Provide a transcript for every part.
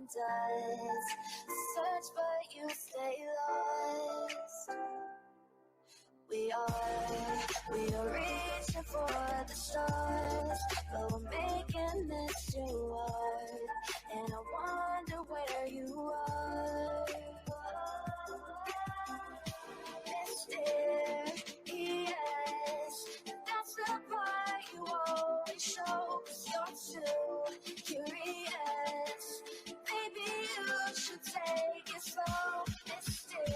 than dust. Search but you stay lost. We are reaching for the stars, but we're making this too hard. And I wonder where you are. Mysterious, that's the part you always show. 'Cause you're too curious. Maybe you should take it slow. Mysterious,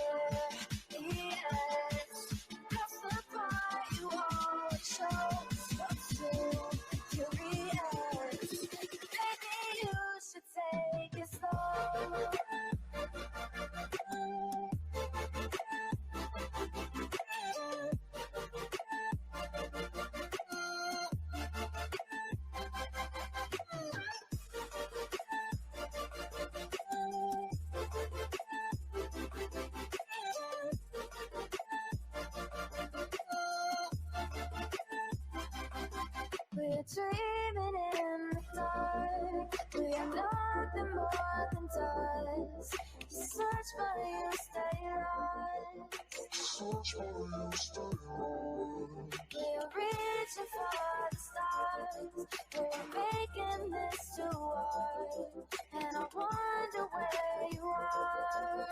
that's the part you always show. 'Cause you're too curious. Maybe you should take it slow. We're dreaming in the dark. We are nothing more than dust. You search but you stay lost. We're reaching for the stars. We're making this too hard. And I wonder where you are.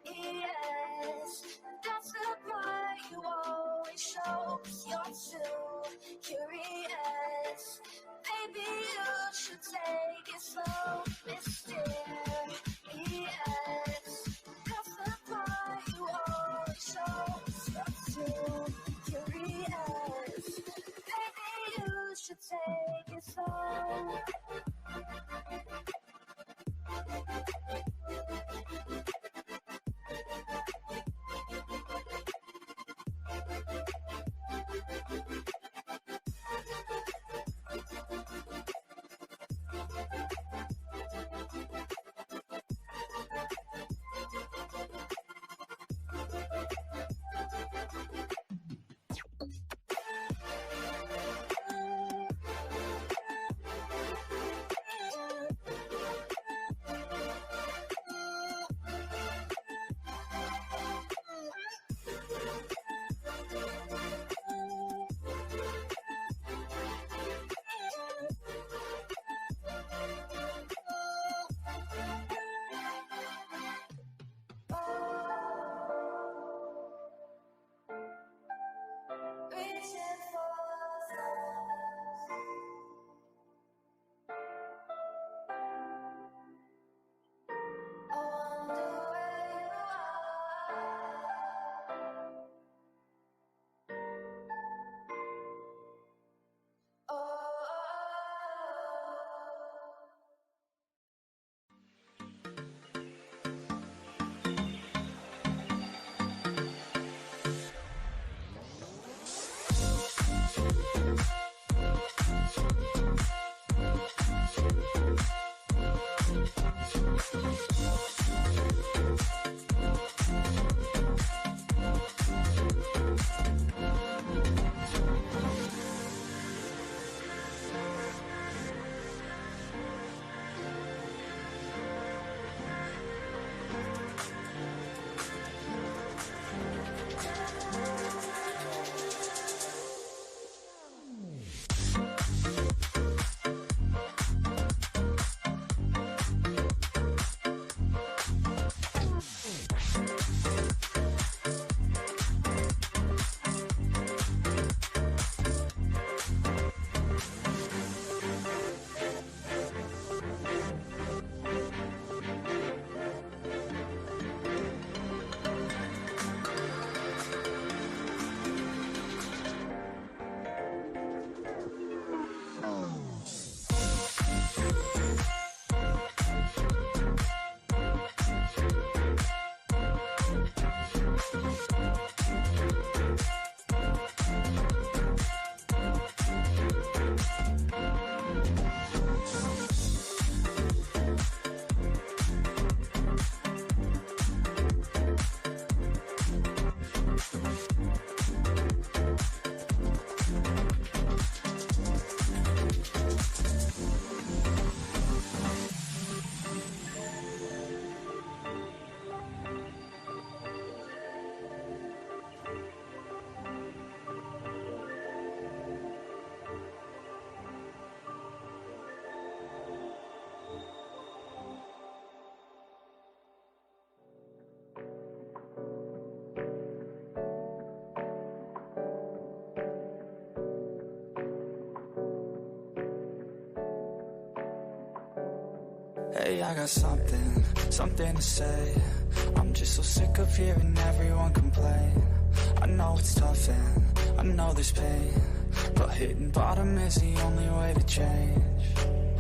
Mysterious, that's the part you always show. 'Cause you're too curious. Maybe you should take it slow. Mysterious, that's the part you always show. 'Cause you're too curious. Maybe you should take it slow. Hey, I got something to say. I'm just so sick of hearing everyone complain. I know it's tough and I know there's pain, but hitting bottom is the only way to change.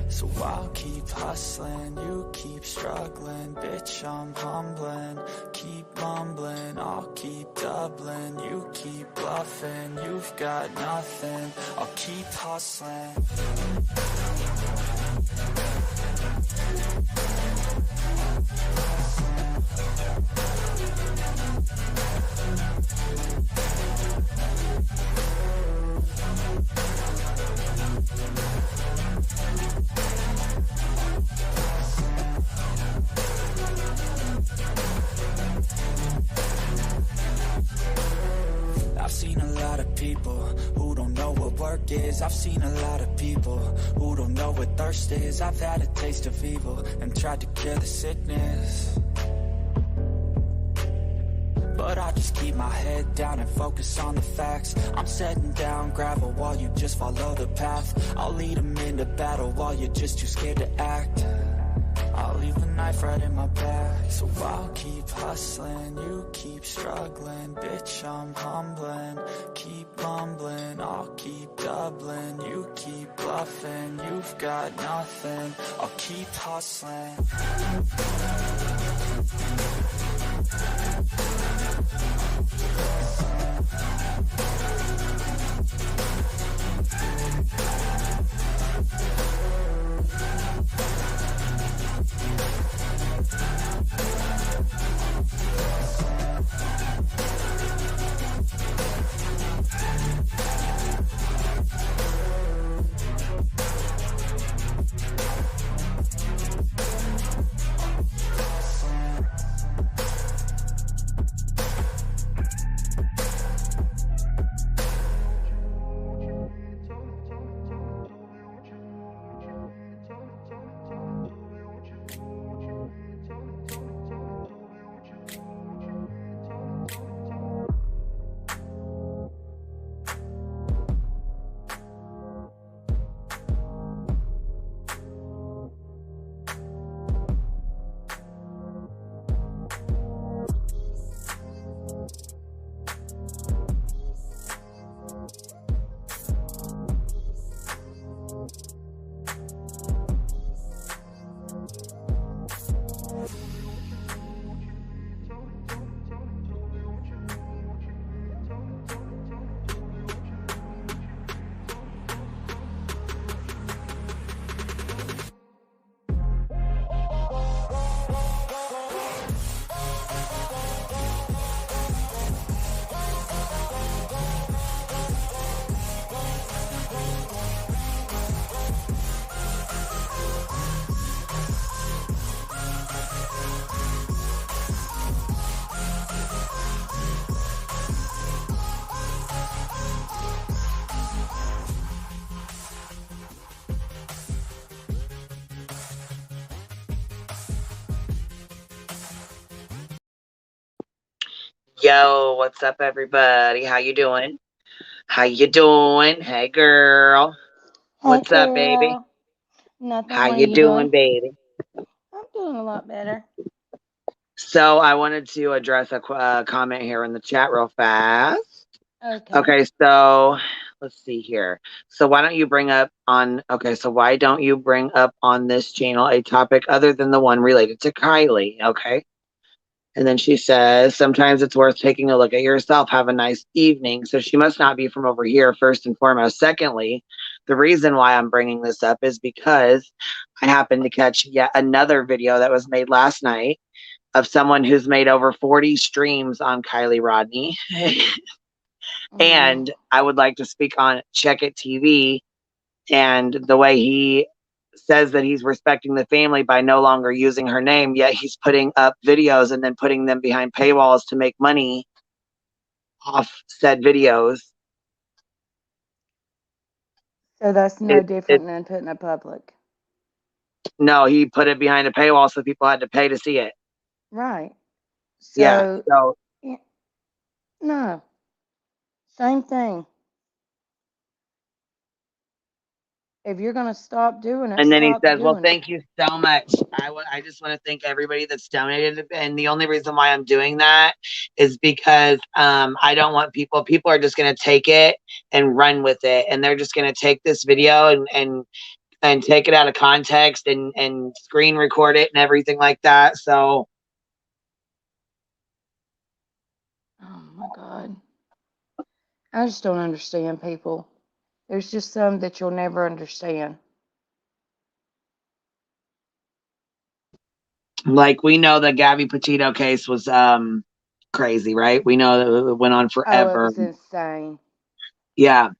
So I'll keep hustling, you keep struggling. Bitch, I'm humbling, keep mumbling. I'll keep doubling, you keep bluffing. You've got nothing, I'll keep hustling. I've seen a lot of people who don't know what work is. I've seen a lot of people who don't know what thirst is. I've had a taste of evil and tried to cure the sickness, but I just keep my head down and focus on the facts. I'm setting down gravel while you just follow the path. I'll lead them into battle while you're just too scared to act. I'll leave the knife right in my back. So I'll keep hustling, you keep struggling. Bitch, I'm humbling, keep mumbling. I'll keep doubling, you keep bluffing. You've got nothing, I'll keep hustling. Yo, what's up, everybody? How you doing? How you doing? Hey, girl. Hey, What's up, baby? girl. Nothing. How What are you you doing? doing, baby? I'm doing a lot better. So I wanted to address a comment here in the chat real fast. Okay. Okay, so let's see here. So why don't you bring up on? Okay, so why don't you bring up on this channel a topic other than the one related to Kylie? Okay. And then she says, sometimes it's worth taking a look at yourself. Have a nice evening. So she must not be from over here, first and foremost. Secondly, the reason why I'm bringing this up is because I happened to catch yet another video that was made last night of someone who's made over 40 streams on Kylie Rodney. Mm-hmm. And I would like to speak on Check It TV and the way he says that he's respecting the family by no longer using her name, yet he's putting up videos and then putting them behind paywalls to make money off said videos. So that's no It different than putting it public. No, he put it behind a paywall so people had to pay to see it. Right. Yeah. So, So yeah, no. Same thing. If you're gonna stop doing it, And then he stop says, well, doing it. thank you so much. I just want to thank everybody that's donated. And the only reason why I'm doing that is because I don't want people are just going to take it and run with it. And they're just going to take this video and take it out of context and screen record it and everything like that. So. Oh my God. I just don't understand people. There's just some that you'll never understand. Like, we know the Gabby Petito case was crazy, right? We know that it went on Oh, it forever. was insane. Yeah.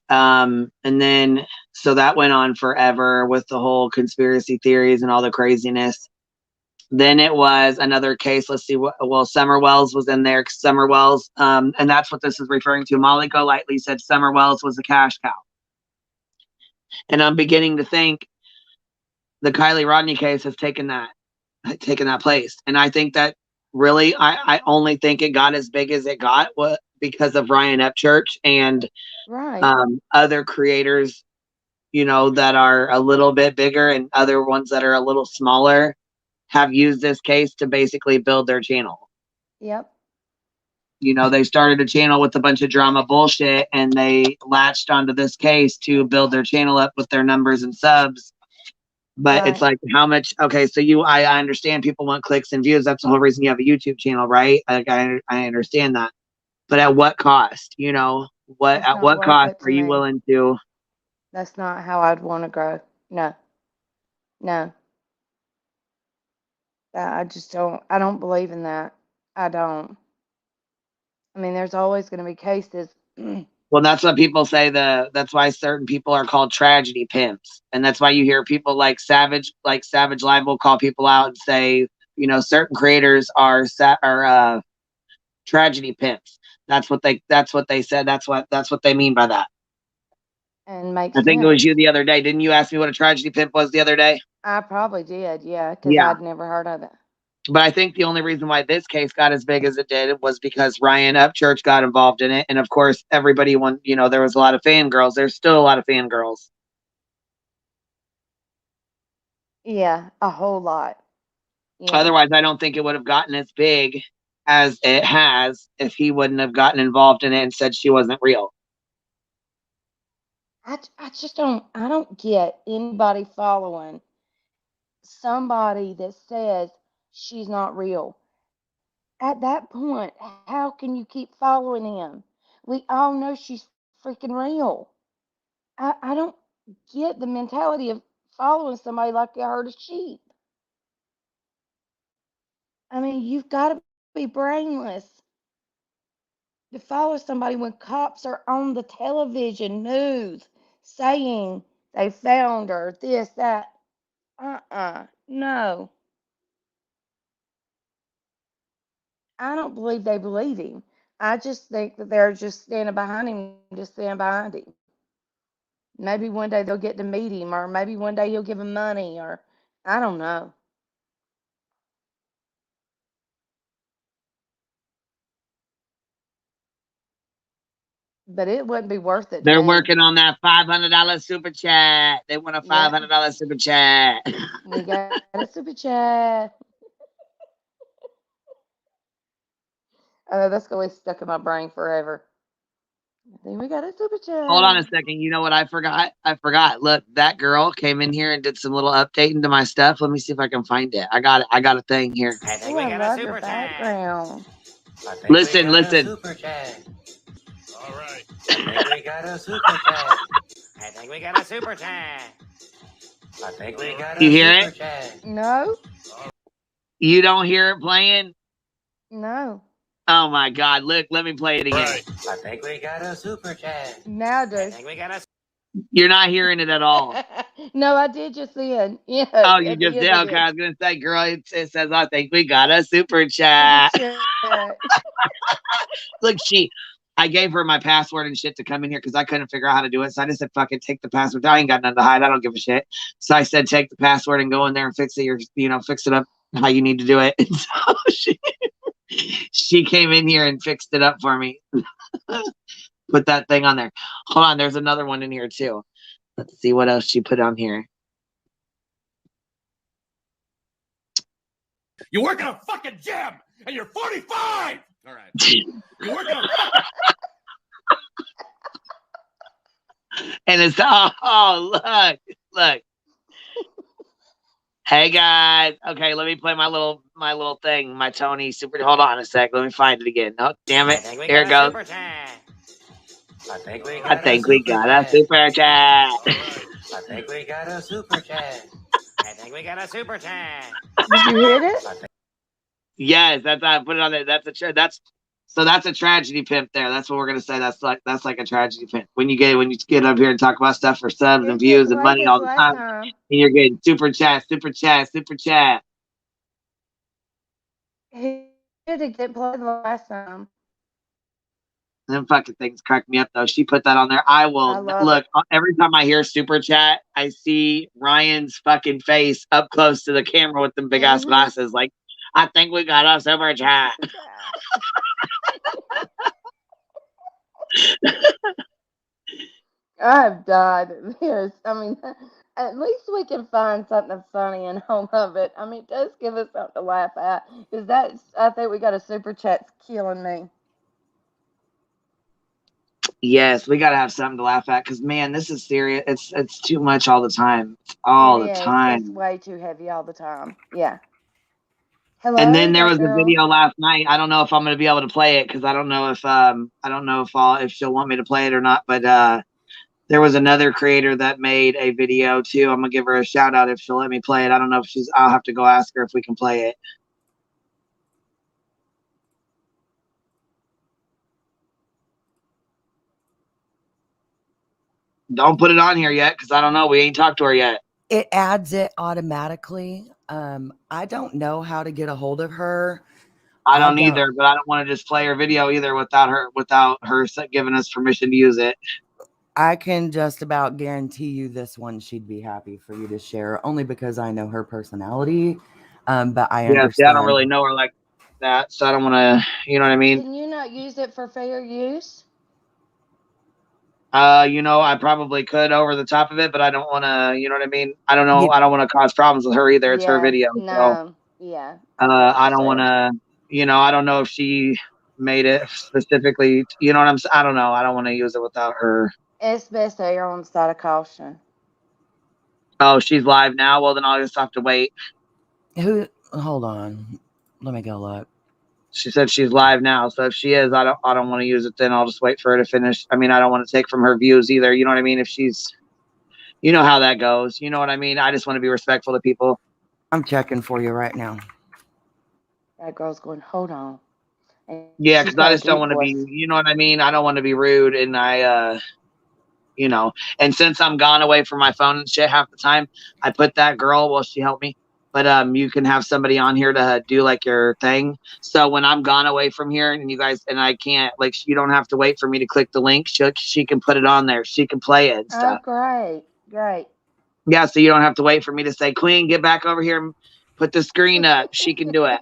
And then so that went on forever with the whole conspiracy theories and all the craziness. Then it was another case. Let's see what, well, Summer Wells was in there. Summer Wells, and that's what this is referring to. Molly Golightly said Summer Wells was a cash cow. And I'm beginning to think the Kylie Rodney case has taken that place. And I think that really, I only think it got as big as it got because of Ryan Upchurch and Right. other creators, that are a little bit bigger and other ones that are a little smaller have used this case to basically build their channel. Yep. They started a channel with a bunch of drama bullshit and they latched onto this case to build their channel up with their numbers and subs. But it's Right. like, how much? Okay, so I understand people want clicks and views. That's the whole reason you have a YouTube channel, right? Like, I understand that. But at what cost? It's At not what worth cost it are to you me. willing to? That's not how I'd want to grow. No. No. I just don't. I don't believe in that. I don't. I mean, there's always going to be cases. Well, that's what people say. That's why certain people are called tragedy pimps, and that's why you hear people like Savage Live will call people out and say, certain creators are tragedy pimps. That's what they said. That's what they mean by that. And makes I think it was sense. you the other day. Didn't you ask me what a tragedy pimp was the other day? I probably did, yeah, because Yeah. I'd never heard of it. But I think the only reason why this case got as big as it did was because Ryan Upchurch got involved in it. And of course, everybody there was a lot of fangirls. There's still a lot of fangirls. Yeah, a whole lot. Yeah. Otherwise, I don't think it would have gotten as big as it has if he wouldn't have gotten involved in it and said she wasn't real. I just I don't get anybody following somebody that says she's not real. At that point, how can you keep following him? We all know she's freaking real. I don't get the mentality of following somebody like a herd of sheep. I mean, you've got to be brainless to follow somebody when cops are on the television news saying they found her, this, that. No. I don't believe they believe him. I just think that they're just standing behind him, just standing behind him. Maybe one day they'll get to meet him, or maybe one day he'll give them money, or I don't know. But it wouldn't be worth it to They're me. working on that $500 super chat. They want a Yeah, $500 super chat. we got a super chat. That's going to be stuck in my brain forever. I think we got a super Hold on a chat. second. You know what I forgot? I forgot. Look, that girl came in here and did some little updating to my stuff. Let me see if I can find it. I got it. I got a thing here. I think Oh, we I got a love your super chat. background. I think Listen, we got listen. A super chat. All right. I think we got a super chat. I think we got a super chat. I think we got You a hear super it? chat. No, You don't hear it playing? no. Oh my God. Look, let me play it again. Right. I think we got a super chat. Now I I do. think we got a. You're not hearing it at all. No, I did just then. Yeah, Oh, at you the just end did? I Okay, I did. was going to say, girl, it says, I think we got a super Super chat. chat. Look, I gave her my password and shit to come in here because I couldn't figure out how to do it. So I just said, fuck it, take the password. I ain't got nothing to hide. I don't give a shit. So I said, take the password and go in there and fix it. Fix it up how you need to do it. And so she came in here and fixed it up for me. Put that thing on there. Hold on, there's another one in here too. Let's see what else she put on here. You work in a fucking gym and you're 45. All right. You work in a And it's look. Hey guys. Okay, let me play my little thing, my Tony super. Hold on a sec. Let me find it again. Oh, damn it. Here it goes. I think we I think we got a super chat. I think we got a super chat. I think we got a super chat. Did you hit it? Yes, that's I put it on there. That's a tragedy pimp there. That's what we're gonna say. That's like a tragedy pimp. When you get up here and talk about stuff for subs and It views didn't and play money this all the last time, and you're getting super chat. It didn't play the last time. Them fucking things crack me up though. She put that on there. I will look every time I hear super chat, I see Ryan's fucking face up close to the camera with them big ass glasses. Like, I think we got a super chat. I've died at this. I mean, at least we can find something funny in all of it. I mean, it does give us something to laugh at. Because I think we got a super chat's killing me. Yes, we gotta have something to laugh at because man, this is serious. It's too much all the time. All the time. It's way too heavy all the time. Yeah. Hello. And then there was a video last night. I don't know if I'm gonna be able to play it because I don't know if she'll want me to play it or not. But there was another creator that made a video too. I'm gonna give her a shout out if she'll let me play it. I don't know if I'll have to go ask her if we can play it. Don't put it on here yet because I don't know. We ain't talked to her yet. It adds it automatically. I don't know how to get a hold of her. I don't either, but I don't want to just play her video either without her giving us permission to use it. I can just about guarantee you this one she'd be happy for you to share, only because I know her personality. But I understand. See, I don't really know her like that, so I don't want to. You know what I mean? Can you not use it for fair use? I probably could over the top of it, but I don't want to. You know what I mean? I don't know. I don't want to cause problems with her either. It's her video. No. So, I don't want to. I don't know if she made it specifically. You know what I'm saying? I don't know. I don't want to use it without her. It's best to err on the side of caution. Oh, she's live now. Well, then I'll just have to wait. Hold on. Let me go look. She said she's live now, so if she is, I don't want to use it. Then I'll just wait for her to finish. I mean, I don't want to take from her views either. You know what I mean? If she's, you know how that goes. You know what I mean? I just want to be respectful to people. I'm checking for you right now. That girl's going, hold on. And yeah, because I just don't want to be. You know what I mean? I don't want to be rude, and and since I'm gone away from my phone and shit half the time, I put that girl. Well, she helped me. But you can have somebody on here to do like your thing. So when I'm gone away from here and you guys and I can't, like, you don't have to wait for me to click the link. She can put it on there. She can play it and stuff. Oh, great. Yeah, so you don't have to wait for me to say, Queen, get back over here and put the screen up. She can do it.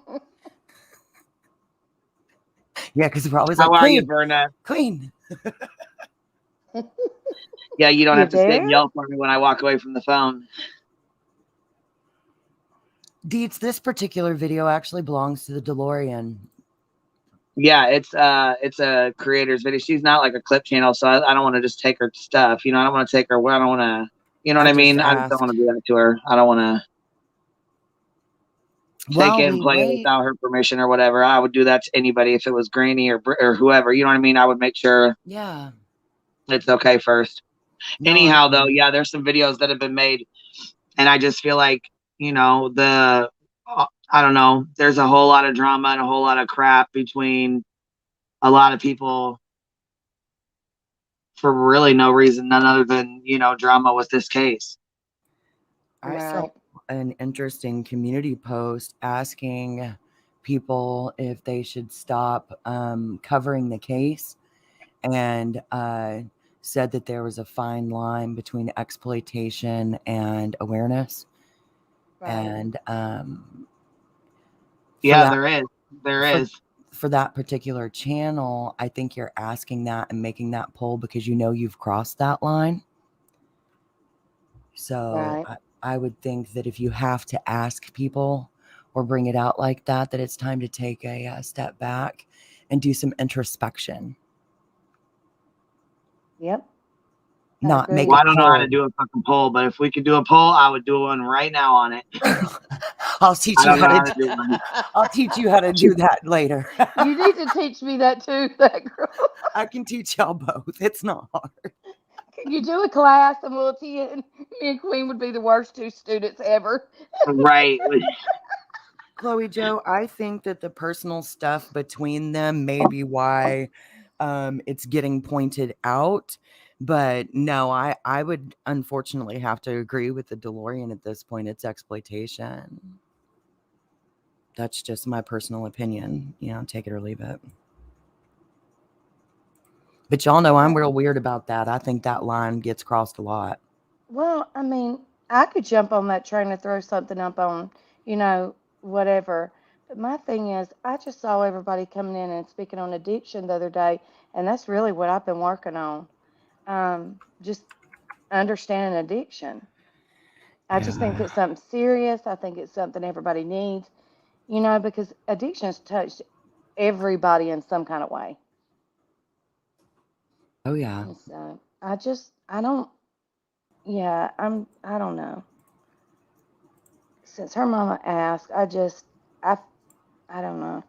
Yeah, because we're always How like, are Queen, you, Verna? Queen. Yeah, you don't have to sit and yell for me when I walk away from the phone. Deets, this particular video actually belongs to the DeLorean. Yeah, it's a creator's video. She's not like a clip channel, so I don't want to just take her stuff. I don't want to take her. I don't want to. You know what I mean? I just don't want to do that to her. I don't want to take it and play it without her permission or whatever. I would do that to anybody if it was Granny or whoever. You know what I mean? I would make sure. Yeah. It's okay first. No, anyhow, though, yeah, there's some videos that have been made, and I just feel like I don't know. There's a whole lot of drama and a whole lot of crap between a lot of people for really no reason, none other than, drama with this case. I saw an interesting community post asking people if they should stop covering the case, and said that there was a fine line between exploitation and awareness. Right. And there is. For that particular channel, I think you're asking that and making that poll because you've crossed that line. So Right. I would think that if you have to ask people or bring it out like that, that it's time to take a step back and do some introspection. Yep. I Not agree make Well, a I don't know how to poll. do a fucking poll, but if we could do a poll, I would do one right now on it. I'll teach I you don't know how how to. to do one. I'll teach you how to do that later. You need to teach me that too, that girl. I can teach y'all both. It's not hard. Can you do a class and we'll attend? Me and Queen would be the worst 2 students ever. Right. Chloe Joe, I think that the personal stuff between them may be why it's getting pointed out. But no, I would unfortunately have to agree with the DeLorean at this point. It's exploitation. That's just my personal opinion. You know, take it or leave it. But y'all know I'm real weird about that. I think that line gets crossed a lot. Well, I mean, I could jump on that train and throw something up on, whatever. But my thing is, I just saw everybody coming in and speaking on addiction the other day, and that's really what I've been working on. Just understanding addiction. I just think Yeah. it's something serious. I think it's something everybody needs, because addiction's touched everybody in some kind of way. Oh yeah. And so I don't, yeah, I don't know. Since her mama asked, I don't know.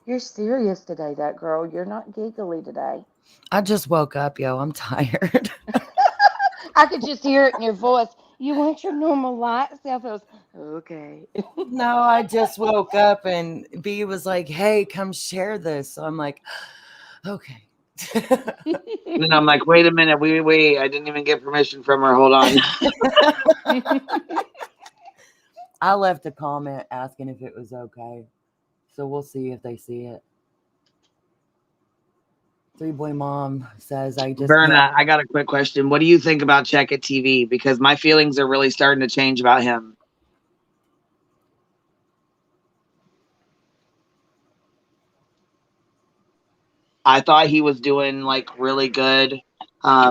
You're serious today, that girl. You're not giggly today. I just woke up, yo. I'm tired. I could just hear it in your voice. You want your normal light self? I was okay. No, I just woke up and B was like, "Hey, come share this." So I'm like, "Okay." And I'm like, wait a minute, wait. I didn't even get permission from her. Hold on. I left a comment asking if it was okay. So we'll see if they see it. Three Boy Mom says, I just can't. Verna, I got a quick question. What do you think about Check It TV? Because my feelings are really starting to change about him. I thought he was doing like really good.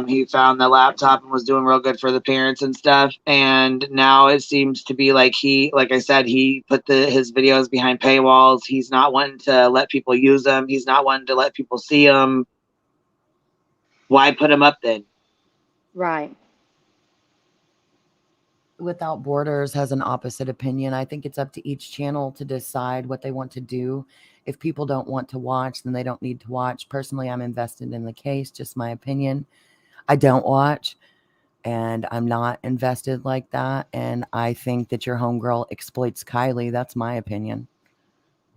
He found the laptop and was doing real good for the parents and stuff. And now it seems to be like like I said, he put his videos behind paywalls. He's not wanting to let people use them. He's not wanting to let people see them. Why put him up then? Right. Without Borders has an opposite opinion. I think it's up to each channel to decide what they want to do. If people don't want to watch, then they don't need to watch. Personally, I'm invested in the case, just my opinion. I don't watch, and I'm not invested like that. And I think that your homegirl exploits Kylie. That's my opinion.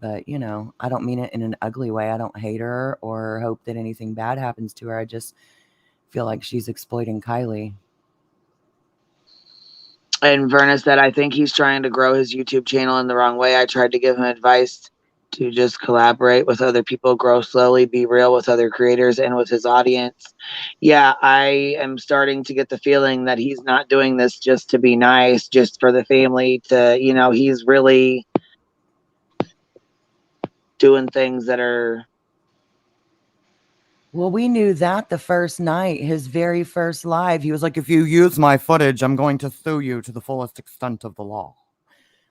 But, I don't mean it in an ugly way. I don't hate her or hope that anything bad happens to her. I just feel like she's exploiting Kylie. And Verna said, I think he's trying to grow his YouTube channel in the wrong way. I tried to give him advice to just collaborate with other people, grow slowly, be real with other creators and with his audience. Yeah, I am starting to get the feeling that he's not doing this just to be nice, just for the family he's really doing things that are. Well, we knew that the first night, his very first live, he was like, if you use my footage, I'm going to sue you to the fullest extent of the law.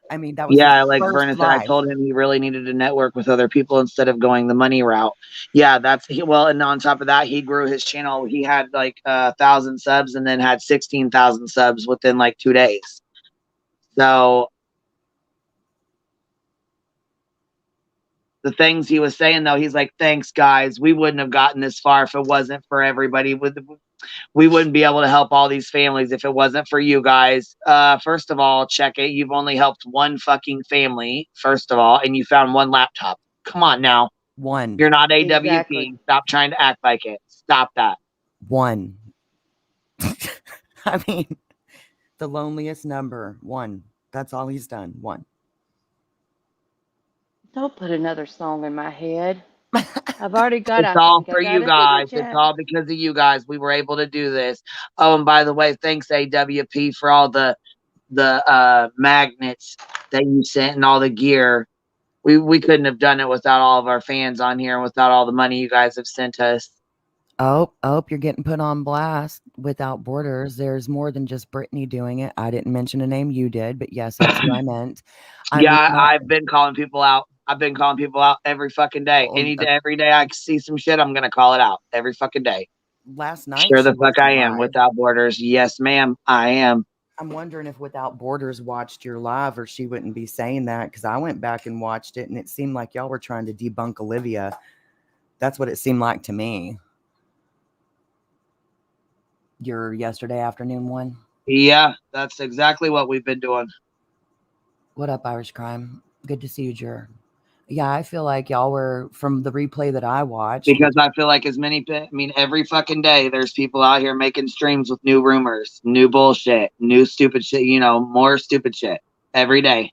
I mean, that was his Like first Verna said, I live. told him he really needed to network with other people instead of going the money route. Yeah, and on top of that, he grew his channel. He had like 1,000 subs and then had 16,000 subs within like 2 days. So the things he was saying, though, he's like, thanks, guys. We wouldn't have gotten this far if it wasn't for everybody. We wouldn't be able to help all these families if it wasn't for you guys. First of all, check it. You've only helped one fucking family, first of all, and you found one laptop. Come on now. One. You're not AWP. Exactly. Stop trying to act like it. Stop that. One. I mean, the loneliest number. One. That's all he's done. One. Don't put another song in my head. I've already got. It's I all think I for got you a super guys. It's chat. all because of you guys. We were able to do this. Oh, and by the way, thanks AWP for all the magnets that you sent and all the gear. We couldn't have done it without all of our fans on here and without all the money you guys have sent us. Oh, you're getting put on blast. Without Borders, there's more than just Brittany doing it. I didn't mention a name, you did, but yes, that's who I meant. I mean, Yeah, I've been calling people out. I've been calling people out every fucking day. Every day I see some shit, I'm gonna call it out every fucking day. last night Sure she the fuck I wasn't am. live. Without Borders, yes, ma'am, I am. I'm wondering if Without Borders watched your live, or she wouldn't be saying that, because I went back and watched it, and it seemed like y'all were trying to debunk Olivia. That's what it seemed like to me. Your yesterday afternoon one? Yeah, that's exactly what we've been doing. What up, Irish Crime? Good to see you, Jur. Yeah, I feel like y'all were, from the replay that I watched. Because I feel like every fucking day there's people out here making streams with new rumors, new bullshit, new stupid shit, more stupid shit every day.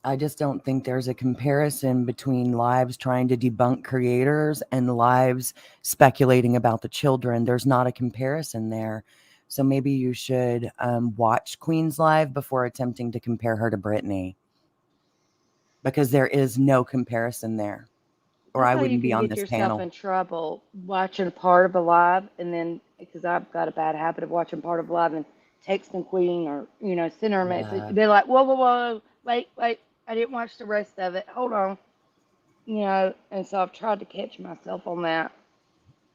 I just don't think there's a comparison between lives trying to debunk creators and lives speculating about the children. There's not a comparison there. So maybe you should watch Queen's live before attempting to compare her to Brittany, because there is no comparison there, or I wouldn't be on this You can get yourself panel. in trouble watching part of a live, and then because I've got a bad habit of watching part of a live and texting Queen or send her a message. They're like, whoa, wait, I didn't watch the rest of it. Hold on, and so I've tried to catch myself on that.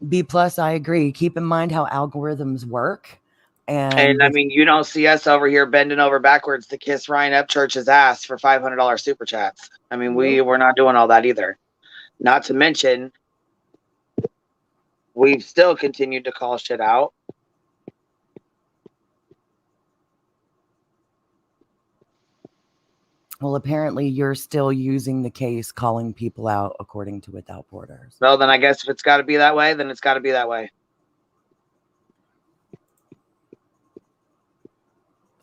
B+, I agree. Keep in mind how algorithms work. And I mean, you don't see us over here bending over backwards to kiss Ryan Upchurch's ass for $500 super chats. I mean, we're not doing all that either. Not to mention, we've still continued to call shit out. Well, apparently you're still using the case calling people out, according to Without Borders. Well, then I guess if it's got to be that way, then it's got to be that way.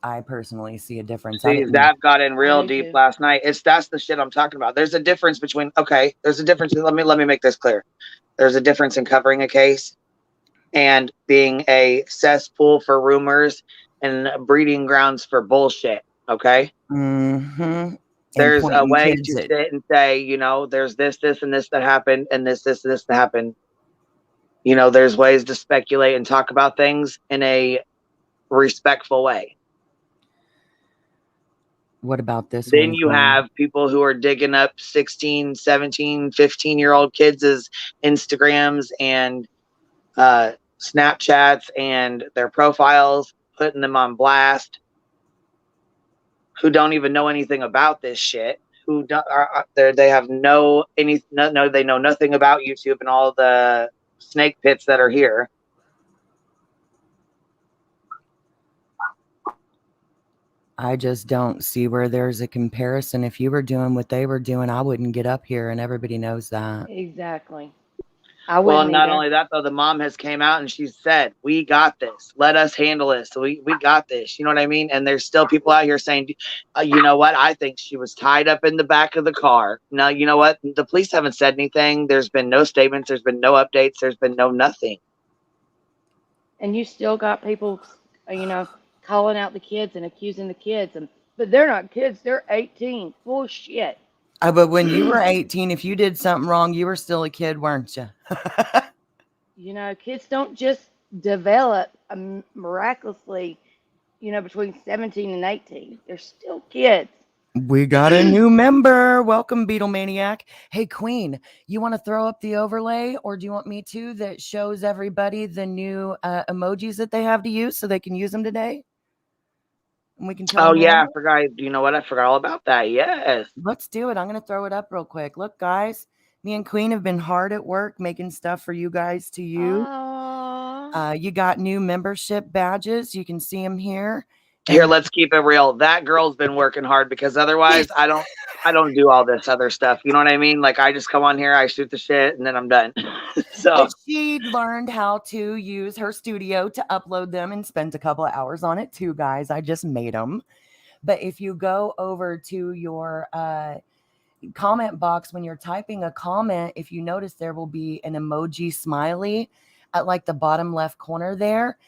I personally see a difference. See, that got in real deep last night. That's the shit I'm talking about. There's a difference between, there's a difference. Let me make this clear. There's a difference in covering a case and being a cesspool for rumors and breeding grounds for bullshit. Okay. Mm-hmm. There's a way to sit and say, there's this, and this that happened, and this that happened. There's ways to speculate and talk about things in a respectful way. What about this then you have people who are digging up 16, 17, 15-year-old kids' Instagrams and Snapchats and their profiles, putting them on blast, who don't even know anything about this shit, who they have they know nothing about YouTube and all the snake pits that are here. I just don't see where there's a comparison. If you were doing what they were doing, I wouldn't get up here, and everybody knows that. Exactly. Well, not only that, though, the mom has came out and she said, we got this. Let us handle this. We got this. You know what I mean? And there's still people out here saying, you know what? I think she was tied up in the back of the car. No, you know what? The police haven't said anything. There's been no statements. There's been no updates. There's been no nothing. And you still got people, calling out the kids and accusing the kids. But they're not kids. They're 18. Bullshit. But when you were 18, if you did something wrong, you were still a kid, weren't you? Kids don't just develop miraculously, between 17 and 18. They're still kids. We got a new member. Welcome, Beetle Maniac. Hey, Queen, you want to throw up the overlay, or do you want me to, that shows everybody the new emojis that they have to use so they can use them today? And we can tell them. Yeah, I forgot. You know what? I forgot all about that. Yes. Let's do it. I'm going to throw it up real quick. Look, guys, me and Queen have been hard at work making stuff for you guys to use. You got new membership badges. You can see them here. Here, let's keep it real. That girl's been working hard, because otherwise I don't do all this other stuff. You know what I mean? Like, I just come on here, I shoot the shit, and then I'm done. So she learned how to use her studio to upload them and spent a couple of hours on it too, guys. I just made them. But if you go over to your comment box when you're typing a comment, if you notice, there will be an emoji smiley at like the bottom left corner there.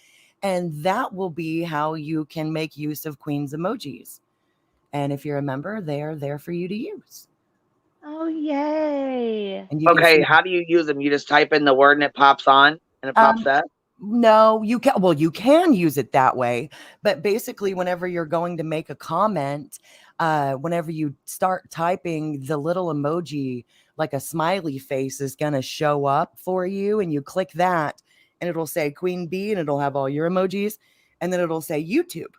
And that will be how you can make use of Queen's emojis. And if you're a member, they are there for you to use. Oh, yay. And you can Okay, see. how do you use them? You just type in the word and it pops on and it pops up? No, you can. Well, you can use it that way, but basically, whenever you're going to make a comment, whenever you start typing, the little emoji, like a smiley face, is going to show up for you, and you click that, and it'll say Queen Bee, and it'll have all your emojis, and then it'll say YouTube,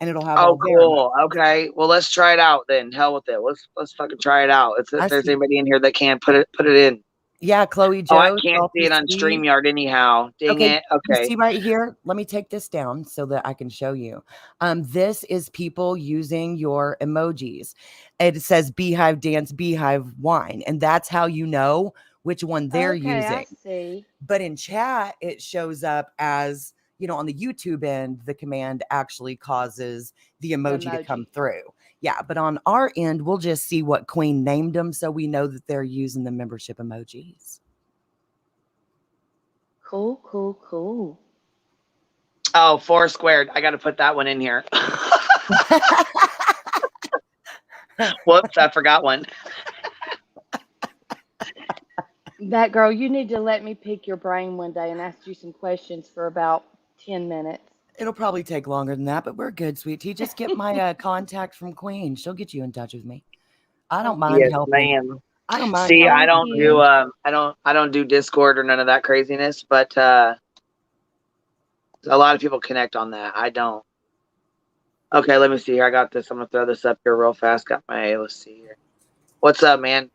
and it'll have all Oh, their emojis. cool. Okay. Well, let's try it out then. Hell with it. Let's fucking try it out. If I there's see. anybody in here that can put it in. Yeah, Chloe Oh, I Joe, can't see Salty it on Steve. StreamYard anyhow. Dang Okay, it. you Okay. see right here? Let me take this down so that I can show you. This is people using your emojis. It says Beehive Dance, Beehive Wine, and that's how you know which one they're Okay, I using. see. But in chat, it shows up as, on the YouTube end, the command actually causes the emoji to come through. Yeah, but on our end, we'll just see what Queen named them so we know that they're using the membership emojis. Cool, cool, cool. Oh, 4 squared. I got to put that one in here. Whoops, I forgot one. That girl, you need to let me pick your brain one day and ask you some questions for about 10 minutes. It'll probably take longer than that, but we're good, sweet tea. Just get my contact from Queen. She'll get you in touch with me. I don't mind Yes, helping. ma'am. I don't mind. See, I helping don't do Discord or none of that craziness, but a lot of people connect on that. I don't. Okay, let me see here. I got this. I'm gonna throw this up here real fast. Let's see here. What's up, man?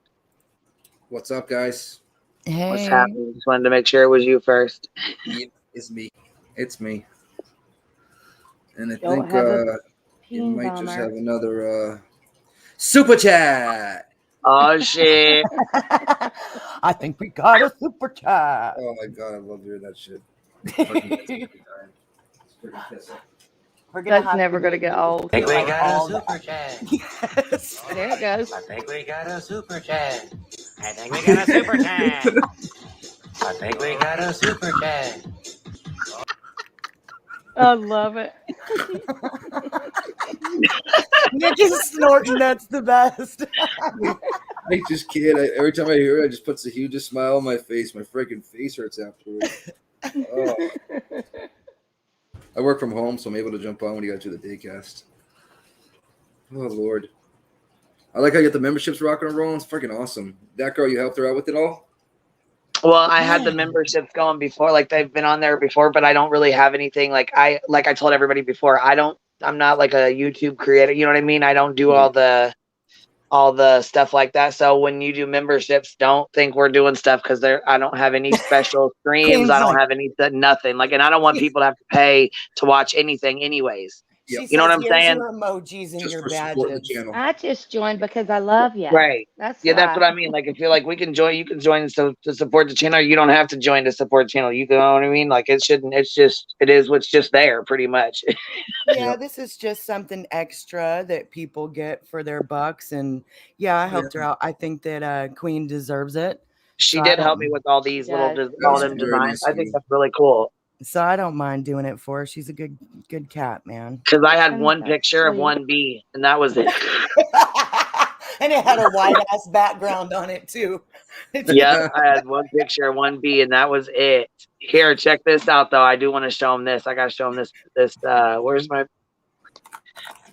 What's up, guys? Hey. What's happening? Just wanted to make sure it was you first. Yeah, it's me. It's me. And I Don't think have a you peen might just bomber. have another super chat. Oh shit! I think we got a super chat. Oh my god, I love hearing that shit. That's never going to get old. I think we got a super chat. Yes. There it goes. I think we got a super chat. I think we got a super chat. I think we got a super chat. I love it. Nick is snorting. That's the best. I just can't. Every time I hear it, I just puts the hugest smile on my face. My freaking face hurts afterwards. Oh. I work from home, so I'm able to jump on when you guys do the daycast. Oh, Lord. I like how you get the memberships rocking and rolling. It's freaking awesome. That girl, you helped her out with it all? Well, I had the memberships going before, like they've been on there before, but I don't really have anything. Like I told everybody before, I'm not like a YouTube creator. You know what I mean? I don't do all the stuff like that. So when you do memberships, don't think we're doing stuff because I don't have any special streams. I don't have any nothing. Like, and I don't want people to have to pay to watch anything, anyways. She You know what says, I'm "Here's saying? your emojis and Just your for supporting the badges." channel. I just joined because I love you. Right. That's Yeah, that's why. what I mean. Like, if you're like, we can join, you can join to support the channel. You don't have to join to support the channel. You know what I mean? Like, it shouldn't. It's just, it is what's just there, pretty much. Yeah, this is just something extra that people get for their bucks, and yeah, I helped her out. I think that Queen deserves it. She So did help me with all She these little, does. all That's them very designs. nice I of think you. that's really cool. So I don't mind doing it for her. She's a good cat, man. Because I had one That's picture of sweet. one bee, and that was it. And it had a white ass background on it too. Yep, I had one picture of one bee, and that was it. Here, check this out, though. I do want to show them this. I got to show them this. Where's my...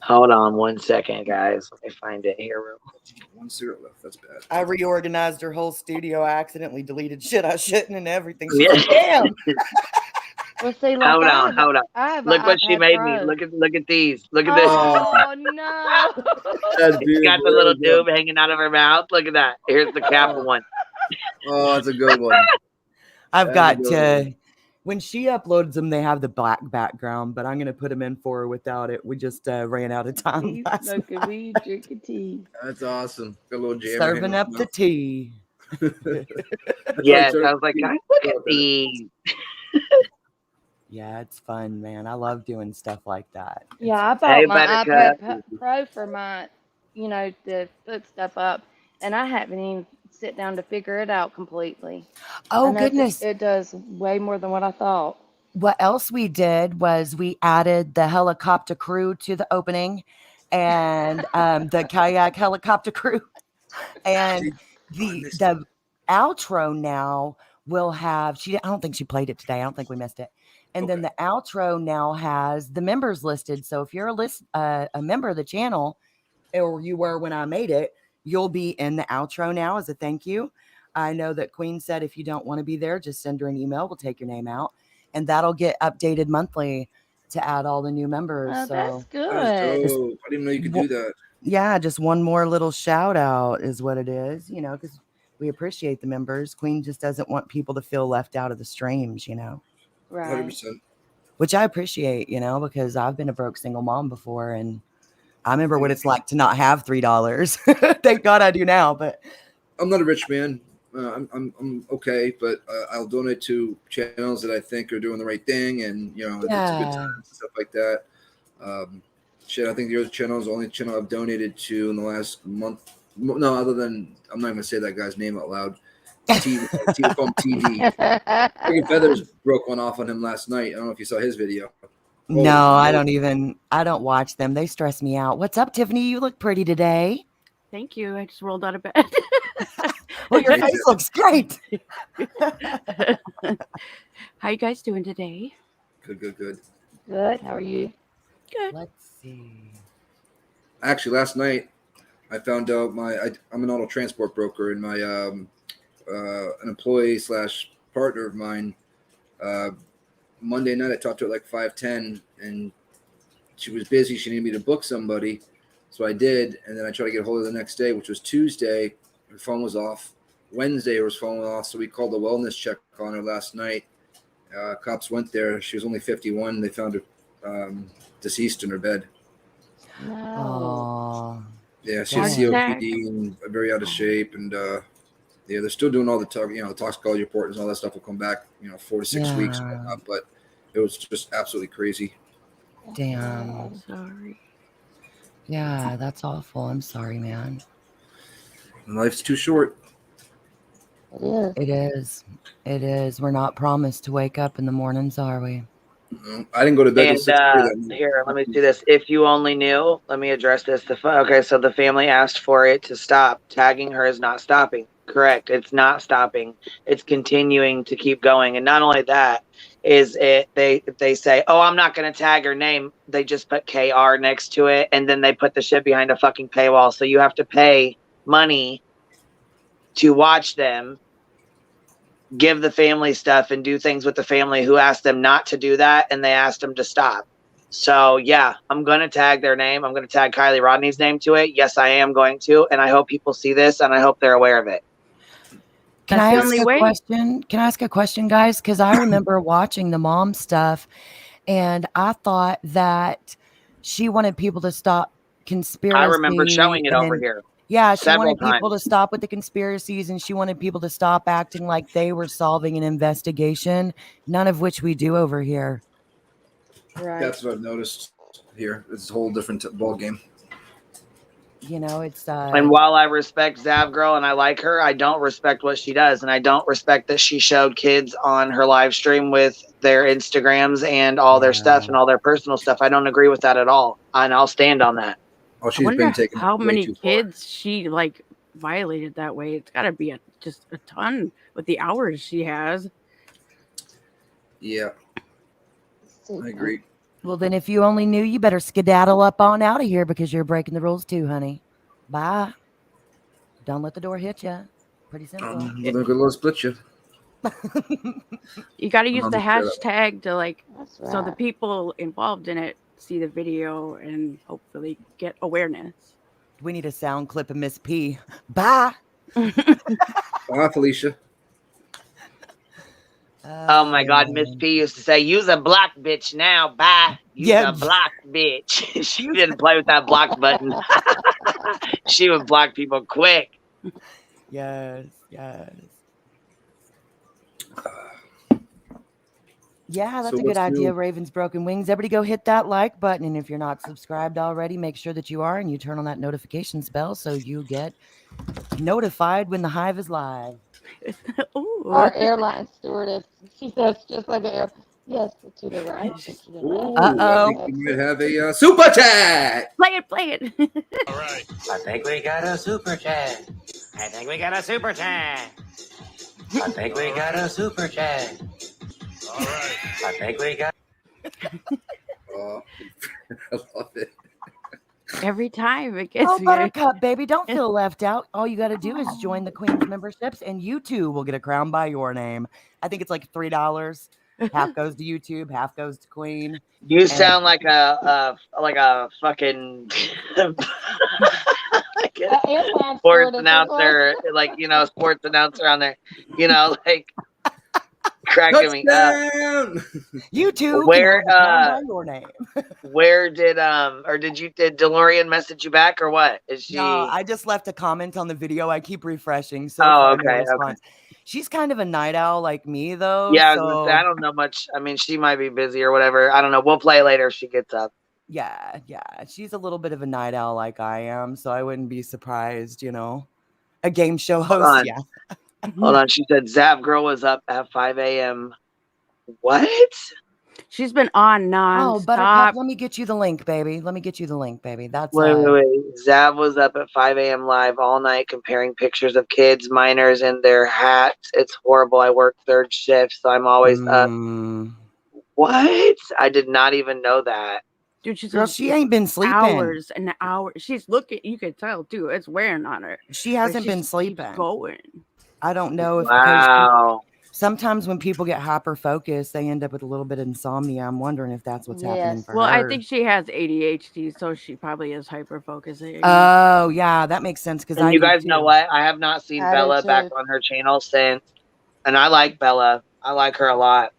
Hold on one second, guys. Let me find it here real quick. 1 cigarette left. That's bad. I reorganized her whole studio. I accidentally deleted shit I shouldn't and everything. She's Yeah. like, damn. Well, see, like Hold I on. have Look an what she iPad made Pro. me. Look at these. Look at this. Oh no! That's She beautiful. got the little tube hanging out of her mouth. Look at that. Here's the Kappa one. Oh, that's a good one. I've That's got a good to. When she uploads them, they have the black background, but I'm going to put them in for her without it. We just ran out of time. He's last smoking night. weed, drinking tea. That's awesome. Got a little jam. Serving up the tea. Yes, I was like, guys, look at these. Yeah, it's fun, man. I love doing stuff like that. Yeah, I bought Hey, my Buttercup. iPad Pro for my, to put stuff up, and I haven't even sit down to figure it out completely. Oh, I know goodness. it does way more than what I thought. What else we did was we added the helicopter crew to the opening and the kayak helicopter crew. And the outro now will have I don't think she played it today. I don't think we missed it. And then the outro now has the members listed. So if you're a member of the channel, or you were when I made it, you'll be in the outro now as a thank you. I know that Queen said if you don't want to be there, just send her an email. We'll take your name out. And that'll get updated monthly to add all the new members. Oh, so that's good. dope. I didn't know you could do that. Yeah, just one more little shout out is what it is, because we appreciate the members. Queen just doesn't want people to feel left out of the streams, Right. 100%. which I appreciate, because I've been a broke single mom before, and I remember what it's like to not have $3. Thank God I do now, but I'm not a rich man. I'm okay, but I'll donate to channels that I think are doing the right thing, and it's a good time and stuff like that. I think your channel is the only channel I've donated to in the last month. No, other than I'm not going to say that guy's name out loud. TV. Friggin' Feathers broke one off on him last night. I don't know if you saw his video. No, I don't watch them. They stress me out. What's up, Tiffany? You look pretty today. Thank you. I just rolled out of bed. Well, your face looks great. How you guys doing today? Good. Good. How are you? Good. Let's see. Actually, last night I found out I'm an auto transport broker, and my an employee / partner of mine. Monday night I talked to her at like 5:10, and she was busy. She needed me to book somebody, so I did. And then I tried to get a hold of her the next day, which was Tuesday. Her phone was off. Wednesday her phone was off, so we called a wellness check on her last night. Cops went there. She was only 51. They found her deceased in her bed. No. Yeah, she has COPD and very out of shape, and they're still doing all the the toxicology report and all that stuff will come back 4 to 6 weeks and whatnot, but it was just absolutely crazy. Damn. Sorry. Yeah, that's awful. I'm sorry, man. Life's too short. It is. It is. We're not promised to wake up in the mornings, are we? I didn't go to bed. And here, let me do this. If you only knew, let me address this. Okay, so the family asked for it to stop. Tagging her is not stopping. Correct. It's not stopping. It's continuing to keep going. And not only that, they say, oh, I'm not going to tag her name. They just put KR next to it, and then they put the shit behind a fucking paywall. So you have to pay money to watch them give the family stuff and do things with the family who asked them not to do that, and they asked them to stop. So yeah, I'm going to tag their name. I'm going to tag Kylie Rodney's name to it. Yes, I am going to, and I hope people see this, and I hope they're aware of it. Can I ask a question? Can I ask a question, guys? Because I remember watching the mom stuff, and I thought that she wanted people to stop conspiracy. I remember showing it over here. Yeah, she wanted people to stop with the conspiracies, and she wanted people to stop acting like they were solving an investigation, none of which we do over here. Right. That's what I've noticed here. It's a whole different ball game. It's and while I respect Zav Girl and I like her, I don't respect what she does, and I don't respect that she showed kids on her live stream with their Instagrams and all their stuff and all their personal stuff. I don't agree with that at all, and I'll stand on that. Oh, she's been taken how many kids she violated that way. It's got to be just a ton with the hours she has. Yeah, I agree. Well, then if you only knew, you better skedaddle up on out of here because you're breaking the rules too, honey. Bye. Don't let the door hit you. Pretty simple. They're going to split you. You got to use the hashtag to so the people involved in it see the video and hopefully get awareness. We need a sound clip of Miss P. Bye. Bye, Felicia. Oh my God, Miss P used to say, "Use a block bitch now." Bye. Use a block bitch. She didn't play with that block button. She would block people quick. Yes. Yeah, that's a good idea, Raven's Broken Wings. Everybody go hit that like button. And if you're not subscribed already, make sure that you are, and you turn on that notifications bell so you get notified when the hive is live. Our airline stewardess, she says just like Yes, put to the right. Put to the Ooh, left. I think we might have a super chat. Play it. All right. I think we got a super chat. I think we got a super chat. I think we got a super chat. All right. I think we got. Oh, I love it. Every time it gets Oh, me. Buttercup, baby, don't feel left out. All you got to do is join the Queen's memberships, and you too will get a crown by your name. I think it's like $3. Half goes to YouTube, half goes to Queen. You sound like a fucking like a Airline sports stewardess, announcer, like sports announcer on there, like cracking me up. Touchdown! You too Where can have a crown by your name. where did did DeLorean message you back or what? Is she? No, I just left a comment on the video. I keep refreshing. So Oh, far, no okay. response. She's kind of a night owl like me, though. Yeah, I was so gonna say, I don't know much. I mean, she might be busy or whatever. I don't know. We'll play later if she gets up. yeah, she's a little bit of a night owl like I am. So I wouldn't be surprised, A game show Hold host, on. yeah. Hold on. She said Zap Girl was up at 5 a.m. What? She's been on Oh, nonstop. Buttercup, let me get you the link, baby. That's Wait. Zab was up at 5 a.m. live all night comparing pictures of kids, minors, and their hats. It's horrible. I work third shift, so I'm always up. What? I did not even know that. Dude, she's Girl, she ain't been sleeping. hours and hours. She's looking. You can tell too. It's wearing on her. She hasn't been keeps sleeping. going. I don't know if Wow. sometimes when people get hyper focused, they end up with a little bit of insomnia. I'm wondering if that's what's happening for Well, her. I think she has ADHD, so she probably is hyper focusing. Oh, yeah, that makes sense. Because And you guys know what? I have not seen I do Bella back too. on her channel since. And I like Bella. I like her a lot.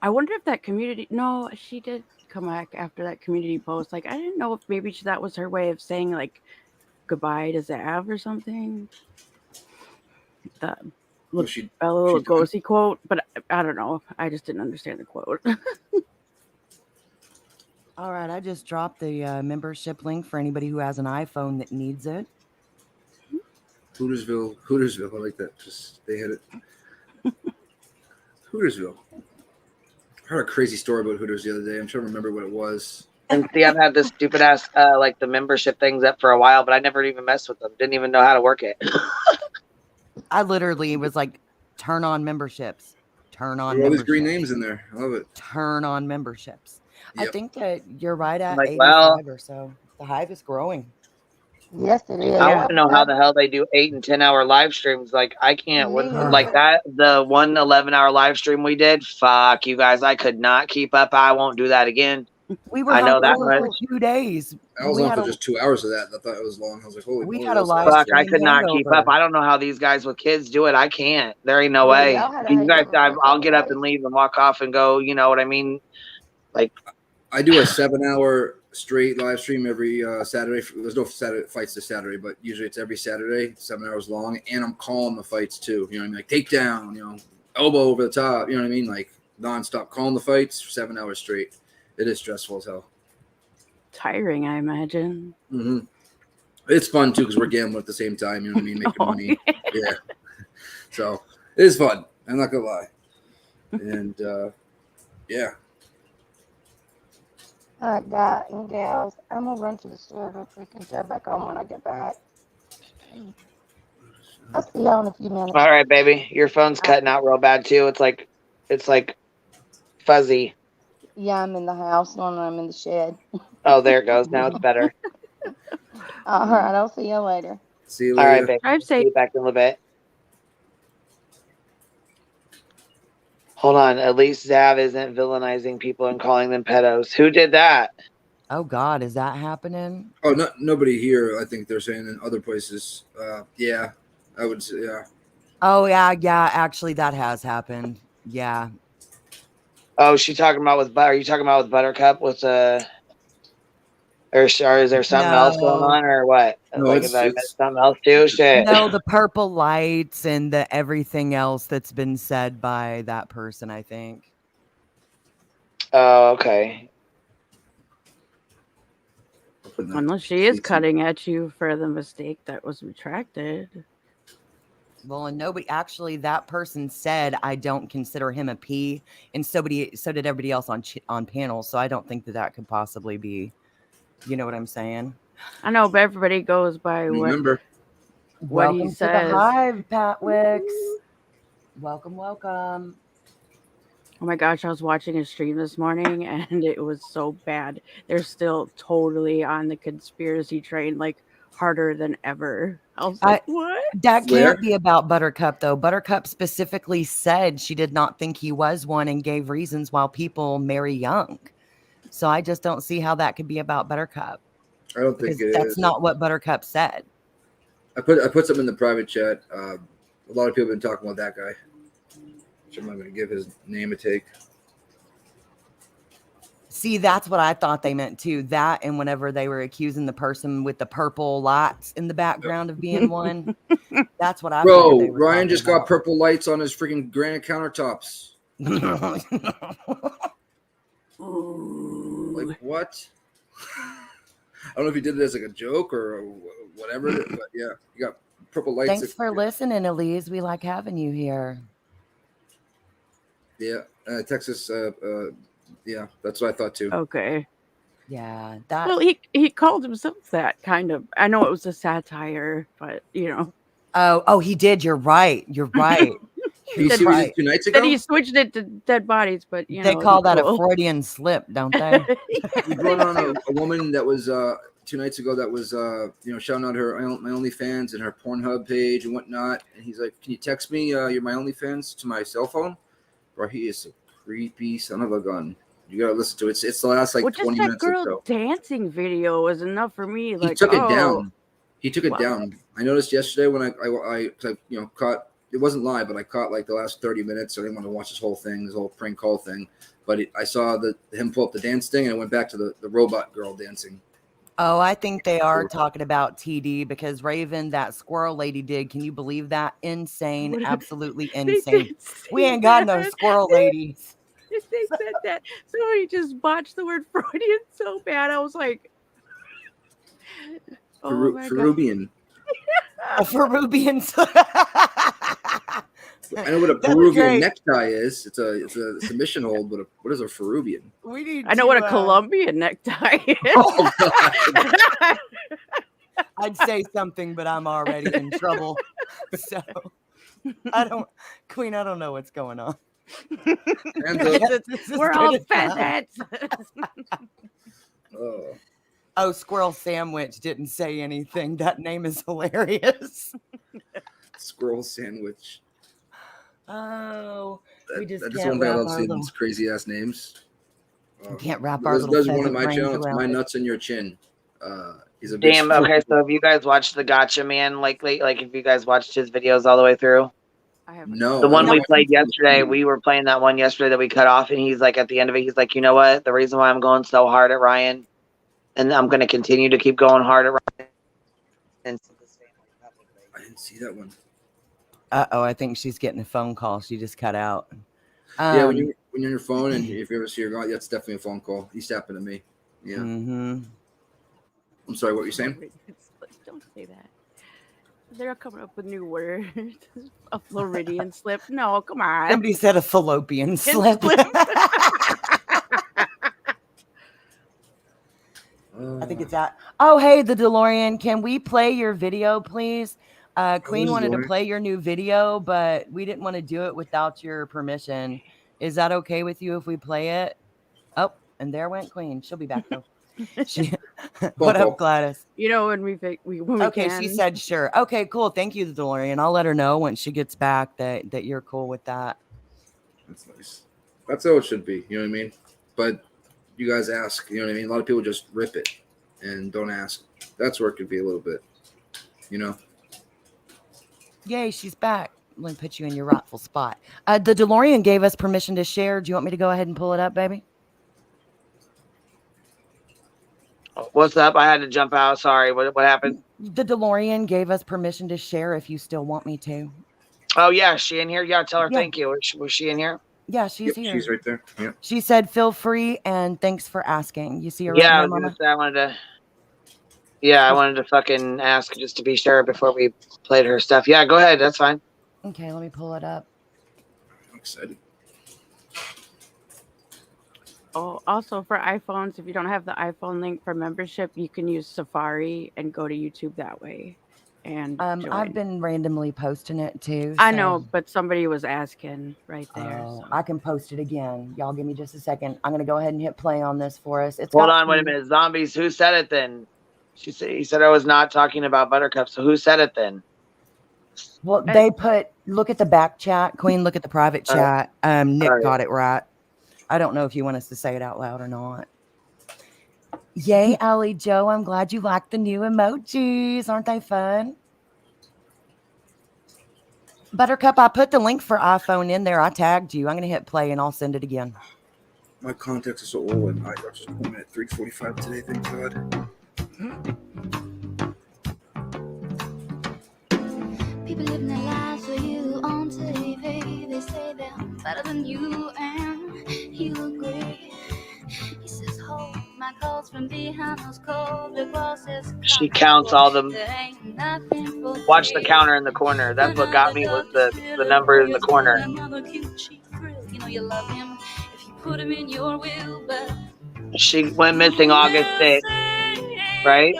I wonder if that community. No, she did come back after that community post. Like, I didn't know if maybe that was her way of saying like goodbye to Zav or something. The Bella Lugosi quote, but I don't know. I just didn't understand the quote. All right, I just dropped the membership link for anybody who has an iPhone that needs it. Hootersville. I like that. Just they had it. Hootersville. I heard a crazy story about Hooters the other day. I'm trying to remember what it was. And see, I've had this stupid ass like the membership things up for a while, but I never even messed with them. Didn't even know how to work it. I literally was like, turn on memberships. Turn on All these memberships. green names in there. I love it. Turn on memberships. Yep. I think that you're right at Like, 85 or so. The hive is growing. Yes, it is. I want to know how the hell they do 8 and 10 hour live streams. Like, I can't. Like that, the 1 11-hour live stream we did. Fuck you guys. I could not keep up. I won't do that again. We were I know that for much. 2 days. I was on for just 2 hours of that. I thought it was long. I was like, holy We moly, had a that's live awesome. Fuck, I could not keep up. I don't know how these guys with kids do it. I can't. There ain't no way. y'all had a You guys, hangover I'll get up and leave and walk off and go. You know what I mean? Like, I do a 7-hour straight live stream every Saturday. There's no Saturday fights this Saturday, but usually it's every Saturday, 7 hours long, and I'm calling the fights too. You know what I mean? Like takedown, elbow over the top. You know what I mean? Like nonstop calling the fights for 7 hours straight. It is stressful as hell. Tiring, I imagine. Mm-hmm. It's fun too because we're gambling at the same time. You know what I mean? Making money. Yeah. So it is fun. I'm not gonna lie. And yeah. All right, guys and gals, I'm gonna run to the store real quick and jump back on when I get back. I'll see y'all in a few minutes. all right, baby, your phone's cutting out real bad too. It's like fuzzy. Yeah, I'm in the house when I'm in the shed. Oh, there it goes. Now it's better. All right, I'll see you later. See you All later. right, baby. Drive See safe. you back in a little bit. Hold on. At least Zav isn't villainizing people and calling them pedos. Who did that? Oh, God, is that happening? Oh, nobody here. I think they're saying in other places. Yeah, I would say, yeah. Oh, yeah. Actually, that has happened. Yeah. Oh, are you talking about with Buttercup with or is there something else going on or what? No, like, it's I missed something else too? Shit. No, the purple lights and the everything else that's been said by that person, I think. Oh, okay. Unless she is cutting at you for the mistake that was retracted. Well, and nobody actually, that person said, I don't consider him a P, and so did everybody else on panel. So I don't think that could possibly be, you know what I'm saying? I know, but everybody goes by Remember, what he Welcome to the says. hive, Pat Wicks. Welcome. Oh my gosh, I was watching a stream this morning and it was so bad. They're still totally on the conspiracy train, like harder than ever. I was like, what? That Where? can't be about Buttercup, though. Buttercup specifically said she did not think he was one and gave reasons why people marry young. So I just don't see how that could be about Buttercup. I don't think it that's is. not what Buttercup said. I put something in the private chat. A lot of people have been talking about that guy. Which I'm not going to give his name a take. See, that's what I thought they meant too. That and whenever they were accusing the person with the purple lights in the background of being one, that's what I figured they were Ryan just talking got purple lights on his freaking granite countertops. Like what? I don't know if he did it as like a joke or whatever, but yeah, you got purple lights. Thanks for listening, Elise. We like having you here. Yeah, Texas. Yeah, that's what I thought too. Okay. Yeah, well, he called himself that kind of. I know it was a satire, but you know. Oh, he did. You're right. You're right. You see what he did 2 nights ago? Then he switched it to dead bodies, but you know they call that a Freudian slip, don't they? He brought on a woman that was 2 nights ago that was shouting out my OnlyFans and her Pornhub page and whatnot. And he's like, "Can you text me your my OnlyFans to my cell phone?" Bro, he is a creepy son of a gun. You gotta listen to it. It's the last 20 minutes or so. That girl dancing video was enough for me. He took it down. He took it down. I noticed yesterday when I caught. It wasn't live, but I caught like the last 30 minutes. So I didn't want to watch this whole thing, this whole prank call thing. But I saw him pull up the dance thing, and I went back to the robot girl dancing. Oh, I think they are talking about TD because Raven, that squirrel lady did. Can you believe that? Insane. Absolutely insane. We ain't got no squirrel ladies. They said that. Somebody just botched the word Freudian so bad. I was like, Peruvian. A Peruvian. I know what a Peruvian necktie is. It's a mission hold, but what is a Peruvian? I know what a Colombian necktie is. Oh, God. I'd say something, but I'm already in trouble. So Queen, I don't know what's going on. We're all pheasants. Oh, Squirrel Sandwich didn't say anything. That name is hilarious. Squirrel Sandwich. Oh, we just that's can't one thing I wrap love our seeing little... these crazy ass names. Can't wrap our little There's one on my brains channel. It's around My it. Nuts in Your Chin. He's a Damn. Okay, so have you guys watched the Gotcha Man lately? Like, have you guys watched his videos all the way through? I haven't. No. The one we played yesterday, we were playing that one yesterday that we cut off, and he's like, at the end of it, he's like, you know what? The reason why I'm going so hard at Ryan, and I'm going to continue to keep going hard at Ryan. And I didn't see that one. Uh-oh, I think she's getting a phone call. She just cut out. Yeah, when you're on your phone and if you ever see her go, that's definitely a phone call. He's tapping to me. Yeah. Mm-hmm. I'm sorry, what were you saying? Don't say that. They're coming up with new words. A Floridian slip. No, come on. Somebody said a fallopian slip. I think it's that. Oh, hey, the DeLorean. Can we play your video, please? Queen wanted to play your new video, but we didn't want to do it without your permission. Is that okay with you if we play it? Oh, and there went Queen. She'll be back though. What up, Gladys? You know, when we okay, she said sure. Okay, cool. Thank you, the DeLorean. I'll let her know when she gets back that you're cool with that. That's nice. That's how it should be. You know what I mean? But you guys ask. You know what I mean? A lot of people just rip it and don't ask. That's where it could be a little bit. You know. Yay, she's back. Let me put you in your rightful spot. The DeLorean gave us permission to share. Do you want me to go ahead and pull it up, baby? What's up? I had to jump out. Sorry. What happened? The DeLorean gave us permission to share if you still want me to. Oh, yeah. Is she in here? Yeah, tell her thank you. Was she in here? Yeah, she's here. She's right there. Yeah. She said, feel free and thanks for asking. You see her yeah, right I was gonna say, I wanted to fucking ask just to be sure before we played her stuff. Yeah, go ahead. That's fine. Okay, let me pull it up. I'm excited. Oh, also for iPhones, if you don't have the iPhone link for membership, you can use Safari and go to YouTube that way and I've join. been randomly posting it too. I so- know, but somebody was asking right there. Oh, So. I can post it again. Y'all give me just a second. I'm gonna go ahead and hit play on this for us. It's Hold got on, wait a minute. Zombies, who said it then? He said I was not talking about Buttercup. So who said it then? Well, they put, look at the back chat. Queen, look at the private chat. Nick right. got it right. I don't know if you want us to say it out loud or not. Yay, Allie Joe. I'm glad you like the new emojis. Aren't they fun? Buttercup, I put the link for iPhone in there. I tagged you. I'm going to hit play and I'll send it again. My contacts are so old, and I just home at 3:45 today. Thank God. People living their lives for you on TV. They say they're better than you, and you agree. He says, hold my calls from behind those cold crosses. She counts all them. Watch the counter in the corner. That's what got me, was the number in the corner. You know you love him if you put him in your will, but she went missing August 6th, right?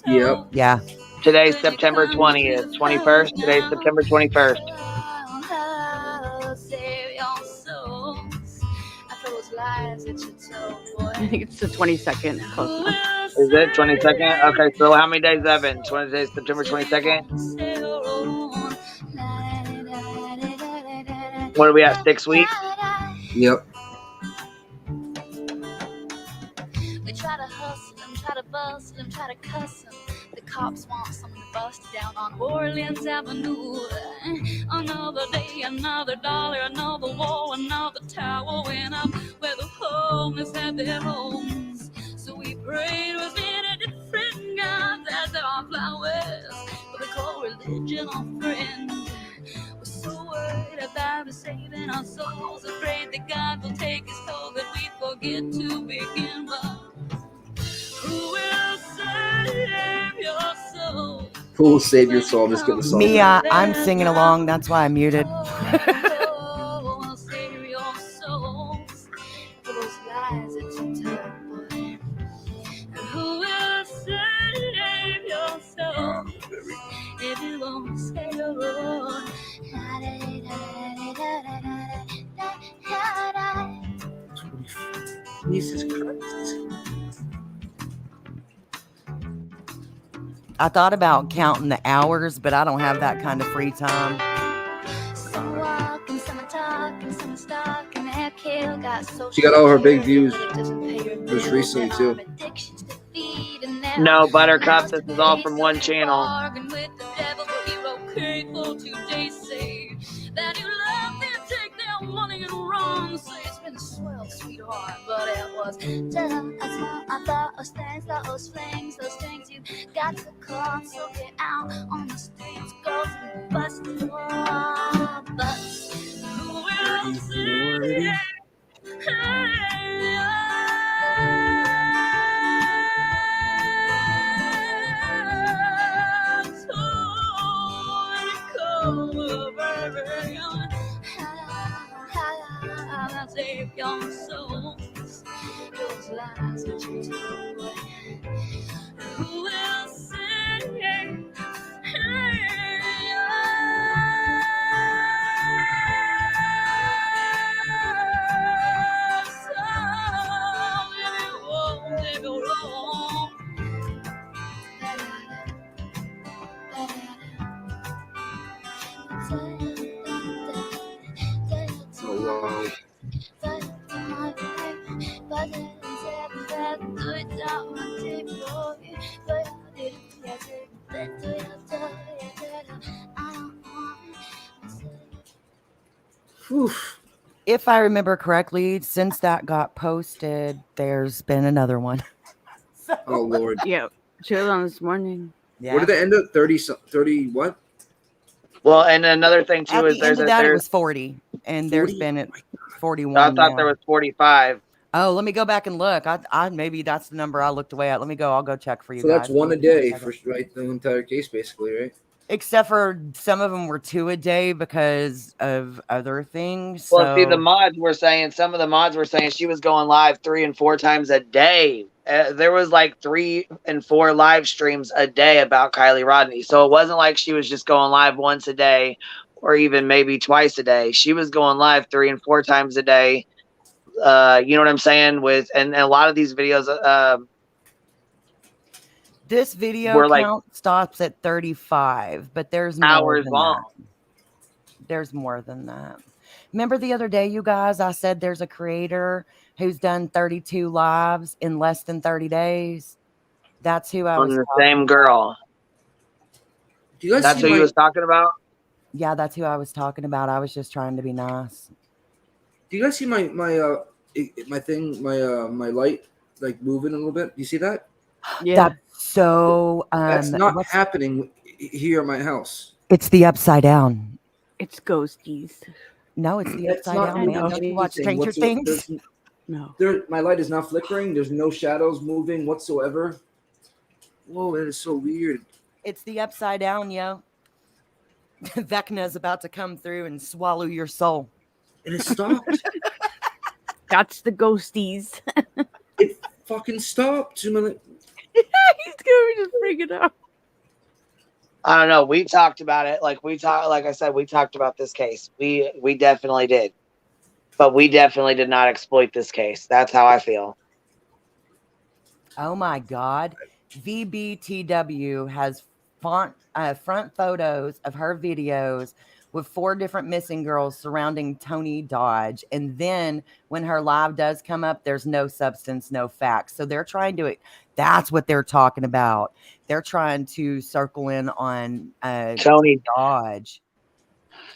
Yep. Yeah. Today's September 20th, 21st. Today's September 21st. I think it's the 22nd. Close enough. Is it 22nd? Okay, so how many days, Evan? 20 days, September 22nd? What are we at, 6 weeks? Yep. We try to hustle him, try to bustle him, try to cuss him. The cops want someone to bust down on Orleans Avenue. Another day, another dollar, another wall, another tower went up where the homeless had their homes. So we prayed with many different gods as there are flowers, but they call religion our friend. We're so worried about saving our souls, afraid that God will take his toll, that we forget to begin. Who will save your soul? Who will save your soul? Just get the song. Me, I'm singing along. That's why I muted. Will save your souls for those lies that you tell, boy. Who will save your soul if you won't save your own? Jesus Christ. I thought about counting the hours, but I don't have that kind of free time. She got all her big views just recently too. No, Buttercup, this is all from one channel. Sweetheart, but it was I thought those things you got to come, so get out on the streets, go to the bus stop. But who will say save your souls, those lies that you told. Who will save your soul if you won't take a wrong? Oh wow. If I remember correctly, since that got posted, there's been another one. Oh Lord. Yeah, she was on this morning. Yeah. What did it end up? 30 what? Well, and another thing too At is the there's end of that, it was 40, and there's 40? been at 41. I thought now. there was 45. Oh, let me go back and look. I maybe that's the number I looked away at. Let me go. I'll go check for you So guys. that's one a day for right the entire case, basically, right? Except for some of them were 2 a day because of other things. Well, see, So some of the mods were saying she was going live 3 and 4 times a day. There was like 3 and 4 live streams a day about Kylie Rodney. So it wasn't like she was just going live once a day or even maybe twice a day. She was going live 3 and 4 times a day. You know what I'm saying? And a lot of these videos, this video were like count stops at 35, but there's more hours than long. that. There's more than that. Remember the other day, you guys, I said there's a creator who's done 32 lives in less than 30 days. That's who I was On the talking same about. girl. Do you guys That's see who you was talking about? Yeah, that's who I was talking about. I was just trying to be nice. Do you guys see my thing, my light like moving a little bit? Do you see that? Yeah. That's so That's not happening here at my house. It's the upside down. It's ghosties. No, it's the That's upside not down, man. Don't you watch Stranger Things? No. My light is not flickering. There's no shadows moving whatsoever. Whoa, that is so weird. It's the upside down, yo. Vecna's about to come through and swallow your soul. And it stopped. That's the ghosties. It fucking stopped. He's gonna be just freaking out. I don't know. We talked about it. Like I said, we talked about this case. We definitely did. But we definitely did not exploit this case. That's how I feel. Oh my God. VBTW has front photos of her videos with 4 different missing girls surrounding Tony Dodge. And then when her live does come up, there's no substance, no facts. So they're trying to, that's what they're talking about. They're trying to circle in on Tony Dodge.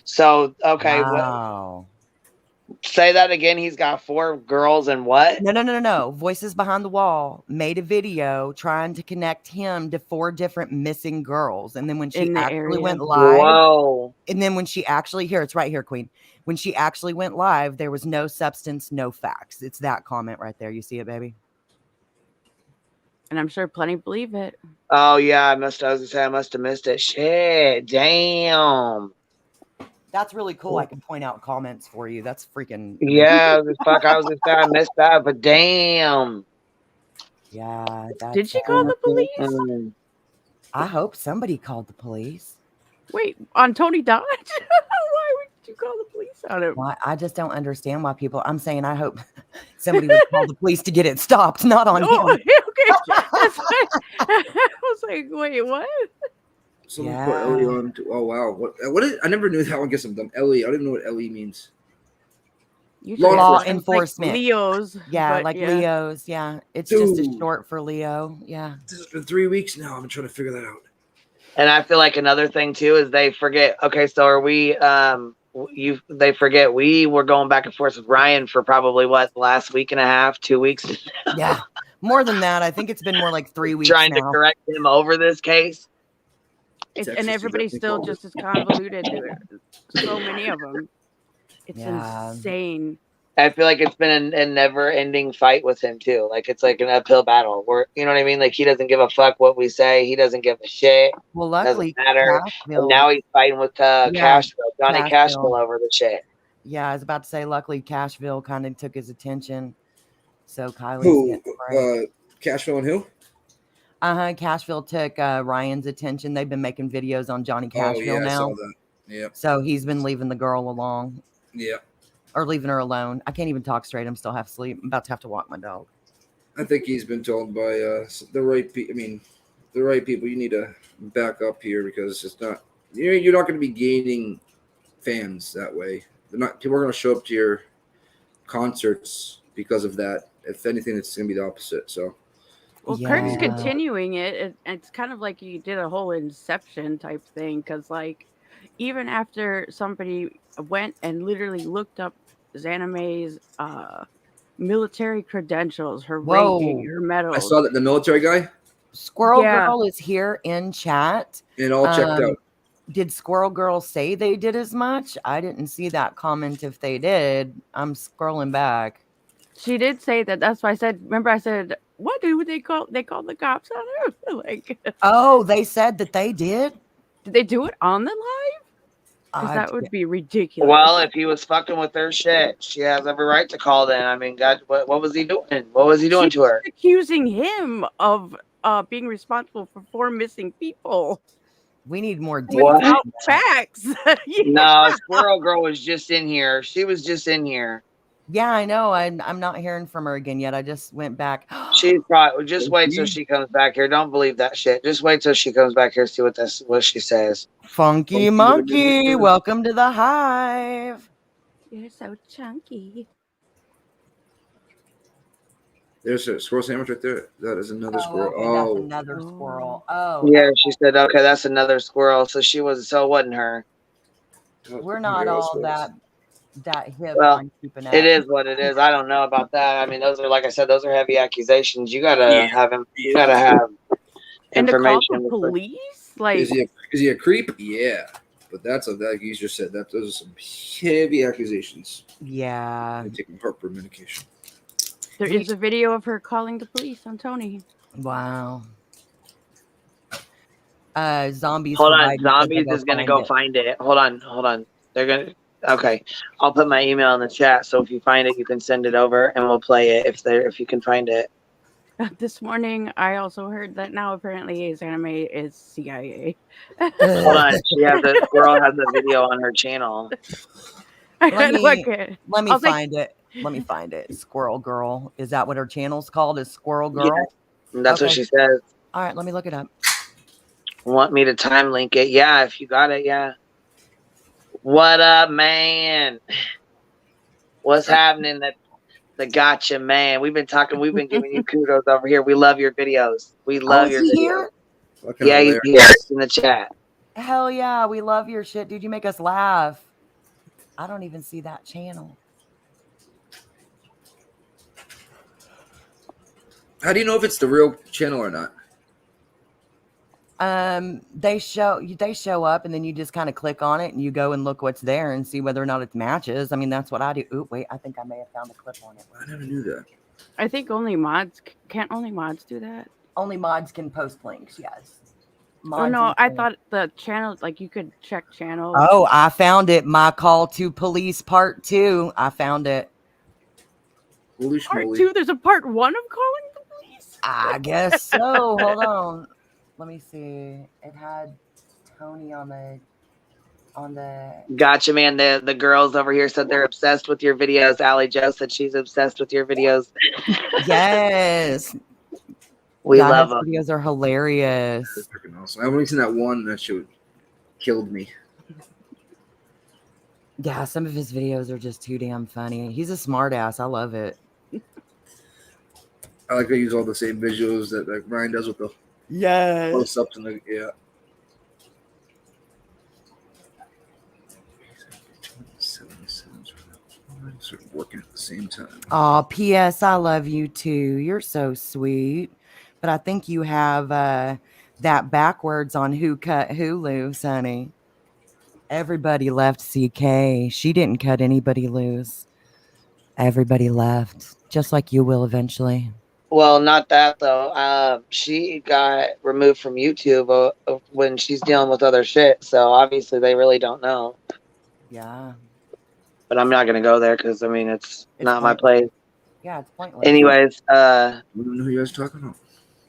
So, okay. Wow. Say that again. He's got 4 girls and what? No. Voices Behind the Wall made a video trying to connect him to 4 different missing girls. And then when she actually went live, whoa. And then when she actually, here, it's right here, Queen. When she actually went live, there was no substance, no facts. It's that comment right there. You see it, baby? And I'm sure plenty believe it. Oh, yeah. I must have missed it. Shit. Damn. That's really cool. I can point out comments for you. That's freaking. Yeah, fuck. I was just saying I missed that, but damn. Yeah. Did she call the police? I hope somebody called the police. Wait, on Tony Dodge? Why would you call the police on him? Well, I just don't understand why people. I'm saying I hope somebody would call the police to get it stopped, not on him. Okay. I was like, wait, what? Someone put Ellie on. Oh wow, what is, I never knew that one. Guess I'm dumb. Ellie, I don't even know what Ellie means. Law enforcement. Like Leos. Yeah, Leos. Yeah, it's just a short for Leo. Yeah. This has been 3 weeks now. I've been trying to figure that out. And I feel like another thing too is they forget. Okay, so are we? They forget we were going back and forth with Ryan for probably what, last week and a half, 2 weeks. Yeah, more than that. I think it's been more like 3 weeks. Trying to correct him over this case. And everybody's still just as convoluted. So many of them. It's insane. I feel like it's been a never-ending fight with him too. Like it's like an uphill battle. Where you know what I mean? Like he doesn't give a fuck what we say. He doesn't give a shit. Well, luckily, doesn't matter. And now he's fighting with Johnny Cashville over the shit. Yeah, I was about to say. Luckily, Cashville kind of took his attention. So Kylie's Cashville and who? Cashville took Ryan's attention. They've been making videos on Johnny Cashville now. I saw that. Yeah. So he's been leaving the girl alone. Yeah. Or leaving her alone. I can't even talk straight. I'm still half asleep. I'm about to have to walk my dog. I think he's been told by the right people. I mean, the right people. You need to back up here because it's not. You're not going to be gaining fans that way. People are going to show up to your concerts because of that. If anything, it's going to be the opposite. So. Well, Kirk's continuing it. It's kind of like you did a whole Inception type thing because, like, even after somebody went and literally looked up Xana May's military credentials, her ranking, her medals. I saw that the military guy. Squirrel Girl is here in chat. And all checked out. Did Squirrel Girl say they did as much? I didn't see that comment. If they did, I'm scrolling back. She did say that. That's why I said. Remember, I said, "What do they call? They called the cops on her." Like, oh, they said that they did. Did they do it on the live? Because I that would be ridiculous. Well, if he was fucking with her shit, she has every right to call then. I mean, God, what was he doing? What was he doing to her? Accusing him of being responsible for 4 missing people we need more What? details. without facts. Yeah. No, Squirrel Girl was just in here. She was just in here. Yeah, I know. I'm not hearing from her again yet. I just went back. She's probably just wait till she comes back here. Don't believe that shit. Just wait till she comes back here. See what she says. Funky Monkey, welcome to the hive. You're so chunky. There's a squirrel sandwich right there. That is another squirrel. Okay, that's another squirrel. Oh, yeah. She said, okay, that's another squirrel. So she was. So it wasn't her. We're not all that hip Well, on keeping it is what it is. I don't know about that. I mean, those are, like I said, those are heavy accusations. You gotta have him. You gotta have And to call information. the police? Like, is he a creep? Yeah, but that's like you just said. Those are some heavy accusations. Yeah, I'm taking heartburn medication. there is a video of her calling the police on Tony. Wow. Zombies. Hold on, Zombies is gonna go find it. Hold on. They're gonna. Okay, I'll put my email in the chat. So if you find it, you can send it over, and we'll play it if you can find it. This morning, I also heard that now apparently A's Anime is CIA. Hold on, the girl has a video on her channel. Let me I'll find it. Let me find it. Squirrel Girl. Is that what her channel's called? Is Squirrel Girl? Yeah, that's what she says. All right, let me look it up. Want me to time link it? Yeah, if you got it, yeah. What up, man? What's happening? The gotcha, man. We've been giving you kudos over here. We love your videos. We love your videos. Here? Yeah, he's here in the chat. Hell yeah, we love your shit, dude. You make us laugh. I don't even see that channel. How do you know if it's the real channel or not? They show up, and then you just kind of click on it, and you go and look what's there and see whether or not it matches. I mean, that's what I do. Ooh, wait, I think I may have found a clip on it. I never knew that. I think only mods do that. Only mods can post links. Yes. Oh no, I thought the channel, like you could check channels. Oh, I found it. My Call to Police Part 2. I found it. Holy Part 2? There's a Part 1 of Calling the Police? I guess so. Hold on. Let me see. It had Tony on the. Gotcha, man. The girls over here said they're obsessed with your videos. Allie Joe said she's obsessed with your videos. Yes. We love them. Videos are hilarious. They're freaking awesome. I've only seen that one. That shit killed me. Yeah, some of his videos are just too damn funny. He's a smart ass. I love it. I like to use all the same visuals that like Ryan does with the close ups and yeah. Sort of working at the same time. Oh, P.S. I love you too. You're so sweet. But I think you have that backwards on Who Cut Who Loose, honey. Everybody left CK. She didn't cut anybody loose. Everybody left, just like you will eventually. Well, not that though. She got removed from YouTube when she's dealing with other shit. So obviously they really don't know. Yeah. But I'm not gonna go there because I mean it's not my place. Yeah, it's pointless. Anyways, I don't know who you guys are talking about.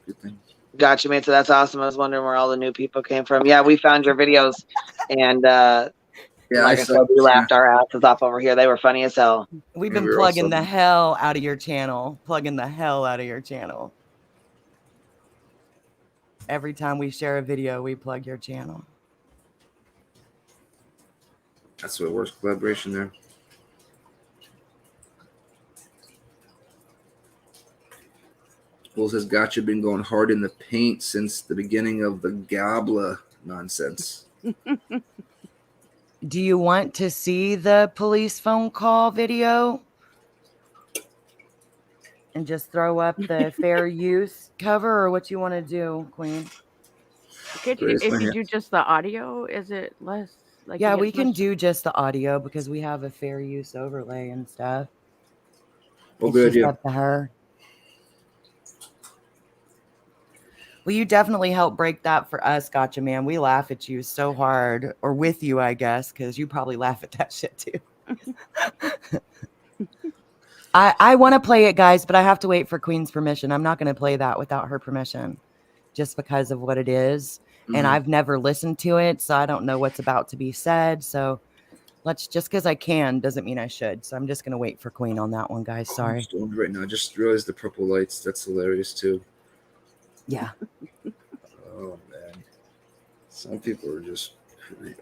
Good thing. Gotcha, man. So that's awesome. I was wondering where all the new people came from. Yeah, we found your videos, and like I said, we laughed our asses off over here. They were funny as hell. We've been plugging the hell out of your channel. Plugging the hell out of your channel. Every time we share a video, we plug your channel. That's what works. Collaboration there. Bull says, "Gotcha, been going hard in the paint since the beginning of the Gabla nonsense." Do you want to see the police phone call video? And just throw up the fair use cover, or what you want to do, Queen? If you do just the audio, is it less? Like yeah, we can do just the audio because we have a fair use overlay and stuff. Well, good idea. Up to her. Well, you definitely helped break that for us, Gotcha Man. We laugh at you so hard, or with you, I guess, because you probably laugh at that shit too. I want to play it, guys, but I have to wait for Queen's permission. I'm not going to play that without her permission, just because of what it is. And I've never listened to it, so I don't know what's about to be said. So just because I can doesn't mean I should. So I'm just going to wait for Queen on that one, guys. Sorry. I'm stoned right now. I just realized the purple lights. That's hilarious too. Yeah. Oh man, some people are just.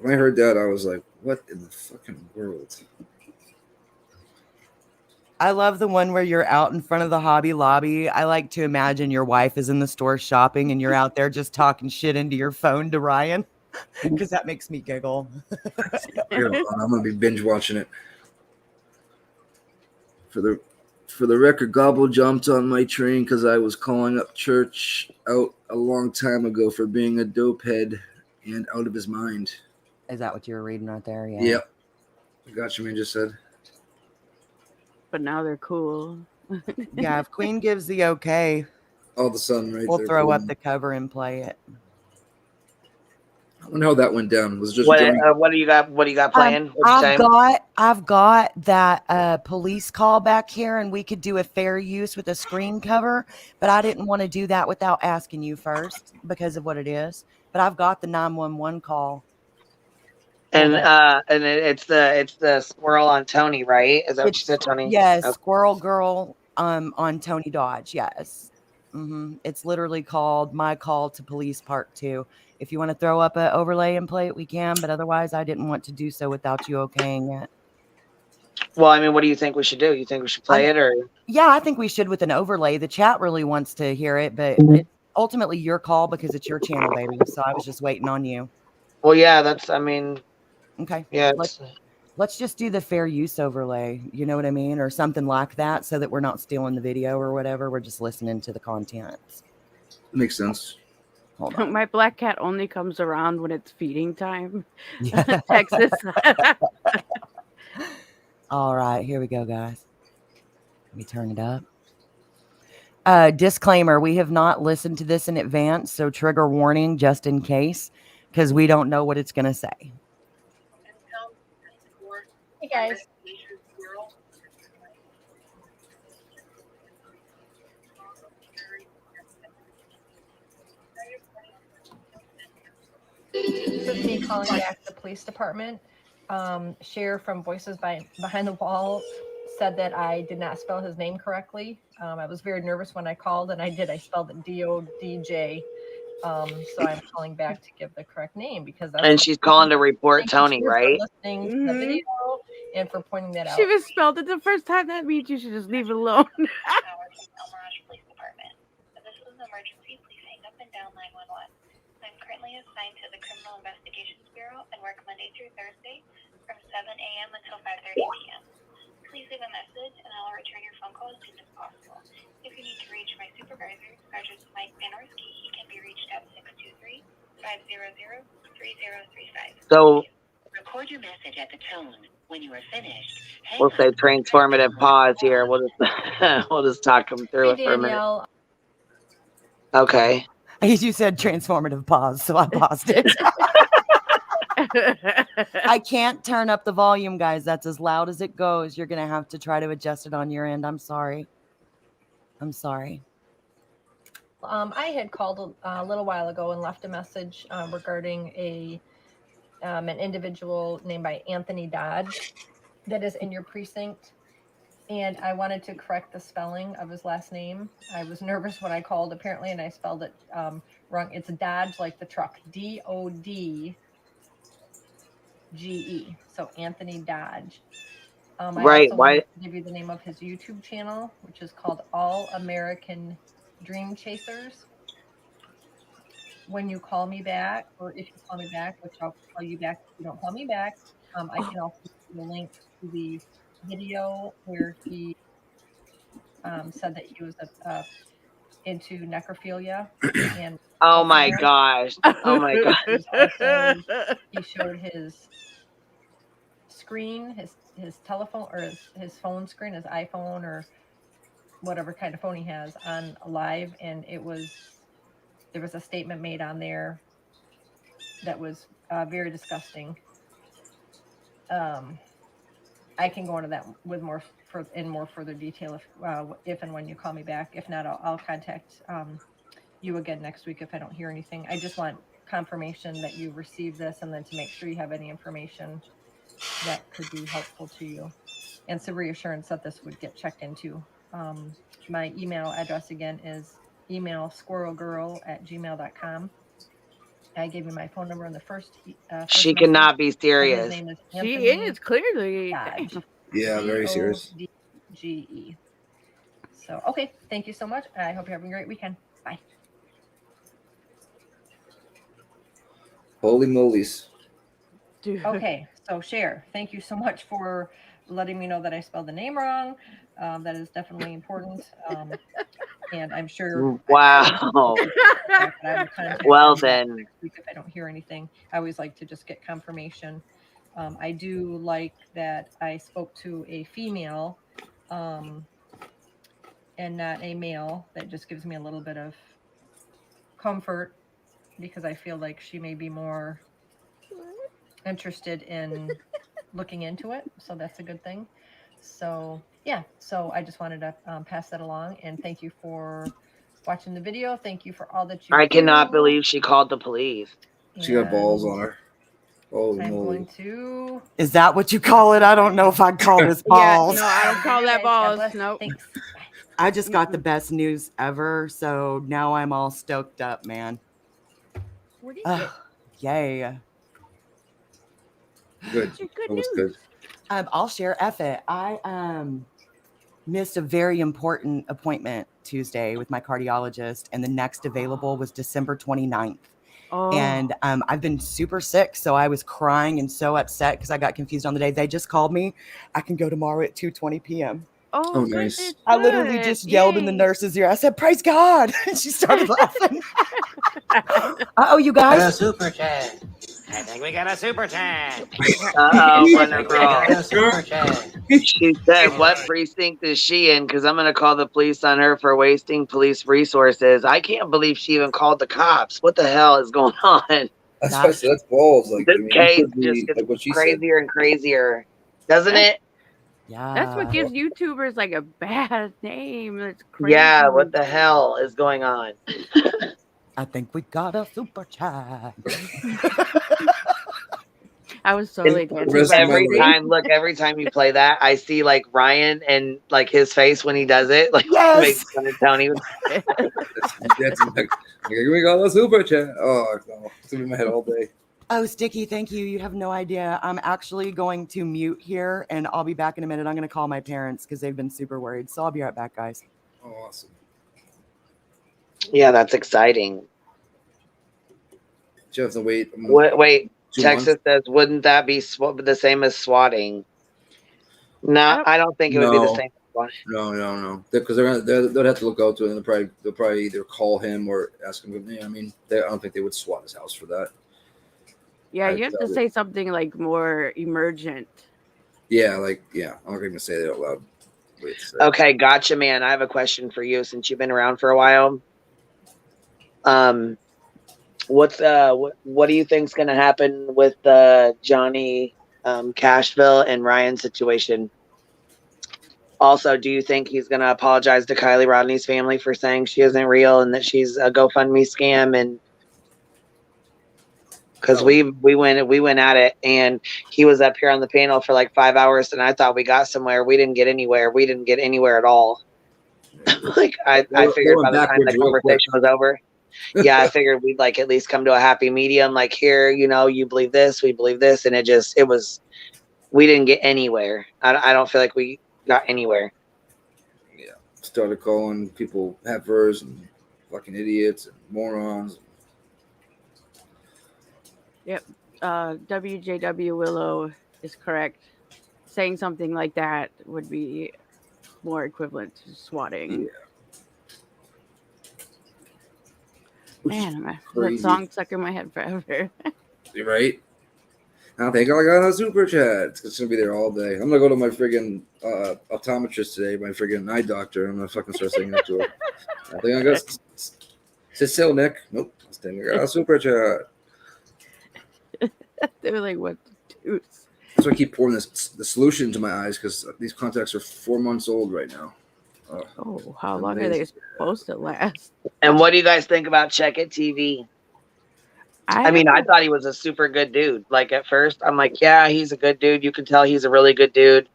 When I heard that, I was like, "What in the fucking world?" I love the one where you're out in front of the Hobby Lobby. I like to imagine your wife is in the store shopping and you're out there just talking shit into your phone to Ryan, because that makes me giggle. I'm gonna be binge watching it. For the record, Gobble jumped on my train because I was calling up Church out a long time ago for being a dopehead and out of his mind. Is that what you were reading right there? Yeah. Yep. Gotcha, man. Just said. But now they're cool. Yeah, if Queen gives the okay, all of a sudden, right we'll there, throw up the cover and play it. I don't know how that went down. Was it just what do you got? What do you got playing? I've got that police call back here, and we could do a fair use with a screen cover, but I didn't want to do that without asking you first because of what it is. But I've got the 911 call. And it's the squirrel on Tony, right? Is that what you said, Tony? Yes, okay. Squirrel Girl on Tony Dodge. Yes. It's literally called My Call to Police Part 2. If you want to throw up an overlay and play it, we can. But otherwise, I didn't want to do so without you okaying it. Well, I mean, what do you think we should do? You think we should play it, or? Yeah, I think we should with an overlay. The chat really wants to hear it, but it's ultimately your call because it's your channel, baby. So I was just waiting on you. Well, yeah, I mean. Okay. Yeah. Let's just do the fair use overlay. You know what I mean? Or something like that so that we're not stealing the video or whatever. We're just listening to the content. Makes sense. Hold on. My black cat only comes around when it's feeding time. Yeah. Texas. All right, here we go, guys. Let me turn it up. Disclaimer, we have not listened to this in advance, so trigger warning just in case, because we don't know what it's going to say. Hey, guys. This is me calling back the police department. Cher from Voices Behind the Wall said that I did not spell his name correctly. I was very nervous when I called, and I did. I spelled it D-O-D-J. So I'm calling back to give the correct name because that's. And she's calling to report Tony, right? For listening to the video and for pointing that out. She misspelled it the first time. That means you should just leave it alone. Police Department. If this is an emergency, please hang up and dial 911. I'm currently assigned to the Criminal Investigations Bureau and work Monday through Thursday from 7 a.m. until 5:30 p.m. Please leave a message and I'll return your phone call as soon as possible. If you need to reach my supervisor, Sergeant Mike Banowski, he can be reached at 623-500-3035. So record your message at the tone. When you are finished, we'll say transformative pause here. We'll just talk them through it for a minute. Okay. You said transformative pause, so I paused it. I can't turn up the volume, guys. That's as loud as it goes. You're going to have to try to adjust it on your end. I'm sorry. I had called a little while ago and left a message regarding an individual named by Anthony Dodge that is in your precinct. And I wanted to correct the spelling of his last name. I was nervous when I called, apparently, and I spelled it wrong. It's Dodge, like the truck. D-O-D-G-E. So Anthony Dodge. Right. I also wanted to give you the name of his YouTube channel, which is called All American Dream Chasers. When you call me back, or if you call me back, which I'll call you back if you don't call me back, I can also give you a link to the video where he said that he was into necrophilia. And oh my gosh. Oh my gosh. He showed his screen, his telephone, or his phone screen, his iPhone, or whatever kind of phone he has, on live, and it was there was a statement made on there that was very disgusting. I can go into that with more further detail if and when you call me back. If not, I'll contact you again next week if I don't hear anything. I just want confirmation that you received this, and then to make sure you have any information that could be helpful to you, and some reassurance that this would get checked into. My email address again is emailsquirrelgirl@gmail.com. I gave you my phone number in the first She message, cannot be and his serious. name is She Anthony is clearly. Dodge. Yeah, very serious. Dodge. So, okay. Thank you so much. I hope you're having a great weekend. Bye. Holy molies. Dude. Okay. So, Cher, thank you so much for letting me know that I spelled the name wrong. That is definitely important. And I'm sure. Wow. Well then. Next week if I don't hear anything, I always like to just get confirmation. I do like that I spoke to a female, and not a male. That just gives me a little bit of comfort, because I feel like she may be more interested in looking into it. So that's a good thing. So yeah, so I just wanted to pass that along, and thank you for watching the video. Thank you for all that you I do. cannot believe she called the police. She got balls on her. Holy I'm moly. going to. Is that what you call it? I don't know if I'd call this balls. Yeah, no, I don't call that balls. Nope. Thanks. I just got the best news ever, so now I'm all stoked up, man. What is it? Yay. Good. What's your good That was news? good. I'll share F it. I missed a very important appointment Tuesday with my cardiologist, and the next available was December 29th. Oh. And I've been super sick, so I was crying and so upset because I got confused on the day. They just called me. I can go tomorrow at 2:20 p.m. Oh, nice. I literally just yelled in the nurse's ear. I said, "Praise God!" And she started laughing. Oh, you Got a guys. super chat. I think we got a super chat. Uh-oh, I Wonder think we got Girl. a super chat. She said, what precinct is she in? Because I'm going to call the police on her for wasting police resources. I can't believe she even called the cops. What the hell is going on? That's why I said that's balls. Like, This I mean, case it could be just gets like what she crazier and crazier, doesn't it? Yeah. That's what gives YouTubers like a bad name. It's crazy. Yeah, what the hell is going on? I think we got a super chat. I was totally every time you play that, I see like Ryan and like his face when he does it, like makes fun of Tony. That's like, here we go, the super chat. Oh no, it's gonna be in my head all day. Oh, Sticky, thank you. You have no idea. I'm actually going to mute here, and I'll be back in a minute. I'm going to call my parents because they've been super worried. So I'll be right back, guys. Oh, awesome. Yeah, that's exciting. You have to wait. Wait, 2 Texas months? says, wouldn't that be the same as swatting? No, I don't think it would be the same. No, because they'll have to look out to it, and they'll probably either call him or ask him. I mean, I don't think they would SWAT his house for that. Yeah, you have to say something like more emergent. Yeah, I'm not gonna say that out loud. Okay, gotcha, man. I have a question for you since you've been around for a while. What do you think's gonna happen with Johnny Cashville and Ryan situation? Also, do you think he's gonna apologize to Kylie Rodney's family for saying she isn't real and that she's a GoFundMe scam? And because we went at it, and he was up here on the panel for like 5 hours, and I thought we got somewhere. We didn't get anywhere. We didn't get anywhere at all. Like I figured by the time the conversation was over, yeah, I figured we'd like at least come to a happy medium. Like, here, you believe this, we believe this, and we didn't get anywhere. I don't feel like we got anywhere. Yeah, started calling people heifers and fucking idiots and morons. Yep. WJW Willow is correct. Saying something like that would be more equivalent to swatting. Yeah. Man, that song stuck in my head forever. You're right. I think I got a super chat. It's gonna be there all day. I'm gonna go to my friggin' optometrist today, my friggin' eye doctor. I'm gonna fucking start singing it to her. I think I got Cecil, Nick. Nope. I got a super chat. They were like, what to do? That's why I keep pouring the solution into my eyes because these contacts are 4 months old right now. Oh, how long are they supposed to last? And what do you guys think about Check It TV? I mean, I thought he was a super good dude. Like at first, I'm like, yeah, he's a good dude. You can tell he's a really good dude.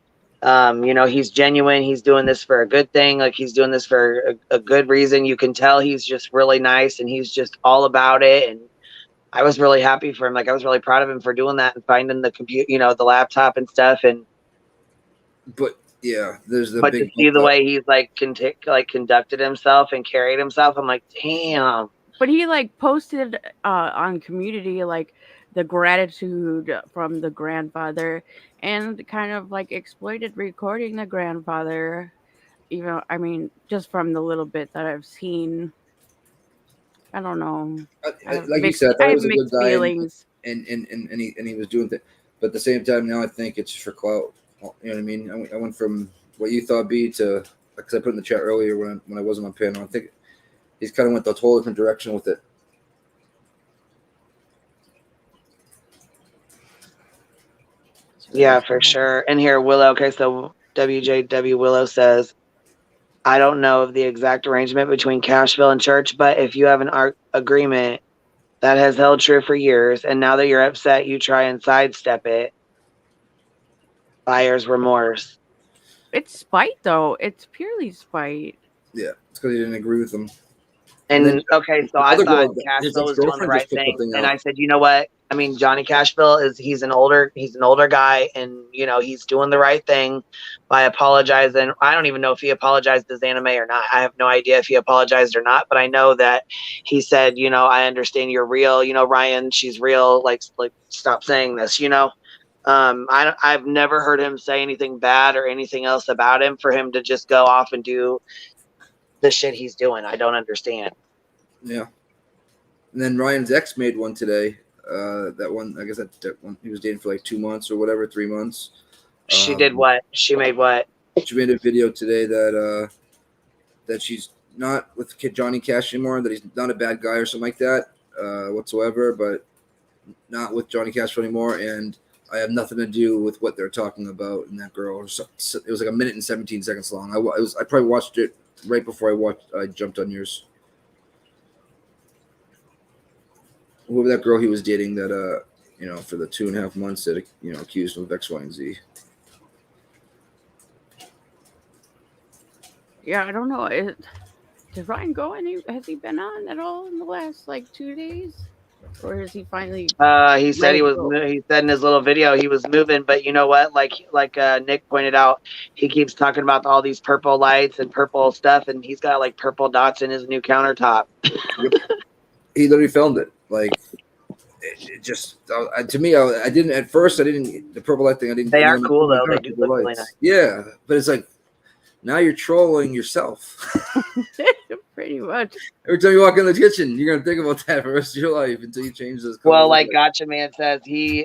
You know, he's genuine. He's doing this for a good thing. Like he's doing this for a good reason. You can tell he's just really nice and he's just all about it. And I was really happy for him. Like I was really proud of him for doing that and finding the computer, you know, the laptop and stuff. And but yeah, there's the but big to see the way he's like conducted himself and carried himself, I'm like, damn. But he like posted on community like the gratitude from the grandfather and kind of like exploited recording the grandfather. Even I mean, just from the little bit that I've seen, I don't know. Like you said, I thought he was a good guy, feelings. And he was doing that. But at the same time, now I think it's for clout. You know what I mean? I went from what you thought B to, because I put in the chat earlier when I wasn't on panel. I think he's kind of went a totally different direction with it. Yeah, for sure. And here, Willow. Okay, so WJW Willow says, I don't know of the exact arrangement between Cashville and Church, but if you have an agreement that has held true for years, and now that you're upset, you try and sidestep it. Buyer's remorse. It's spite, though. It's purely spite. Yeah, it's because he didn't agree with them. And then, okay, so I thought Cashville was doing the right thing, and I said, you know what? I mean, Johnny Cashville he's an older guy, and you know he's doing the right thing by apologizing. I don't even know if he apologized as anime or not. I have no idea if he apologized or not, but I know that he said, you know, I understand you're real. You know, Ryan, she's real. Like stop saying this. You know, I've never heard him say anything bad or anything else about him for him to just go off and do the shit he's doing. I don't understand. Yeah. And then Ryan's ex made one today. That one, I guess that one he was dating for like 2 months or whatever, 3 months. She did what? She made what? She made a video today that she's not with Kid Johnny Cash anymore, that he's not a bad guy or something like that whatsoever, but not with Johnny Cash anymore. And I have nothing to do with what they're talking about in that girl. It was like 1 minute and 17 seconds long. I probably watched it right before I jumped on yours. Whoever that girl he was dating that you know, for the 2.5 months that, you know, accused him of X, Y, and Z. Yeah, I don't know. Did Ryan go has he been on at all in the last like 2 days? Or is he finally he said he said in his little video he was moving, but you know what, like Nick pointed out, he keeps talking about all these purple lights and purple stuff, and he's got like purple dots in his new countertop. Yep. He literally filmed it. Like it just to me, I didn't at first. I didn't the purple light thing. I didn't. They are cool though. They do look really nice. Yeah, but it's like now you're trolling yourself. Pretty much. Every time you walk in the kitchen, you're gonna think about that for the rest of your life until you change this. Well, like Gotcha Man says,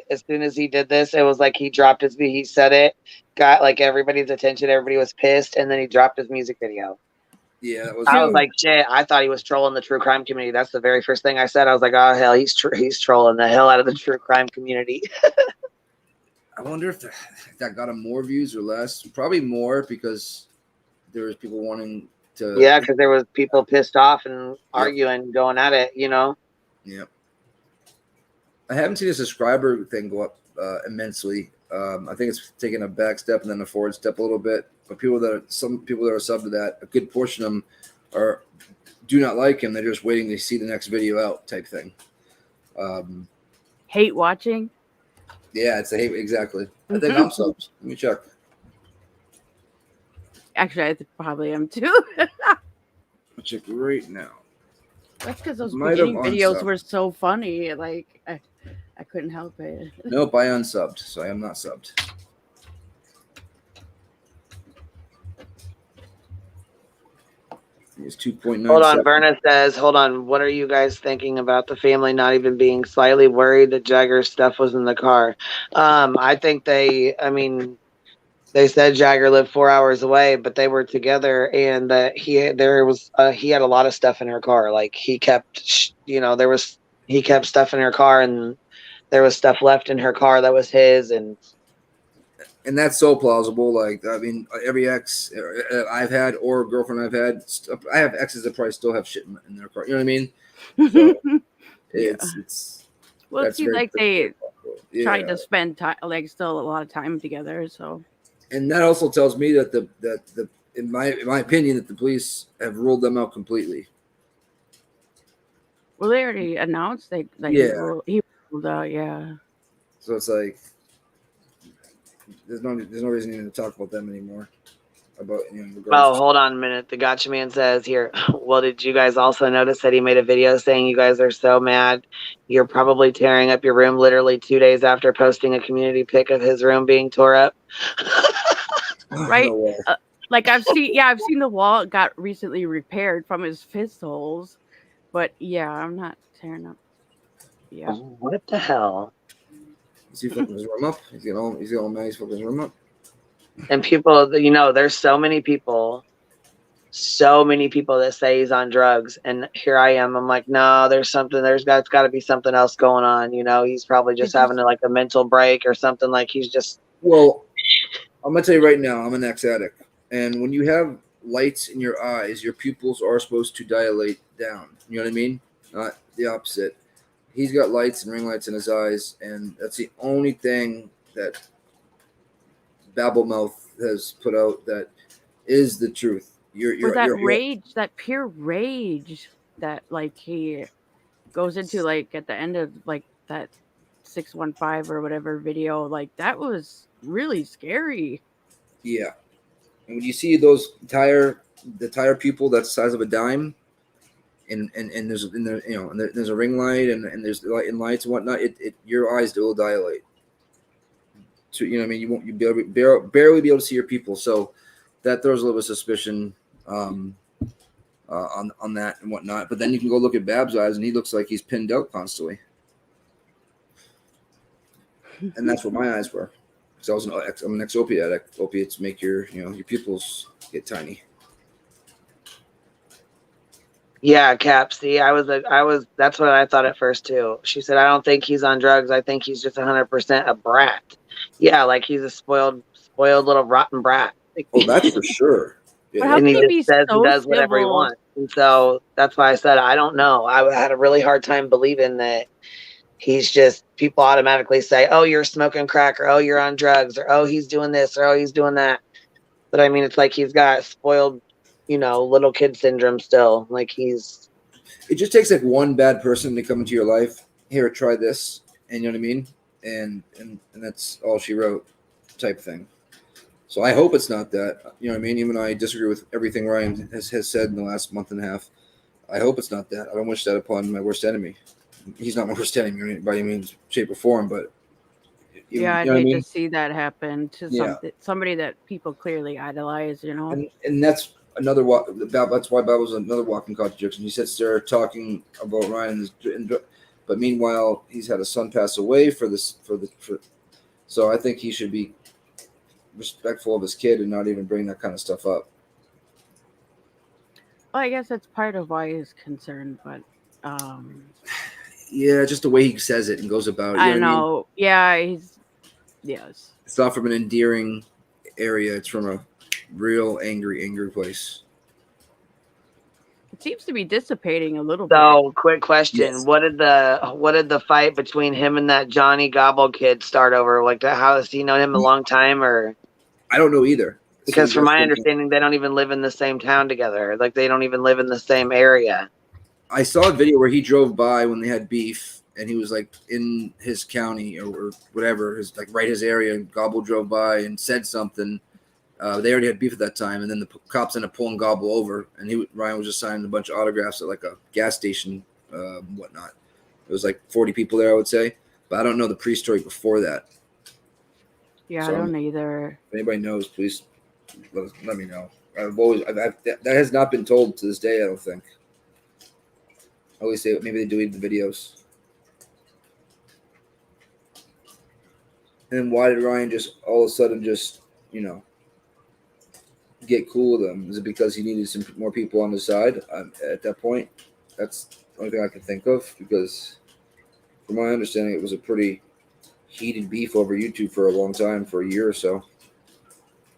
as soon as he did this, it was like he dropped he said it, got like everybody's attention. Everybody was pissed, and then he dropped his music video. Yeah, I was like, shit. I thought he was trolling the true crime community. That's the very first thing I said. I was like, oh hell, he's trolling the hell out of the true crime community. I wonder if that got him more views or less. Probably more because there was people wanting to. Yeah, because there was people pissed off and arguing, going at it. You know. Yep. I haven't seen a subscriber thing go up immensely. I think it's taken a back step and then a forward step a little bit. But some people that are sub to that, a good portion of them do not like him. They're just waiting to see the next video out type thing. Hate watching? Yeah, it's a hate. Exactly. I think I'm subs. Let me check. Actually, I probably am too. I'll check right now. That's because those beginning videos were so funny. Like, I couldn't help it. Nope, I unsubbed, so I am not subbed. It's 2.9. Hold on, Verna says, hold on, what are you guys thinking about the family not even being slightly worried that Jagger's stuff was in the car? I think They said Jagger lived 4 hours away, but they were together, and he had a lot of stuff in her car. Like he kept, he kept stuff in her car, and there was stuff left in her car that was his, and that's so plausible. Like, I mean, every ex I've had or girlfriend I've had, I have exes that probably still have shit in their car. You know what I mean? So Yeah. it's Well, it that's seems very, like that's very they plausible. tried Yeah. to spend time, like still a lot of time together. So, And that also tells me that the in my opinion that the police have ruled them out completely. well, they already announced that Yeah. he ruled out. Yeah. So it's like there's no reason even to talk about them anymore. About in regards oh, hold on a minute. The Gotcha Man says here, well, did you guys also notice that he made a video saying you guys are so mad? You're probably tearing up your room literally 2 days after posting a community pic of his room being tore up. Right. No way. Like I've seen the wall got recently repaired from his fist holes, but yeah, I'm not tearing up. Yeah. Oh, what the hell? Is he fucking his room up? He's getting all mad. He's fucking his room up. And people, there's so many people that say he's on drugs, and here I am. I'm like, no, there's got to be something else going on. He's probably just having a mental break or something. Like he's just. Well, I'm gonna tell you right now, I'm an ex-addict, and when you have lights in your eyes, your pupils are supposed to dilate down. You know what I mean? Not the opposite. He's got lights and ring lights in his eyes, and that's the only thing that Babblemouth has put out that is the truth. Rage, that pure rage that like he goes into like at the end of like that 615 or whatever video, like that was really scary. Yeah. And when you see those the tire pupil that's the size of a dime, and there's a ring light and there's light and lights and whatnot, your eyes will dilate. So you know what I mean, you won't barely be able to see your people. So that throws a little bit of suspicion on that and whatnot. But then you can go look at Bab's eyes, and he looks like he's pinned out constantly. And that's what my eyes were. Because I'm an ex-opiate addict. Opiates make your pupils get tiny. Yeah, Cap. See, that's what I thought at first too. She said, I don't think he's on drugs. I think he's just 100% a brat. Yeah, like he's a spoiled little rotten brat. Oh, that's for sure. But how And can he he be just says so and does whatever he civil? wants. And so that's why I said, I don't know. I had a really hard time believing that he's just, people automatically say, oh, you're smoking crack, or oh, you're on drugs, or oh, he's doing this, or oh, he's doing that. But I mean, it's like he's got spoiled, little kid syndrome still. Like it just takes like one bad person to come into your life. Here, try this, and you know what I mean. And that's all she wrote, type thing. So I hope it's not that. You know what I mean. Even though I disagree with everything Ryan has said in the last month and a half, I hope it's not that. I don't wish that upon my worst enemy. He's not my worst enemy by any means, shape, or form, but Yeah, I'd hate to see that happen to somebody that people clearly idolize, And that's another that's why Bob was another walking contradiction. He sits there talking about Ryan, but meanwhile he's had a son pass away so I think he should be respectful of his kid and not even bring that kind of stuff up. Well, I guess that's part of why he's concerned, but yeah, just the way he says it and goes about it. I know. Yeah, yes. It's not from an endearing area. It's from a real angry place. It seems to be dissipating a little bit. So, quick question: yes. What did the fight between him and that Johnny Gobble kid start over? Like, how has he known him a long time, or? I don't know either. Because from my understanding, they don't even live in the same town together. Like, they don't even live in the same area. I saw a video where he drove by when they had beef, and he was like in his county or whatever, his area, and Gobble drove by and said something. They already had beef at that time, and then the cops ended up pulling Gobble over, and Ryan was just signing a bunch of autographs at like a gas station, whatnot. It was like 40 people there, I would say, but I don't know the pre-story before that. Yeah, so I don't either. If anybody knows, please let me know. That has not been told to this day, I don't think. I always say maybe they deleted the videos. And then why did Ryan just all of a sudden just get cool with him? Is it because he needed some more people on his side at that point? That's the only thing I can think of, because from my understanding, it was a pretty heated beef over YouTube for a long time, for a year or so.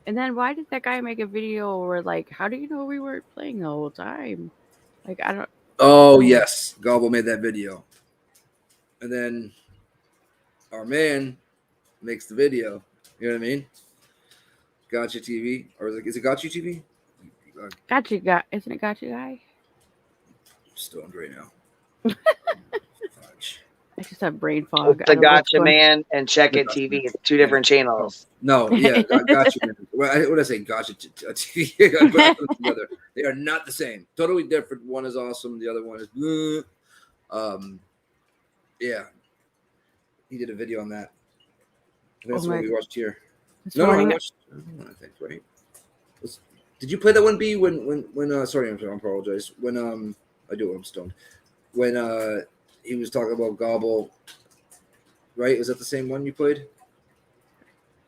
And then why did that guy make a video where like, how do you know we weren't playing the whole time? Like I don't. Oh yes, Gobble made that video, and then our man makes the video. You know what I mean? Gotcha TV, or is it Gotcha TV? Gotcha guy, isn't it? Gotcha guy. I'm stoned right now. Fudge. I just have brain fog. It's I the don't know what's Gotcha going. Man and Check The It Gotcha TV. Man. It's two different channels. No, yeah, Gotcha Man. What did I say? Gotcha TV. I put them together. They are not the same. Totally different. One is awesome. The other one is. Yeah. He did a video on that. That's what we watched here. This No, morning, I watched. I think right. Did you play that one, B? When sorry, I apologize. When I do it. I'm stoned. When he was talking about Gobble, right? Was that the same one you played?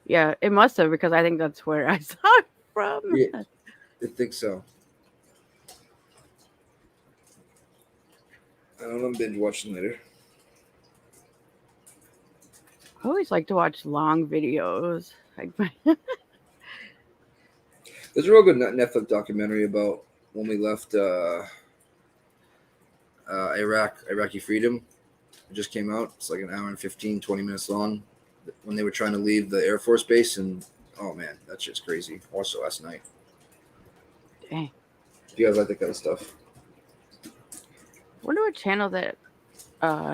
yeah, it must have, because I think that's where I saw it from. Yeah, I think so. I don't know. I'm binge watching later. I always like to watch long videos. Like, There's a real good Netflix documentary about when we left Iraqi freedom. It just came out. It's like an hour and 15, 20 minutes long. When they were trying to leave the Air Force Base, and oh man, that's just crazy. I watched it last night. dang. If you guys like that kind of stuff. Wonder what channel that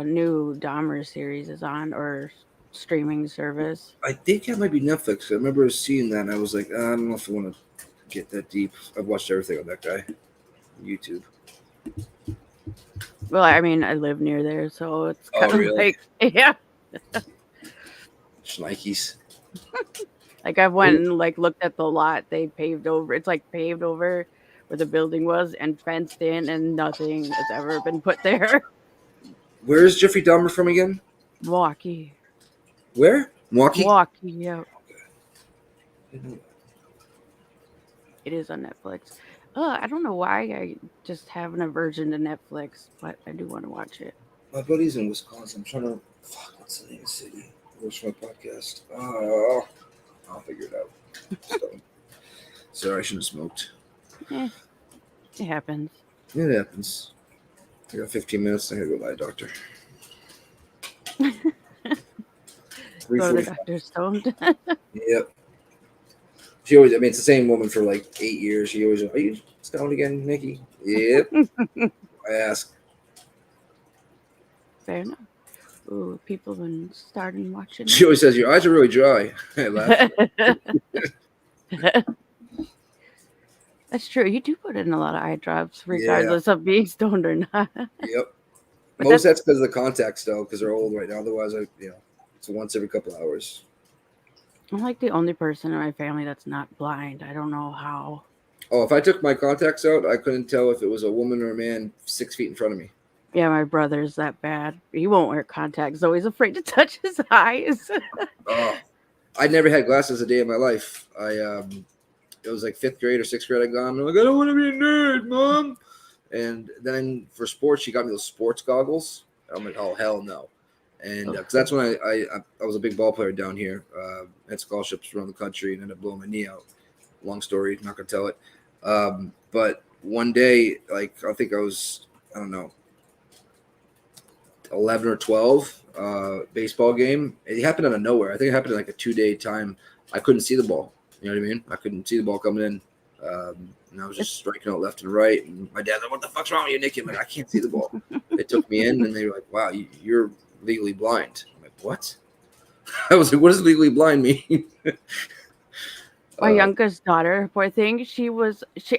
new Dahmer series is on, or streaming service. I think that might be Netflix. I remember seeing that, and I was like, I don't know if I want to get that deep. I've watched everything on that guy. YouTube. Well, I mean, I live near there, so it's kind of really? like, yeah. Schnikes. Like I went and like looked at the lot they paved over. It's like paved over where the building was and fenced in, and nothing has ever been put there. Where is Jeffrey Dahmer from again? Milwaukee. Where? Milwaukee? Milwaukee, yeah. It is on Netflix. I don't know why I just have an aversion to Netflix, but I do want to watch it. My buddy's in Wisconsin. I'm trying to. Fuck, what's the name of the city? Where's my podcast? I'll figure it out. Sorry, I shouldn't have smoked. It happens. It happens. I got 15 minutes. I gotta go by a doctor. Go to the doctor stoned. Yep. She always. I mean, it's the same woman for like 8 years. She always. Are you stoned again, Nikki? Yep. I ask. Fair enough. Ooh, people have been starting watching. She always says, your eyes are really dry. I laugh. That's true. You do put in a lot of eye drops, regardless of being stoned or not. Yep. But Most that's because of the contacts, though, because they're old right now. Otherwise, it's once every couple hours. I'm like the only person in my family that's not blind. I don't know how. Oh, if I took my contacts out, I couldn't tell if it was a woman or a man 6 feet in front of me. Yeah, my brother's that bad. He won't wear contacts, so he's afraid to touch his eyes. Oh, I never had glasses a day in my life. It was like 5th grade or 6th grade. I'm like, I don't want to be a nerd, Mom. And then for sports, she got me those sports goggles. I'm like, oh hell no. And because that's when I was a big ball player down here. Had scholarships around the country and ended up blowing my knee out. Long story, not gonna tell it. But one day, like I think I was, I don't know, 11 or 12 baseball game. It happened out of nowhere. I think it happened in like a 2-day time. I couldn't see the ball. You know what I mean? I couldn't see the ball coming in. And I was just striking out left and right. And my dad's like, what the fuck's wrong with you, Nicky? I'm like, I can't see the ball. They took me in and they were like, wow, you're legally blind. I'm like, what? I was like, what does legally blind mean? My youngest daughter, poor thing,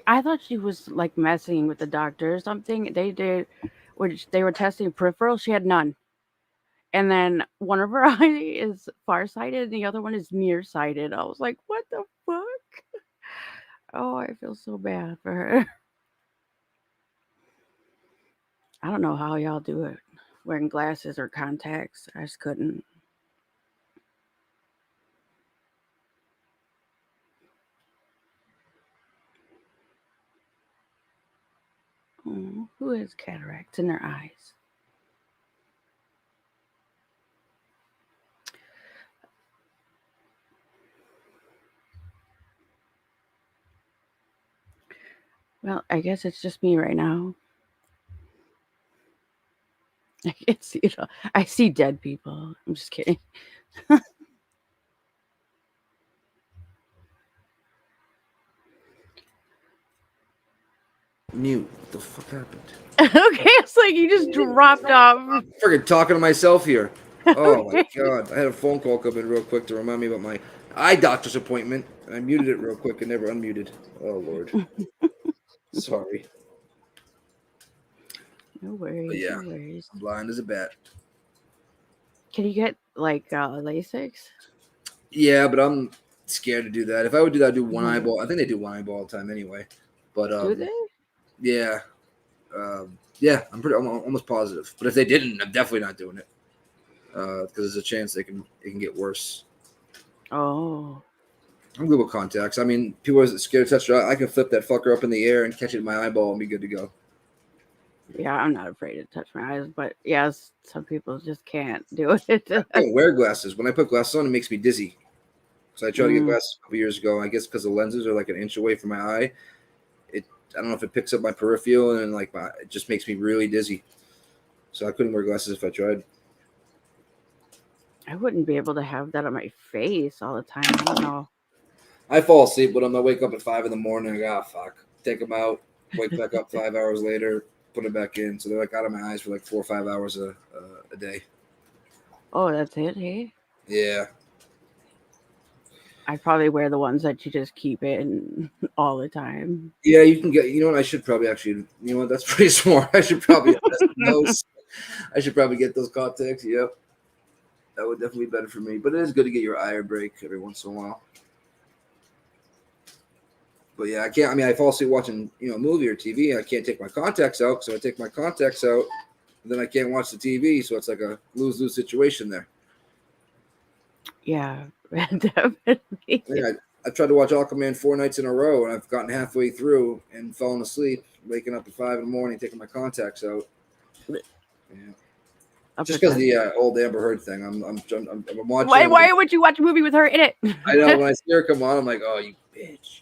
I thought she was like messing with the doctor or something. They did, which they were testing peripheral. She had none. And then one of her eye is farsighted and the other one is nearsighted. I was like, what the fuck? Oh, I feel so bad for her. I don't know how y'all do it. Wearing glasses or contacts. I just couldn't. Oh, who has cataracts in their eyes? Well, I guess it's just me right now. I can't see it all. I see dead people. I'm just kidding. Mute. What the fuck happened? Okay, it's like you just dropped off. I'm freaking talking to myself here. Oh my Okay. god. I had a phone call come in real quick to remind me about my eye doctor's appointment. I muted it real quick and never unmuted. Oh lord. Sorry. No But worries, yeah, no worries. I'm blind as a bat. Can you get like LASIK? Yeah, but I'm scared to do that. If I would do that, I'd do one Mhm. eyeball. I think they do one eyeball all the time anyway. But Do they? yeah. Yeah, I'm almost positive. But if they didn't, I'm definitely not doing it. Because there's a chance it can get worse. Oh. I'm good with contacts. I mean, people are scared to touch it. I can flip that fucker up in the air and catch it in my eyeball and be good to go. Yeah, I'm not afraid to touch my eyes, but yes, some people just can't do it. I don't wear glasses. When I put glasses on, it makes me dizzy. So I tried to get glasses a couple years ago. I guess because the lenses are like an inch away from my eye. I don't know if it picks up my peripheral and like it just makes me really dizzy. So I couldn't wear glasses if I tried. I wouldn't be able to have that on my face all the time. I don't know. I fall asleep, but I'm gonna wake up at 5 in the morning. And fuck, take them out. Wake back up 5 hours later, put it back in. So they're like out of my eyes for like 4 or 5 hours a day. Oh, that's it, hey? Yeah. I probably wear the ones that you just keep in all the time. Yeah, you can get. You know what? I should probably actually. You know what? That's pretty smart. I should probably invest in those. I should probably get those contacts. Yep, that would definitely be better for me. But it is good to get your eye break every once in a while. But yeah, I can't. I mean, I fall asleep watching a movie or TV. I can't take my contacts out, so I take my contacts out, and then I can't watch the TV. So it's like a lose-lose situation there. Yeah, definitely. Yeah, I tried to watch Aquaman 4 nights in a row, and I've gotten halfway through and fallen asleep, waking up at 5 in the morning, taking my contacts out. Yeah. Just because of the old Amber Heard thing, I'm watching. Why would you watch a movie with her in it? I know when I see her come on, I'm like, oh, you bitch.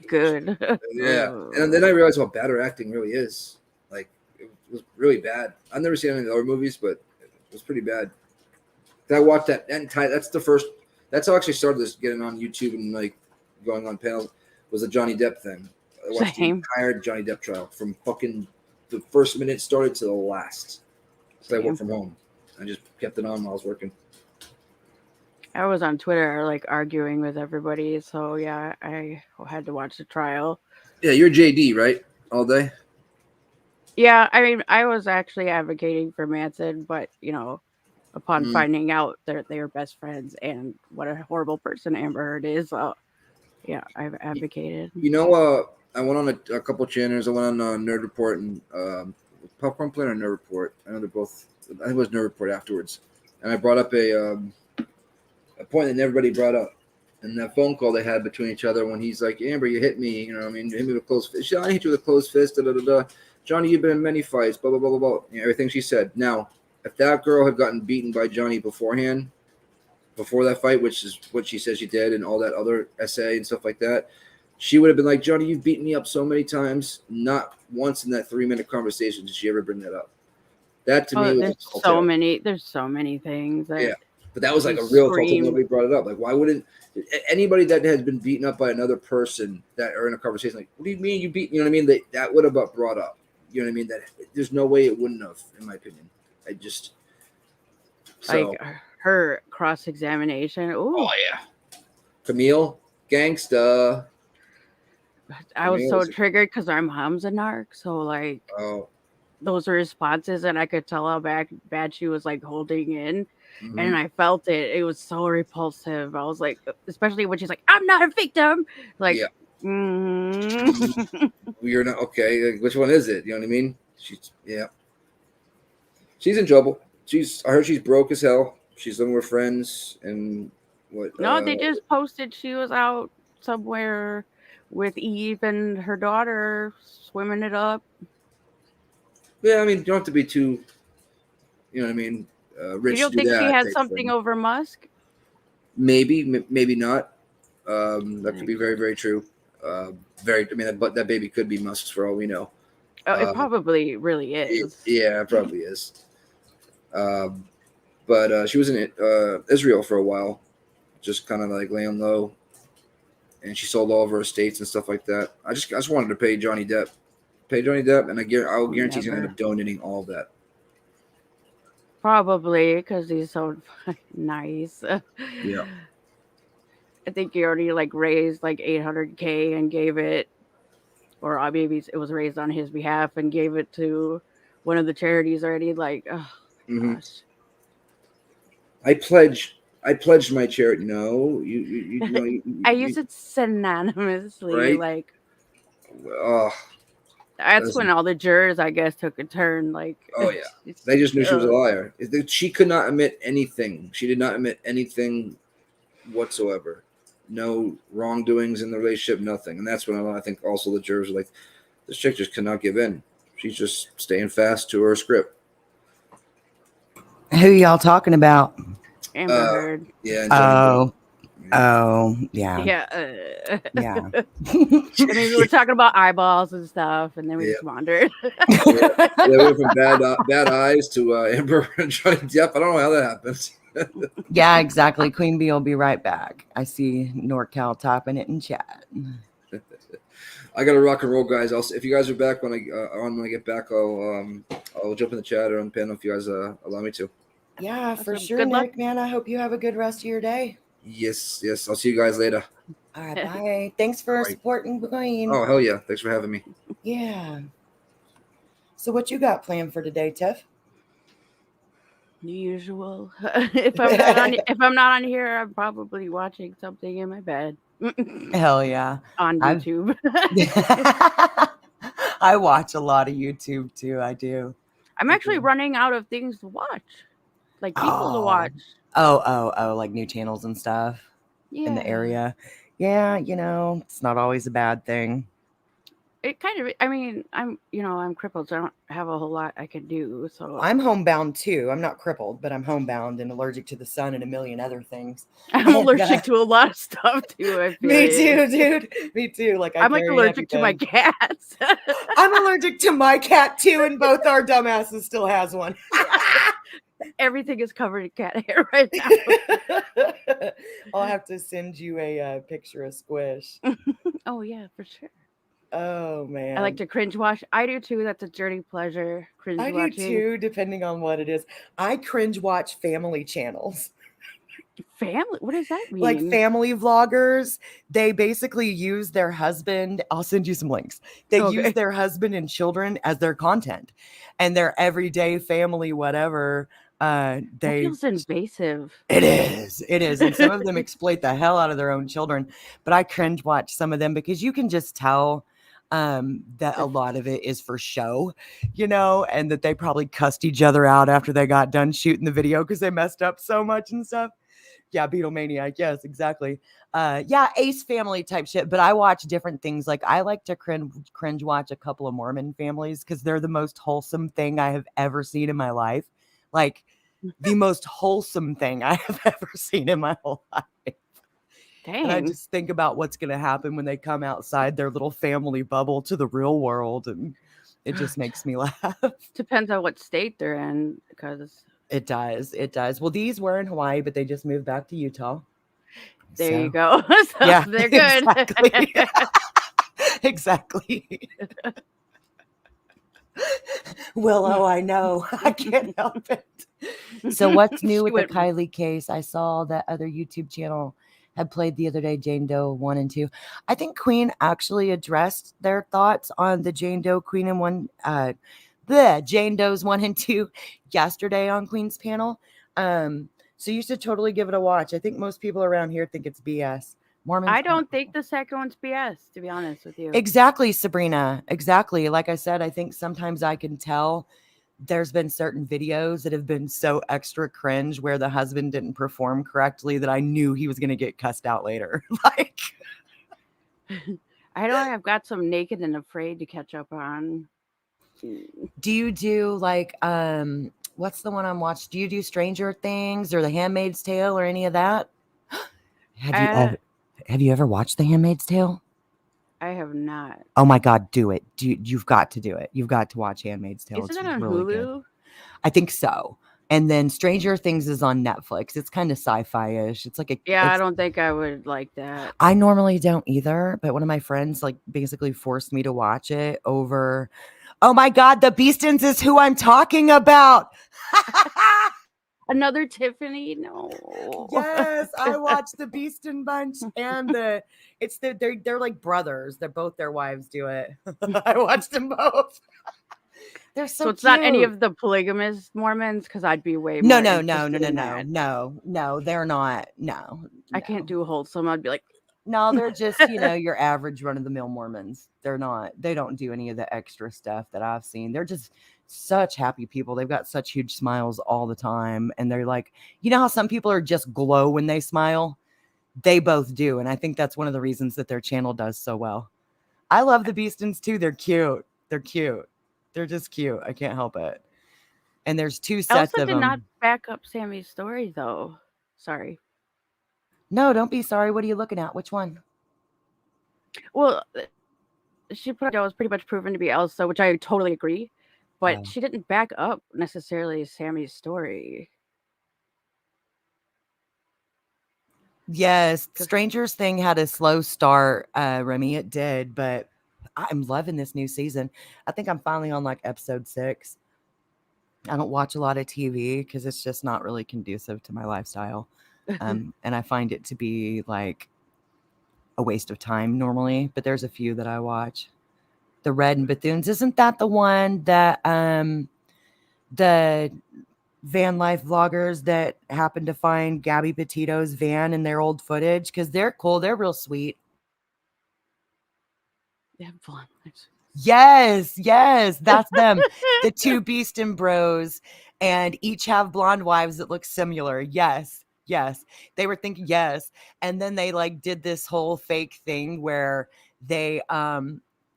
Good. Yeah, and then I realized how bad her acting really is. Like, it was really bad. I've never seen any of the other movies, but it was pretty bad. I watched that entire. That's the first. That's how I actually started this getting on YouTube and like going on panels. Was the Johnny Depp thing. I watched the entire Johnny Depp trial from fucking the first minute started to the last. So I worked from home. I just kept it on while I was working. I was on Twitter like arguing with everybody, so yeah, I had to watch the trial. Yeah, you're JD, right? All day? Yeah, I mean, I was actually advocating for Manson, but upon finding out that they were best friends and what a horrible person Amber Heard is, yeah, I've advocated. I went on a couple channels. I went on Nerd Report and Popcorn Planet or Nerd Report. I know they're both. I think it was Nerd Report afterwards, and I brought up a point that everybody brought up, and that phone call they had between each other when he's like, "Amber, you hit me. You hit me with a closed fist. I hit you with a closed fist. Da da da da. Johnny, you've been in many fights. Blah blah blah blah blah. Everything she said. Now, if that girl had gotten beaten by Johnny before that fight, which is what she said she did, and all that other essay and stuff like that, she would have been like, Johnny, you've beaten me up so many times. Not once in that 3-minute conversation did she ever bring that up. That to me was there's so many things that but that was like a real talk. Nobody brought it up. Like, why wouldn't anybody that has been beaten up by another person that are in a conversation like, what do you mean you beat? You know what I mean? That would have brought up. You know what I mean? That there's no way it wouldn't have, in my opinion. Like her cross-examination. Ooh. Oh yeah, Camille, gangsta. I was so triggered because our mom's a narc, so like, those were responses, and I could tell how bad she was like holding in, and I felt it. It was so repulsive. I was like, especially when she's like, "I'm not a victim." Like, you're not okay. Like, which one is it? You know what I mean? She's in trouble. I heard she's broke as hell. She's living with friends and what? No, they just posted she was out somewhere with Eve and her daughter swimming it up. Yeah, I mean, you don't have to be too, you know what I mean, You rich don't to do think she that had type something thing. over Musk? Maybe not. That could be very, very true. Very. I mean, but that baby could be Musk's for all we know. Oh, it probably really is. Yeah, it probably is. But she was in Israel for a while, just kind of like laying low, and she sold all of her estates and stuff like that. I just wanted to pay Johnny Depp, and I'll guarantee he's gonna end Never. up donating all of that. Probably because he's so nice. Yeah. I think he already like raised like 800K and gave it, or maybe it was raised on his behalf and gave it to one of the charities already. Like, oh Mm-hmm. gosh. I pledged my charity. No, you know, I use it synonymously. right? Like, Oh, that's when all the jurors, I guess, took a turn. Like, oh yeah, they just knew she was a liar. She could not admit anything. She did not admit anything whatsoever. No wrongdoings in the relationship, nothing. And that's when I think also the jurors were like, this chick just cannot give in. She's just staying fast to her script. Who y'all talking about? Amber Heard. Yeah. Yeah. Yeah. Yeah. I mean, we were talking about eyeballs and stuff, and then we just wandered. Yeah, we went from bad eyes to Amber and Johnny Depp. I don't know how that happens. Yeah, exactly. Queen Bee will be right back. I see NorCal typing it in chat. I got to rock and roll, guys. If you guys are back when I get back, I'll jump in the chat or on the panel if you guys allow me to. Yeah, for Awesome. sure, Good luck. Nick, man. I hope you have a good rest of your day. Yes. I'll see you guys later. All right, bye. Thanks for supporting Queen. Oh, hell yeah. Thanks for having me. Yeah. So what you got planned for today, Tiff? The usual. If I'm not on here, I'm probably watching something in my bed. Hell yeah. On YouTube. I watch a lot of YouTube too. I do. I'm actually running out of things to watch. Like people to watch. Oh, like new channels and stuff in the area. Yeah, it's not always a bad thing. It kind of, I mean, I'm crippled, so I don't have a whole lot I can do. So I'm homebound too. I'm not crippled, but I'm homebound and allergic to the sun and a million other things. I'm allergic to a lot of stuff too. I feel Me too, dude. Me too. Like I'm like allergic to my cats. I'm allergic to my cat too, and both our dumbasses still has one. Everything is covered in cat hair right now. I'll have to send you a picture of Squish. Oh yeah, for sure. Oh man, I like to cringe watch. I do too. That's a dirty pleasure. Cringe watching. I do too, depending on what it is. I cringe watch family channels. Family? What does that mean? Like family vloggers. They basically use their husband. I'll send you some links. They use their husband and children as their content, and their everyday family, whatever. That feels invasive. It is, and some of them exploit the hell out of their own children. But I cringe watch some of them because you can just tell that a lot of it is for show, and that they probably cussed each other out after they got done shooting the video because they messed up so much and stuff. Yeah, Beatlemaniac. Yes, exactly. Yeah, Ace family type shit. But I watch different things. Like I like to cringe watch a couple of Mormon families because they're the most wholesome thing I have ever seen in my life. Like the most wholesome thing I have ever seen in my whole life. Dang. And I just think about what's going to happen when they come outside their little family bubble to the real world. And it just makes me laugh. Depends on what state they're in, because it does. Well, these were in Hawaii, but they just moved back to Utah. There you go. So yeah, they're good. Exactly. Willow, I know. I can't help it. So what's new with the Kylie case? I saw that other YouTube channel had played the other day, Jane Doe 1 and 2. I think Queen actually addressed their thoughts on the Jane Doe Queen and Jane Doe's 1 and 2 yesterday on Queen's panel. So you should totally give it a watch. I think most people around here think it's BS. Mormons. I don't think the second one's BS, to be honest with you. Exactly, Sabrina. Exactly. Like I said, I think sometimes I can tell there's been certain videos that have been so extra cringe where the husband didn't perform correctly that I knew he was going to get cussed out later. Like, I know I've got some Naked and Afraid to catch up on. Do you do like what's the one I'm watching? Do you do Stranger Things or The Handmaid's Tale or any of that? Have you ever watched The Handmaid's Tale? I have not. Oh my God, do it. You've got to do it. You've got to watch Handmaid's Tale. Isn't It's that on really Hulu? good. I think so. And then Stranger Things is on Netflix. It's kind of sci-fi-ish. It's like I don't think I would like that. I normally don't either, but one of my friends like basically forced me to watch it over. Oh my God, the Beastons is who I'm talking about. Another Tiffany? No. Yes, I watched the Beaston Bunch and they're like brothers. They're both their wives do it. I watched them both. They're so it's not any cute. of the polygamous Mormons because I'd be way No, more no, interested in that. no, they're not. No, I can't do wholesome. I'd be like, no, they're just, your average run of the mill Mormons. They don't do any of the extra stuff that I've seen. They're just such happy people. They've got such huge smiles all the time. And they're like, you know how some people are just glow when they smile? They both do. And I think that's one of the reasons that their channel does so well. I love the Beastons too. They're cute. They're cute. They're just cute. I can't help it. And there's 2 sets Elsa of did them. not back up Sammy's story though. Sorry. No, don't be sorry. What are you looking at? Which one? Well, she put it was pretty much proven to be Elsa, which I totally agree. But she didn't back up necessarily Sammy's story. Yes, Stranger's Thing had a slow start, Remy. It did, but I'm loving this new season. I think I'm finally on like episode 6. I don't watch a lot of TV because it's just not really conducive to my lifestyle. And I find it to be like a waste of time normally, but there's a few that I watch. The Red and Bethunes, isn't that the one that the van life vloggers that happened to find Gabby Petito's van in their old footage? Because they're cool. They're real sweet. They have blonde lives. Yes, that's them. The 2 Beaston bros, and each have blonde wives that look similar. Yes. They were thinking yes. And then they like did this whole fake thing where they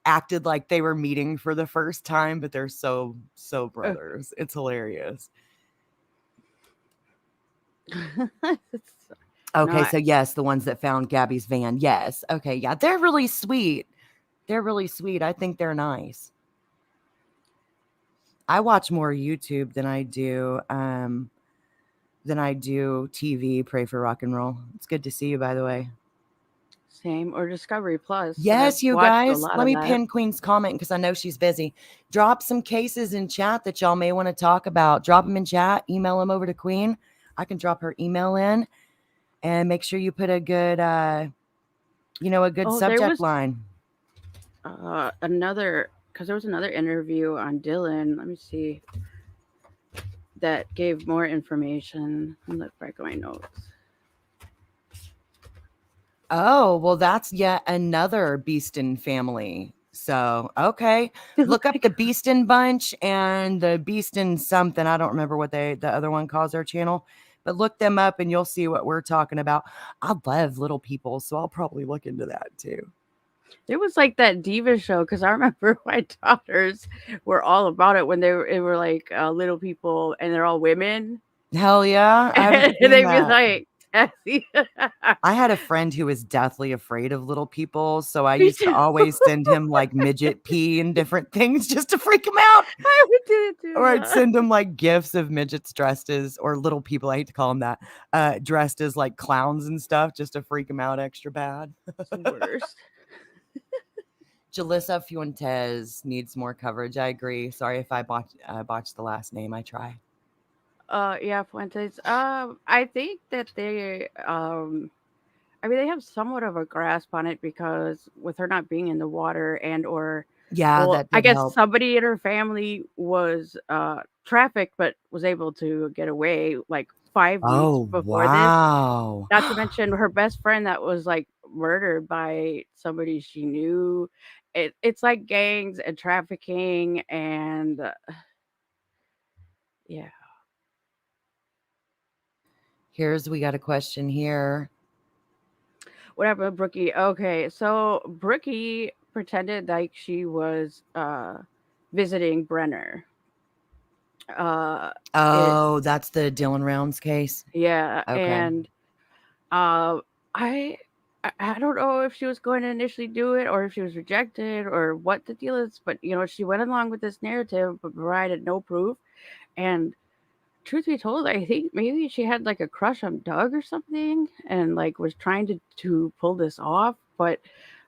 acted like they were meeting for the first time, but they're so brothers. It's hilarious. Okay, so yes, the ones that found Gabby's van. Yes. Okay, yeah. They're really sweet. I think they're nice. I watch more YouTube than I do TV. Pray for rock and roll. It's good to see you, by the way. Same, or Discovery Plus. Yes, you guys. Let me pin Queen's comment because I know she's busy. Drop some cases in chat that y'all may want to talk about. Drop them in chat. Email them over to Queen. I can drop her email in, and make sure you put a good, subject line. Because there was another interview on Dylan. Let me see. That gave more information. I'll look back at my notes. Oh, well, that's yet another Beaston family. So, okay. Look up the Beaston Bunch and the Beaston something. I don't remember what the other one calls their channel, but look them up and you'll see what we're talking about. I love little people, so I'll probably look into that too. It was like that diva show because I remember my daughters were all about it when they were like little people and they're all women. Hell yeah. And they'd be like, I had a friend who was deathly afraid of little people, so I used to always send him like midget pee and different things just to freak him out. I would do it too. Or I'd send him like gifts of midgets dressed as, or little people, I hate to call them that, dressed as like clowns and stuff just to freak him out extra bad. It's the worst. Jalissa Fuentes needs more coverage. I agree. Sorry if I botched the last name. I try. Yeah, Fuentes. I think that they they have somewhat of a grasp on it because with her not being in the water and or I guess help. Somebody in her family was trafficked but was able to get away like 5 weeks before this. Not to mention her best friend that was like murdered by somebody she knew. It's like gangs and trafficking and yeah. We got a question here. What happened with Brookie? Okay, so Brookie pretended like she was visiting Brenner. Oh, that's the Dylan Rounds case. Yeah, Okay. and I I don't know if she was going to initially do it or if she was rejected or what the deal is, but she went along with this narrative but provided no proof. And truth be told, I think maybe she had like a crush on Doug or something and like was trying to pull this off. But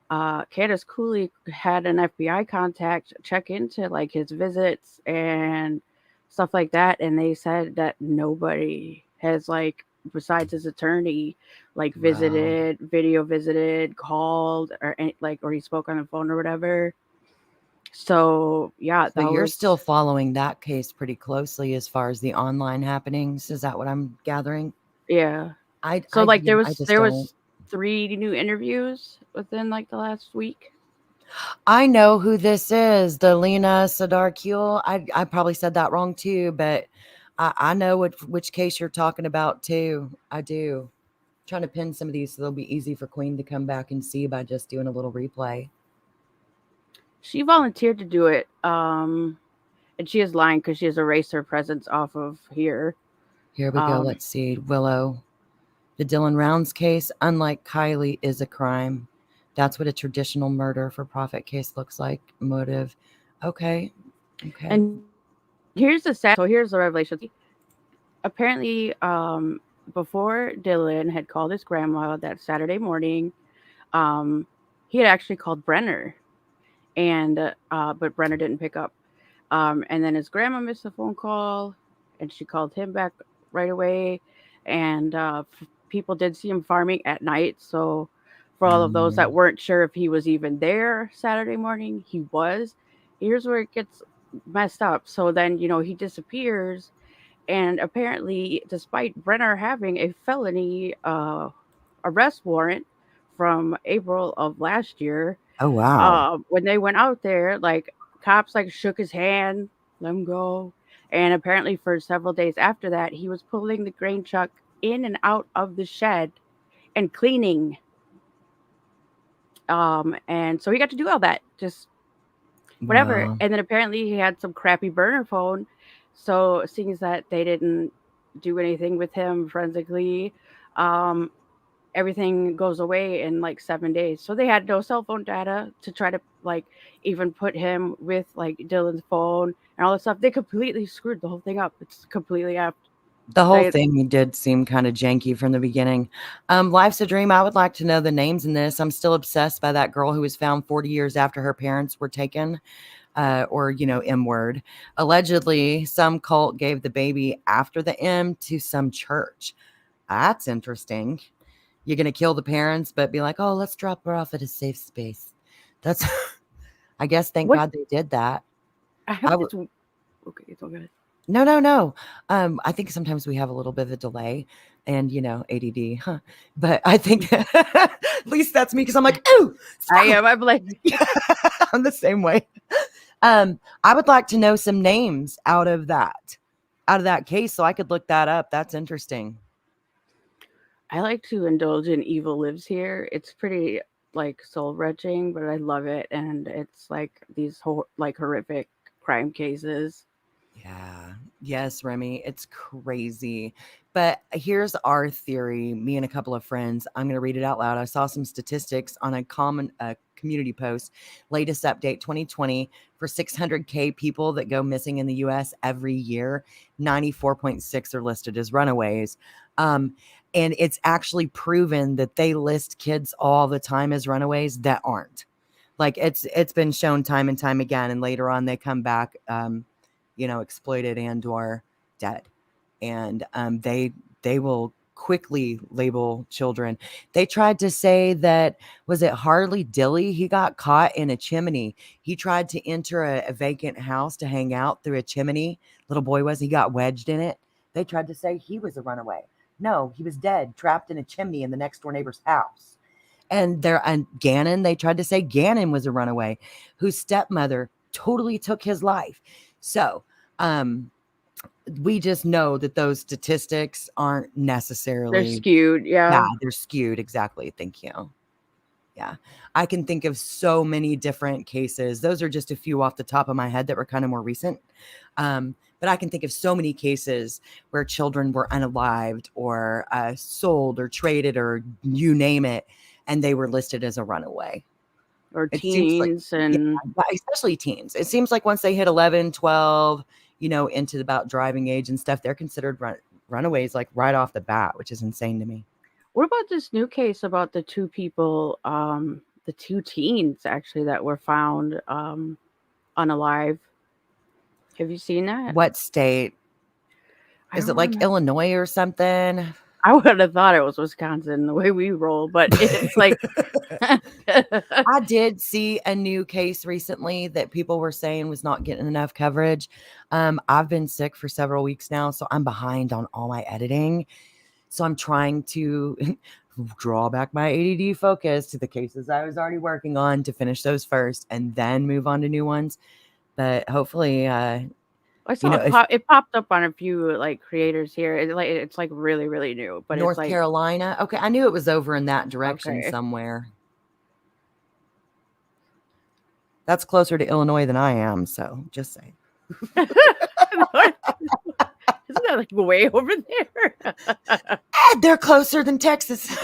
Candace Cooley had an FBI contact check into like his visits and stuff like that, and they said that nobody has like besides his attorney like Wow. visited, video visited, called, or or he spoke on the phone or whatever. So yeah, So that you're was still following that case pretty closely as far as the online happenings. Is that what I'm gathering? yeah. I So like yeah, I just don't. was 3 new interviews within like the last week. I know who this is, the Lena Sadarkul. I probably said that wrong too, but I know which case you're talking about too. I do. Trying to pin some of these so they'll be easy for Queen to come back and see by just doing a little replay. She volunteered to do it. And she is lying because she has erased her presence off of here. Here we go. Let's see. Willow. The Dylan Rounds case, unlike Kylie, is a crime. That's what a traditional murder for profit case looks like. Motive. Okay. Okay. And here's the sad. So here's the revelation. Apparently, before Dylan had called his grandma that Saturday morning, he had actually called Brenner, and but Brenner didn't pick up. And then his grandma missed the phone call, and she called him back right away. And people did see him farming at night. So, for all of those that weren't sure if he was even there Saturday morning, he was. Here's where it gets messed up. So then, he disappears. And apparently, despite Brenner having a felony arrest warrant from April of last year, Oh, wow. when they went out there, like cops like shook his hand, let him go. And apparently for several days after that, he was pulling the grain truck in and out of the shed and cleaning. And so he got to do all that, just whatever. Wow. And then apparently he had some crappy burner phone. So seeing as that they didn't do anything with him forensically, um, everything goes away in like 7 days. So they had no cell phone data to try to like even put him with like Dylan's phone and all this stuff. They completely screwed the whole thing up. It's completely effed. The whole thing did seem kind of janky from the beginning. Life's a Dream. I would like to know the names in this. I'm still obsessed by that girl who was found 40 years after her parents were taken, or, M word. Allegedly, some cult gave the baby after the M to some church. That's interesting. You're going to kill the parents, but be like, oh, let's drop her off at a safe space. That's, I guess, thank God they did that. Okay, it's all good. No. I think sometimes we have a little bit of a delay and, ADD, huh? But I think at least that's me because I'm like, oh, I'm like, I'm the same way. I would like to know some names out of that case so I could look that up. That's interesting. I like to indulge in Evil Lives Here. It's pretty like soul wrenching, but I love it, and it's like these like horrific crime cases. Yeah. Yes, Remy, it's crazy. But here's our theory. Me and a couple of friends. I'm going to read it out loud. I saw some statistics on a community post. Latest update 2020 for 600K people that go missing in the U.S. every year. 94.6 are listed as runaways. And it's actually proven that they list kids all the time as runaways that aren't. Like it's been shown time and time again. And later on, they come back. Exploited and or dead. And they will quickly label children. They tried to say that, was it Harley Dilly? He got caught in a chimney. He tried to enter a vacant house to hang out through a chimney. Little boy he got wedged in it. They tried to say he was a runaway. No, he was dead, trapped in a chimney in the next door neighbor's house. And Gannon, they tried to say Gannon was a runaway whose stepmother totally took his life. So, we just know that those statistics aren't necessarily they're skewed. Yeah, they're skewed. Exactly. Thank you. Yeah. I can think of so many different cases. Those are just a few off the top of my head that were kind of more recent. But I can think of so many cases where children were unalived or sold or traded or you name it, and they were listed as a runaway. Or It seems like, teens and especially teens. It seems like once they hit 11, 12, into about driving age and stuff, they're considered runaways like right off the bat, which is insane to me. what about this new case about the two people, the two teens actually that were found unalive? Have you seen that? What state? Is it like Illinois or something? I would have thought it was Wisconsin the way we roll, but it's like I did see a new case recently that people were saying was not getting enough coverage. I've been sick for several weeks now, so I'm behind on all my editing. So I'm trying to draw back my ADD focus to the cases I was already working on to finish those first and then move on to new ones. But hopefully, I saw it popped up on a few like creators here. It's like really, really new, but North it's like Carolina. Okay, I knew it was over in that direction somewhere. That's closer to Illinois than I am, so just saying. Isn't that like way over there? They're closer than Texas.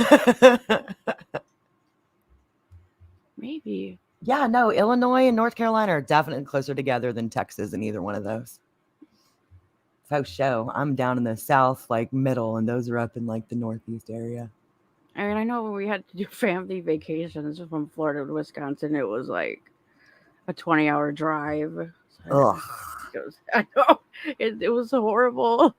Maybe. Yeah, no, Illinois and North Carolina are definitely closer together than Texas in either one of those. Faux show. I'm down in the south, like middle, and those are up in like the northeast area. I mean, I know when we had to do family vacations from Florida to Wisconsin, it was like a 20-hour drive. Ugh. I know. It was horrible.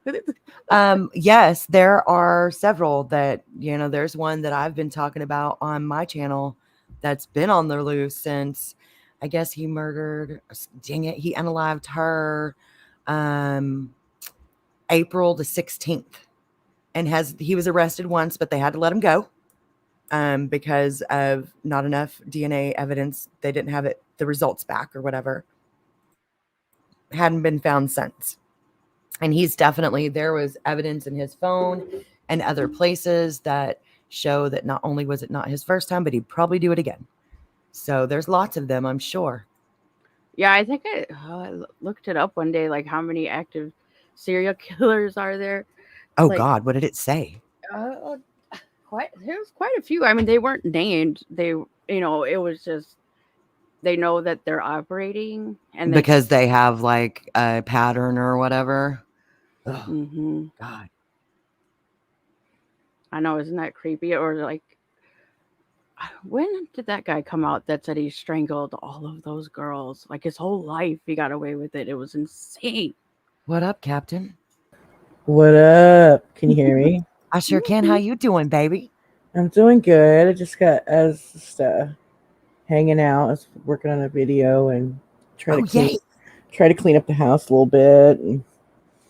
Yes, there are several that, there's one that I've been talking about on my channel that's been on the loose since, I guess he murdered, dang it, he unalived her April the 16th. And he was arrested once, but they had to let him go because of not enough DNA evidence. They didn't have the results back or whatever. Hadn't been found since. And there was evidence in his phone and other places that show that not only was it not his first time, but he'd probably do it again. So there's lots of them, I'm sure. Yeah, I think I looked it up one day, like how many active serial killers are there? Oh, like, God, what did it say? There was quite a few. I mean, they weren't named. They, it was just, they know that they're operating. And because they have like a pattern or whatever. Mm-hmm. God. I know, isn't that creepy? Or like, when did that guy come out that said he strangled all of those girls? Like his whole life, he got away with it. It was insane. What up, Captain? What up? Can you hear me? I sure can. How you doing, baby? I'm doing good. I just hanging out. I was working on a video and try to clean up the house a little bit. And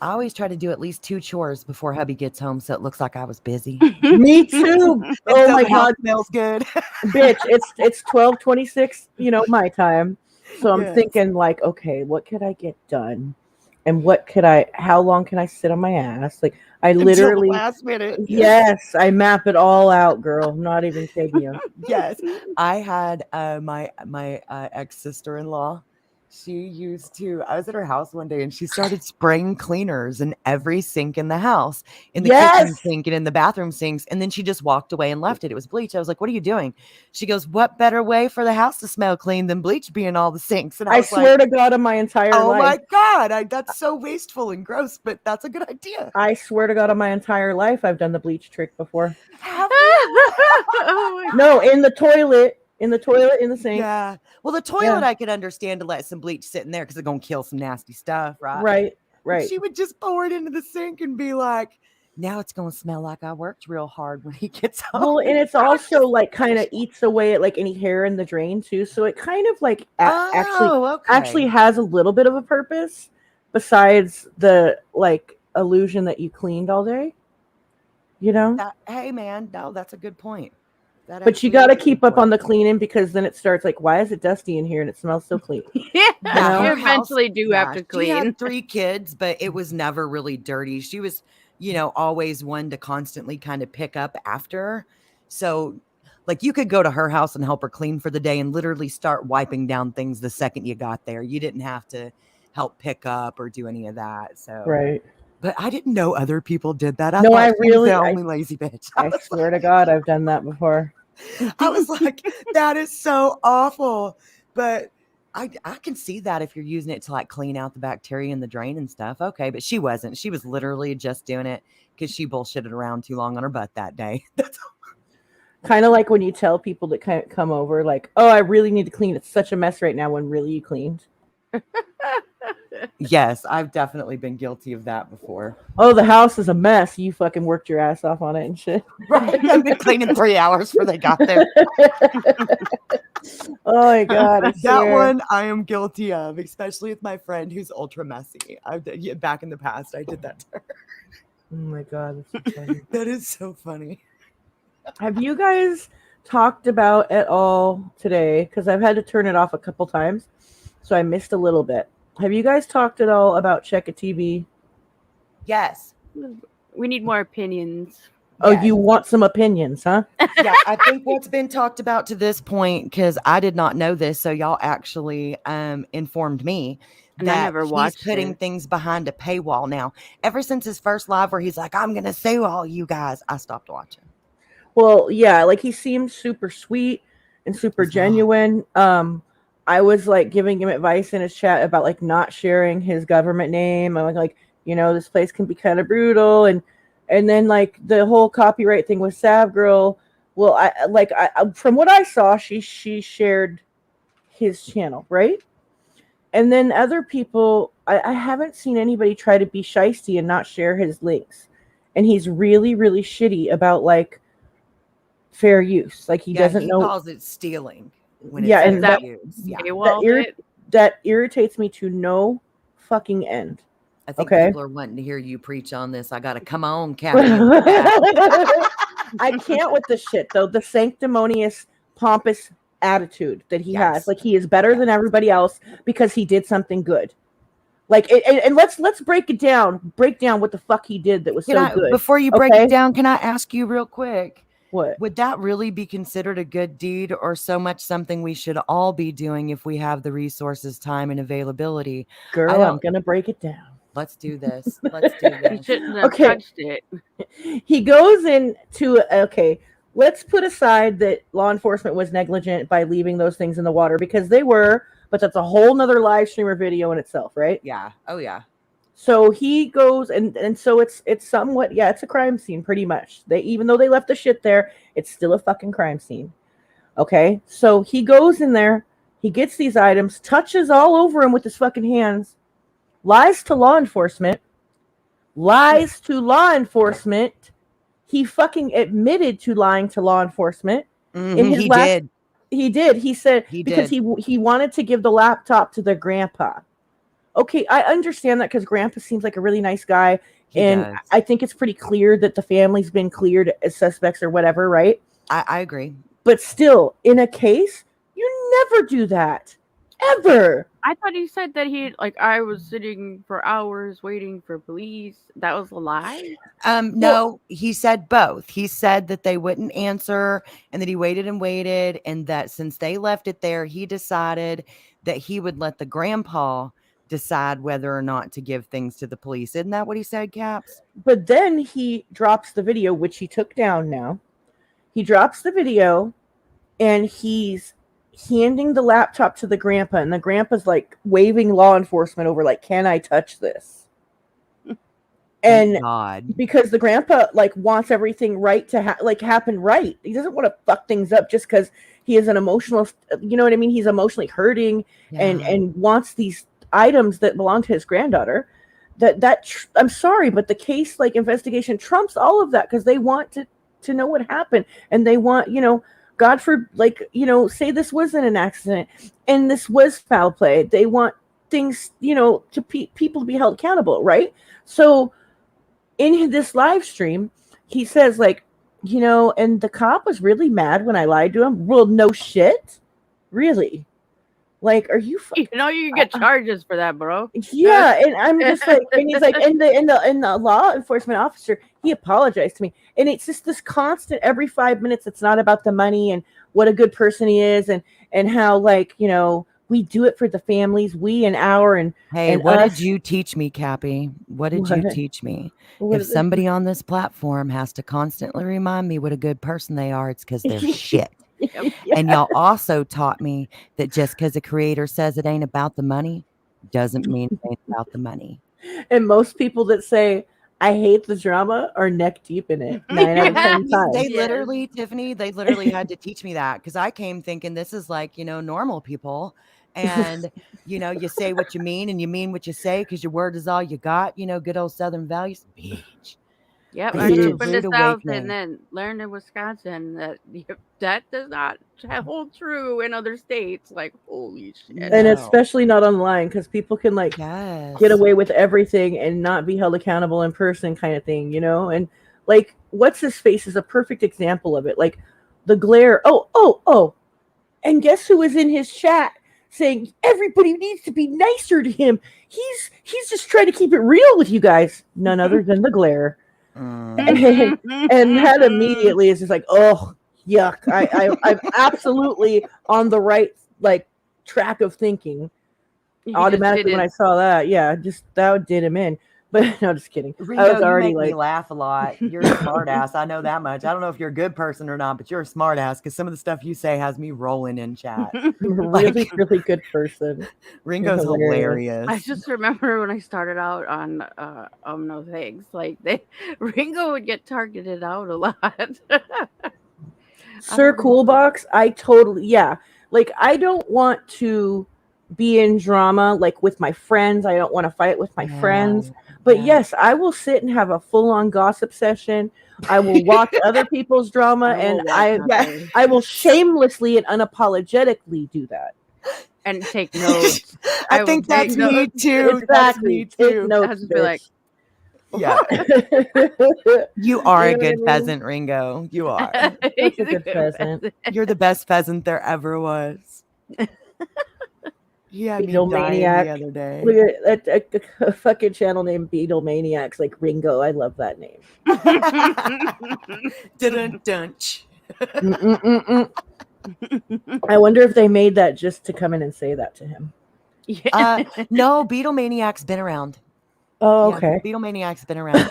I always try to do at least 2 chores before hubby gets home, so it looks like I was busy. Me too. Oh my God, smells good, bitch! It's 12:26. My time. So I'm thinking like, okay, what could I get done, and how long can I sit on my ass? Like I literally last minute. Yes, I map it all out, girl. I'm not even kidding you. Yes, I had my ex sister-in-law. I was at her house one day and she started spraying cleaners in every sink in the house, in the kitchen sink and in the bathroom sinks. And then she just walked away and left it. It was bleach. I was like, what are you doing? She goes, what better way for the house to smell clean than bleach being all the sinks? And I swear to God, in my entire life. Oh my God. That's so wasteful and gross, but that's a good idea. I swear to God, in my entire life, I've done the bleach trick before. Have you? No, in the toilet. In the sink. Yeah. Well, the toilet I could understand to let some bleach sit in there because it's going to kill some nasty stuff, right? Right. She would just pour it into the sink and be like, now it's going to smell like I worked real hard when he gets home. Well, and it's also like kind of eats away at like any hair in the drain too. So it kind of like actually has a little bit of a purpose besides the like illusion that you cleaned all day. Hey man, no, that's a good point. But you got to keep up on the cleaning because then it starts like, why is it dusty in here and it smells so clean? Yeah, you eventually do have to clean. She had 3 kids, but it was never really dirty. She was, always one to constantly kind of pick up after. So Like you could go to her house and help her clean for the day and literally start wiping down things the second you got there. You didn't have to help pick up or do any of that. So Right. But I didn't know other people did that. I No, thought I she was really, the only lazy bitch. I swear to God, I've done that before. I was like, that is so awful. But I can see that if you're using it to like clean out the bacteria in the drain and stuff. Okay, but she wasn't. She was literally just doing it because she bullshitted around too long on her butt that day. That's Kind of like when you tell people that come over, like, "Oh, I really need to clean. It's such a mess right now." When really you cleaned. Yes, I've definitely been guilty of that before. Oh, the house is a mess. You fucking worked your ass off on it and shit. Right, I've been cleaning 3 hours before they got there. Oh my God, I that swear. one I am guilty of, especially with my friend who's ultra messy. Back in the past, I did that to her. Oh my God, that's so funny. That is so funny. Have you guys talked about at all today? Because I've had to turn it off a couple times, so I missed a little bit. Have you guys talked at all about Check a TV? Yes. We need more opinions. Oh, Yes. you want some opinions, huh? Yeah, I think what's been talked about to this point, because I did not know this, so y'all actually informed me And I that never he's watched putting it. things behind a paywall now. Ever since his first live where he's like, I'm going to sue all you guys, I stopped watching. Well, yeah, like he seemed super sweet and super genuine. I was like giving him advice in his chat about like not sharing his government name. I'm like, you know, this place can be kind of brutal, and then like the whole copyright thing with Sav Girl. Well, I from what I saw, she shared his channel, right? And then other people, I haven't seen anybody try to be shiesty and not share his links. And he's really, really shitty about like fair use. Like he doesn't know. He calls it stealing. When Yeah, it's and fair that use. Yeah. that irritates me to no fucking end. I think Okay. people are wanting to hear you preach on this. I got to come on, Captain. I can't with this shit though. The sanctimonious, pompous attitude that he has, like he is better than everybody else because he did something good. Like, and let's break it down. Break down what the fuck he did that was so good. Before you break it down, can I ask you real quick? What would that really be considered a good deed, or so much something we should all be doing if we have the resources, time, and availability? Girl, I'm gonna break it down. Let's do this. Let's do this. He shouldn't have touched it. He goes into let's put aside that law enforcement was negligent by leaving those things in the water, because they were, but that's a whole nother live streamer video in itself, right? Yeah. Oh yeah. So he goes and so it's somewhat, yeah, it's a crime scene pretty much. Even though they left the shit there, it's still a fucking crime scene. Okay? So he goes in there, he gets these items, touches all over him with his fucking hands, lies to law enforcement. He fucking admitted to lying to law enforcement. He did. He said because he wanted to give the laptop to their grandpa. Okay, I understand that because grandpa seems like a really nice guy, and I think it's pretty clear that the family's been cleared as suspects or whatever, right? I agree. But still, in a case, you never do that. Ever. I thought he said that I was sitting for hours waiting for police. That was a lie? No, he said both. He said that they wouldn't answer and that he waited and waited, and that since they left it there, he decided that he would let the grandpa decide whether or not to give things to the police. Isn't that what he said, Caps? But then he drops the video, which he took down now. He drops the video and he's handing the laptop to the grandpa, and the grandpa's like waving law enforcement over, like, can I touch this? And because the grandpa like wants everything right to happen right. He doesn't want to fuck things up just because he is an emotional, you know what I mean? He's emotionally hurting and wants these items that belong to his granddaughter. I'm sorry, but the case investigation trumps all of that, because they want to know what happened, and they want, God for say this wasn't an accident and this was foul play. They want things, to people to be held accountable, right? So in this live stream, he says and the cop was really mad when I lied to him. Well, no shit. Really? Like, are you? You know, you can get charges for that, bro. Yeah, and I'm just like, and he's like, and the law enforcement officer, he apologized to me, and it's just this constant every 5 minutes. It's not about the money and what a good person he is, and how, like, you know, we do it for the families, we and our and Hey, and what us. did you teach me, Cappy? What did you teach me? What If is it? somebody on this platform has to constantly remind me what a good person they are, it's because they're shit. And y'all also taught me that just because a creator says it ain't about the money doesn't mean it ain't about the money. And most people that say I hate the drama are neck deep in it 9 out of 10 times. They literally, Tiffany, they literally had to teach me that, because I came thinking this is like, you know, normal people. And, you know, you say what you mean and you mean what you say because your word is all you got, you know, good old Southern values. Bitch. Yep, This I is grew a up in the rude South awakening. and then learned in Wisconsin that that does not hold true in other states. Like, holy shit. And especially not online, because people can like get away with everything and not be held accountable in person, kind of thing, you know. And like, what's his face is a perfect example of it. Like the glare. Oh, and guess who was in his chat saying everybody needs to be nicer to him? He's just trying to keep it real with you guys. None other than the glare. And that immediately is just like, oh, yuck. I'm absolutely on the right like track of thinking. Automatically when I saw that, yeah, just that did him in. But no, just kidding. Ringo, I was already you make me like, laugh a lot. You're a smart ass. I know that much. I don't know if you're a good person or not, but you're a smart ass because some of the stuff you say has me rolling in chat. really, really good person. Ringo's hilarious. I just remember when I started out on No Thanks, like Ringo would get targeted out a lot. Sir Coolbox, I totally, yeah. Like, I don't want to be in drama like with my friends. I don't want to fight with my friends. But yes, I will sit and have a full-on gossip session. I will watch other people's drama, and I will shamelessly and unapologetically do that. And take notes. I think that's me too. Exactly. That's me Take too. notes, I just be like, yeah. You are a good pheasant, Ringo. You are. Such a good pheasant. You're the best pheasant there ever was. Yeah, me dying the other day. Look at a fucking channel named Beatlemaniacs, like Ringo. I love that name. Dun-dun-dunch. I wonder if they made that just to come in and say that to him. No, Beatlemaniac's been around. Oh, okay. Yeah, Beatlemaniac's been around.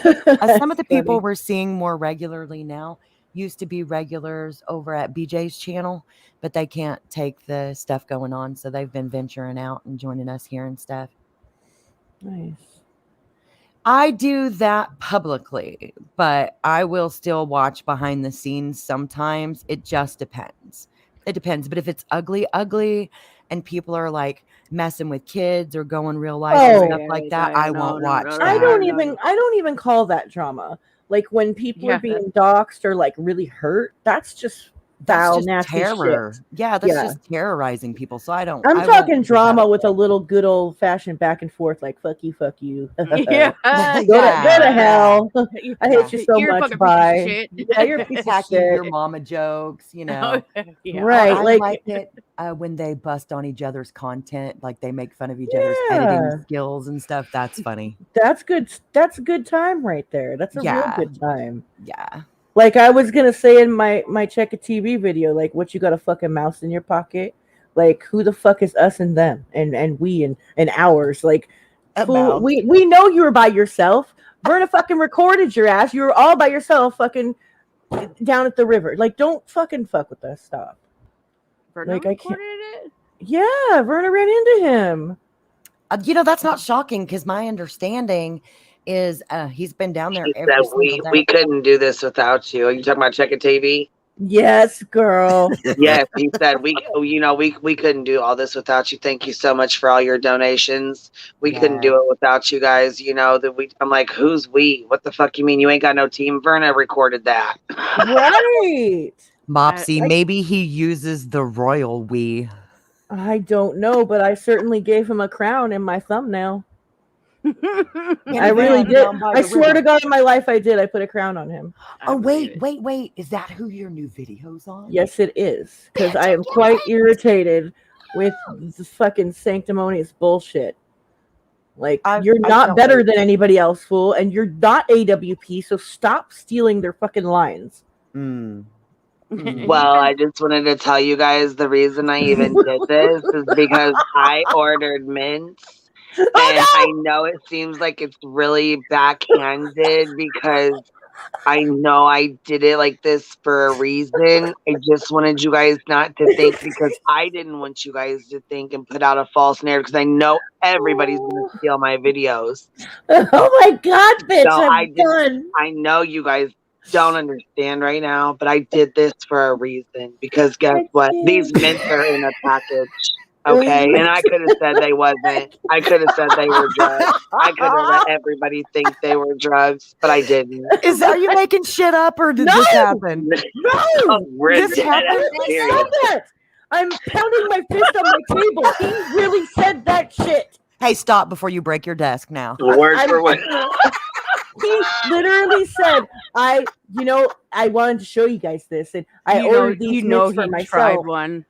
Some of the people we're seeing more regularly now used to be regulars over at BJ's channel, but they can't take the stuff going on, so they've been venturing out and joining us here and stuff. Nice. I do that publicly, but I will still watch behind the scenes sometimes. It just depends. It depends. But if it's ugly, and people are like messing with kids or going real life and stuff like that, I won't watch that. I don't even call that drama. Like when people are being doxxed or like really hurt, that's just foul, nasty terror. shit. Yeah, that's just terrorizing people. So I don't. I'm talking drama with a little good old fashioned back and forth, like fuck you. go to hell. I hate you so much. Bye. Yeah, you're a piece of attacking shit. your mama jokes, you know. Right. I like like it when they bust on each other's content, like they make fun of each other's editing skills and stuff. That's funny. That's good. That's a good time right there. That's a real good time. Yeah. Like I was gonna say in my check a TV video, like what you got a fucking mouse in your pocket? Like who the fuck is us and them and we and ours? Like who, we know you were by yourself. Verna fucking recorded your ass. You were all by yourself fucking down at the river. Like don't fucking fuck with us. Stop. Verna like recorded it? Yeah, Verna ran into him. You know, that's not shocking because my understanding is he's been down there every single day. We couldn't do this without you. Are you talking about Checkin' TV? Yes, girl. Yes, he said we couldn't do all this without you. Thank you so much for all your donations. We couldn't do it without you guys. You know that I'm like, who's we? What the fuck you mean? You ain't got no team. Verna recorded that. Right. Mopsy, maybe he uses the royal we. I don't know, but I certainly gave him a crown in my thumbnail. I really did. I swear to God in my life I did. I put a crown on him. Oh, wait. Is that who your new video's on? Yes, it is. Because I am quite irritated with the fucking sanctimonious bullshit. Like, I you're not felt better like- than anybody else, fool, and you're not AWP, so stop stealing their fucking lines. Well, I just wanted to tell you guys the reason I even did this is because I ordered mints. And I know it seems like it's really backhanded because I know I did it like this for a reason. I just wanted you guys not to think because I didn't want you guys to think and put out a false narrative because I know everybody's going to steal my videos. Oh my God, bitch, So I'm done. I know you guys don't understand right now, but I did this for a reason because guess what? These mints are in a package. Okay, and I could have said they wasn't. I could have said they were drugs. I could have let everybody think they were drugs, but I didn't. Are you making shit up or did this happen? No! This happened? Stop that! I'm pounding my fist on my table. He really said that shit. Hey, stop before you break your desk now. Word for word. He literally said, I wanted to show you guys this, and I ordered these mints for myself. Tried one.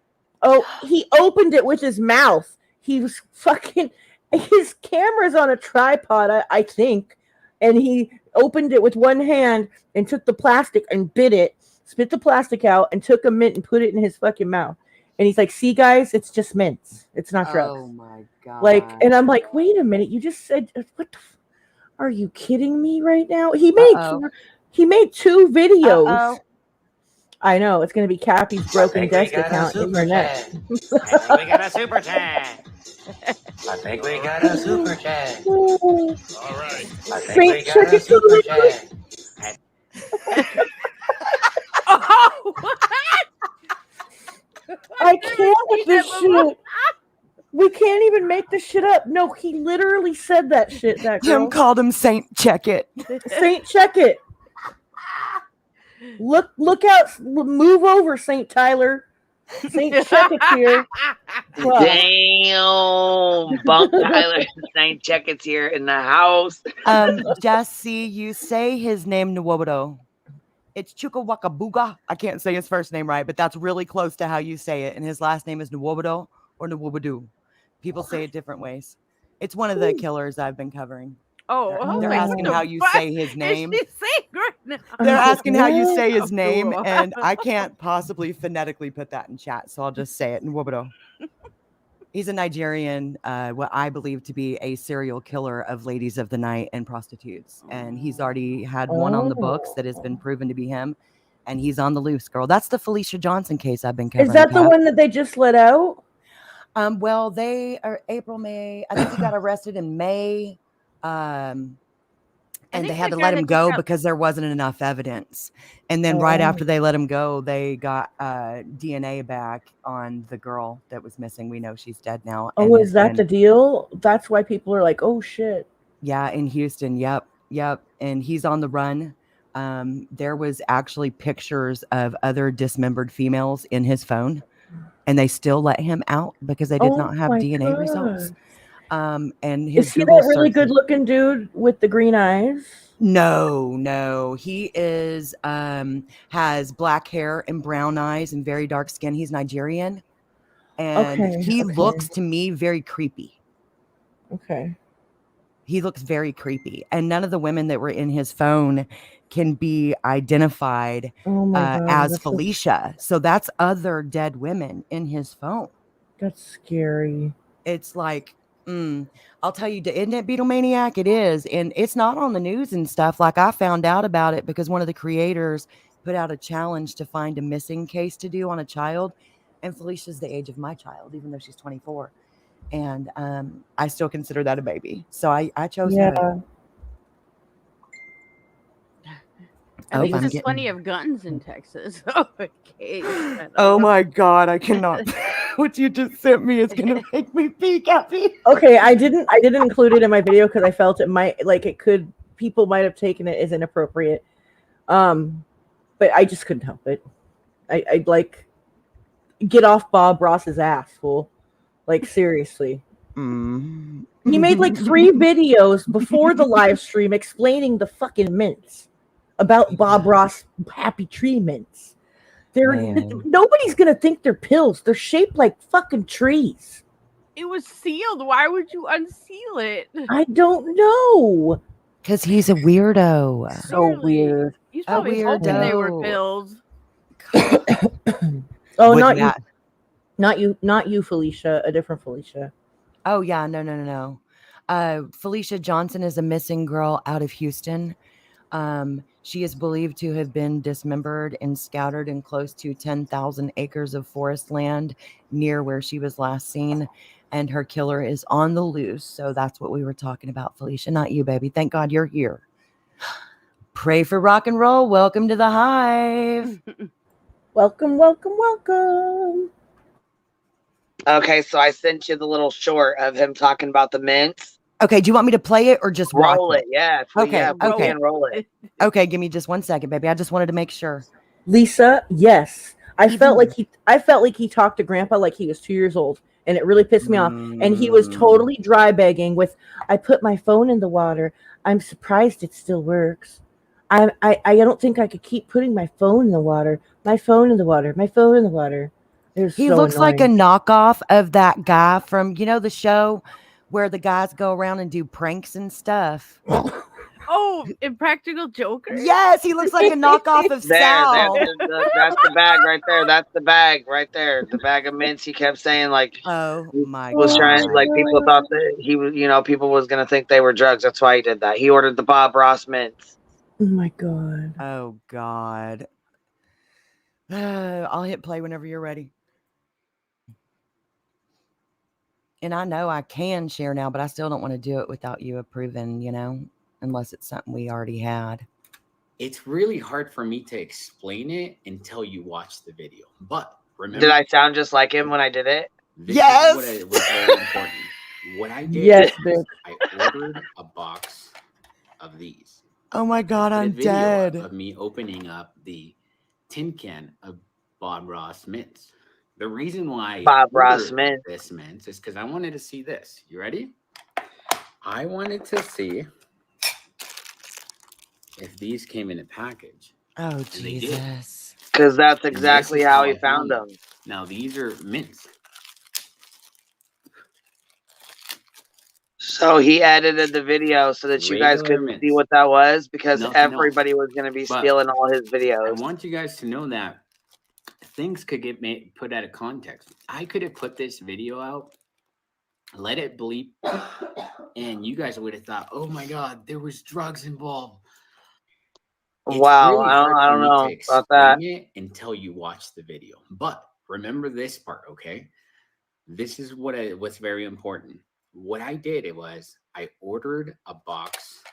Oh, he opened it with his mouth. He was fucking. His camera's on a tripod, I think, and he opened it with one hand and took the plastic and bit it, spit the plastic out, and took a mint and put it in his fucking mouth. And he's like, "See, guys, it's just mints. It's not drugs." Oh my God! Like, and I'm like, "Wait a minute! You just said what? Are you kidding me right now?" He made 2 videos. Uh-oh. I know it's going to be Cappy's broken desk account in your neck. I think we got a super chat. I think we got a super chat. All right. I think we got a super chat. Oh, I can't with this shit. We can't even make this shit up. No, he literally said that shit. That girl. Jim called him Saint Check It. Saint Check It. Look out! Move over, Saint Tyler. Saint Check It's here. Damn, Bump Tyler Saint Check It's here in the house. Jesse, you say his name Nwobodo. It's Chukawakabuga. I can't say his first name right, but that's really close to how you say it. And his last name is Nwobodo or Nwobadu. People say it different ways. It's one of the killers I've been covering. They're asking how you say his name. They're asking how you say his name, and I can't possibly phonetically put that in chat, so I'll just say it in Nwobodo. He's a Nigerian, what I believe to be a serial killer of ladies of the night and prostitutes, and he's already had one on the books that has been proven to be him, and he's on the loose, girl. That's the Felicia Johnson case I've been covering. Is that the one that they just let out? Well, they are April, May. I think he got arrested in May. And they had to let him go because there wasn't enough evidence. And then right after they let him go, they got DNA back on the girl that was missing. We know she's dead now. Oh, is that the deal? That's why people are like, oh, shit. Yeah, in Houston. Yep. And he's on the run. There was actually pictures of other dismembered females in his phone. And they still let him out because they did not have DNA results. And his is he Google that really search- good looking dude with the green eyes? No. He is has black hair and brown eyes and very dark skin. He's Nigerian. And he looks to me very creepy. Okay. He looks very creepy. And none of the women that were in his phone can be identified as Felicia. So that's other dead women in his phone. That's scary. It's like, I'll tell you, isn't it Beatlemaniac? It is. And it's not on the news and stuff. Like, I found out about it because one of the creators put out a challenge to find a missing case to do on a child. And Felicia's the age of my child, even though she's 24. And I still consider that a baby. So I chose her. At least there's plenty of guns in Texas. Okay. Oh my God, I cannot. What you just sent me is gonna make me peek at me. Okay, I didn't include it in my video because I felt it might people might have taken it as inappropriate. But I just couldn't help it. I'd like get off Bob Ross's ass, fool. Like, seriously. He made like 3 videos before the live stream explaining the fucking mints about Bob Ross Happy Tree mints. Nobody's gonna think they're pills. They're shaped like fucking trees. It was sealed. Why would you unseal it? I don't know. Because he's a weirdo. So weird. He's probably hoping they were pills. Oh, not you, Felicia. A different Felicia. Oh yeah, no. Felicia Johnson is a missing girl out of Houston. She is believed to have been dismembered and scattered in close to 10,000 acres of forest land near where she was last seen. And her killer is on the loose. So that's what we were talking about, Felicia, not you, baby. Thank God you're here. Pray for rock and roll. Welcome to the hive. Welcome, welcome, welcome. Okay, so I sent you the little short of him talking about the mints. Okay, do you want me to play it or just roll watch it? Yeah. Okay, okay. Roll it. Okay, give me just 1 second, baby. I just wanted to make sure. Lisa, yes. I felt like he talked to Grandpa like he was 2 years old, and it really pissed me off. And he was totally dry begging with, "I put my phone in the water. I'm surprised it still works. I don't think I could keep putting my phone in the water. My phone in the water. My phone in the water." He looks like a knockoff of that guy from, the show where the guys go around and do pranks and stuff. Oh, Impractical Joker? Yes, he looks like a knockoff of Sal. That's the bag right there. That's the bag right there. The bag of mints. He kept saying oh my was God. trying people thought that he was people was gonna think they were drugs. That's why he did that. He ordered the Bob Ross mints. Oh my God. Oh God. I'll hit play whenever you're ready. And I know I can share now, but I still don't want to do it without you approving, unless it's something we already had. It's really hard for me to explain it until you watch the video. But remember, did I sound just like him when I did it? Yes. This is what was very important. What I did is I ordered a box of these. Oh my God, I'm dead. Of me opening up the tin can of Bob Ross mints. The reason why Bob Ross mint this mints is because I wanted to see this. You ready? I wanted to see if these came in a package. Oh, Jesus. Because that's exactly how he found them. Now, these are mints. So he edited the video so that you guys couldn't see what that was because everybody was going to be stealing all his videos. I want you guys to know that things could get put out of context. I could have put this video out, let it bleep, and you guys would have thought, "Oh my God, there was drugs involved." Wow, really I don't know about that. It until you watch the video. But remember this part, okay? This is what's very important. What I did was I ordered a box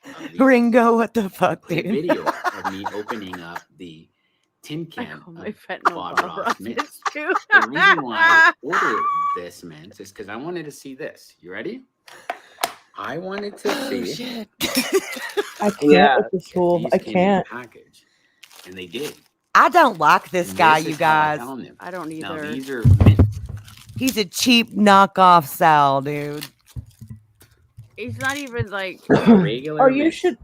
of these. Ringo, what the fuck, dude? Video of me opening up the tin can of Bob Ross mints. The reason why I ordered this mint is because I wanted to see this. You ready? I wanted to see. Shit. I can't with this tool. I can't. Package, and they did. I don't like this guy, you guys. I don't either. Now these are mints. He's a cheap knockoff Sal, dude. He's not even like regular. Oh, you should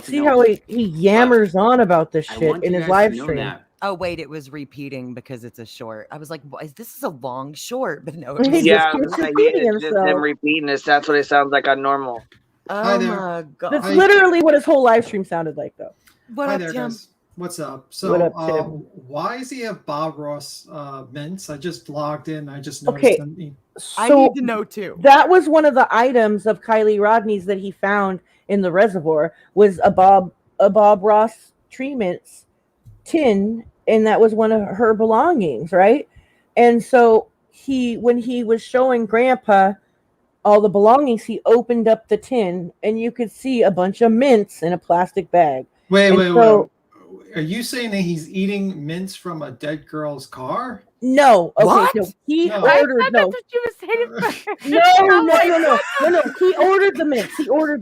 see how he yammers on about this shit in his live stream. Oh wait, it was repeating because it's a short. I was like, this is a long short, but no, He's just repeating himself. Him repeating this. That's what it sounds like on normal. Oh my God. That's literally what his whole live stream sounded like, though. What Hi up, there, Tim? guys. What's up? So, what up, Tim? why does he have Bob Ross mints? I just logged in. I just noticed them. I need to know too. That was one of the items of Kylie Rodney's that he found in the reservoir was a Bob Ross tree mints tin, and that was one of her belongings, right? And so when he was showing Grandpa all the belongings, he opened up the tin, and you could see a bunch of mints in a plastic bag. Wait. Are you saying that he's eating mints from a dead girl's car? No. Okay, what? so he ordered. I thought that's what you were saying first. No. He ordered the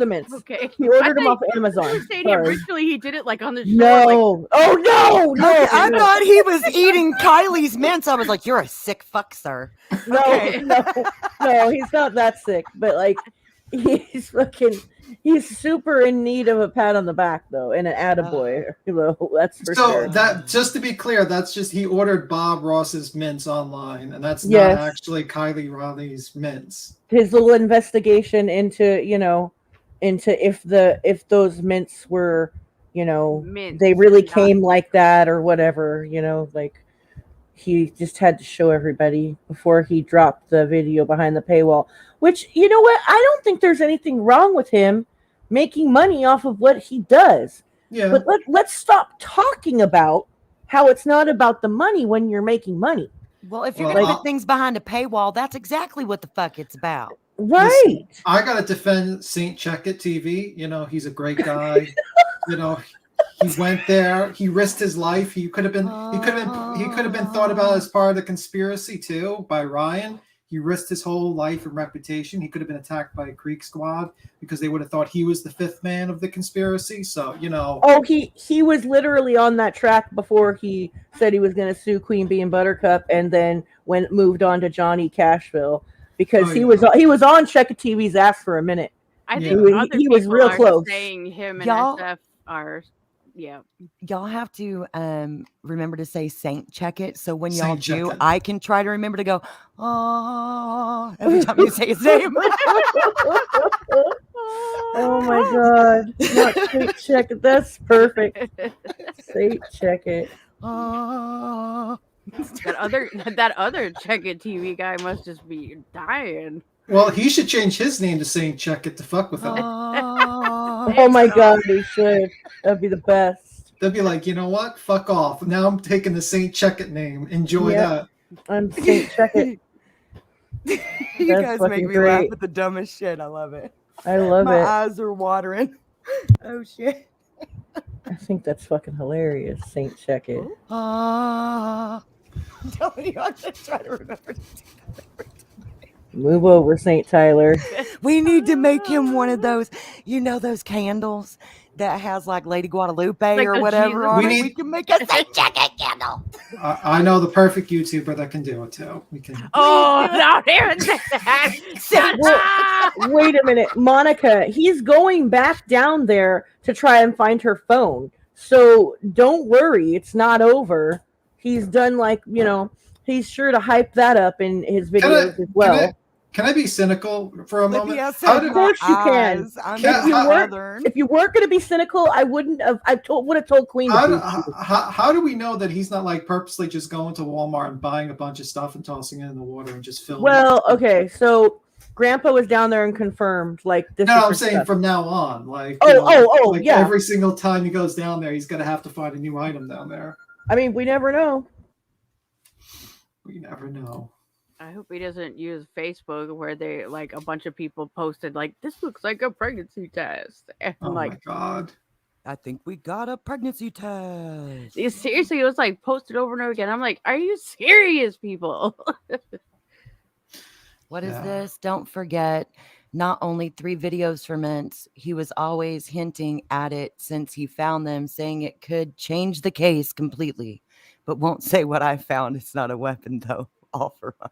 mints. Okay. He ordered them off Amazon. You were saying originally he did it like on the shore. No. No. I thought he was eating Kylie's mints. I was like, you're a sick fuck, sir. No, he's not that sick. But like, he's super in need of a pat on the back though, and an attaboy. That's for So sure. that, just to be clear, that's just he ordered Bob Ross's mints online, and that's not Yes. actually Kylie Riley's mints. His little investigation into if those mints were Mints, they really not came like that or whatever, like he just had to show everybody before he dropped the video behind the paywall. Which, you know what, I don't think there's anything wrong with him making money off of what he does. Yeah. But let's stop talking about how it's not about the money when you're making money. Well, if you're going to put things behind a paywall, that's exactly what the fuck it's about. Right. Listen, I gotta defend Saint Checkit TV. He's a great guy. He went there. He risked his life. He could have been thought about as part of the conspiracy too by Ryan. He risked his whole life and reputation. He could have been attacked by a Creek Squad because they would have thought he was the fifth man of the conspiracy. So Oh, he was literally on that track before he said he was going to sue Queen Bee and Buttercup, and then moved on to Johnny Cashville because he was on Check TV's ass for a minute. I think he was real close. Saying him and Y'all- SF are, yeah. Y'all have to remember to say Saint Check It. So when y'all Saint Check do, It. I can try to remember to go, oh, every time you say his name. Oh my god. Not Saint Check It. That's perfect. Saint Check It. Oh. that other Check It TV guy must just be dying. Well, he should change his name to Saint Checkit to fuck with him. Oh my god, he should. That'd be the best. They'd be like, you know what? Fuck off. Now I'm taking the Saint Checkit name. Enjoy that. I'm Saint Check It. You guys make me laugh at the dumbest shit. I love it. I love My it. eyes are watering. Oh shit. I think that's fucking hilarious. Saint Check It. Tell me, I'm just trying to remember to do that. Move over, St. Tyler. We need to make him one of those, those candles that has like Lady Guadalupe or whatever on it. We can make a Saint Check-It candle. I know the perfect YouTuber that can do it too. We can. Oh, not even that. Wait a minute, Monica. He's going back down there to try and find her phone. So don't worry, it's not over. He's done he's sure to hype that up in his videos as well. Can I be cynical for a moment? Of course you can. If you weren't going to be cynical, I wouldn't have. Would have told Queen. How do we know that he's not purposely just going to Walmart and buying a bunch of stuff and tossing it in the water and just filming? Well, okay, so Grandpa was down there and confirmed this. No, I'm saying from now on, yeah. Every single time he goes down there, he's gonna have to find a new item down there. I mean, we never know. We never know. I hope he doesn't use Facebook where they a bunch of people posted this looks like a pregnancy test. And my god. I think we got a pregnancy test. Seriously, it was posted over and over again. I'm like, are you serious, people? What is this? Don't forget, not only 3 videos for mints, he was always hinting at it since he found them, saying it could change the case completely, but won't say what I found. It's not a weapon, though. All for us.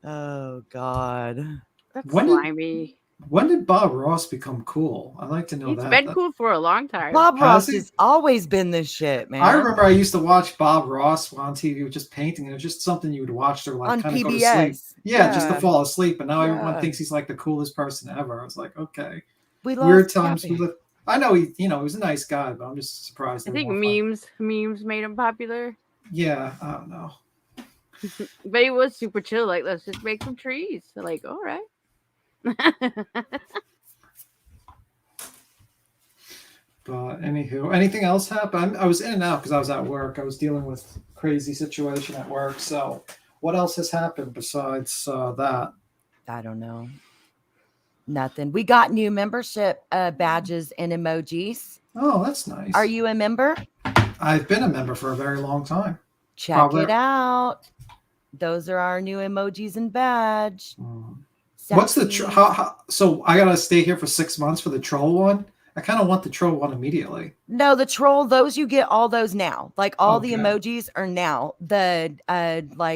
Oh, God. That's slimy. When did Bob Ross become cool? I'd like to know that. He's been cool for a long time. Bob Ross has always been this shit, man. I remember I used to watch Bob Ross on TV with just painting. It was just something you would watch to on kind of go to PBS. sleep. Yeah, just to fall asleep. And now everyone thinks he's the coolest person ever. I was like, okay. Weird times we live. I know he was a nice guy, but I'm just surprised. I think memes made him popular. Yeah, I don't know. But he was super chill. Let's just make some trees. So all right. But anywho, anything else happened? I was in and out because I was at work. I was dealing with a crazy situation at work. So what else has happened besides that? I don't know. Nothing. We got new membership badges and emojis. Oh, that's nice. Are you a member? I've been a member for a very long time. Check it out. Those are our new emojis and badge. What's the so I gotta stay here for 6 months for the troll one? I kind of want the troll one immediately. No, the troll, those you get all those now. All the emojis are now. The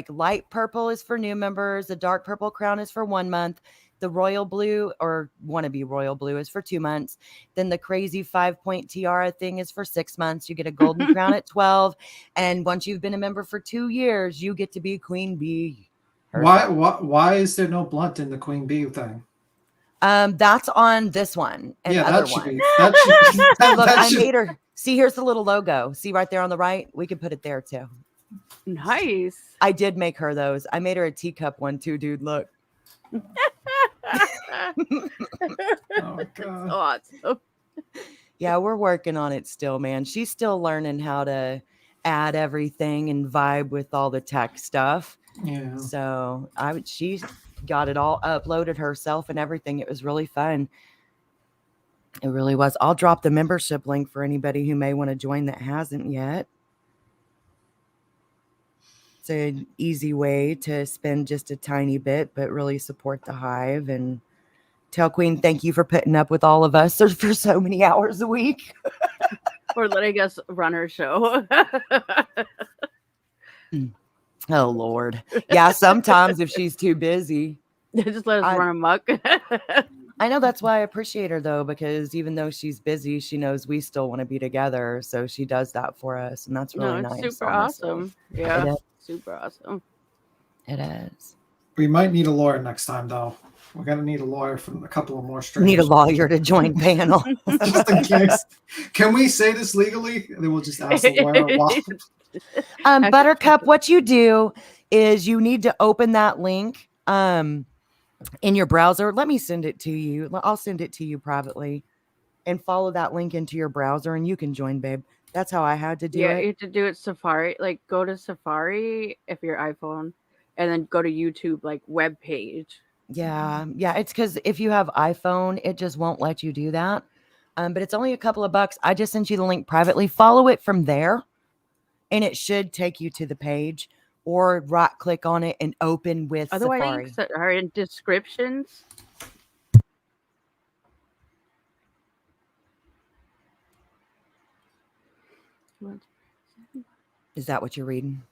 light purple is for new members. The dark purple crown is for 1 month. the royal blue or wannabe royal blue is for 2 months. Then the crazy 5-point tiara thing is for 6 months. You get a golden crown at 12. And once you've been a member for 2 years, you get to be queen bee. Why is there no blunt in the queen bee thing? That's on this one and Yeah, other that should one. be. That should. See, look, that I should- made her. See, here's the little logo. See right there on the right? We can put it there too. Nice. I did make her those. I made her a teacup one too, dude. Look. Oh my God. Awesome. Yeah, we're working on it still, man. She's still learning how to add everything and vibe with all the tech stuff. Yeah. So she got it all uploaded herself and everything. It was really fun. It really was. I'll drop the membership link for anybody who may want to join that hasn't yet. It's an easy way to spend just a tiny bit, but really support the hive and tell Queen, thank you for putting up with all of us for so many hours a week. For letting us run her show. Oh, Lord. Yeah, sometimes if she's too busy. Just let us run amok. I know that's why I appreciate her, though, because even though she's busy, she knows we still want to be together. So she does that for us. And that's really nice. Super honestly. awesome. Yeah, super awesome. It is. We might need a lawyer next time, though. We're gonna need a lawyer from a couple of more streams. Need a lawyer to join panel. Just in case. Can we say this legally? And then we'll just ask the lawyer why. Buttercup, what you do is you need to open that link in your browser. Let me send it to you. I'll send it to you privately and follow that link into your browser and you can join, babe. That's how I had to do it. Yeah, you have to do it Safari. Like go to Safari if you're iPhone and then go to YouTube like web page. Yeah. It's because if you have iPhone, it just won't let you do that. But it's only a couple of bucks. I just sent you the link privately. Follow it from there, and it should take you to the page. Or right click on it and open with Otherwise, Safari. links that are in descriptions. Is that what you're reading?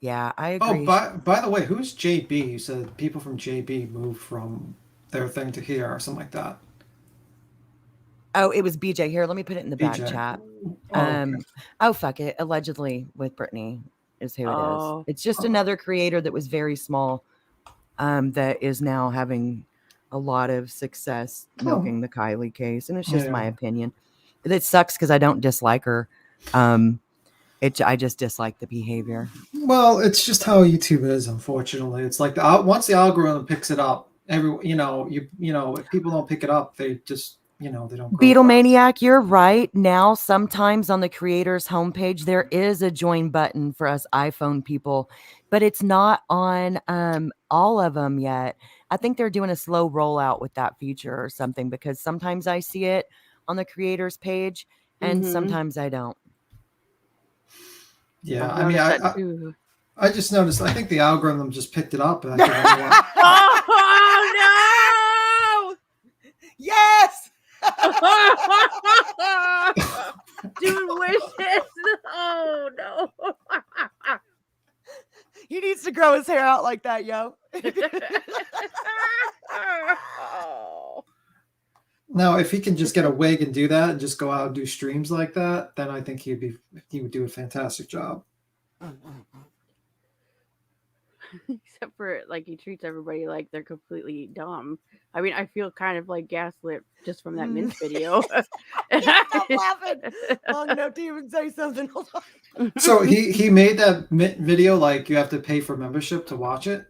Yeah, I agree. Oh, by the way, who's JB? You said people from JB moved from their thing to here or something like that. Oh, it was BJ. Here, let me put it in the back BJ. chat. Okay. Oh, fuck it. Allegedly with Brittany is who it Oh. is. It's just another creator that was very small that is now having a lot of success milking the Kylie case. And it's just my opinion. It sucks because I don't dislike her. I just dislike the behavior. Well, it's just how YouTube is. Unfortunately, it's like once the algorithm picks it up, if people don't pick it up, they just they don't. Beatlemaniac, you're right. Now, sometimes on the creator's homepage, there is a join button for us iPhone people, but it's not on all of them yet. I think they're doing a slow rollout with that feature or something because sometimes I see it on the creator's page and sometimes I don't. Yeah, I've noticed that too. I just noticed. I think the algorithm just picked it up. And I think Oh no! Yes. Dude wishes. Oh no. He needs to grow his hair out like that, yo. Now, if he can just get a wig and do that and just go out and do streams like that, then I think he would do a fantastic job. Except for like he treats everybody like they're completely dumb. I mean, I feel kind of like gaslit just from that Mint video. Stop laughing. Long enough to even say something. Hold on. So he made that video like you have to pay for membership to watch it.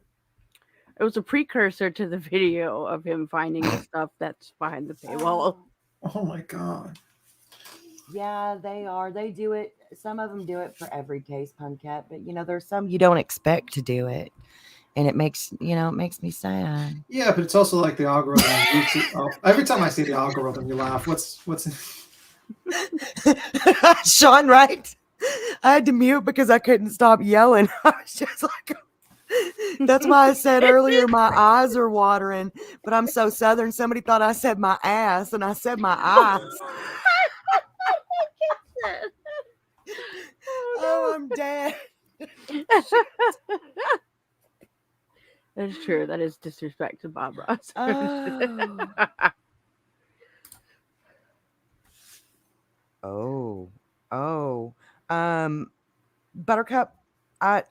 It was a precursor to the video of him finding the stuff that's behind the paywall. Oh my God. Yeah, they are. They do it. Some of them do it for every case, Punket, but there's some you don't expect to do it. And it makes me sad. Yeah, but it's also like the algorithm. Every time I see the algorithm, you laugh. What's Sean, right? I had to mute because I couldn't stop yelling. I was just like, that's why I said earlier my eyes are watering, but I'm so Southern. Somebody thought I said my ass, and I said my eyes. Oh, I'm dead. That is true. That is disrespect to Bob Ross. Oh. Buttercup, I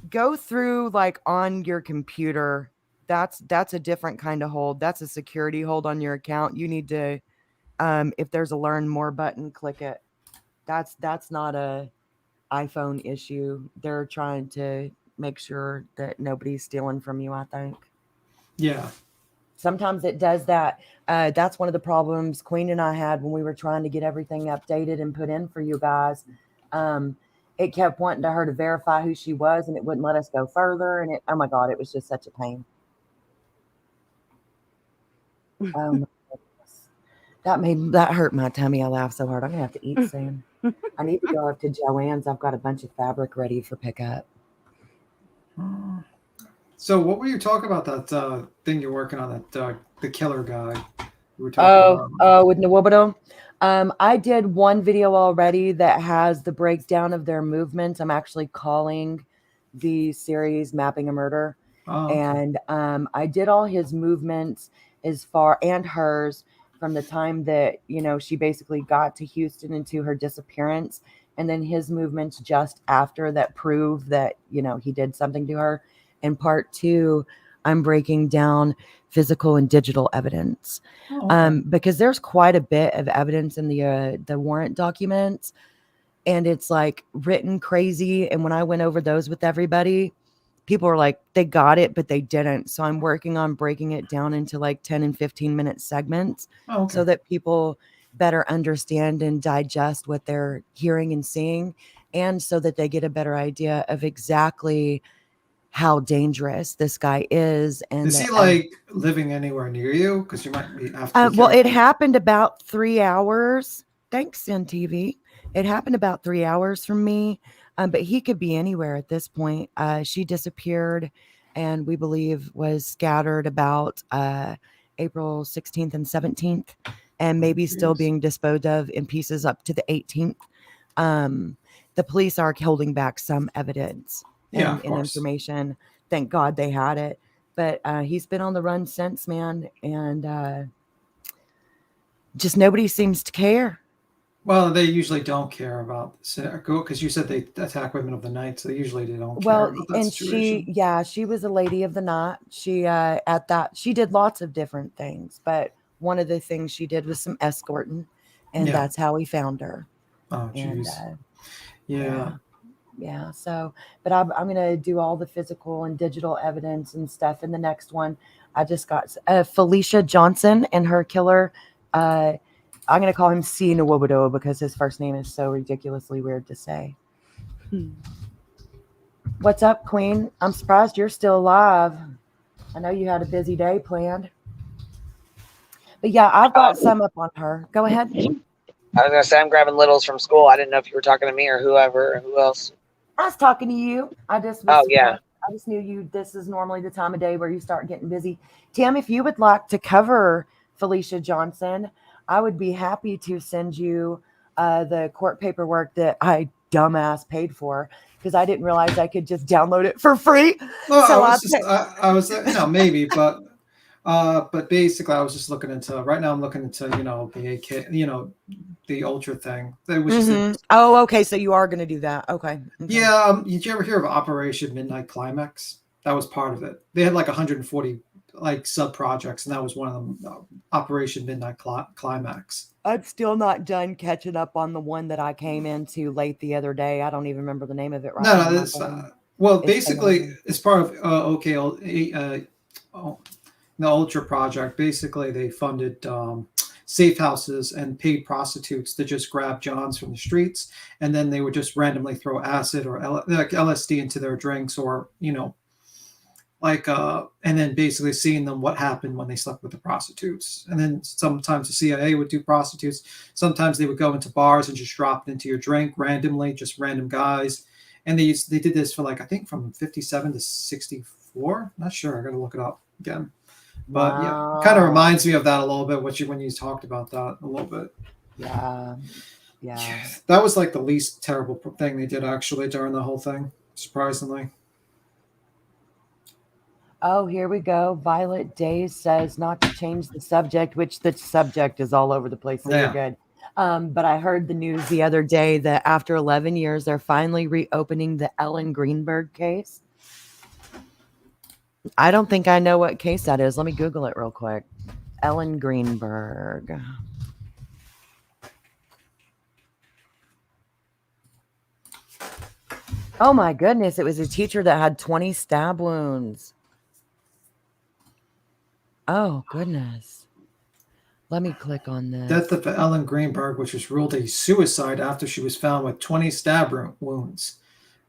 go through like on your computer. That's a different kind of hold. That's a security hold on your account. You need to if there's a learn more button, click it. That's not a iPhone issue. They're trying to make sure that nobody's stealing from you, I think. Yeah. Sometimes it does that. That's one of the problems Queen and I had when we were trying to get everything updated and put in for you guys. It kept wanting her to verify who she was, and it wouldn't let us go further. And oh my God, it was just such a pain. Oh my goodness. That hurt my tummy. I laughed so hard. I'm gonna have to eat soon. I need to go up to Joanne's. I've got a bunch of fabric ready for pickup. So what were you talking about, that thing you're working on, that the killer guy you were talking about? With Nwobodo. I did one video already that has the breakdown of their movements. I'm actually calling the series Mapping a Murder. Okay. And I did all his movements and hers from the time that, she basically got to Houston into her disappearance, and then his movements just after that prove that, he did something to her. In part 2, I'm breaking down physical and digital evidence. Because there's quite a bit of evidence in the warrant documents, and it's like written crazy. And when I went over those with everybody, people were like, they got it, but they didn't. So I'm working on breaking it down into like 10 and 15-minute segments so that people better understand and digest what they're hearing and seeing, and so that they get a better idea of exactly how dangerous this guy is. And is he like living anywhere near you? Because you might have to be well, it careful. happened about 3 hours. Thanks, NTV. It happened about 3 hours from me, but he could be anywhere at this point. She disappeared, and we believe was scattered about April 16th and 17th, and maybe still being disposed of in pieces up to the 18th. The police are holding back some evidence and information. Thank God they had it. But he's been on the run since, man. And just nobody seems to care. Well, they usually don't care about because you said they attack women of the night, so usually they don't care about that situation. She was a lady of the night. She she did lots of different things, but one of the things she did was some escorting, and that's how we found her. Oh, jeez. Yeah. So, but I'm going to do all the physical and digital evidence and stuff in the next one. I just got Felicia Johnson and her killer. I'm going to call him C. Nwobodo because his first name is so ridiculously weird to say. What's up, Queen? I'm surprised you're still alive. I know you had a busy day planned. But yeah, I've got some up on her. Go ahead. I was going to say I'm grabbing littles from school. I didn't know if you were talking to me or whoever or who else. I was talking to you. I just knew you. This is normally the time of day where you start getting busy. Tim, if you would like to cover Felicia Johnson, I would be happy to send you the court paperwork that I dumbass paid for because I didn't realize I could just download it for free. Well, so I was maybe, but basically I was just looking into right now. I'm looking into the AK, the Ultra thing. That was just oh, okay. So you are going to do that. Okay. Yeah. Did you ever hear of Operation Midnight Climax? That was part of it. They had like 140 like sub projects, and that was one of them. Operation Midnight Climax. I'm still not done catching up on the one that I came into late the other day. I don't even remember the name of it right now. No, this. Well, basically, it's part of the Ultra project. Basically, they funded safe houses and paid prostitutes to just grab Johns from the streets, and then they would just randomly throw acid or LSD into their drinks, or and then basically seeing them what happened when they slept with the prostitutes. And then sometimes the CIA would do prostitutes. Sometimes they would go into bars and just drop it into your drink randomly, just random guys. And they did this for I think from 57 to 64. Not sure. I got to look it up again. But yeah, kind of reminds me of that a little bit. When you talked about that a little bit. Yeah. That was the least terrible thing they did actually during the whole thing, surprisingly. Oh, here we go. Violet Days says not to change the subject, which the subject is all over the place, so you're good. But I heard the news the other day that after 11 years, they're finally reopening the Ellen Greenberg case. I don't think I know what case that is. Let me Google it real quick. Ellen Greenberg. Oh my goodness, it was a teacher that had 20 stab wounds. Oh goodness. Let me click on this. Death of Ellen Greenberg, which was ruled a suicide after she was found with 20 stab wounds.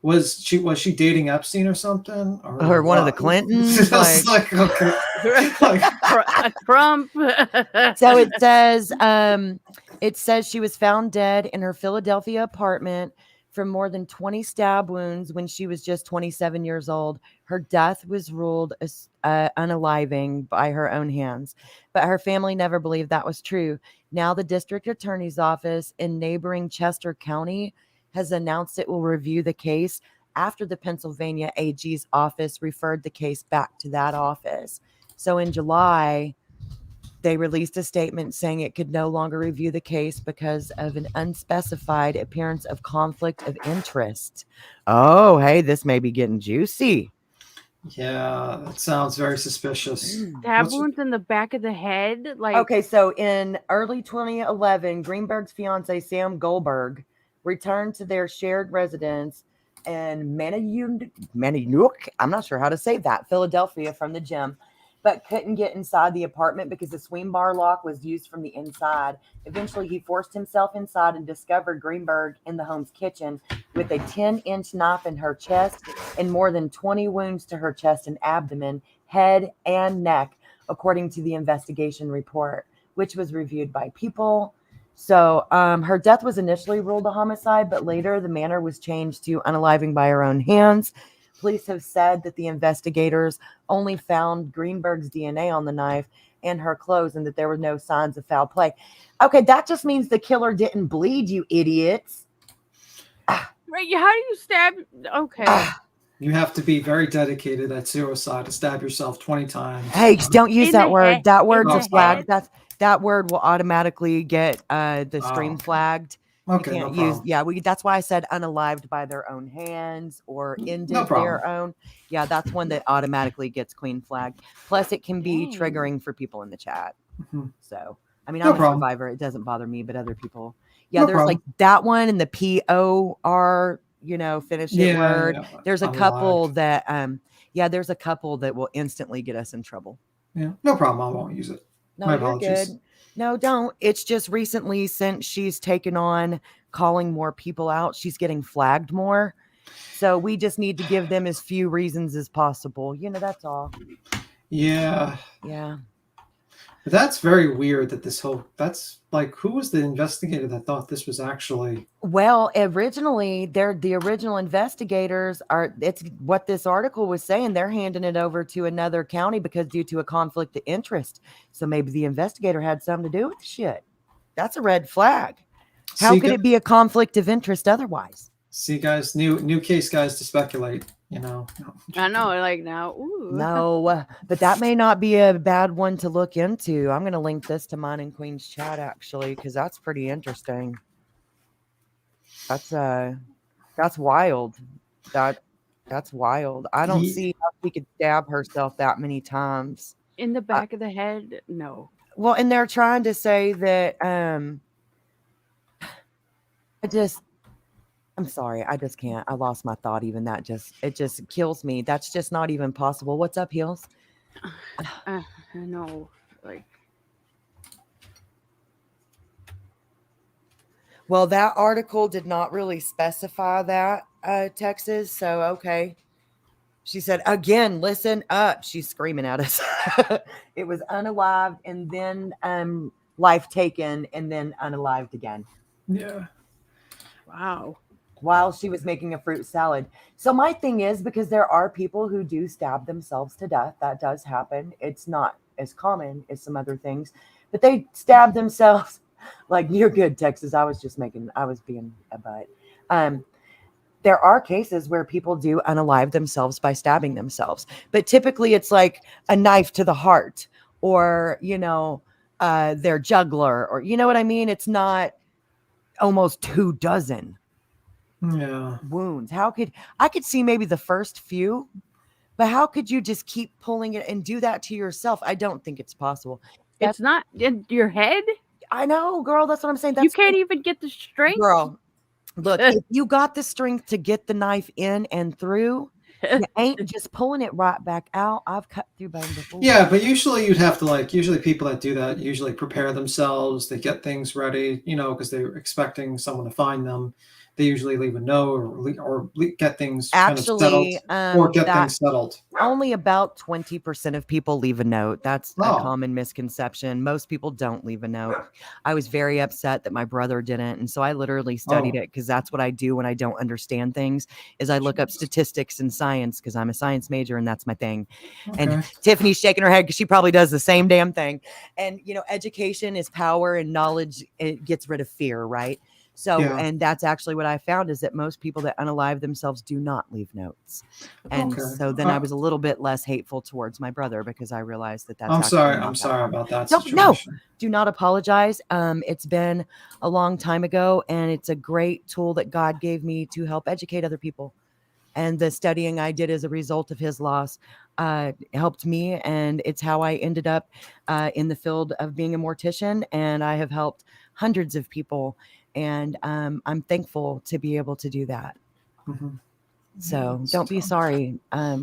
Was she dating Epstein or something? Or one of the Clintons? Like, okay. Trump. So it says she was found dead in her Philadelphia apartment from more than 20 stab wounds when she was just 27 years old. Her death was ruled unaliving by her own hands, but her family never believed that was true. Now the district attorney's office in neighboring Chester County has announced it will review the case after the Pennsylvania AG's office referred the case back to that office. So in July, they released a statement saying it could no longer review the case because of an unspecified appearance of conflict of interest. Oh, hey, this may be getting juicy. Yeah, that sounds very suspicious. Stab wounds in the back of the head? Like, okay, so in early 2011, Greenberg's fiance, Sam Goldberg, returned to their shared residence in Manayunk, I'm not sure how to say that, Philadelphia, from the gym, but couldn't get inside the apartment because the swing bar lock was used from the inside. Eventually, he forced himself inside and discovered Greenberg in the home's kitchen with a 10-inch knife in her chest and more than 20 wounds to her chest and abdomen, head, and neck, according to the investigation report, which was reviewed by People. So her death was initially ruled a homicide, but later the manner was changed to unaliving by her own hands. Police have said that the investigators only found Greenberg's DNA on the knife and her clothes and that there were no signs of foul play. Okay, that just means the killer didn't bleed, you idiots. Right, how do you stab? Okay. You have to be very dedicated at suicide to stab yourself 20 times. Hey, don't use that word. That word is flagged. Head? That word will automatically get the stream flagged. Okay, you can't no use. problem. Yeah, that's why I said unalived by their own hands or ended No problem. their own. Yeah, that's one that automatically gets queen flagged. Plus, it can be triggering for people in the chat. Mhm. So, I mean, No I'm a problem. survivor. It doesn't bother me, but other people. Yeah, No there's problem. like that one and the POR, finish it word. Yeah, There's a unalived. couple that, there's a couple that will instantly get us in trouble. Yeah, no problem. I won't use it. No, My you're apologies. good. No, don't. It's just recently, since she's taken on calling more people out, she's getting flagged more. So we just need to give them as few reasons as possible. That's all. Yeah. Yeah. But that's very weird that that's like, who was the investigator that thought this was actually? Well, originally, the original investigators it's what this article was saying. They're handing it over to another county because due to a conflict of interest. So maybe the investigator had something to do with the shit. That's a red flag. How could it be a conflict of interest otherwise? See, guys, new case, guys, to speculate. I know, like now. Ooh. No, but that may not be a bad one to look into. I'm going to link this to mine and Queen's chat actually, because that's pretty interesting. That's wild. That's wild. I don't see how she could stab herself that many times. In the back of the head? No. Well, and they're trying to say that I'm sorry, I just can't. I lost my thought. Even that it just kills me. That's just not even possible. What's up, Heels? I know, like. Well, that article did not really specify that, Texas. So, okay. She said, again, listen up. She's screaming at us. It was unalived and then life taken and then unalived again. Yeah. Wow. While she was making a fruit salad. So my thing is, because there are people who do stab themselves to death. That does happen. It's not as common as some other things, but they stab themselves. Like, you're good, Texas. I was being a butt. there are cases where people do unalive themselves by stabbing themselves, but typically it's like a knife to the heart, or their jugular, or you know what I mean. It's not almost 24 wounds. I could see maybe the first few, but how could you just keep pulling it and do that to yourself? I don't think it's possible. It's not in your head. I know, girl. That's what I'm saying. You can't even get the strength. Girl, look, if you got the strength to get the knife in and through, you ain't just pulling it right back out. I've cut through bone before. Yeah, but usually you'd have to usually people that do that usually prepare themselves. They get things ready, because they're expecting someone to find them. They usually leave a note or get things kind of settled, or get things settled. Only about 20% of people leave a note. That's a common misconception. Most people don't leave a note. I was very upset that my brother didn't, and so I literally studied it, because that's what I do when I don't understand things. Is I look up statistics and science, because I'm a science major and that's my thing. Okay. And Tiffany's shaking her head because she probably does the same damn thing. And education is power, and knowledge, it gets rid of fear, right? So, and that's actually what I found, is that most people that unalive themselves do not leave notes. And so then I was a little bit less hateful towards my brother, because I realized that that's I'm sorry about that situation. No, do not apologize. It's been a long time ago, and it's a great tool that God gave me to help educate other people. And the studying I did as a result of his loss helped me, and it's how I ended up in the field of being a mortician, and I have helped hundreds of people. And I'm thankful to be able to do that. Mm-hmm. So don't be sorry.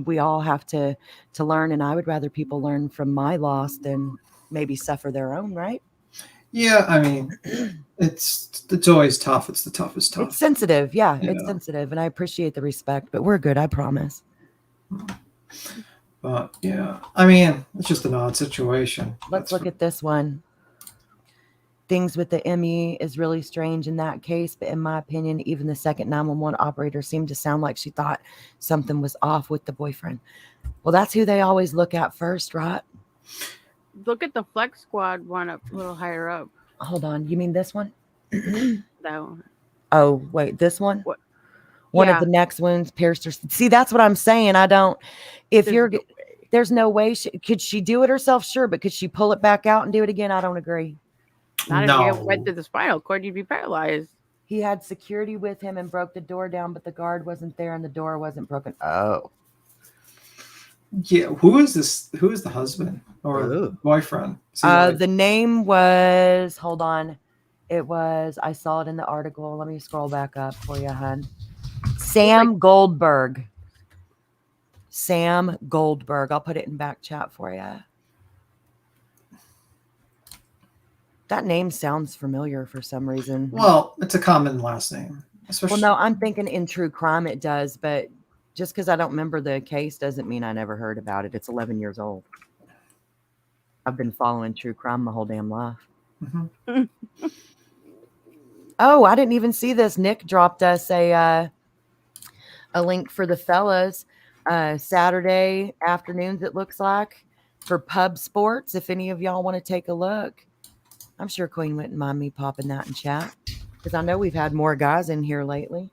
We all have to learn, and I would rather people learn from my loss than maybe suffer their own, right? Yeah, I mean, it's always tough. It's the toughest tough. It's sensitive. Yeah, it's sensitive, and I appreciate the respect, but we're good, I promise. But yeah, I mean, it's just an odd situation. Let's look at this one. Things with the ME is really strange in that case, but in my opinion, even the second 911 operator seemed to sound like she thought something was off with the boyfriend. Well, that's who they always look at first, right? Look at the Flex Squad one up a little higher up. Hold on, you mean this one? That one. Oh, wait, this one? What? One of the next ones pierced her. See, that's what I'm saying. I don't. There's no way. Could she do it herself? Sure, but could she pull it back out and do it again? I don't agree. Not if you went to the spinal cord, you'd be paralyzed. He had security with him and broke the door down, but the guard wasn't there and the door wasn't broken. Oh. Yeah, who is this? Who is the husband or boyfriend? The name was, hold on. It was, I saw it in the article. Let me scroll back up for you, hon. Sam Goldberg. Sam Goldberg. I'll put it in back chat for you. That name sounds familiar for some reason. Well, it's a common last name. Well, no, I'm thinking in true crime it does, but just because I don't remember the case doesn't mean I never heard about it. It's 11 years old. I've been following true crime my whole damn life. Mm-hmm. Oh, I didn't even see this. Nick dropped us a link for the fellas. Saturday afternoons, it looks like, for pub sports. If any of y'all want to take a look. I'm sure Queen wouldn't mind me popping that in chat, because I know we've had more guys in here lately.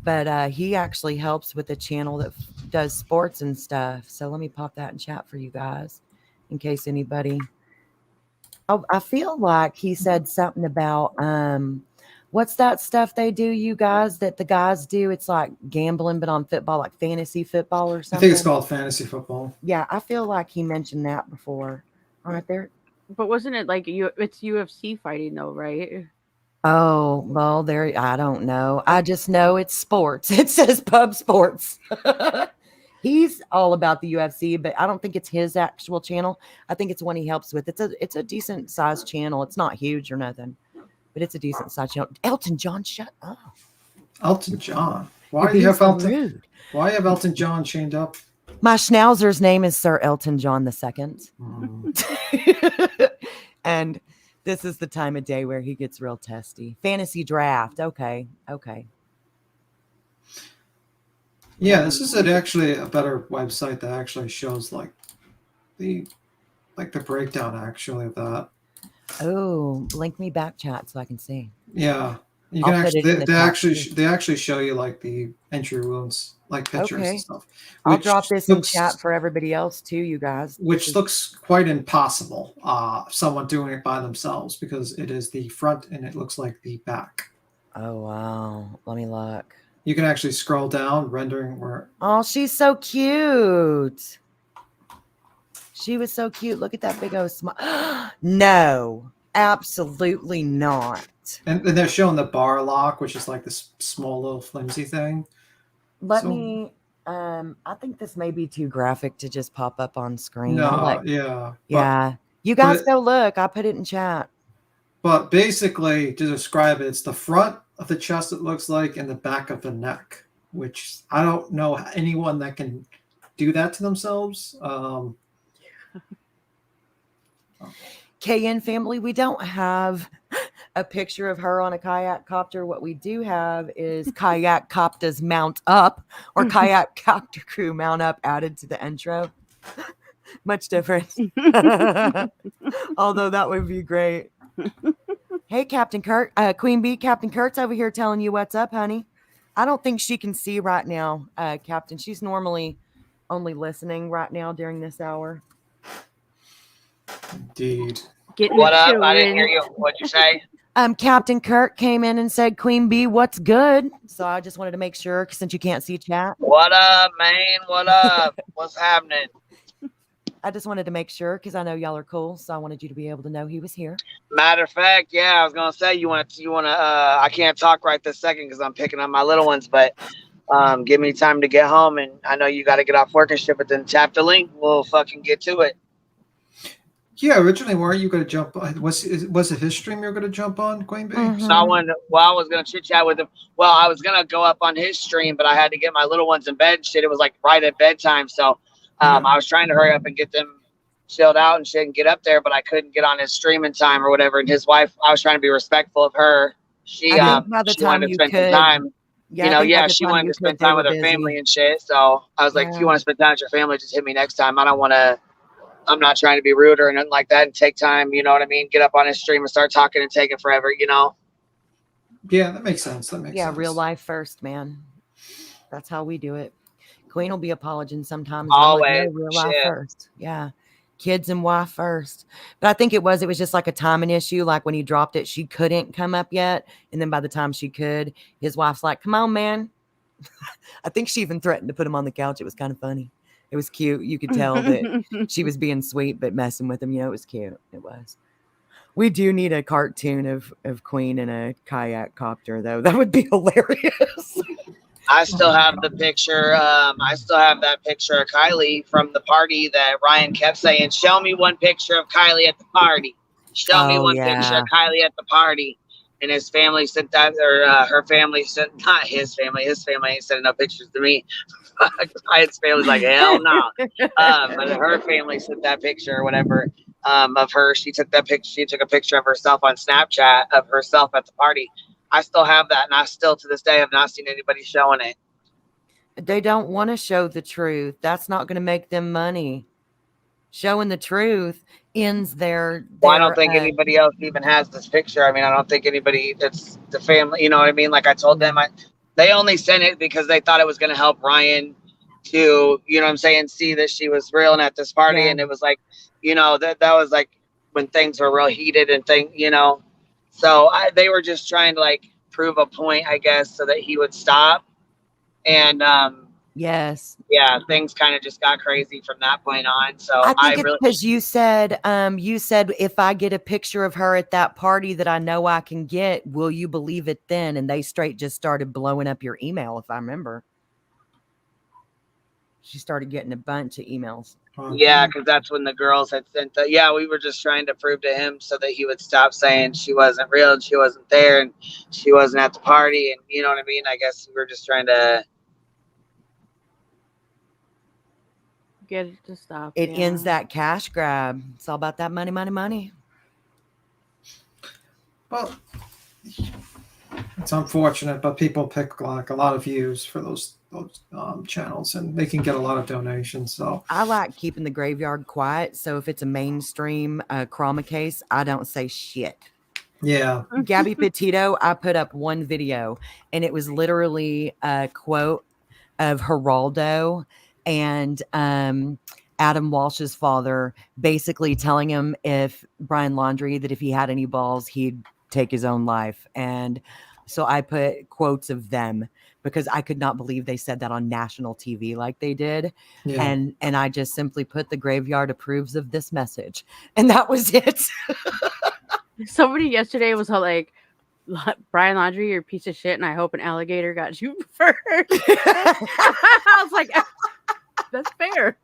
But he actually helps with a channel that does sports and stuff. So let me pop that in chat for you guys, in case anybody. I feel like he said something about what's that stuff they do, you guys, that the guys do? It's like gambling, but on football, like fantasy football or something. I think it's called fantasy football. Yeah, I feel like he mentioned that before. Right there. But wasn't it like it's UFC fighting though, right? Oh, well, I don't know. I just know it's sports. It says pub sports. He's all about the UFC, but I don't think it's his actual channel. I think it's one he helps with. It's a decent sized channel. It's not huge or nothing, but it's a decent sized channel. Elton John, shut up. Elton John. Why do you have Elton? Rude. Why have Elton John chained up? My schnauzer's name is Sir Elton John II. And this is the time of day where he gets real testy. Fantasy draft. Okay. Yeah, this is actually a better website that actually shows the breakdown actually of that. Oh, link me back chat so I can see. Yeah, You can I'll put actually it in the chat too. they actually show you like the entry wounds, like pictures and Okay. stuff. I'll Which drop this in looks chat for everybody else too, you guys. which looks quite impossible. Someone doing it by themselves because it is the front and it looks like the back. Oh wow. Let me look. You can actually scroll down, rendering where. Oh, she's so cute. She was so cute. Look at that big old smile. No, absolutely not. And they're showing the bar lock, which is like this small little flimsy thing. Let me. I think this may be too graphic to just pop up on screen. No, yeah, yeah. You guys go look. I put it in chat. But basically, to describe it, it's the front of the chest. It looks like, and the back of the neck. Which I don't know anyone that can do that to themselves. KN family, we don't have a picture of her on a kayak copter. What we do have is kayak copters mount up or kayak copter crew mount up added to the intro. Much different. Although that would be great. Hey, Captain Kurt, Queen Bee, Captain Kurt's over here telling you what's up, honey. I don't think she can see right now, Captain. She's normally only listening right now during this hour. Indeed. What up? I didn't hear you. What'd you say? Captain Kirk came in and said, Queen Bee, what's good? So I just wanted to make sure, since you can't see chat. What up, man? What up? What's happening? I just wanted to make sure because I know y'all are cool. So I wanted you to be able to know he was here. Matter of fact, yeah, I was gonna say you want to. I can't talk right this second because I'm picking up my little ones, but give me time to get home, and I know you got to get off work and shit. But then tap the link, we'll fucking get to it. Yeah, originally, weren't you going to jump on? Was it his stream you were going to jump on, Queen Bee? So I was going to chit chat with him. Well, I was going to go up on his stream, but I had to get my little ones in bed and shit. It was like right at bedtime. So I was trying to hurry up and get them chilled out and shit and get up there, but I couldn't get on his stream in time or whatever. And his wife, I was trying to be respectful of her. She wanted to spend some time. Yeah, she wanted to spend time with her family and shit. So I was like, if you want to spend time with your family, just hit me next time. I'm not trying to be rude or nothing like that and take time, you know what I mean? Get up on his stream and start talking and take it forever, you know? Yeah, that makes sense. Yeah, real life first, man. That's how we do it. Queen will be apologizing sometimes. Always. Like, no, real life first. Yeah. Kids and wife first. But I think it was just like a timing issue. Like when he dropped it, she couldn't come up yet. And then by the time she could, his wife's like, come on, man. I think she even threatened to put him on the couch. It was kind of funny. It was cute. You could tell that she was being sweet, but messing with him. You know, it was cute. It was. We do need a cartoon of Queen in a kayak copter, though. That would be hilarious. I still have the picture. I still have that picture of Kylie from the party that Ryan kept saying, show me one picture of Kylie at the party. Show me one picture of Kylie at the party. And his family sent that, or her family sent, not his family ain't sending no pictures to me. His family's like, hell no. But her family sent that picture or whatever of her. She took that picture. She took a picture of herself on Snapchat of herself at the party. I still have that, and I still to this day have not seen anybody showing it. They don't want to show the truth. That's not going to make them money. Showing the truth ends their well, I don't think anybody else even has this picture. I mean, I don't think anybody that's the family, you know what I mean? Like I told them, they only sent it because they thought it was going to help Ryan to, you know what I'm saying, see that she was real and at this party. Yeah. And it was like, you know, that was like when things were real heated and things, you know. So they were just trying to like prove a point, I guess, so that he would stop. And yes, yeah, things kind of just got crazy from that point on. So I think it's because you said if I get a picture of her at that party that I know I can get, will you believe it then? And they straight just started blowing up your email, if I remember. She started getting a bunch of emails. Yeah, because that's when the girls had sent the, we were just trying to prove to him so that he would stop saying she wasn't real and she wasn't there and she wasn't at the party. And you know what I mean? I guess we were just trying to get it to stop. It ends that cash grab. It's all about that money, money, money. Well, it's unfortunate, but people pick like a lot of views for those channels, and they can get a lot of donations. So I like keeping the graveyard quiet. So if it's a mainstream chroma case, I don't say shit. Yeah. Gabby Petito, I put up one video, and it was literally a quote of Geraldo and Adam Walsh's father basically telling him if Brian Laundrie that if he had any balls, he'd take his own life. And so I put quotes of them because I could not believe they said that on national TV like they did. Yeah. And I just simply put the graveyard approves of this message. And that was it. Somebody yesterday was all like, Brian Laundrie, you're a piece of shit, and I hope an alligator got you first. I was like, that's fair.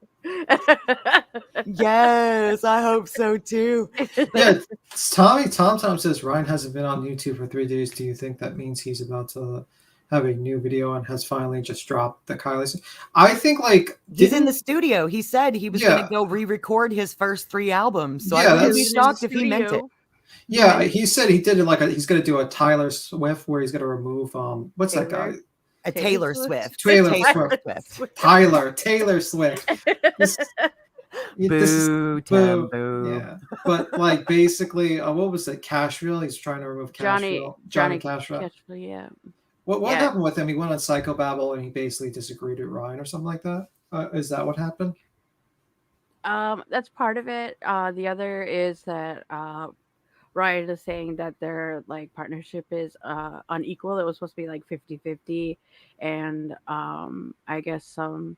Yes, I hope so too. Yeah, Tom says Ryan hasn't been on YouTube for 3 days. Do you think that means he's about to have a new video and has finally just dropped the Kylie? I think like he's in the studio. He said he was going to go re-record his first 3 albums. So I wouldn't be shocked if he meant it. Yeah, he said he did it like he's going to do a Tyler Swift where he's going to remove what's that guy? A Taylor Swift. Taylor Swift. Taylor Swift. Boo. Yeah, but like basically, what was it? Cashville. He's trying to remove Cashville. Johnny Cashville. Yeah. What happened with him? He went on Psychobabble and he basically disagreed with Ryan or something like that. Is that what happened? That's part of it. The other is that Ryan is saying that their like partnership is unequal. It was supposed to be like 50-50, and I guess some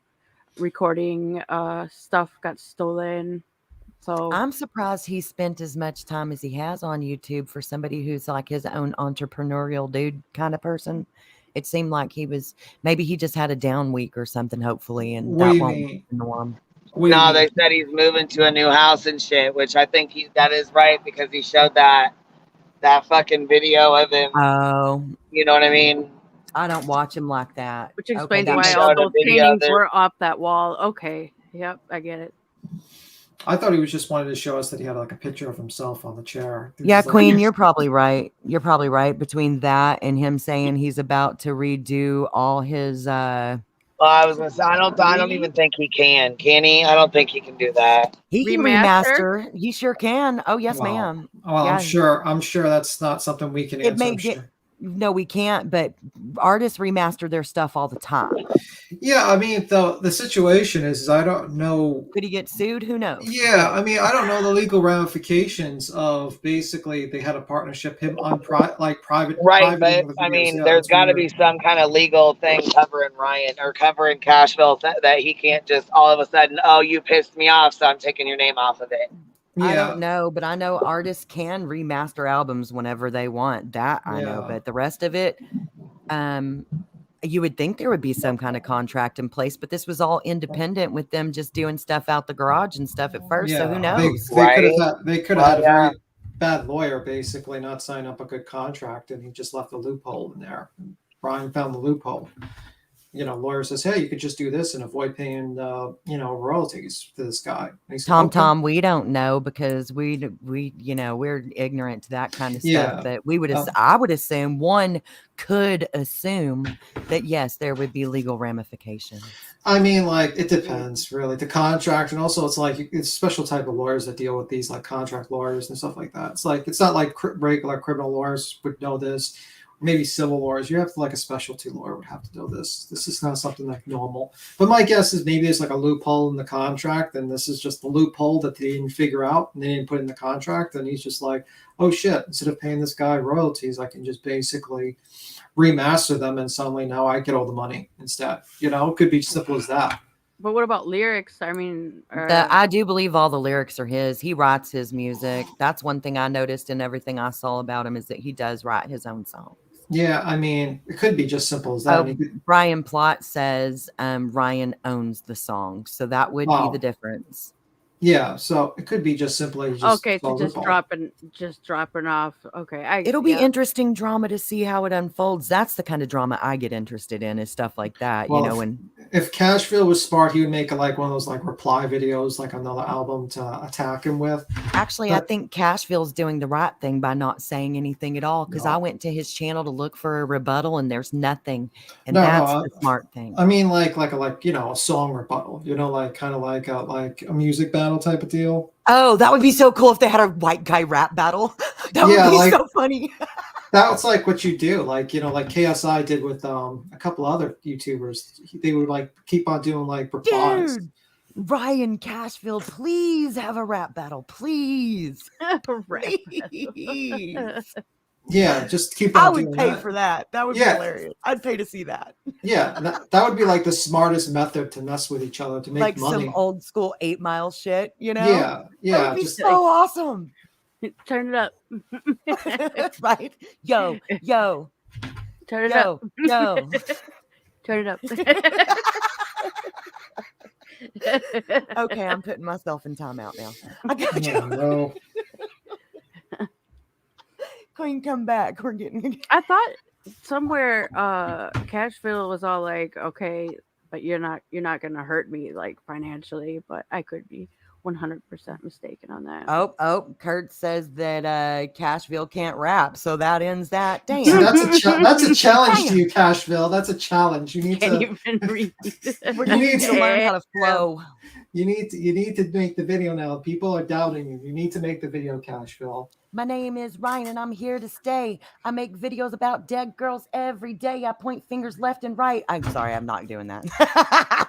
recording stuff got stolen. So I'm surprised he spent as much time as he has on YouTube for somebody who's like his own entrepreneurial dude kind of person. It seemed like maybe he just had a down week or something, hopefully, and that won't be the norm. No, they said he's moving to a new house and shit, which I think that is right because he showed that fucking video of him. Oh, you know what I mean? I don't watch him like that. Which explains why all those paintings were up that wall. Okay, yep, I get it. I thought he was just wanted to show us that he had like a picture of himself on the chair. Yeah, Queen, you're probably right. You're probably right between that and him saying he's about to redo all his. Well, I was gonna say I don't even think he can. Can he? I don't think he can do that. He can remaster. He sure can. Oh yes, ma'am. Well, yeah. I'm sure that's not something we can answer. No, we can't. But artists remaster their stuff all the time. Yeah, I mean, the situation is I don't know. Could he get sued? Who knows? Yeah, I mean, I don't know the legal ramifications of basically they had a partnership, him on private. Right, but I mean, there's got to be some kind of legal thing covering Ryan or covering Cashville that he can't just all of a sudden, oh, you pissed me off, so I'm taking your name off of it. Yeah. I don't know, but I know artists can remaster albums whenever they want. That I know, but the rest of it, you would think there would be some kind of contract in place, but this was all independent with them just doing stuff out the garage and stuff at first. So who knows? They could have had a very bad lawyer basically not sign up a good contract, and he just left a loophole in there. Brian found the loophole. Lawyer says, hey, you could just do this and avoid paying, royalties to this guy. Tom, we don't know because we're ignorant to that kind of stuff. But I would assume one could assume that yes, there would be legal ramifications. I mean, like it depends really the contract, and also it's like it's a special type of lawyers that deal with these like contract lawyers and stuff like that. It's not like regular criminal lawyers would know this. Maybe civil lawyers, you have to like a specialty lawyer would have to know this. This is not something like normal. But my guess is maybe there's like a loophole in the contract, and this is just the loophole that they didn't figure out and they didn't put in the contract. And he's just like, oh shit, instead of paying this guy royalties, I can just basically remaster them, and suddenly now I get all the money instead. It could be simple as that. But what about lyrics? I mean, I do believe all the lyrics are his. He writes his music. That's one thing I noticed in everything I saw about him is that he does write his own songs. Yeah, I mean, it could be just simple as that. Brian Plott says Ryan owns the song, so that would be the difference. Yeah, so it could be just simply dropping off. Okay, it'll be interesting drama to see how it unfolds. That's the kind of drama I get interested in, is stuff like that. Well, if Cashville was smart, he would make one of those like reply videos, like another album to attack him with. Actually, I think Cashville's doing the right thing by not saying anything at all, because I went to his channel to look for a rebuttal, and there's nothing, and that's the smart thing. I mean, like a song rebuttal, like kind of like a music battle type of deal. Oh, that would be so cool if they had a white guy rap battle. That would be so funny. That's like what you do, like like KSI did with a couple other YouTubers. They would like keep on doing like replies. Dude, Ryan Cashville, please have a rap battle, please. Please. Yeah, just keep on I doing would pay that. for that. That would be hilarious. I'd pay to see that. Yeah, that would be like the smartest method to mess with each other to make like money. some old school 8 Mile shit, you know? Yeah, That would be so awesome. Turn it up. Right? Yo. Turn it yo, up. Yo. Turn it up. Okay, I'm putting myself in timeout now. I got you. Oh, no. Queen, come back. We're getting. I thought somewhere Cashville was all like, okay, but you're not gonna hurt me like financially, but I could be 100% mistaken on that. Oh, Kurt says that Cashville can't rap, so that ends that. Damn. See, that's a challenge to you, Cashville. That's a challenge. You need Can't to even read. You need to learn how to flow. You need to make the video now. People are doubting you. You need to make the video, Cashville. My name is Ryan, and I'm here to stay. I make videos about dead girls every day. I point fingers left and right. I'm sorry, I'm not doing that.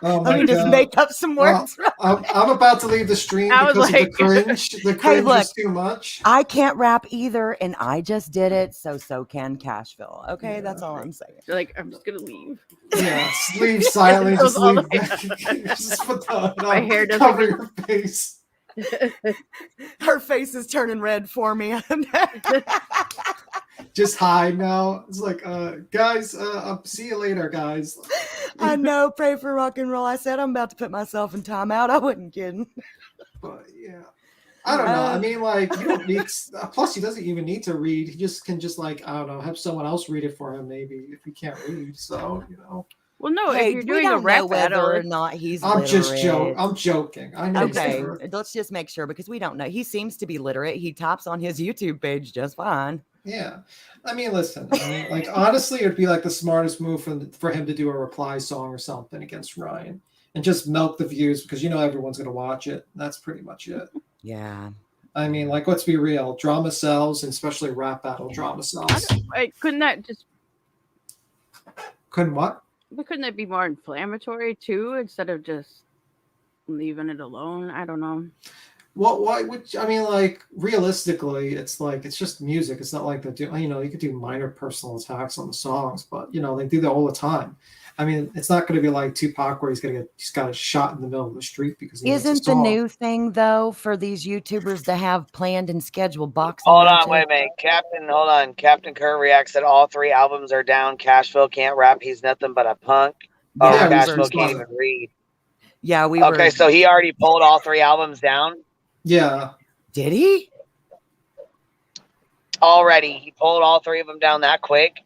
Let me just make up some words. I'm about to leave the stream because of the cringe. The cringe is too much. I can't rap either, and I just did it, so can Cashville. Okay, that's all I'm saying. Like, I'm just gonna leave. Yeah, leave silently. Just leave. Just put my hair doesn't cover your face. Her face is turning red for me. Just hide now. It's like, guys, I'll see you later, guys. I know. Pray for rock and roll. I said I'm about to put myself in timeout. I wasn't kidding. But yeah, I don't know. I mean, like, you don't need. Plus, he doesn't even need to read. He just can like, I don't know, have someone else read it for him. Maybe if he can't read. So Well, no, hey, if you're doing a rap battle or not, he's I'm literate. I'm joking. I know. Okay, let's just make sure because we don't know. He seems to be literate. He types on his YouTube page just fine. Yeah, I mean, listen. Like honestly, it'd be like the smartest move for him to do a reply song or something against Ryan and just milk the views because everyone's gonna watch it. That's pretty much it. Yeah. I mean, like, let's be real. Drama sells, and especially rap battle drama sells. Couldn't that just? Couldn't what? But couldn't that be more inflammatory too, instead of just leaving it alone? I don't know. Well, why? Which I mean, like realistically, it's just music. It's not like they do. You could do minor personal attacks on the songs, but they do that all the time. I mean, it's not going to be like Tupac where he's got shot in the middle of the street because he Isn't the new thing though for these YouTubers to have planned and scheduled boxing? Hold on, wait a minute, Captain Kurt reacts that all 3 albums are down. Cashville can't rap. He's nothing but a punk. Yeah, Cashville can't even read. Yeah, Okay, so he already pulled all 3 albums down. Yeah. Did he? Already, he pulled all 3 of them down that quick.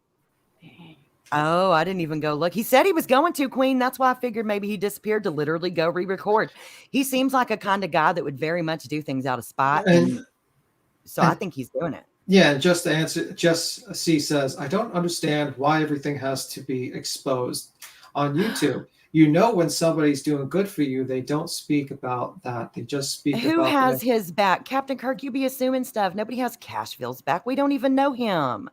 Oh, I didn't even go look. He said he was going to, Queen. That's why I figured maybe he disappeared to literally go re-record. He seems like a kind of guy that would very much do things out of spite. So I think he's doing it. Yeah, and just to answer, Jess C says, I don't understand why everything has to be exposed on YouTube. When somebody's doing good for you, they don't speak about that. They just speak about who has his back. Captain Kirk, you be assuming stuff. Nobody has Cashville's back. We don't even know him.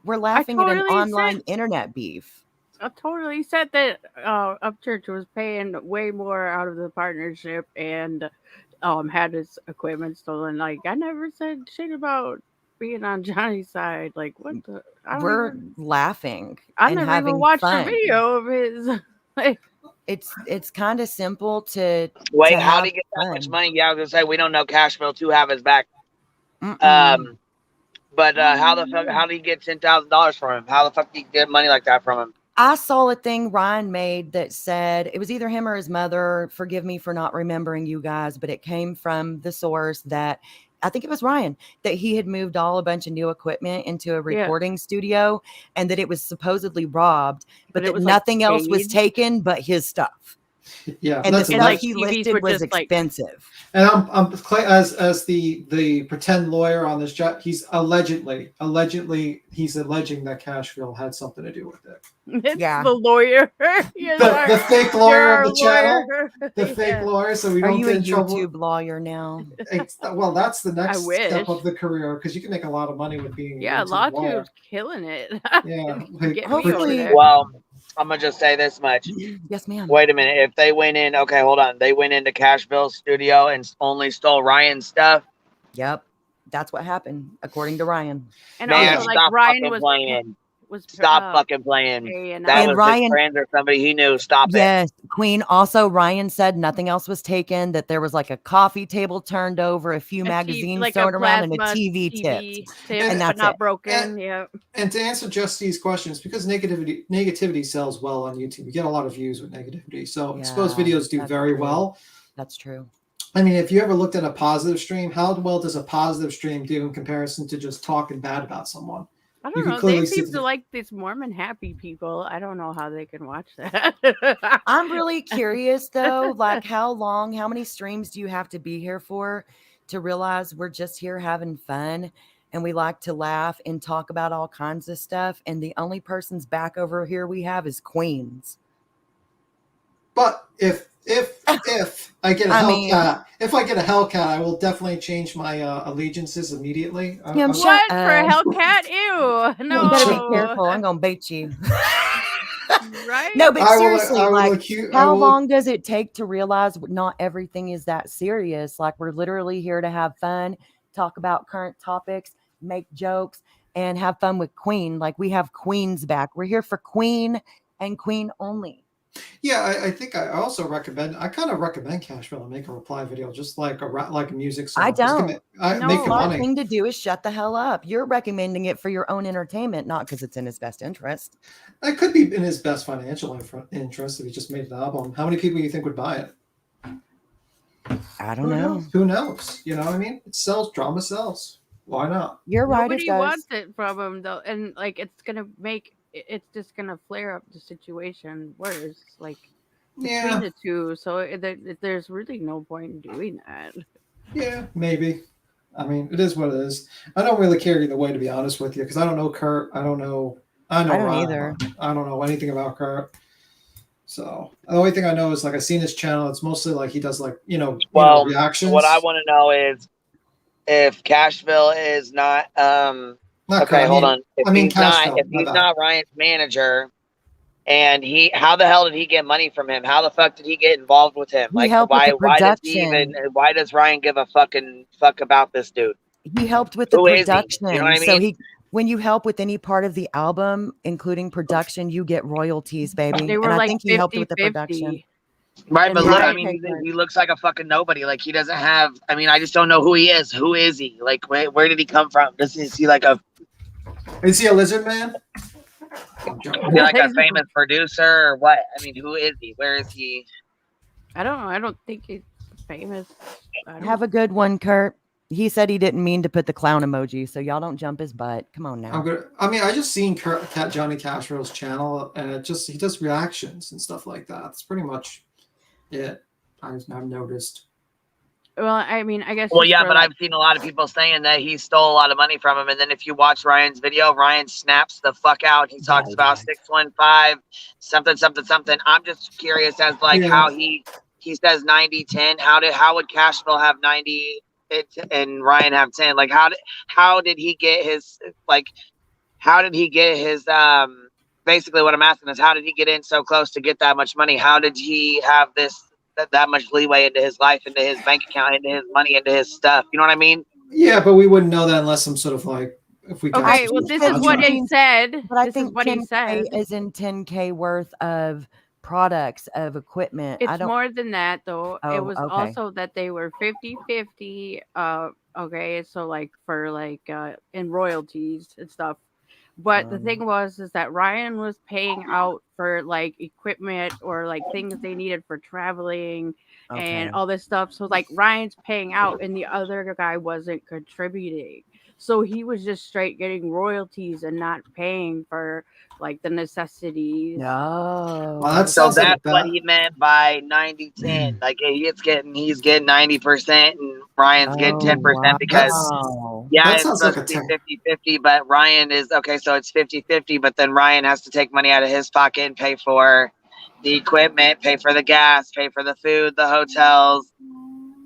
We're laughing at an online internet beef. I totally said that Upchurch was paying way more out of the partnership and had his equipment stolen. Like, I never said shit about being on Johnny's side. Like, what the? We're laughing. I and never having even watched fun. a video of his. Like, it's kind of simple to wait. to How have did he get that fun. much money? Yeah, I was gonna say we don't know Cashville to have his back. But how the fuck? How did he get $10,000 from him? How the fuck did he get money like that from him? I saw a thing Ryan made that said it was either him or his mother. Forgive me for not remembering you guys, but it came from the source that I think it was Ryan, that he had moved a bunch of new equipment into a recording studio and that it was supposedly robbed, but that it was nothing like else was staged. taken but his stuff. Yeah, And the that's stuff like he TVs listed were was just like expensive. and I'm as the pretend lawyer on this job. He's allegedly he's alleging that Cashville had something to do with it. it's Yeah. the lawyer. You are, The fake you're lawyer of our the channel, lawyer. the fake Yeah. lawyer, so we Are don't you get a in trouble. YouTube lawyer now? Well, that's the I next step wish. of the career because you can make a lot of money with being Yeah, a YouTube lawyer. LawTube's killing it. Yeah, Get me over Hopefully- there. Well, I'm gonna just say this much. Yes, ma'am. Wait a minute. If they went in, okay, hold on. They went into Cashville's studio and only stole Ryan's stuff. Yep. That's what happened, according to Ryan. And Man, also, like stop Ryan fucking was playing. was Stop fucking playing. That And was Ryan- his friend or somebody he knew. Stop it. Yes, Queen. Also, Ryan said nothing else was taken, that there was like a coffee table turned over, a few magazines like thrown a around, and a plasma TV TV tipped. And but that's not it. broken. Yeah. And to answer Justy's questions, because negativity sells well on YouTube. You get a lot of views with negativity. So exposed videos do that's very true. well. That's true. I mean, if you ever looked at a positive stream, how well does a positive stream do in comparison to just talking bad about someone? I You don't can know. clearly They see seem to like these Mormon happy people. I don't know how they can watch that. I'm really curious though, like how many streams do you have to be here for to realize we're just here having fun and we like to laugh and talk about all kinds of stuff, and the only person's back over here we have is Queens. But if I get a Hellcat, if I get a Hellcat, I will definitely change my allegiances immediately. Kim, what shut for up. a Hellcat? Ew! No. You better be careful. I'm gonna bait you. Right? No, but I will- seriously, I will like, accuse- I how will- long does it take to realize not everything is that serious? Like, we're literally here to have fun, talk about current topics, make jokes, and have fun with Queen. Like, we have Queen's back. We're here for Queen and Queen only. Yeah, I think I also recommend. I kind of recommend Cashville to make a reply video, just like a music song. I Just don't. make The it smart money. thing to do is shut the hell up. You're recommending it for your own entertainment, not because it's in his best interest. It could be in his best financial interest if he just made an album. How many people do you think would buy it? I don't know. Who knows? You know what I mean? It sells. Drama sells. Why not? You're right. Nobody It does. wants it from him though, and like it's just gonna flare up the situation worse. Like between the two, so there's really no point in doing that. Yeah, maybe. I mean, it is what it is. I don't really care either way, to be honest with you, because I don't know Kurt. I don't know don't Ryan. either. I don't know anything about Kurt. So the only thing I know is, like, I seen his channel. It's mostly like he does, like, reactions. What I want to know is if Cashville is not okay, hold on. If he's not Ryan's manager, and how the hell did he get money from him? How the fuck did he get involved with him? He Like, helped with the why does Ryan give a fuck about this dude? He helped with the Who is he? production. You know what I So mean? when you help with any part of the album, including production, you get royalties, baby. They were and I like think he helped with the 50-50. production. Right, And but look, I Ryan mean, takes he looks like a fucking nobody. Like, he doesn't have. I mean, I just don't know who he is. Who is he? Like, where did he come from? Is he like a? Is he a lizard man? Is he like a famous producer or what? I mean, who is he? Where is he? I don't know. I don't think he's famous. Have a good one, Kurt. He said he didn't mean to put the clown emoji, so y'all don't jump his butt. Come on now. I just seen Johnny Cashville's channel, and he does reactions and stuff like that. That's pretty much it. I've noticed. Well, I mean, I guess. Well, yeah, but I've seen a lot of people saying that he stole a lot of money from him, and then if you watch Ryan's video, Ryan snaps the fuck out. He talks about 615 something. I'm just curious as how he says 90-10. How would Cashville have 90 and Ryan have 10? Like, how did he get his basically what I'm asking is, how did he get in so close to get that much money? How did he have that much leeway into his life, into his bank account, into his money, into his stuff? You know what I mean? Yeah, but we wouldn't know that unless some sort of if we. Okay, well, this is what he said. But I This think is what he said. is in 10K worth of products, of equipment. It's more than that, though. Oh, it was okay. also that they were 50-50. Okay, so in royalties and stuff. But the thing is that Ryan was paying out for equipment or things they needed for traveling, and Okay. all this stuff. So like Ryan's paying out and the other guy wasn't contributing. So he was just straight getting royalties and not paying for like the necessities. No. Well, that So sounds like a that's what bad. he meant by 90-10. Like he's getting 90% and Ryan's getting Oh 10% because wow. yeah, That it's sounds like supposed a to be terrible. 50-50, but Ryan is okay, so it's 50-50, but then Ryan has to take money out of his pocket and pay for the equipment, pay for the gas, pay for the food, the hotels.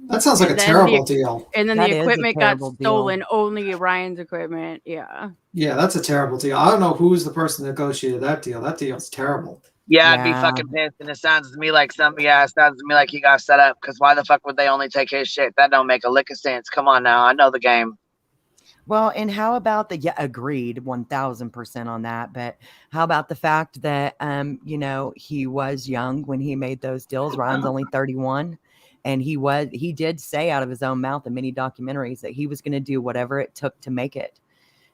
That sounds like a And then terrible deal. the That is a equipment got terrible deal. stolen. Only Ryan's equipment. Yeah. Yeah, that's a terrible deal. I don't know who's the person that negotiated that deal. That deal's terrible. Yeah, I'd be Yeah. fucking pissed, and it sounds to me like it sounds to me like he got set up, because why the fuck would they only take his shit? That don't make a lick of sense. Come on now, I know the game. Well, and how about agreed 1000% on that, but how about the fact that he was young when he made those deals. Ryan's only 31, and he did say out of his own mouth in many documentaries that he was going to do whatever it took to make it.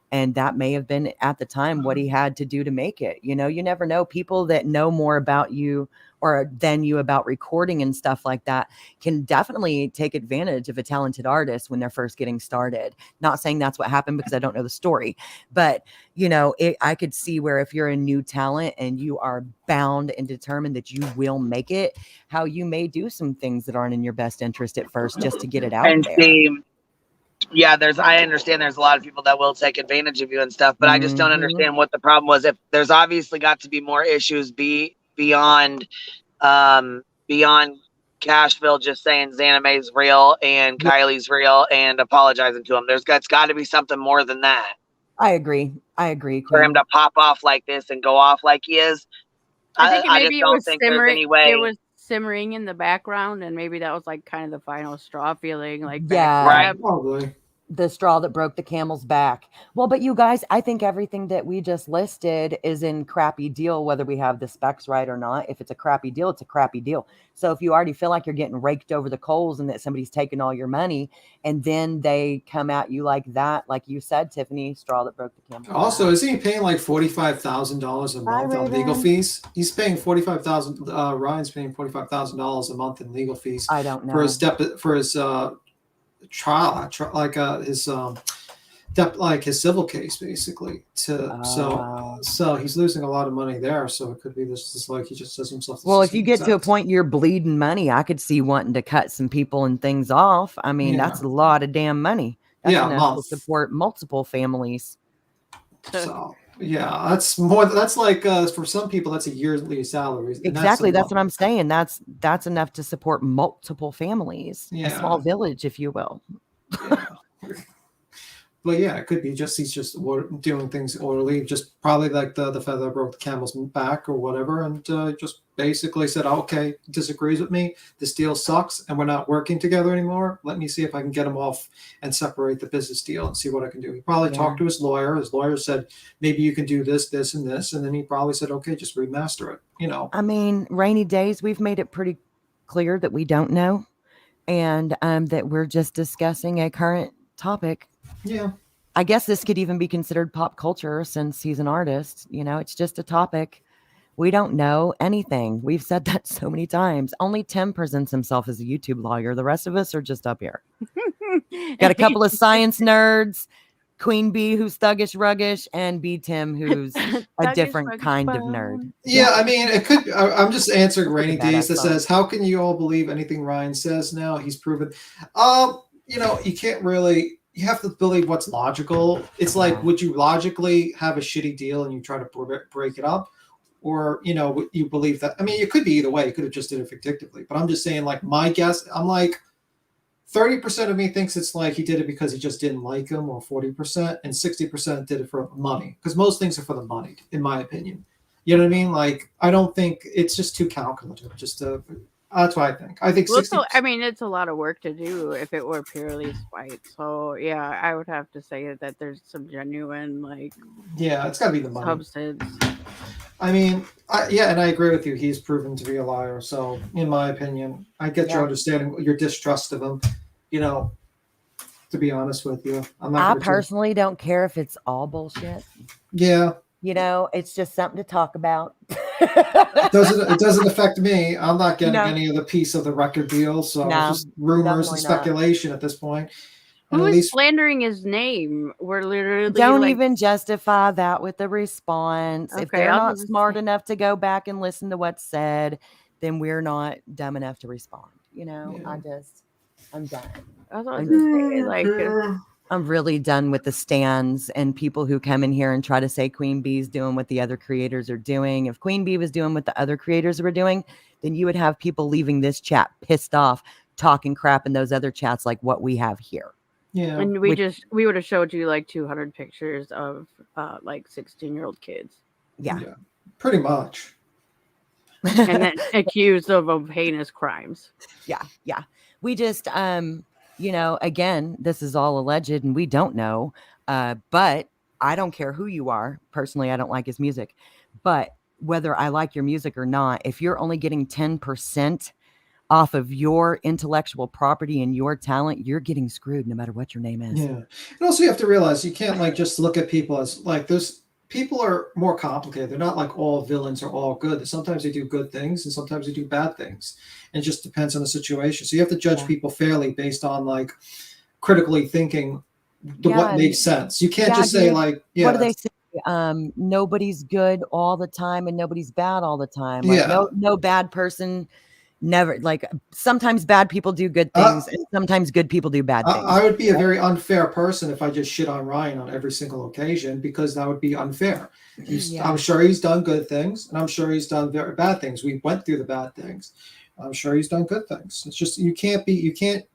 And that may have been at the time what he had to do to make it. You never know. People that know more about you or than you about recording and stuff like that can definitely take advantage of a talented artist when they're first getting started. Not saying that's what happened because I don't know the story, but I could see where if you're a new talent and you are bound and determined that you will make it, how you may do some things that aren't in your best interest at first just to get it out And there. see, yeah, I understand there's a lot of people that will take advantage of you and stuff, but I just don't understand what the problem was. If there's obviously got to be more issues beyond Cashville just saying Xana Mae's real and Kylie's real and apologizing to him. There's got to be something more than that. I agree. For him to pop off like this and go off like he is. I think I just don't think there's any way. It was simmering in the background, and maybe that was like kind of the final straw feeling, like Yeah, backstab. Probably. The straw that broke the camel's back. Well, but you guys, I think everything that we just listed is in crappy deal, whether we have the specs right or not. If it's a crappy deal, it's a crappy deal. So if you already feel like you're getting raked over the coals and that somebody's taking all your money, and then they come at you like that, like you said, Tiffany, straw that broke the camel's Also, back. isn't he paying like $45,000 a month on legal fees? He's paying $45,000. Ryan's paying $45,000 a month in legal fees. I don't know. For his trial, like his civil case, basically. So he's losing a lot of money there. So it could be this is like he just says himself. Well, if you get to a point you're bleeding money, I could see wanting to cut some people and things off. I mean, that's a lot of damn money. That's enough to support multiple families. So yeah, that's more. That's like for some people, that's a yearly salary. Exactly, that's what I'm saying. That's enough to support multiple families, a small village, if you will. But yeah, it could be he's just doing things orderly, just probably like the feather that broke the camel's back or whatever, and just basically said, okay, disagrees with me, this deal sucks, and we're not working together anymore. Let me see if I can get him off and separate the business deal and see what I can do. He probably talked to his lawyer. His lawyer said, maybe you can do this, this, and this, and then he probably said, okay, just remaster it. I mean, rainy days, we've made it pretty clear that we don't know, and that we're just discussing a current topic. Yeah. I guess this could even be considered pop culture since he's an artist. It's just a topic. We don't know anything. We've said that so many times. Only Tim presents himself as a YouTube lawyer. The rest of us are just up here. Got a couple of science nerds, Queen Bee, who's thuggish, ruggish, and B Tim, who's a different kind of nerd. Yeah, I mean, it could. I'm just answering Rainy Days that says, "How can you all believe anything Ryan says now? He's proven." You can't really. You have to believe what's logical. It's like, would you logically have a shitty deal and you try to break it up, or you believe that? I mean, it could be either way. You could have just did it fictively. But I'm just saying, like my guess. I'm like 30% of me thinks it's like he did it because he just didn't like him, or 40%, and 60% did it for money, because most things are for the money, in my opinion. You know what I mean? Like, I don't think it's just too calculative. That's what I think. I think 60%. I mean, it's a lot of work to do if it were purely spite. So yeah, I would have to say that there's some genuine it's got to be the money. Substance. I mean, and I agree with you. He's proven to be a liar. So, in my opinion, I get your understanding, your distrust of him. To be honest with you, I personally don't care if it's all bullshit. Yeah. It's just something to talk about. It doesn't affect me. I'm not getting No. any of the piece of the record deal, so No, it's just rumors and definitely not. speculation at this point. And Who at is least slandering his name? We're literally Don't like, even justify that with the response. If Okay, they're I'll not never smart say- enough to go back and listen to what's said, then we're not dumb enough to respond. You know, Yeah. I'm done. I was about to say, like, I'm really done with the stands and people who come in here and try to say Queen Bee's doing what the other creators are doing. If Queen Bee was doing what the other creators were doing, then you would have people leaving this chat pissed off, talking crap in those other chats like what we have here. Yeah. and we would have showed you like 200 pictures of like 16-year-old kids. Yeah. Pretty much. And then accused of heinous crimes. Yeah. We just, you know, again, this is all alleged and we don't know. But I don't care who you are. Personally, I don't like his music. But whether I like your music or not, if you're only getting 10% off of your intellectual property and your talent, you're getting screwed no matter what your name is. Yeah. And also you have to realize you can't like just look at people as like those people are more complicated. They're not like all villains are all good. Sometimes they do good things and sometimes they do bad things. And it just depends on the situation. So you have to judge people fairly based on like critically thinking what makes sense. You can't just say like, what do they say? Nobody's good all the time and nobody's bad all the time. Like no bad person. Never, like sometimes bad people do good things and sometimes good people do bad things. I would be a very unfair person if I just shit on Ryan on every single occasion because that would be unfair. I'm sure he's done good things and I'm sure he's done very bad things. We went through the bad things. I'm sure he's done good things. It's just you can't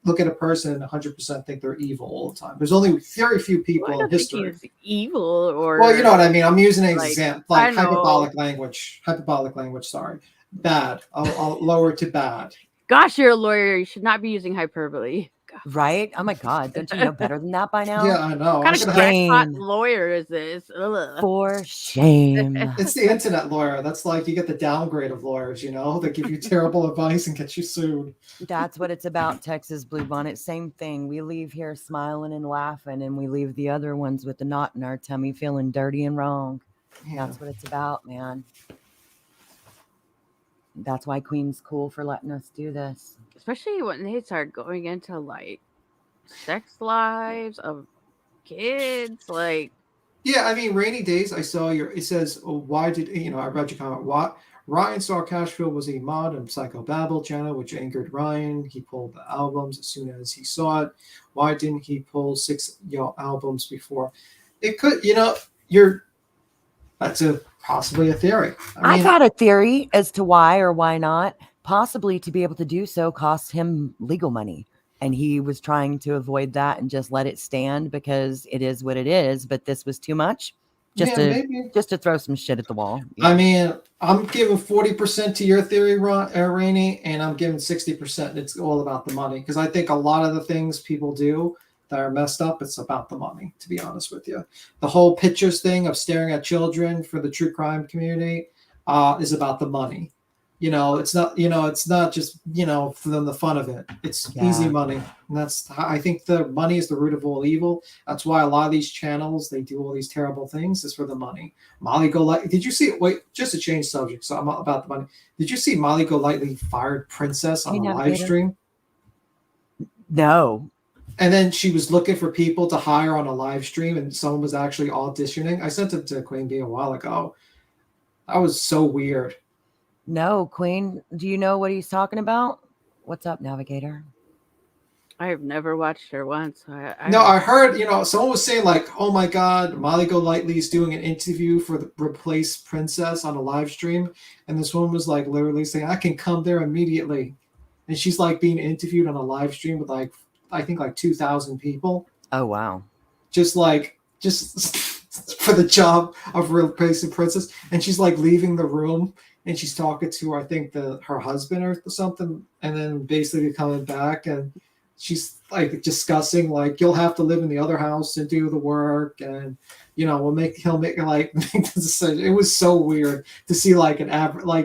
look at a person and 100% think they're evil all the time. There's only very few people in history. He's evil or Well, you know what I mean. I'm using an like, example, like I know. hyperbolic language. Sorry, bad. I'll lower to bad. Gosh, you're a lawyer. You should not be using hyperbole. Right? Oh my God. Don't you know better than that by now? Yeah, I know. What kind of crackpot lawyer is this? Ugh. For shame. It's the internet lawyer. That's like you get the downgrade of lawyers, you know, that give you terrible advice and get you sued. That's what it's about, Texas Bluebonnet. Same thing. We leave here smiling and laughing, and we leave the other ones with the knot in our tummy feeling dirty and wrong. Yeah. That's what it's about, man. That's why Queen's cool for letting us do this. Especially when they start going into like sex lives of kids, like Yeah, I mean, Rainy Days. I saw it says, why did I read your comment? What Ryan saw Cashfield was a mod on Psychobabble channel, which angered Ryan. He pulled the albums as soon as he saw it. Why didn't he pull 6 albums before? It could, that's possibly a theory. I've had a theory as to why or why not. Possibly to be able to do so cost him legal money. And he was trying to avoid that and just let it stand because it is what it is. But this was too much just to throw some shit at the wall. Yeah. I mean, I'm giving 40% to your theory, Rainey, and I'm giving 60%. It's all about the money because I think a lot of the things people do that are messed up, it's about the money, to be honest with you. The whole pictures thing of staring at children for the true crime community is about the money. It's not just, for them, the fun of it. It's easy money. And I think the money is the root of all evil. That's why a lot of these channels, they do all these terrible things is for the money. Molly Golightly, did you see, wait, just to change subject. So I'm about the money. Did you see Molly Golightly fired Princess on a live stream? No. And then she was looking for people to hire on a live stream and someone was actually auditioning. I sent it to Queen Bee a while ago. That was so weird. No, Queen, do you know what he's talking about? What's up, Navigator? I have never watched her once. I heard, someone was saying like, oh my God, Molly Golightly is doing an interview for the Replace Princess on a live stream. And this woman was like literally saying, I can come there immediately. And she's like being interviewed on a live stream with like, I think like 2,000 people. Oh, wow. Just for the job of Replacing Princess. And she's like leaving the room. And she's talking to, I think, her husband or something, and then basically coming back, and she's like discussing, like, you'll have to live in the other house and do the work, and he'll make the decision. It was so weird to see like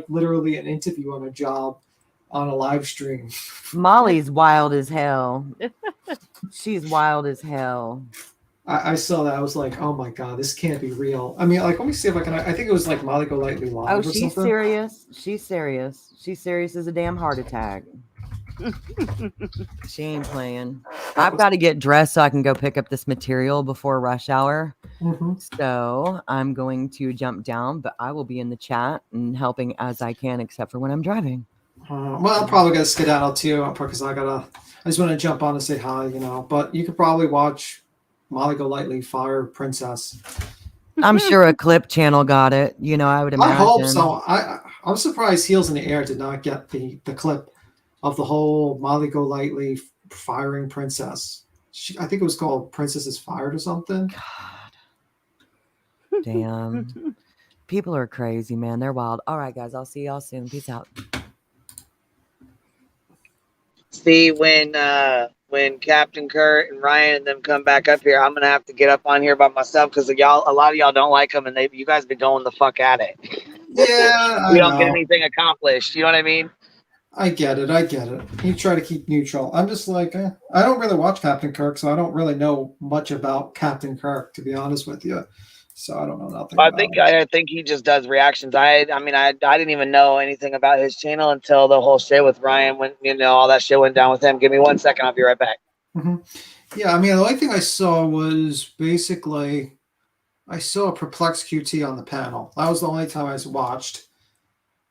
literally an interview on a job on a live stream. Molly's wild as hell. She's wild as hell. I saw that. I was like, oh my god, this can't be real. I mean, like, let me see if I can. I think it was like Molly Golightly live Oh, or she's something. serious. She's serious. She's serious as a damn heart attack. She ain't playing. I've got to get dressed so I can go pick up this material before rush hour. So I'm going to jump down, but I will be in the chat and helping as I can, except for when I'm driving. Well, I'm probably gonna skedaddle too because I just want to jump on and say hi, you know. But you could probably watch Molly Golightly Fire Princess. I'm sure a clip channel got it. You know, I would imagine. I hope so. I'm surprised Heels in the Air did not get the clip of the whole Molly Golightly firing Princess. I think it was called Princess is Fired or something. God. Damn. People are crazy, man. They're wild. All right, guys. I'll see y'all soon. Peace out. See, when Captain Kurt and Ryan and them come back up here, I'm gonna have to get up on here by myself because a lot of y'all don't like them, and you guys been going the fuck at it. Yeah, we don't get anything accomplished. You know what I mean? I get it. You try to keep neutral. I'm just like, I don't really watch Captain Kirk, so I don't really know much about Captain Kirk, to be honest with you. So I don't know nothing. I think he just does reactions. I mean, I didn't even know anything about his channel until the whole shit with Ryan when all that shit went down with him. Give me 1 second, I'll be right back. Yeah, I mean, the only thing I saw was basically I saw a Perplexed QT on the panel. That was the only time I watched.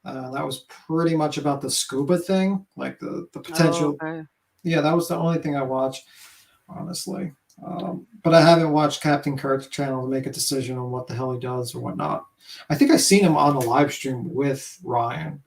That was pretty much about the scuba thing, like the potential. Oh, okay. Yeah, that was the only thing I watched, honestly. But I haven't watched Captain Kirk's channel to make a decision on what the hell he does or whatnot. I think I've seen him on the live stream with Ryan.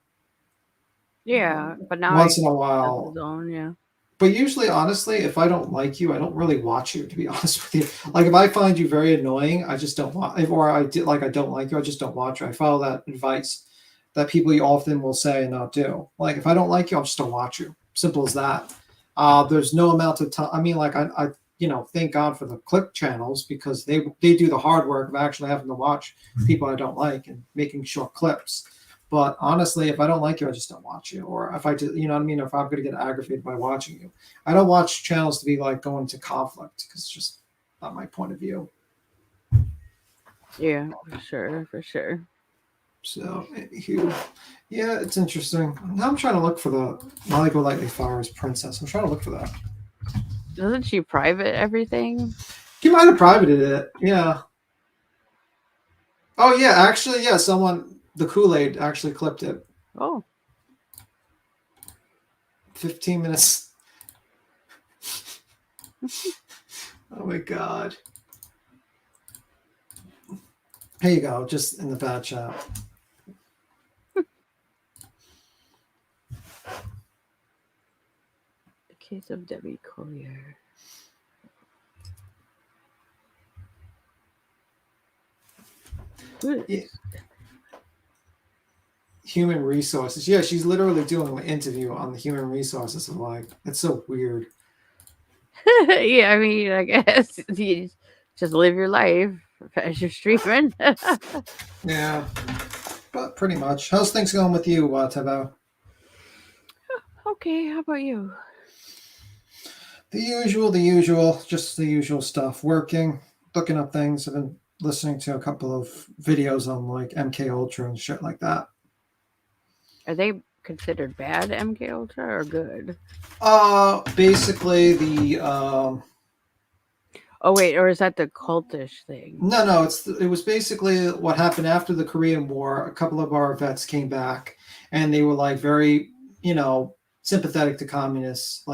Yeah, but now Once in a while. Yeah. But usually, honestly, if I don't like you, I don't really watch you, to be honest with you. Like, if I find you very annoying, I just don't watch. Or I don't like you, I just don't watch you. I follow that advice that people often will say and not do. Like, if I don't like you, I'll just don't watch you. Simple as that. There's no amount of time. I mean, like, I thank God for the clip channels because they do the hard work of actually having to watch people I don't like and making short clips. But honestly, if I don't like you, I just don't watch you. Or if I do, you know what I mean? If I'm going to get aggravated by watching you, I don't watch channels to be like going to conflict because it's just not my point of view. Yeah, for sure. So, yeah, it's interesting. Now I'm trying to look for the Molly Golightly Fires Princess. I'm trying to look for that. Doesn't she private everything? She might have privated it. Yeah. Oh, yeah. Actually, yeah. The Kool-Aid actually clipped it. Oh. 15 minutes. Oh, my God. Here you go. Just in the bad chat. The case of Debbie Collier. Yeah. Human resources. Yeah, she's literally doing an interview on the human resources. I'm like, it's so weird. Yeah, I mean, I guess you just live your life as you're streaming. Yeah, but pretty much. How's things going with you, Tabo? Okay, how about you? The usual, just the usual stuff. Working, looking up things. I've been listening to a couple of videos on like MK Ultra and shit like that. Are they considered bad MK Ultra or good? Basically the Oh wait, or is that the cultish thing? No, it was basically what happened after the Korean War. A couple of our vets came back and they were like very, sympathetic to communists,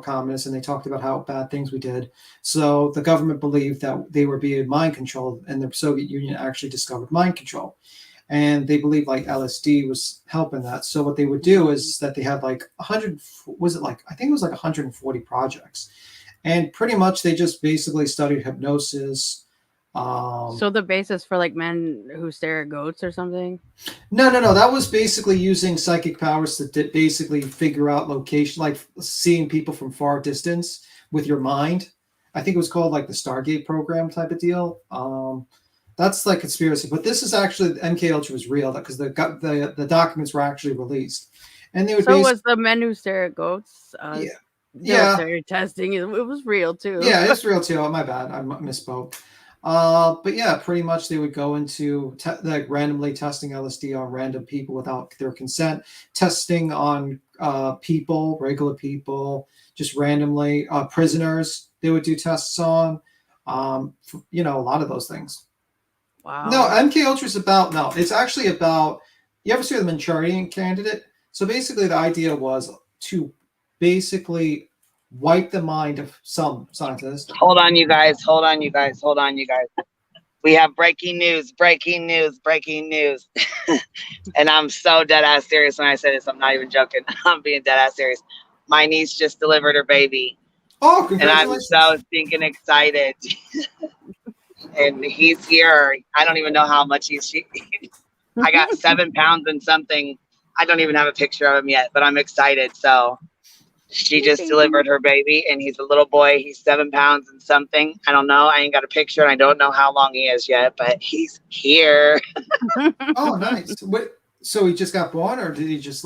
communists, and they talked about how bad things we did. So the government believed that they were being mind controlled, and the Soviet Union actually discovered mind control. And they believed like LSD was helping that. So what they would do is that they had like 140 projects. And pretty much they just basically studied hypnosis. So the basis for like men who stare at goats or something? No. That was basically using psychic powers to basically figure out location, like seeing people from far distance with your mind. I think it was called like the Stargate program type of deal. That's like conspiracy, but this is actually MK Ultra was real because the documents were actually released, and they would. So was the men who stare at goats? Yeah. military testing. It was real too. Yeah, it's real too. Oh, my bad. I misspoke. But yeah, pretty much they would go into like randomly testing LSD on random people without their consent, testing on people, regular people, just randomly, prisoners. They would do tests on, a lot of those things. Wow. No, MK Ultra is about it's actually about. You ever see the Manchurian Candidate? So basically, the idea was to basically wipe the mind of some scientists. Hold on, you guys. We have breaking news. And I'm so dead ass serious when I say this. I'm not even joking. I'm being dead ass serious. My niece just delivered her baby. Oh, and I'm congratulations. so stinking excited. And he's here. I don't even know how much I got 7 pounds and something. I don't even have a picture of him yet, but I'm excited. So she just delivered her baby, and he's a little boy. He's 7 pounds and something. I don't know. I ain't got a picture, and I don't know how long he is yet, but he's here. Oh, nice. So he just got born, or did you just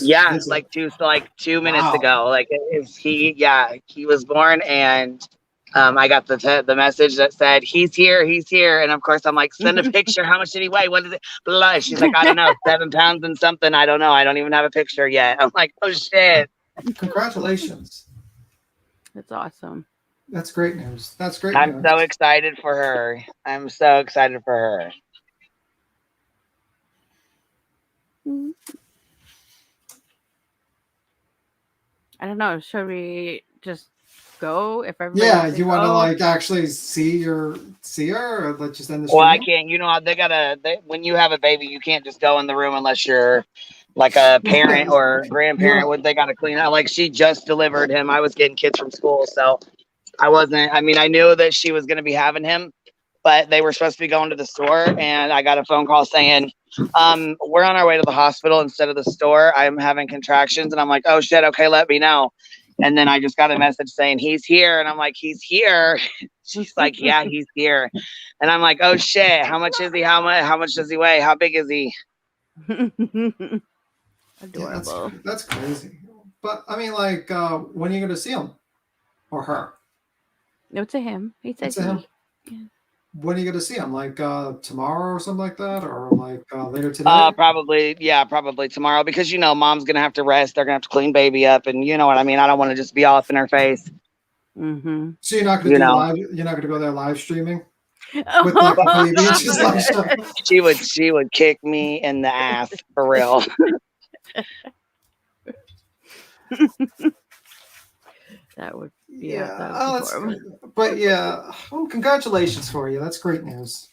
Yeah, visit? like 2 minutes ago. Like he was born, and I got the message that said he's here, and of course I'm like, send a picture. How much did he weigh? What is it? Blah. She's like, I don't know, 7 pounds and something. I don't know. I don't even have a picture yet. I'm like, oh shit. Congratulations. That's awesome. That's great news. That's great. I'm so excited for her. I don't know. Should we just go if everybody? Yeah, you want to like actually see her, or let's just end the stream? Well, I can't. You know, when you have a baby, you can't just go in the room unless you're like a parent or grandparent. What they got to clean out. Like she just delivered him. I was getting kids from school, so I wasn't. I mean, I knew that she was going to be having him, but they were supposed to be going to the store, and I got a phone call saying, we're on our way to the hospital instead of the store. I'm having contractions. And I'm like, oh shit. Okay. Let me know. And then I just got a message saying he's here. And I'm like, he's here. She's like, yeah, he's here. And I'm like, oh shit. How much is he? How much does he weigh? How big is he? Adorable. Yeah, that's crazy. But I mean, like, when are you going to see him or her? No, to him. He said to him. Yeah. When are you going to see him? Like tomorrow or something like that, or like later today? Probably tomorrow, because mom's gonna have to rest. They're gonna have to clean baby up, and you know what I mean. I don't want to just be all up in her face. Mm-hmm. So you're not going to do live. You're not going to go there live streaming. With like the baby. Just like she would kick me in the ass for real. That would but yeah, well, congratulations for you. That's great news.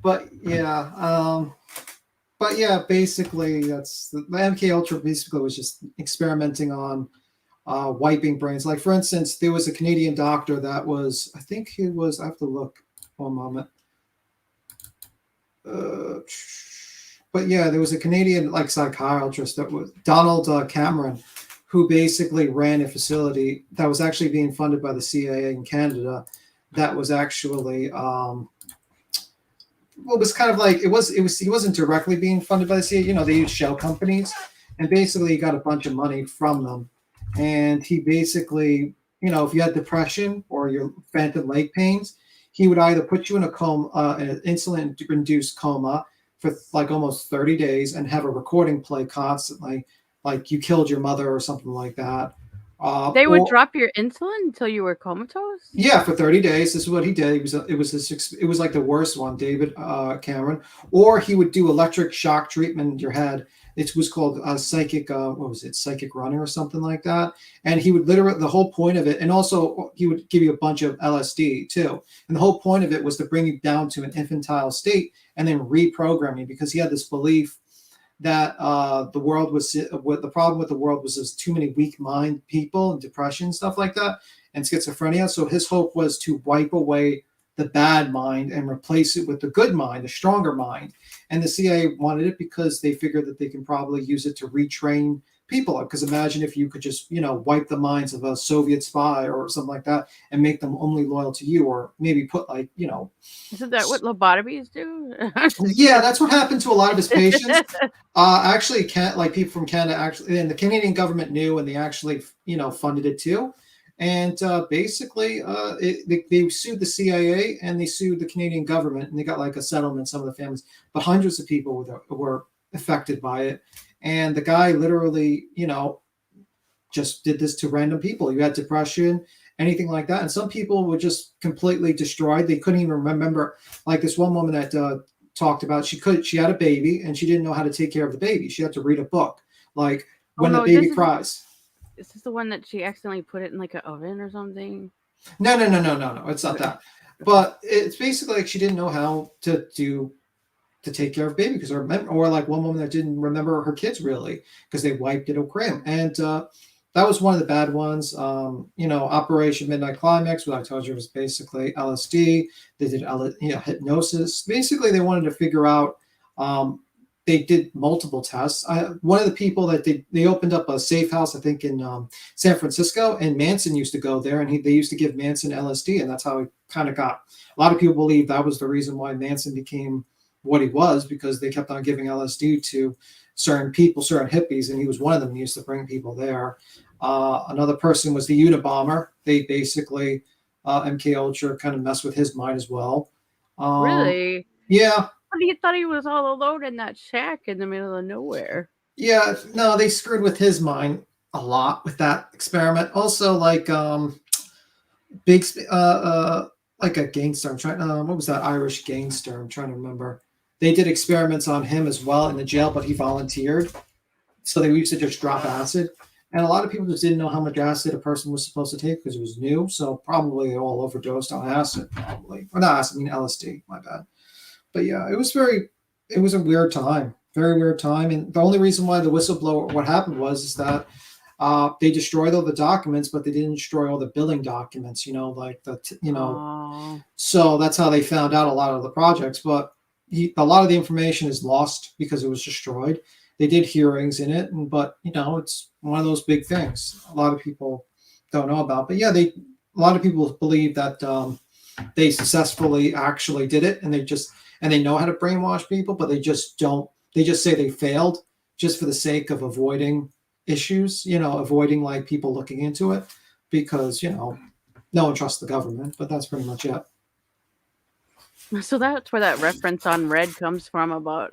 But yeah, basically that's the MK Ultra basically was just experimenting on wiping brains. Like for instance, there was a Canadian doctor that was, I think he was, I have to look one moment. But yeah, there was a Canadian like psychiatrist that was Donald Cameron, who basically ran a facility that was actually being funded by the CIA in Canada. That was actually, it was kind of like he wasn't directly being funded by the CIA. They use shell companies, and basically he got a bunch of money from them. And he basically, if you had depression or your phantom leg pains, he would either put you in a coma, an insulin-induced coma for like almost 30 days, and have a recording play constantly, like you killed your mother or something like that. They would drop your insulin until you were comatose? Yeah, for 30 days. This is what he did. It was like the worst one, David Cameron. Or he would do electric shock treatment in your head. It was called psychic running or something like that. And he would literally, the whole point of it, and also he would give you a bunch of LSD too. And the whole point of it was to bring you down to an infantile state and then reprogram you, because he had this belief that the problem with the world was there's too many weak mind people and depression, stuff like that, and schizophrenia. So his hope was to wipe away the bad mind and replace it with the good mind, the stronger mind. And the CIA wanted it because they figured that they can probably use it to retrain people up. Because imagine if you could just, wipe the minds of a Soviet spy or something like that and make them only loyal to you, or maybe put Isn't that what lobotomies do? yeah, that's what happened to a lot of his patients. Actually, people from Canada actually, and the Canadian government knew, and they actually, funded it too. And basically, they sued the CIA and they sued the Canadian government, and they got like a settlement. Some of the families, but hundreds of people were affected by it. And the guy literally, just did this to random people. You had depression, anything like that, and some people were just completely destroyed. They couldn't even remember. Like this one woman that talked about, she had a baby and she didn't know how to take care of the baby. She had to read a book, like when the baby cries. Is this the one that she accidentally put it in like an oven or something? No. It's not that. But it's basically like she didn't know how to take care of baby, because or like one woman that didn't remember her kids really because they wiped it or cram. And that was one of the bad ones. Operation Midnight Climax, what I told you was basically LSD. They did hypnosis. Basically, they wanted to figure out. They did multiple tests. One of the people that they opened up a safe house, I think in San Francisco, and Manson used to go there, and they used to give Manson LSD, and that's how he kind of got. A lot of people believe that was the reason why Manson became what he was, because they kept on giving LSD to certain people, certain hippies, and he was one of them. He used to bring people there. Another person was the Unabomber. They basically MK Ultra kind of messed with his mind as well. Really? Yeah. But he thought he was all alone in that shack in the middle of nowhere. Yeah, no, they screwed with his mind a lot with that experiment. Also, like big, like a gangster. I'm trying. What was that Irish gangster? I'm trying to remember. They did experiments on him as well in the jail, but he volunteered. So they used to just drop acid, and a lot of people just didn't know how much acid a person was supposed to take because it was new. So probably they all overdosed on acid, probably, or not acid. I mean LSD. My bad. But yeah, it was a weird time, very weird time. And the only reason why the whistleblower, what happened was, is that they destroyed all the documents, but they didn't destroy all the billing documents, so that's how they found out a lot of the projects. But a lot of the information is lost because it was destroyed. They did hearings in it, but it's one of those big things a lot of people don't know about. But yeah, a lot of people believe that they successfully actually did it, and they know how to brainwash people, but they just don't. They just say they failed just for the sake of avoiding issues, avoiding like people looking into it, because no one trusts the government. But that's pretty much it. So that's where that reference on Red comes from about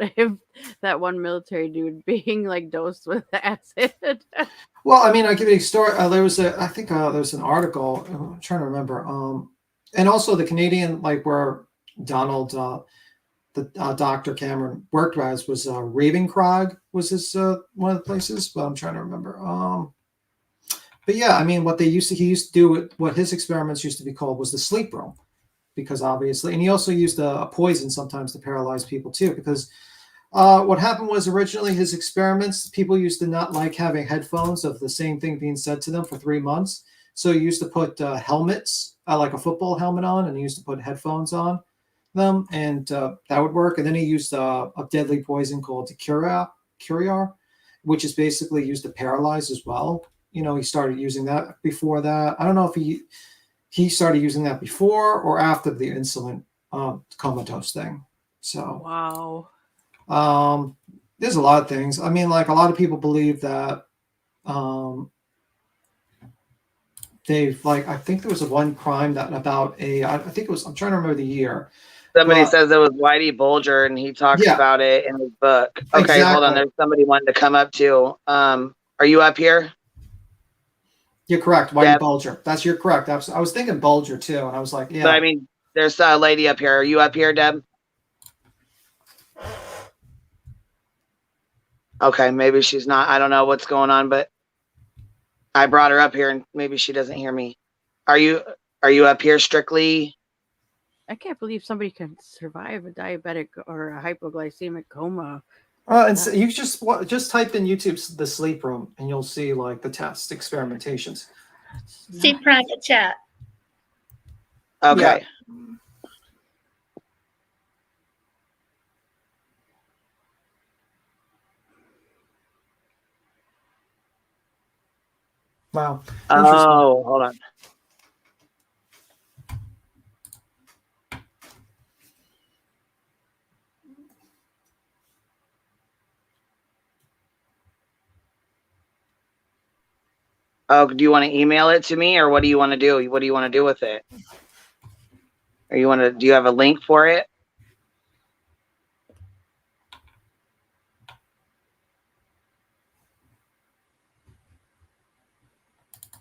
that one military dude being like dosed with acid. Well, I mean, I'll give you a story. There was an article. I'm trying to remember. And also the Canadian, like where Donald, Dr. Cameron worked as, was Ravencrog was his one of the places. But I'm trying to remember. But yeah, I mean, he used to do, what his experiments used to be called was the sleep room, because obviously, and he also used a poison sometimes to paralyze people too, because what happened was originally his experiments, people used to not like having headphones of the same thing being said to them for 3 months. So he used to put helmets, like a football helmet on, and he used to put headphones on them, and that would work. And then he used a deadly poison called Curiar, which is basically used to paralyze as well. He started using that before that. I don't know if he started using that before or after the insulin comatose thing. So wow. There's a lot of things. I mean, like a lot of people believe that they've, like, I think there was one crime that about I think it was, I'm trying to remember the year. Somebody says it was Whitey Bulger, and he talks about it in his book. Okay, exactly. Hold on. There's somebody wanting to come up too. Are you up here? You're correct, Whitey Bulger. You're correct. I was thinking Bulger too, and I was like, yeah. But I mean, there's a lady up here. Are you up here, Deb? Okay, maybe she's not. I don't know what's going on, but I brought her up here, and maybe she doesn't hear me. Are you up here, Strictly? I can't believe somebody can survive a diabetic or a hypoglycemic coma. And so you just type in YouTube's The Sleep Room, and you'll see like the test experimentations. See private chat. Okay. Yeah. Wow. Oh, hold on. Oh, do you want to email it to me, or what do you want to do? What do you want to do with it? Or you want to? Do you have a link for it?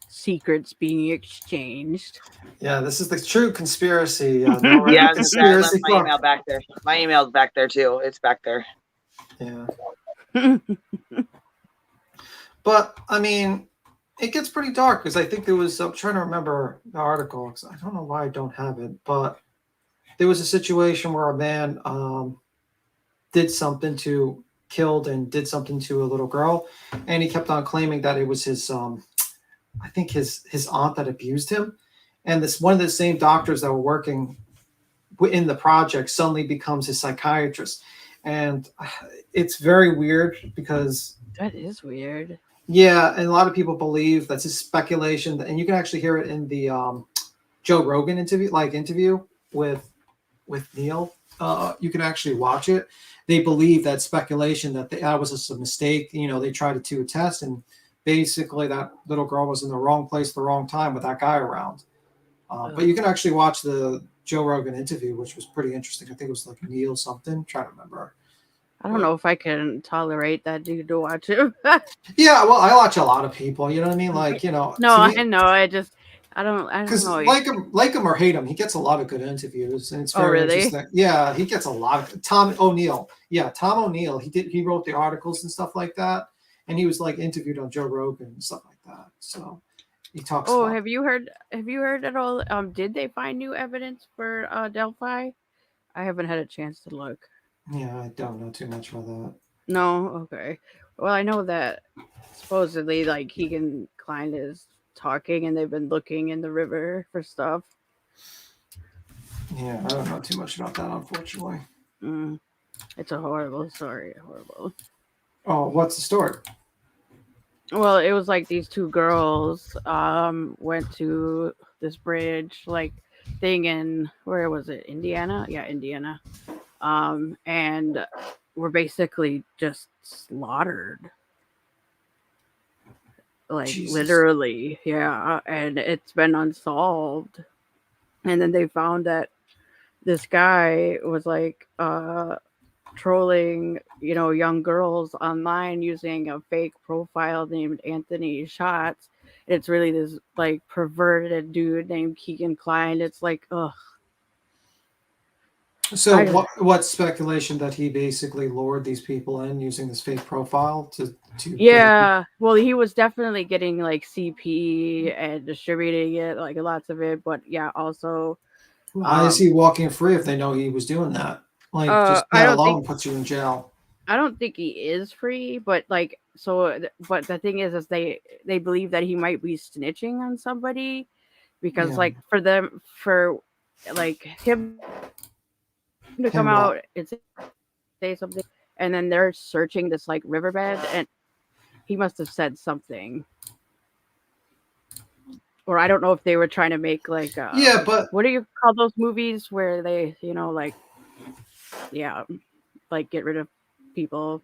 Secrets being exchanged. Yeah, this is the true conspiracy. Yeah, I was gonna say, I left conspiracy. my email back there. My email's back there too. It's back there. Yeah. But I mean, it gets pretty dark because I think there was. I'm trying to remember the article because I don't know why I don't have it, but there was a situation where a man did something to killed and did something to a little girl, and he kept on claiming that it was his I think his aunt that abused him, and this one of the same doctors that were working in the project suddenly becomes his psychiatrist, and it's very weird because That is weird. yeah, and a lot of people believe that's just speculation, and you can actually hear it in the Joe Rogan interview with Neil. You can actually watch it. They believe that speculation that that was just a mistake. You know, they tried to do a test, and basically that little girl was in the wrong place, the wrong time with that guy around. But you can actually watch the Joe Rogan interview, which was pretty interesting. I think it was like Neil something. I'm trying to remember. I don't know if I can tolerate that dude to watch him. Yeah, well, I watch a lot of people. You know what I mean? Like, you know, No, to me, I know. I don't because know. like him or hate him, he gets a lot of good interviews, and it's Oh, very really? interesting. Yeah, he gets a lot of Tom O'Neill. Yeah, Tom O'Neill. He wrote the articles and stuff like that, and he was like interviewed on Joe Rogan and stuff like that. So he talks Oh, about. have you heard at all? Did they find new evidence for Delphi? I haven't had a chance to look. Yeah, I don't know too much about that. No, okay. Well, I know that supposedly like Keegan Klein is talking and they've been looking in the river for stuff. Yeah, I don't know too much about that, unfortunately. It's a horrible story. Horrible. Oh, what's the story? Well, it was like these two girls went to this bridge like thing in where was it? Indiana? Yeah, Indiana. And were basically just slaughtered. Like Jesus. literally, yeah, and it's been unsolved. And then they found that this guy was like trolling, young girls online using a fake profile named Anthony Shots. It's really this like perverted dude named Keegan Klein. It's like, ugh. So what speculation that he basically lured these people in using this fake profile to yeah, well, he was definitely getting like CP and distributing it, like lots of it, but yeah, also why is he walking free if they know he was doing that? Like just I that don't alone think puts you in jail. I don't think he is free, but like but the thing is they believe that he might be snitching on somebody because Yeah. like for like him to come out and say something and then they're searching this like riverbed and he must have said something. Or I don't know if they were trying to make like yeah, but what do you call those movies where they like like get rid of people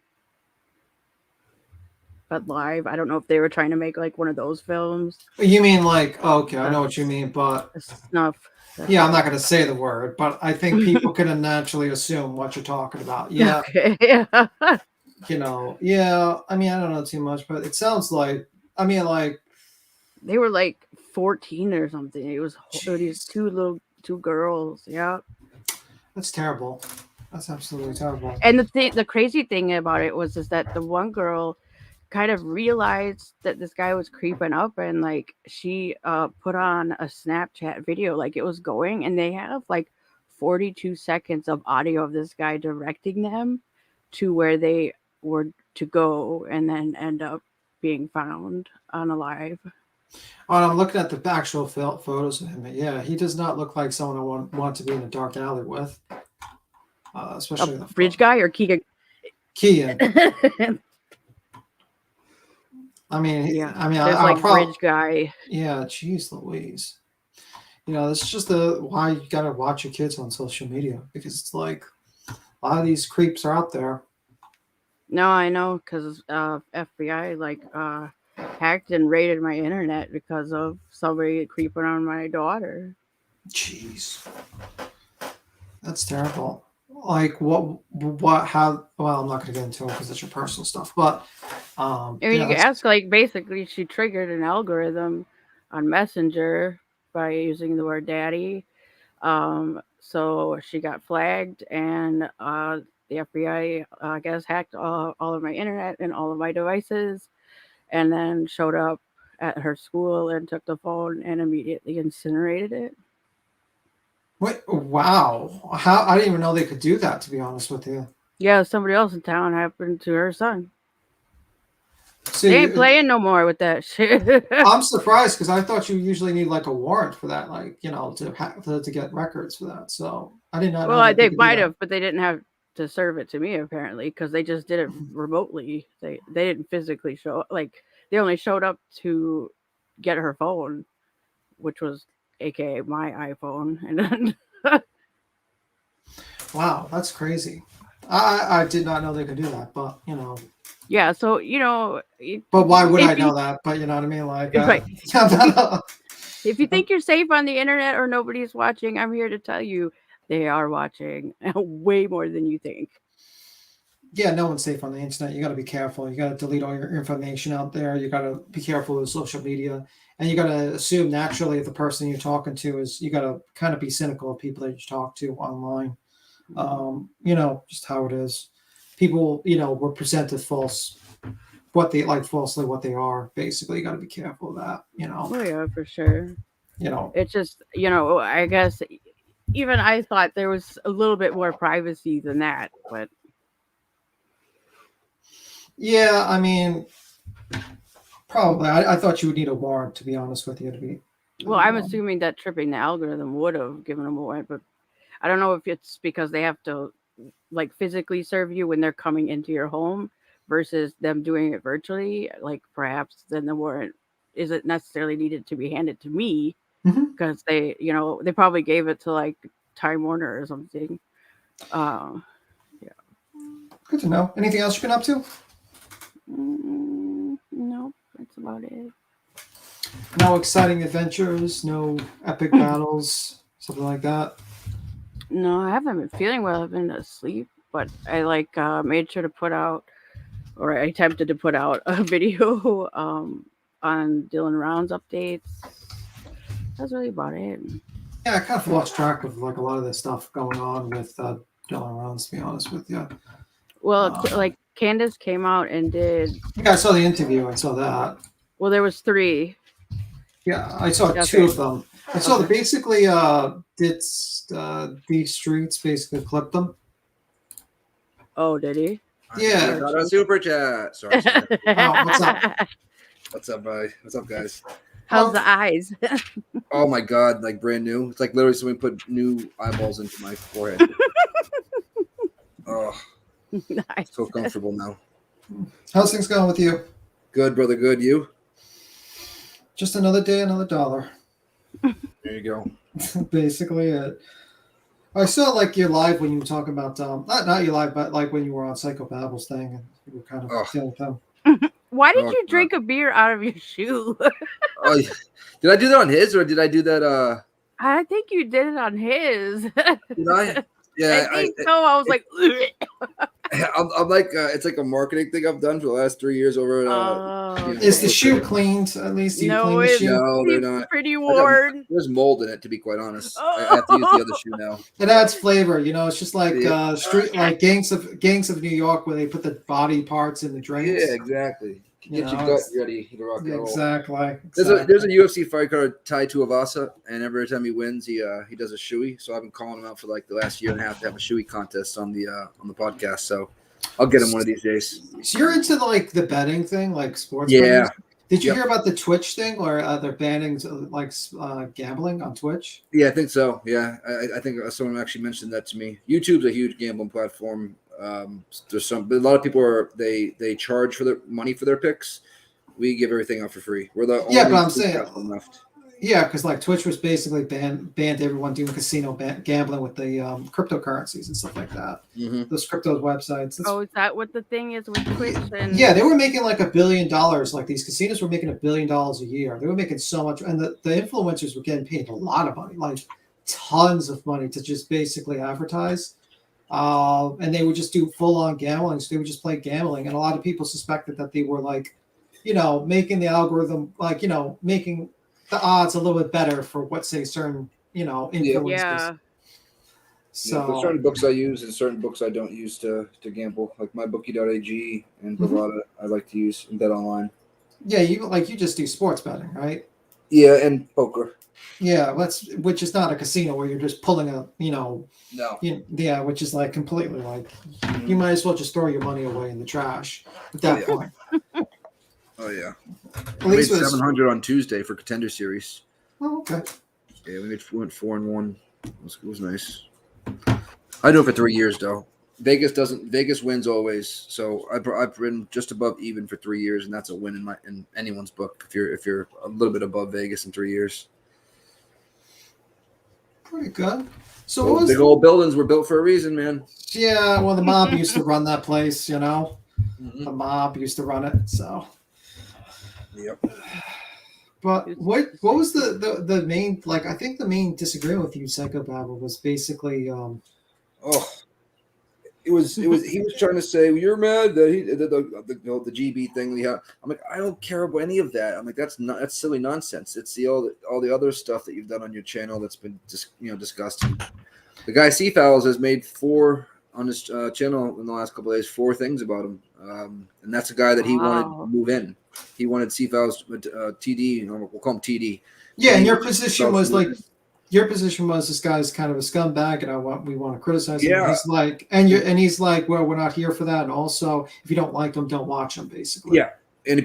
but live. I don't know if they were trying to make like one of those films. You mean like okay, I know what you mean, but snuff. Yeah, I'm not going to say the word, but I think people can naturally assume what you're talking about. Yeah. Okay. Yeah. I mean, I don't know too much, but it sounds like, I mean, like they were like 14 or something. It was these two girls. Yeah. That's terrible. That's absolutely terrible. And the crazy thing about it was that the one girl kind of realized that this guy was creeping up and like she put on a Snapchat video like it was going and they have like 42 seconds of audio of this guy directing them to where they were to go and then end up being found unalive. Oh, I'm looking at the actual photos of him. Yeah, he does not look like someone I want to be in a dark alley with. Especially the bridge guy or Keegan? Keegan. I mean, Yeah, I mean, there's I'll like probably. Bridge Guy. Yeah, jeez Louise. This is just why you gotta watch your kids on social media, because it's like a lot of these creeps are out there. No, I know because FBI hacked and raided my internet because of somebody creeping on my daughter. Jeez, that's terrible. Like what, how? Well, I'm not gonna get into it because it's your personal stuff, but I mean, you could ask, like, basically, she triggered an algorithm on Messenger by using the word daddy. So she got flagged, and the FBI, I guess, hacked all of my internet and all of my devices, and then showed up at her school and took the phone and immediately incinerated it. What? Wow! How? I didn't even know they could do that. To be honest with you. Yeah, somebody else in town happened to her son. See, They ain't playing no more with that shit. I'm surprised because I thought you usually need like a warrant for that, like to get records for that. So I did not know Well, that they could do might that. have, but they didn't have to serve it to me apparently because they just did it remotely. They didn't physically show, like, they only showed up to get her phone, which was aka my iPhone, and then Wow, that's crazy. I did not know they could do that, but yeah. So But why would I if you know that? But you know what I mean, like. right. If you think you're safe on the internet or nobody's watching, I'm here to tell you they are watching way more than you think. Yeah, no one's safe on the internet. You got to be careful. You got to delete all your information out there. You got to be careful with social media, and you got to assume naturally if the person you're talking to is. You got to kind of be cynical of people that you talk to online. Just how it is. People, were presented falsely what they are. Basically, you got to be careful of that. Oh yeah, for sure. It's just I guess even I thought there was a little bit more privacy than that, but yeah, I mean, probably. I thought you would need a warrant, to be honest with you. Well, I'm assuming that tripping the algorithm would have given them a warrant, but I don't know if it's because they have to like physically serve you when they're coming into your home versus them doing it virtually. Like perhaps then the warrant isn't necessarily needed to be handed to me because they probably gave it to like Time Warner or something. Yeah. Good to know. Anything else you've been up to? No, that's about it. No exciting adventures, no epic battles, something like that. No, I haven't been feeling well. I've been asleep, but I made sure to put out, or I attempted to put out a video on Dylan Round's updates. That's really about it. Yeah, I kind of lost track of like a lot of the stuff going on with Dylan Rounds, to be honest with you. Well, like Candace came out and did. Yeah, I saw the interview. I saw that. Well, there was 3. Yeah, I saw 2 of them. I saw that basically these streets basically clipped them. Oh, did he? Yeah. Got a super chat. Sorry. Oh, what's up? What's up, buddy? What's up, guys? How's the eyes? Oh my god, like brand new. It's like literally someone put new eyeballs into my forehead. Oh, nice. So comfortable now. How's things going with you? Good, brother. Good. You? Just another day, another dollar. There you go. Basically it. I saw like your live when you were talking about not your live, but like when you were on Psycho Babbles thing and you were kind of dealing with them. Why did you drink a beer out of your shoe? Oh, did I do that on his or did I do that? I think you did it on his. Did I? Yeah, I think so. I was like, I'm like, it's like a marketing thing I've done for the last 3 years over. Is the shoe cleaned? At least do you clean the shoe? No, they're not. Pretty worn. There's mold in it, to be quite honest. I have to use the other shoe now. It adds flavor, It's just like like gangs of New York where they put the body parts in the drinks. Yeah, exactly. Get your gut ready to rock and roll. Exactly. There's a UFC fight card tied to Avasa, and every time he wins, he does a shoey. So I've been calling him out for like the last year and a half to have a shoey contest on the podcast. So I'll get him one of these days. So you're into like the betting thing, like sports? Yeah. Betting? Did you hear about the Twitch thing, or they're banning like gambling on Twitch? Yeah, I think so. Yeah, I think someone actually mentioned that to me. YouTube's a huge gambling platform. There's a lot of people they charge for their money for their picks, We give everything out for free. We're the only Yeah, but I'm saying, platform left. yeah, because like Twitch was basically banned everyone doing casino gambling with the cryptocurrencies and stuff like that. Mm-hmm. Those crypto websites. Oh, is that what the thing is with Twitch? And Yeah, they were making like $1 billion. Like these casinos were making $1 billion a year. They were making so much, and the influencers were getting paid a lot of money, like tons of money to just basically advertise. And they would just do full on gambling. So they would just play gambling, and a lot of people suspected that they were like, making the algorithm like making the odds a little bit better for what say certain influencers. Yeah. So for certain books I use and certain books I don't use to gamble, like mybookie.ag and Bovada, I like to use and bet online. Yeah, you just do sports betting, right? Yeah, and poker. Yeah, which is not a casino where you're just pulling a No. Yeah, which is like completely like you might as well just throw your money away in the trash at that point. Oh yeah. At least we made 700 on Tuesday for Contender Series. Oh, okay. Yeah, we went 4-1. It was nice. I do it for 3 years though. Vegas wins always. So I've been just above even for 3 years, and that's a win in anyone's book if you're a little bit above Vegas in 3 years. Pretty good. So Those big old buildings were built for a reason, man. Yeah, well, the mob used to run that place, Mm-hmm. The mob used to run it, so. Yep. But what was the main, like, I think the main disagreement with you, Psychobabble, was basically he was trying to say, well, you're mad that he the GB thing we have. I'm like, I don't care about any of that. I'm like, that's silly nonsense. It's all the other stuff that you've done on your channel that's been disgusting. The guy Seafowls has made 4 on his channel in the last couple of days, 4 things about him, and that's a guy that he wanted to move in. He wanted Seafowls TD. We'll call him TD. Yeah, and your position was like. Your position was this guy's kind of a scumbag, and we want to criticize him. Yeah. He's like, he's like, well, we're not here for that. And also, if you don't like him, don't watch him. Basically. Yeah,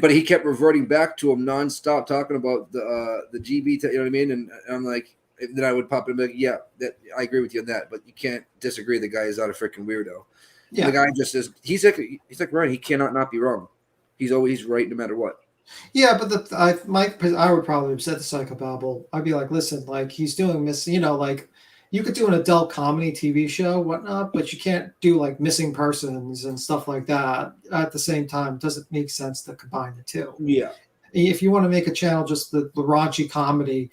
but he kept reverting back to him nonstop, talking about the GB. You know what I mean? And I'm like, then I would pop in and be like, yeah, that I agree with you on that, but you can't disagree. The guy is not a freaking weirdo. Yeah. The guy just is. He's like Ryan. He cannot not be wrong. He's always right no matter what. Yeah, but I would probably have said to Psychobabble, I'd be like, listen, like he's doing like you could do an adult comedy TV show, whatnot, but you can't do like missing persons and stuff like that at the same time. It doesn't make sense to combine the two. Yeah. If you want to make a channel just the raunchy comedy,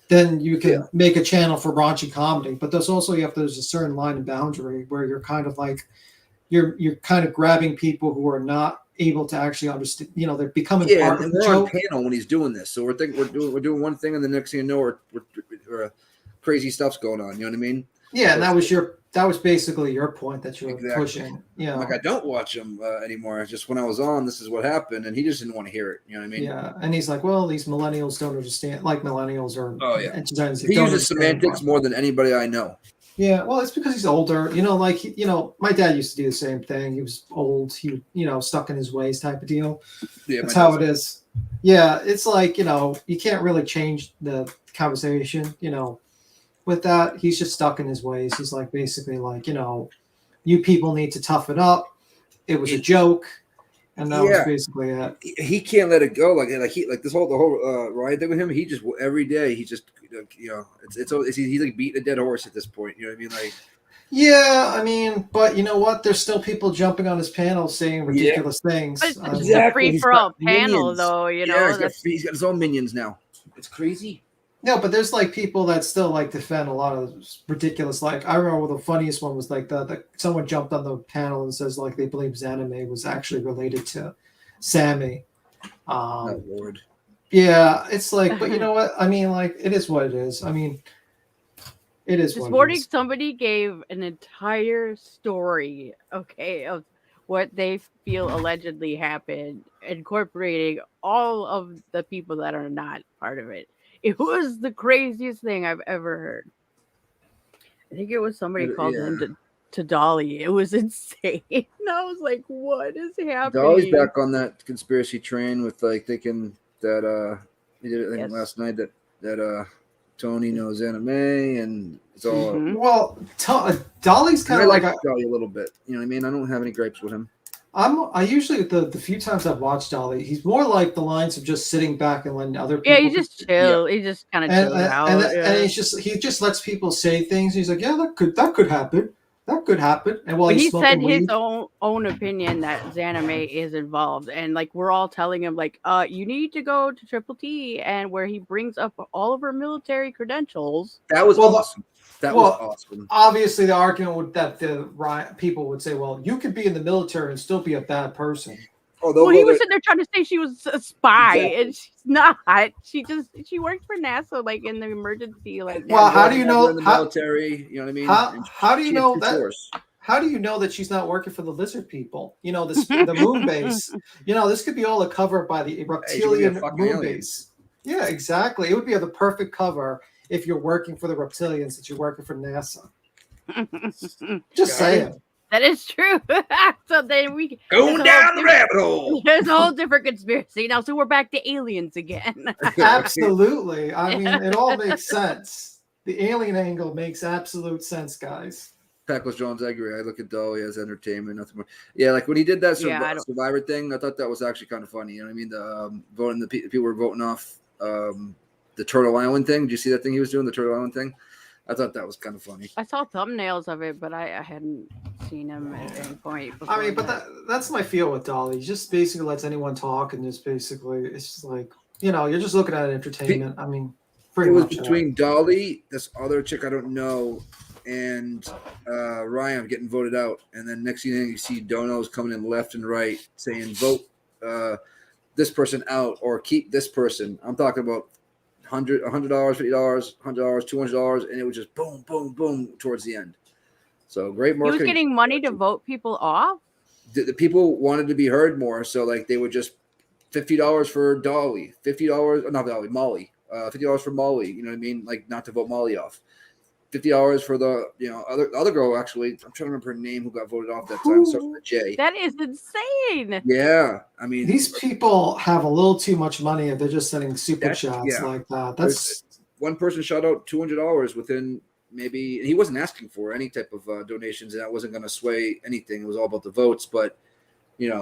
then you can make a channel for raunchy comedy. But there's a certain line and boundary where you're kind of like you're kind of grabbing people who are not able to actually understand, they're becoming part of the we're on joke. panel when he's doing this, so we're doing one thing, and the next thing you know, we're crazy stuff's going on. You know what I mean? Yeah, and that was basically your point that you were pushing. Yeah, like I don't watch him anymore. Just when I was on, this is what happened, and he just didn't want to hear it. You know what I mean? Yeah, and he's like, well, these millennials don't understand. Like millennials are. Oh yeah. He uses semantics more than anybody I know. Yeah, well, it's because he's older. My dad used to do the same thing. He was old. He, stuck in his ways type of deal. Yeah, that's how it is. Yeah, it's like, you can't really change the conversation, with that. He's just stuck in his ways. He's like, basically like, you people need to toughen up. It was a joke. And that was basically it. He can't let it go. Like this the whole Ryan thing with him. He just every day he's just he's like beating a dead horse at this point. You know what I mean? Like, yeah, I mean, but you know what? There's still people jumping on his panel saying ridiculous things. It's a free for all panel, though. Yeah, he's got his own minions now. It's crazy. No, but there's like people that still like defend a lot of ridiculous. Like I remember the funniest one was like someone jumped on the panel and says like they believe Zanime was actually related to Sammy. Oh Lord. Yeah, it's like, but you know what? I mean, like it is what it is. I mean, it is. This morning, somebody gave an entire story, of what they feel allegedly happened, incorporating all of the people that are not part of it. It was the craziest thing I've ever heard. I think it was somebody called him to Dolly. It was insane. And I was like, what is happening? Dolly's back on that conspiracy train with like thinking that he did it last night that Tony knows anime and it's all well Dolly's kind of like Dolly a little bit. You know what I mean? I don't have any gripes with him. I usually the few times I've watched Dolly, he's more like the lines of just sitting back and letting other people. Yeah, he just chill. He just kind of chilled out. And he just lets people say things. He's like, yeah, that could happen. That could happen. And while But he's he smoking said his weed, own opinion that Xana May is involved, and like we're all telling him like, you need to go to Triple T, and where he brings up all of her military credentials. That was awesome. That was awesome. Obviously, the argument would that the people would say, well, you could be in the military and still be a bad person. Well, he was sitting there trying to say she was a spy, and she's not. She worked for NASA, like in the emergency. Like, well, how do you know in the military? You know what I mean? How do you know that? Tours. How do you know that she's not working for the lizard people? You know, the moon base. You know, this could be all a cover by the reptilian moon base. Yeah, exactly. It would be the perfect cover if you're working for the reptilians that you're working for NASA. Just saying. That is true. So then we go down the rabbit hole. There's a whole different conspiracy now. So we're back to aliens again. Absolutely. I mean, it all makes sense. The alien angle makes absolute sense, guys. Pecos Jones, I agree. I look at Dolly as entertainment, nothing more. Yeah, like when he did that Survivor thing, I thought that was actually kind of funny. You know what I mean? The voting, the people were voting off the Turtle Island thing. Did you see that thing he was doing? The Turtle Island thing. I thought that was kind of funny. I saw thumbnails of it, but I hadn't seen him at any point. I mean, but that's my feel with Dolly. He just basically lets anyone talk, and just basically, it's just like, you know, you're just looking at entertainment. I mean, it was between Dolly, this other chick I don't know, and Ryan getting voted out, and then next thing you see donos coming in left and right saying vote this person out or keep this person. I'm talking about $100, $50, $100, $200, and it was just boom, boom, boom towards the end. So great marketing. He was getting money to vote people off. The people wanted to be heard more, so like they would just $50 for Dolly, $50 not Dolly, Molly, $50 for Molly. You know what I mean? Like not to vote Molly off. $50 for the other girl. Actually, I'm trying to remember her name who got voted off that time. Starts with a J. That is insane. Yeah, I mean these people have a little too much money if they're just sending super chats like that. That's one person shot out $200 within maybe. He wasn't asking for any type of donations, and that wasn't going to sway anything. It was all about the votes, but it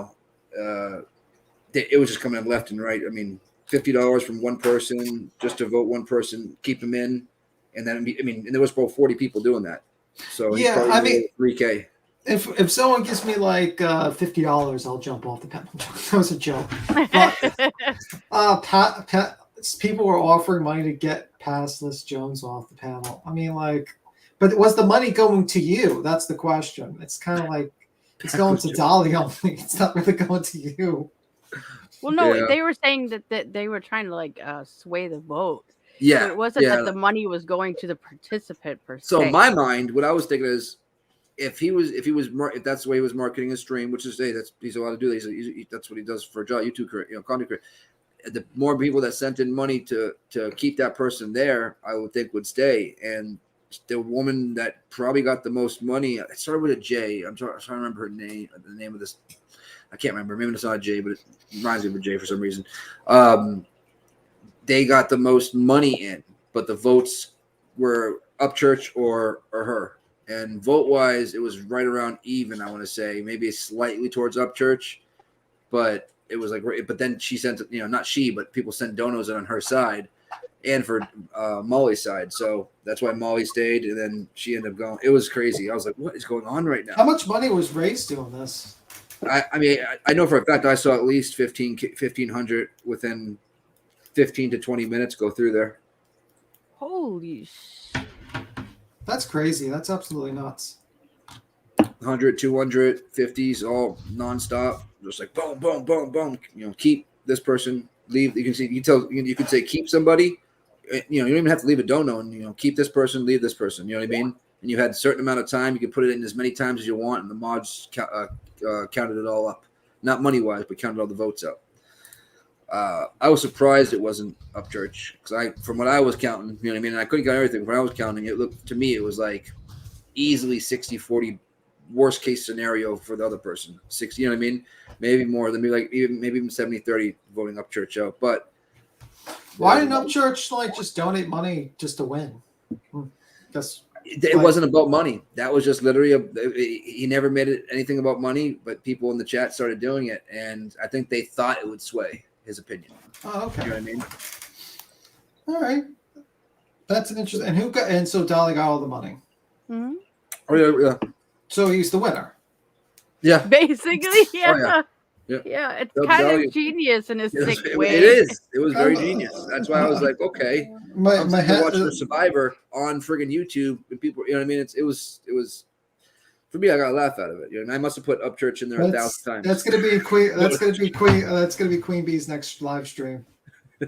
was just coming in left and right. I mean, $50 from one person just to vote one person, keep him in. And then, and there was about 40 people doing that. So yeah, I mean, $3K. If someone gives me like $50, I'll jump off the panel. That was a joke. But, people were offering money to get past Liz Jones off the panel. I mean, like, but was the money going to you? That's the question. It's kind of like it's going to Dolly only. It's not really going to you. Well, no, they were saying that they were trying to like sway the vote. Yeah, so it wasn't that the money was going to the participant per se. So in my mind, what I was thinking is, if that's the way he was marketing his stream, which is he's allowed to do that. That's what he does for a job, YouTube career, content career. The more people that sent in money to keep that person there, I would think would stay. And the woman that probably got the most money, it started with a J. I'm trying to remember her name. The name of this, I can't remember. Maybe it's not a J, but it reminds me of a J for some reason. They got the most money in, but the votes were Upchurch or her. And vote-wise, it was right around even, I want to say. Maybe slightly towards Upchurch, but it was like – but then she sent – not she, but people sent donos on her side and for Molly's side. So that's why Molly stayed, and then she ended up going – it was crazy. I was like, what is going on right now? How much money was raised doing this? I mean, I know for a fact I saw at least 1,500 within – 15 to 20 minutes go through there. Holy that's crazy. That's absolutely nuts. 100, 200, 50s, all nonstop. Just like boom, boom, boom, boom. Keep this person, leave. You can see, you could say keep somebody. You don't even have to leave a dono and, keep this person, leave this person. You know what I mean? And you had a certain amount of time. You could put it in as many times as you want. And the mods counted it all up. Not money-wise, but counted all the votes up. I was surprised it wasn't Upchurch because from what I was counting, you know what I mean? And I couldn't count everything. When I was counting, it looked to me, it was like easily 60-40 worst case scenario for the other person. 60, you know what I mean? Maybe more than maybe even 70-30 voting Upchurch out. But why didn't Upchurch just donate money just to win? It wasn't about money. That was just literally he never made it anything about money, but people in the chat started doing it, and I think they thought it would sway his opinion. Oh, okay. You know what I mean? All right. That's an interesting. And so Dolly got all the money. Mm-hmm. Oh yeah. So he's the winner. Yeah. Basically, yeah. Oh, yeah. Yeah, it's Dolly- kind of genius in a sick way. It is. It was very genius. That's why I was like, okay. I'm watching the Survivor on friggin' YouTube, and people, you know what I mean? It was for me. I got a laugh out of it. You know, and I must have put Upchurch in there 1,000 times. That's gonna be Queen. That's gonna be Queen Bee's next live stream. I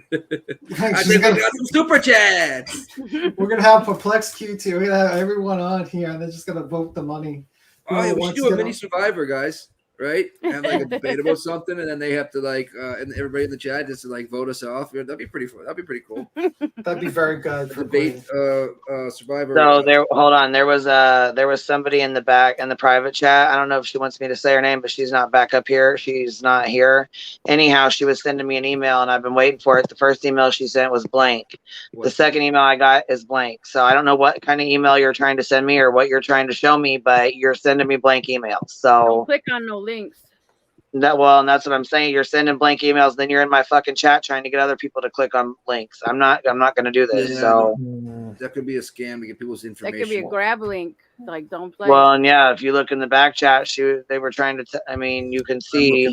think we got some super chats. We're gonna have Perplex QT. We're gonna have everyone on here, and they're just gonna vote the money. Oh yeah, we should do a mini Survivor, guys. Right? Have like a debate about something, and then they have to like, and everybody in the chat just to like vote us off. That'd be pretty fun. That'd be pretty cool. That'd be very good. Debate Survivor. So hold on. There was somebody in the back in the private chat. I don't know if she wants me to say her name, but she's not back up here. She's not here. Anyhow, she was sending me an email, and I've been waiting for it. The first email she sent was blank. The second email I got is blank. So I don't know what kind of email you're trying to send me or what you're trying to show me, but you're sending me blank emails. So Don't click on no links. and that's what I'm saying. You're sending blank emails, then you're in my fucking chat trying to get other people to click on links. I'm not gonna do this. Yeah, so that could be a scam to get people's That information. could be a grab link. Like, don't play. well, and yeah, if you look in the back chat, they were trying to. I mean, you can see.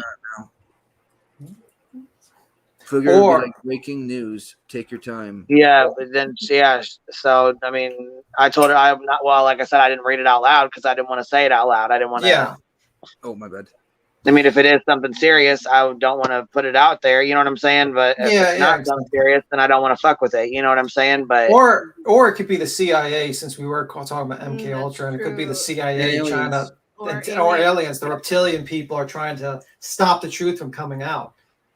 Or like breaking news. Take your time. Yeah, but then yeah. So I mean, I told her I'm not. Well, like I said, I didn't read it out loud because I didn't want to say it out loud. I didn't want to. Yeah. Oh my bad. I mean, if it is something serious, I don't want to put it out there. You know what I'm saying? But if it's not something serious, then I don't want to fuck with it. You know what I'm saying? But or it could be the CIA, since we were talking about MK Ultra, and it could be the CIA trying to, or aliens. The reptilian people are trying to stop the truth from coming out.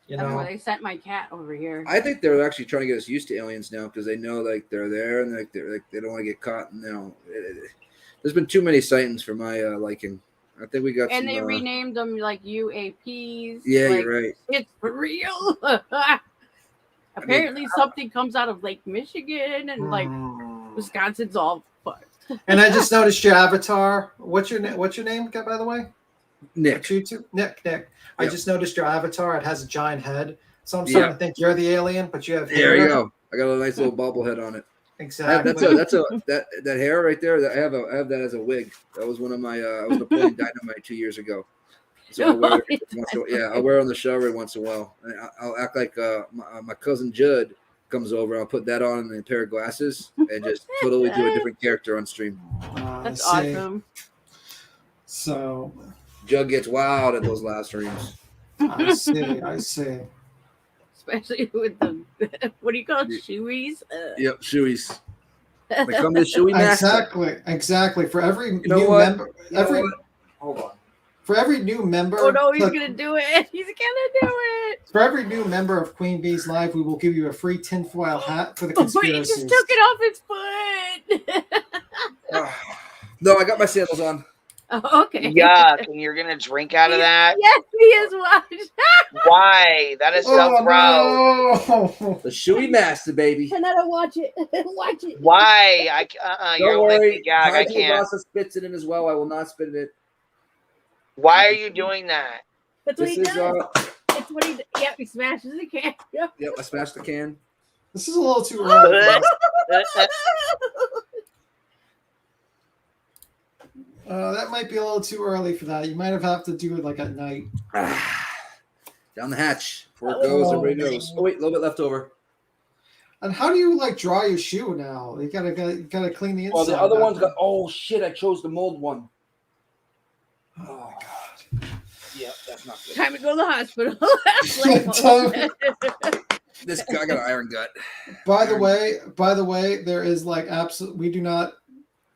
You I don't know, know, they sent my cat over here. I think they're actually trying to get us used to aliens now because they know like they're there and like they don't want to get caught. And, there's been too many sightings for my liking. I think we got. And some, they renamed them like UAPs. Yeah, like, you're right. It's for real. Apparently, something comes out of Lake Michigan, and like Wisconsin's all fucked. and I just noticed your avatar. What's your name, by the way? Nick. Nick. I just noticed your avatar. It has a giant head, so I'm starting to think you're the alien, but you have hair. There you go. I got a nice little bobblehead on it. Exactly. That hair right there. I have that as a wig. That was one of my. I was Napoleon Dynamite 2 years ago. So I wear it I'll wear it on the show every once in a while. And I'll act like my cousin Judd comes over. I'll put that on and a pair of glasses and just totally do a different character on stream. That's awesome. So Judd gets wild at those live streams. I see. Especially with the what do you call it? Shoeies? Yep, shoeies. They come to shoey master. Exactly. For every new member, hold on. For every new member, oh no, he's gonna do it! He's gonna do it! For every new member of Queen Bee's Live, we will give you a free tinfoil hat for the conspiracy. Wait, he just took it off his foot. No, I got my sandals on. Oh, okay. Yuck! And you're gonna drink out of that? Yes, he is. Why? That is so gross. No. The shoey master, baby. And I don't watch it. Watch it. Why? Don't worry. Gag. I can't. Spits it in as well. I will not spit in it. Why are you doing that? That's what he does. It's what he. Yep, he smashes the can. Yep, I smashed the can. This is a little too early. That might be a little too early for that. You might have to do it like at night. Down the hatch. Before it goes, everybody knows. Oh wait, a little bit left over. And how do you like dry your shoe now? You gotta clean the inside. Oh, the other one's got. Oh shit! I chose the mold one. Oh god. Yeah, that's not good. Time to go to the hospital. This guy got an iron gut. By the way, there is like absolutely.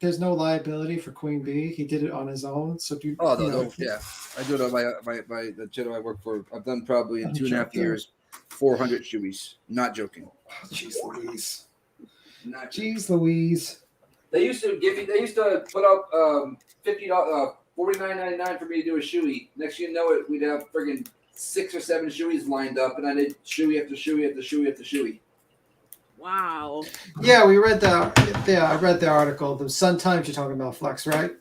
There's no liability for Queen Bee. He did it on his own. So do. Oh no, yeah. I do it on the channel I work for. I've done probably in 2.5 years 400 shoeies. Not joking. Oh, jeez Louise. Jeez Louise. They used to put out $50, $49.99 for me to do a shoey. Next you know it, we'd have friggin' 6 or 7 shoeys lined up, and I did shoey after shoey after shoey after shoey. Wow. Yeah, we read the. Yeah, I read the article. The Sun Times you're talking about, Flex, right?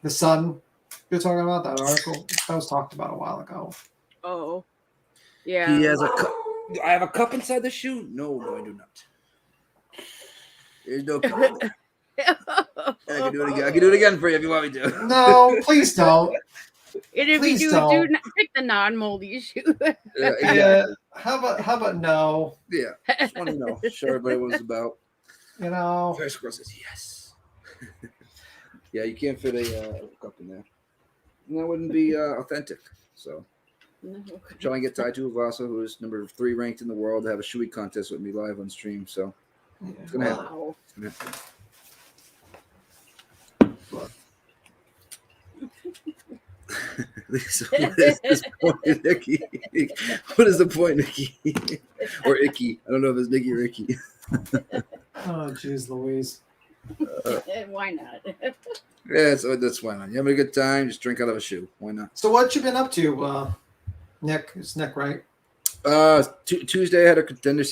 The Sun. You're talking about that article that was talked about a while ago. Oh. Yeah. He has a cup. I have a cup inside the shoe. No, I do not. There's no cup. I can do it again. I can do it again for you if you want me to. No, please don't. And if Please you don't. pick the non-moldy shoe. Yeah. How about no? Yeah. Just want to know. Show everybody what it's about. You know. First girl says yes. Yeah, you can't fit a cup in there. And that wouldn't be authentic. So No. I'm trying to get Tai Tuivasa, who is number 3 ranked in the world, to have a shoey contest with me live on stream. So it's gonna happen. Wow. It's gonna happen. So what is this point, Nikki? What is the point, Nikki? Or Icky? I don't know if it's Nikki or Icky. Oh, jeez, Louise. Why not? Yeah, that's why not. You having a good time? Just drink out of a shoe. Why not? So what you been up to, Nick? It's Nick, right? Tuesday I had a contender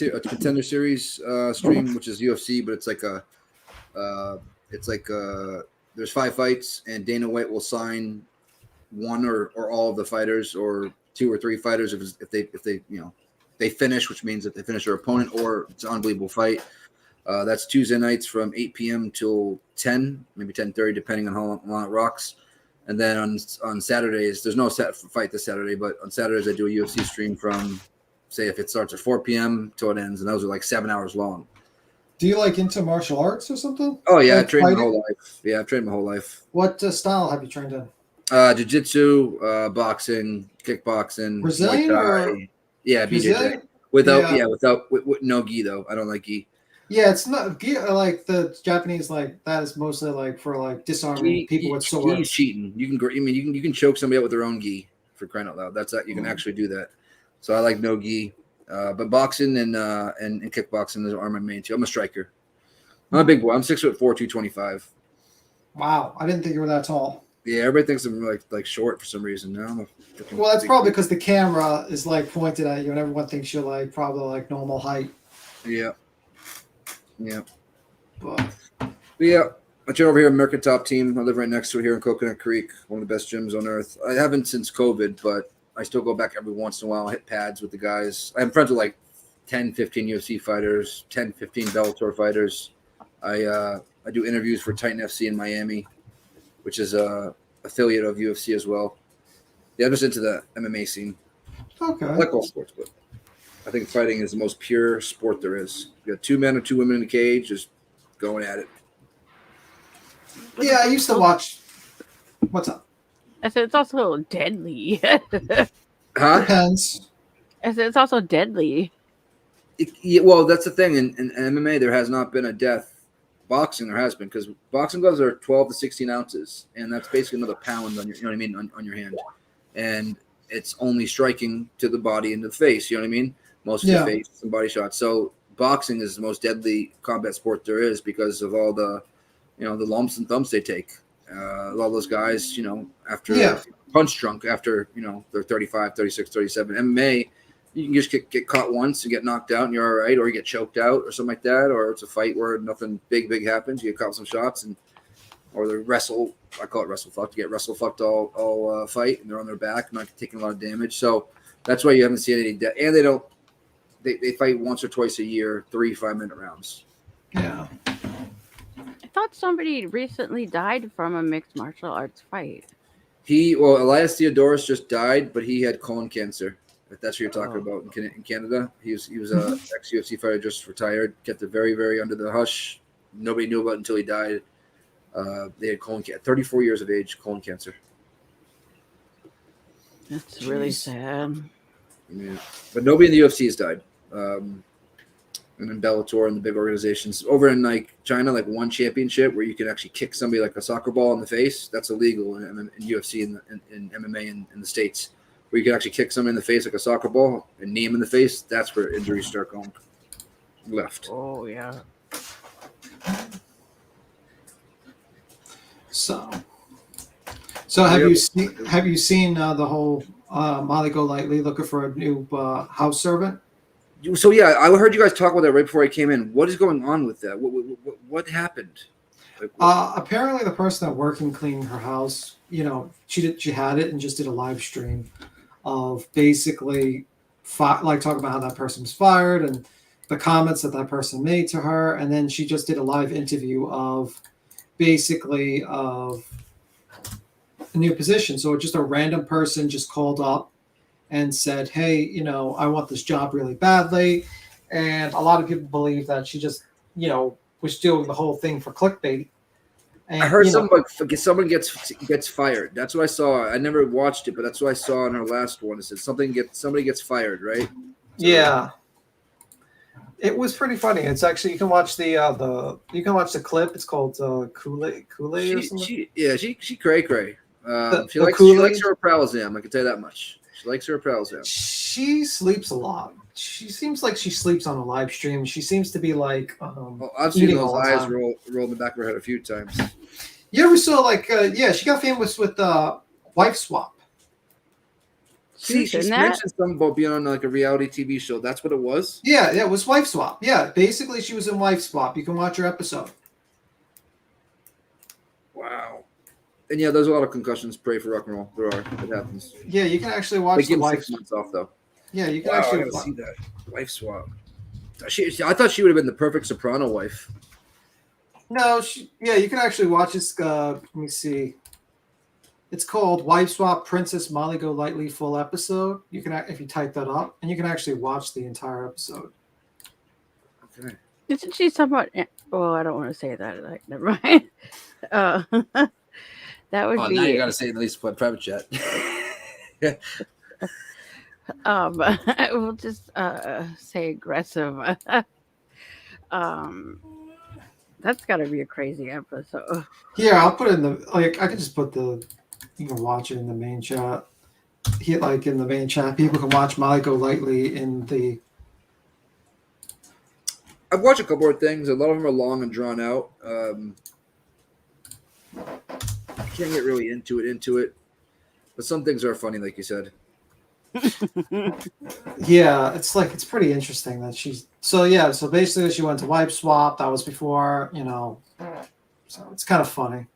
series stream, which is UFC, but it's like there's 5 fights, and Dana White will sign one or all of the fighters, or 2 or 3 fighters if they they finish, which means that they finish their opponent, or it's an unbelievable fight. That's Tuesday nights from 8 p.m. till 10, maybe 10:30, depending on how long it rocks. And then on Saturdays, there's no set fight this Saturday, but on Saturdays I do a UFC stream from, say, if it starts at 4 p.m. till it ends, and those are like 7 hours long. Do you like into martial arts or something? Oh yeah, Like I've trained my fighting? whole life. Yeah, I've trained my whole life. What style have you trained in? Jiu-jitsu, boxing, kickboxing, Brazilian Muay Thai. or Yeah, Brazilian? BJJ. With no gi though. I don't like gi. Yeah, it's not like the Japanese, like that is mostly like for like disarming people with Gi is swords. cheating. You can choke somebody out with their own gi, for crying out loud. That's that you can actually do that. So I like no gi. But boxing and kickboxing are my main two. I'm a striker. I'm a big boy. I'm 6'4", 225. Wow, I didn't think you were that tall. Yeah, everybody thinks I'm like short for some reason. No, I'm a freaking Well, that's big probably dude. because the camera is like pointed at you, and everyone thinks you're like probably like normal height. Yeah. Yeah. But yeah, I train over here at American Top Team. I live right next to it here in Coconut Creek, one of the best gyms on earth. I haven't since COVID, but I still go back every once in a while, hit pads with the guys. I'm friends with like 10, 15 UFC fighters, 10, 15 Bellator fighters. I do interviews for Titan FC in Miami, which is a affiliate of UFC as well. Yeah, I'm just into the MMA scene. Okay. I like all sports, but I think fighting is the most pure sport there is. You got 2 men or 2 women in a cage just going at it. yeah, I used to watch. What's up? I said it's also deadly. Huh? Depends. I said it's also deadly. Yeah, well, that's the thing. In MMA, there has not been a death. Boxing, there has been, because boxing gloves are 12 to 16 ounces, and that's basically another pound on your, you know what I mean, on your hand. And it's only striking to the body and the face, you know what I mean? Most of the face, some body shots. So boxing is the most deadly combat sport there is because of all the, the lumps and thumps they take. All those guys, after punch drunk, after, they're 35, 36, 37. MMA, you can just get caught once and get knocked out and you're all right, or you get choked out or something like that, or it's a fight where nothing big happens. You get caught with some shots, or the wrestle, I call it wrestle fucked. You get wrestle fucked all fight, and they're on their back, not taking a lot of damage. So that's why you haven't seen any death. And they fight once or twice a year, 3 5-minute rounds. Yeah. I thought somebody recently died from a mixed martial arts fight. Elias Theodorus just died, but he had colon cancer. If that's what you're talking about in Canada. He was a ex-UFC fighter, just retired, kept it very, very under the hush. Nobody knew about it until he died. They had colon cancer, 34 years of age, colon cancer. That's really sad. Yeah. But nobody in the UFC has died. And in Bellator and the big organizations. Over in like China, like one championship where you can actually kick somebody like a soccer ball in the face, that's illegal in UFC and in MMA in the States. Where you can actually kick someone in the face like a soccer ball and knee him in the face, that's where injuries start going left. Oh, yeah. So have you seen the whole Molly Golightly looking for a new house servant? So yeah, I heard you guys talk about that right before I came in. What is going on with that? What happened? Like, Apparently, the person that working cleaning her house, she had it and just did a live stream of basically like talking about how that person was fired and the comments that person made to her, and then she just did a live interview of basically of a new position. So just a random person just called up and said, "Hey, I want this job really badly," and a lot of people believe that she just, was doing the whole thing for clickbait. And, I heard someone gets fired. That's what I saw. I never watched it, but that's what I saw in her last one. It said somebody gets fired, right? So, yeah, it was pretty funny. It's actually you can watch the clip. It's called Kool-Aid or something. She cray cray. She likes her Pralazam. I can tell you that much. She likes her Pralazam. She sleeps a lot. She seems like she sleeps on a live stream. She seems to be like I've seen those eyes roll in the back of her head a few times. You ever saw she got famous with Wife Swap. She's mentioned something about being on like a reality TV show. That's what it was? Yeah, it was Wife Swap. Yeah, basically she was in Wife Swap. You can watch her episode. Wow. And yeah, there's a lot of concussions. Pray for rock and roll. There are. It happens. Yeah, you can actually watch they give 6 months off though. Yeah, you can I gotta see that. Wife Swap. I thought she would have been the perfect soprano wife. No, you can actually watch this. Let me see. It's called Wife Swap Princess Molly Golightly full episode. You can, if you type that up, and you can actually watch the entire episode. Okay. Isn't she somewhat? Well, I don't want to say that. Like, never mind. That would be. Now you got to say at least what private chat. We'll just say aggressive. That's got to be a crazy episode. Here, I'll put it in the I can just put you can watch it in the main chat. In the main chat, people can watch Molly Golightly in the. I've watched a couple of things. A lot of them are long and drawn out. Can't get really into it, but some things are funny, like you said. Yeah, it's pretty interesting that she's so basically she went to Wife Swap. That was before, so it's kind of funny.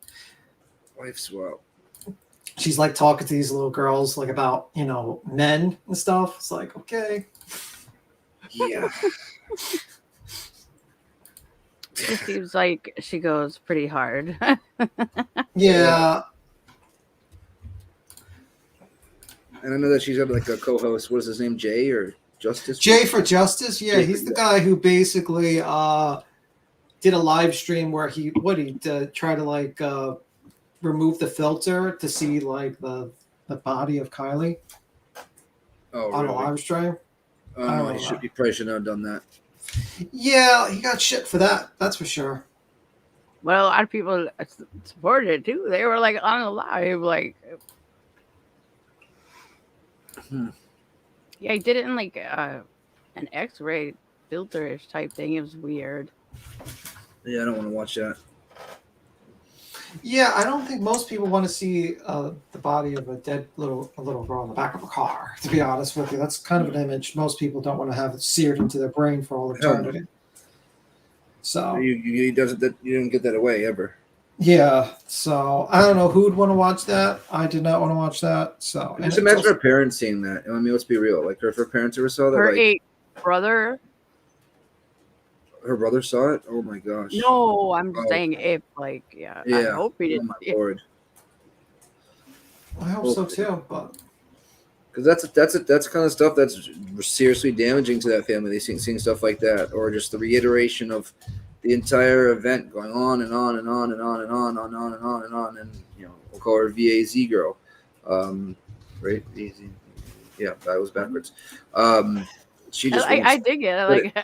Wife Swap. She's like talking to these little girls like about men and stuff. It's like, okay, yeah. It seems like she goes pretty hard. Yeah. And I know that she's got like a co-host. What is his name? Jay or Justice? Jay for Justice. Yeah, he's the guy who basically did a live stream where he try to remove the filter to see like the body of Kylie. Oh, on really? a live stream. Oh, he probably should not have done that. Yeah, he got shit for that. That's for sure. Well, a lot of people supported it too. They were like on the live, like. Yeah, he did it in like an X-ray filter-ish type thing. It was weird. Yeah, I don't want to watch that. Yeah, I don't think most people want to see the body of a dead little girl in the back of a car. To be honest with you, that's kind of an image most people don't want to have it seared into their brain for all eternity. So you don't get that away ever. Yeah, so I don't know who'd want to watch that. I did not want to watch that. So Just imagine her parents seeing that. I mean, let's be real. Like, if her parents ever saw that, Her brother. Her brother saw it. Oh my gosh. No, I'm just saying if, like, yeah. I hope he didn't. Oh my lord. I hope so too, but because that's kind of stuff that's seriously damaging to that family. They seeing stuff like that, or just the reiteration of the entire event going on and on and on and on and on and on and on and on, and we'll call her VAZ girl, right? Easy, yeah, that was backwards. She just I dig it. I like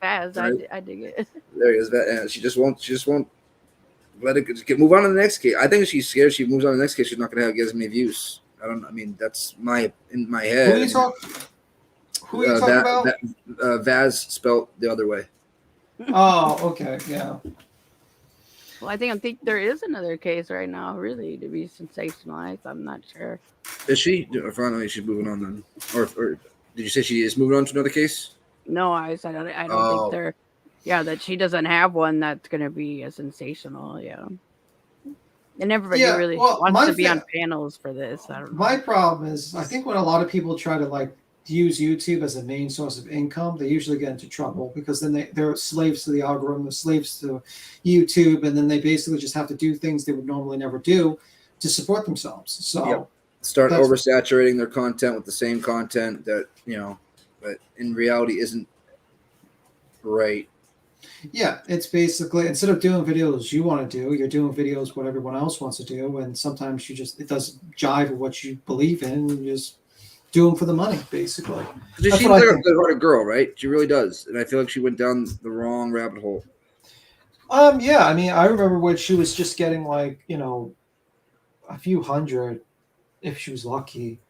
Faz. Right? I dig it. There he is. She just won't let it move on to the next case. I think she's scared. She moves on to the next case. She's not going to get as many views. I mean, that's in my head. Who are you talking about? Vaz spelled the other way. Oh, okay, yeah. Well, I think there is another case right now, really, to be sensationalized. I'm not sure. Is she? Finally, she's moving on then, or did you say she is moving on to another case? No, I said I don't Oh. think they're. Yeah, that she doesn't have one that's going to be a sensational. Yeah. And everybody Yeah, really well, wants to be on panels for this. I don't know. My problem is, I think when a lot of people try to like use YouTube as a main source of income, they usually get into trouble because then they're slaves to the algorithm, they're slaves to YouTube, and then they basically just have to do things they would normally never do to support themselves. So start that's- oversaturating their content with the same content that but in reality isn't right. Yeah, it's basically instead of doing videos you want to do, you're doing videos what everyone else wants to do, and sometimes it doesn't jive with what you believe in, and you just do them for the money, basically. She That's seems what I like a think. good-hearted girl, right? She really does, and I feel like she went down the wrong rabbit hole. Yeah, I mean, I remember when she was just getting like, a few hundred if she was lucky.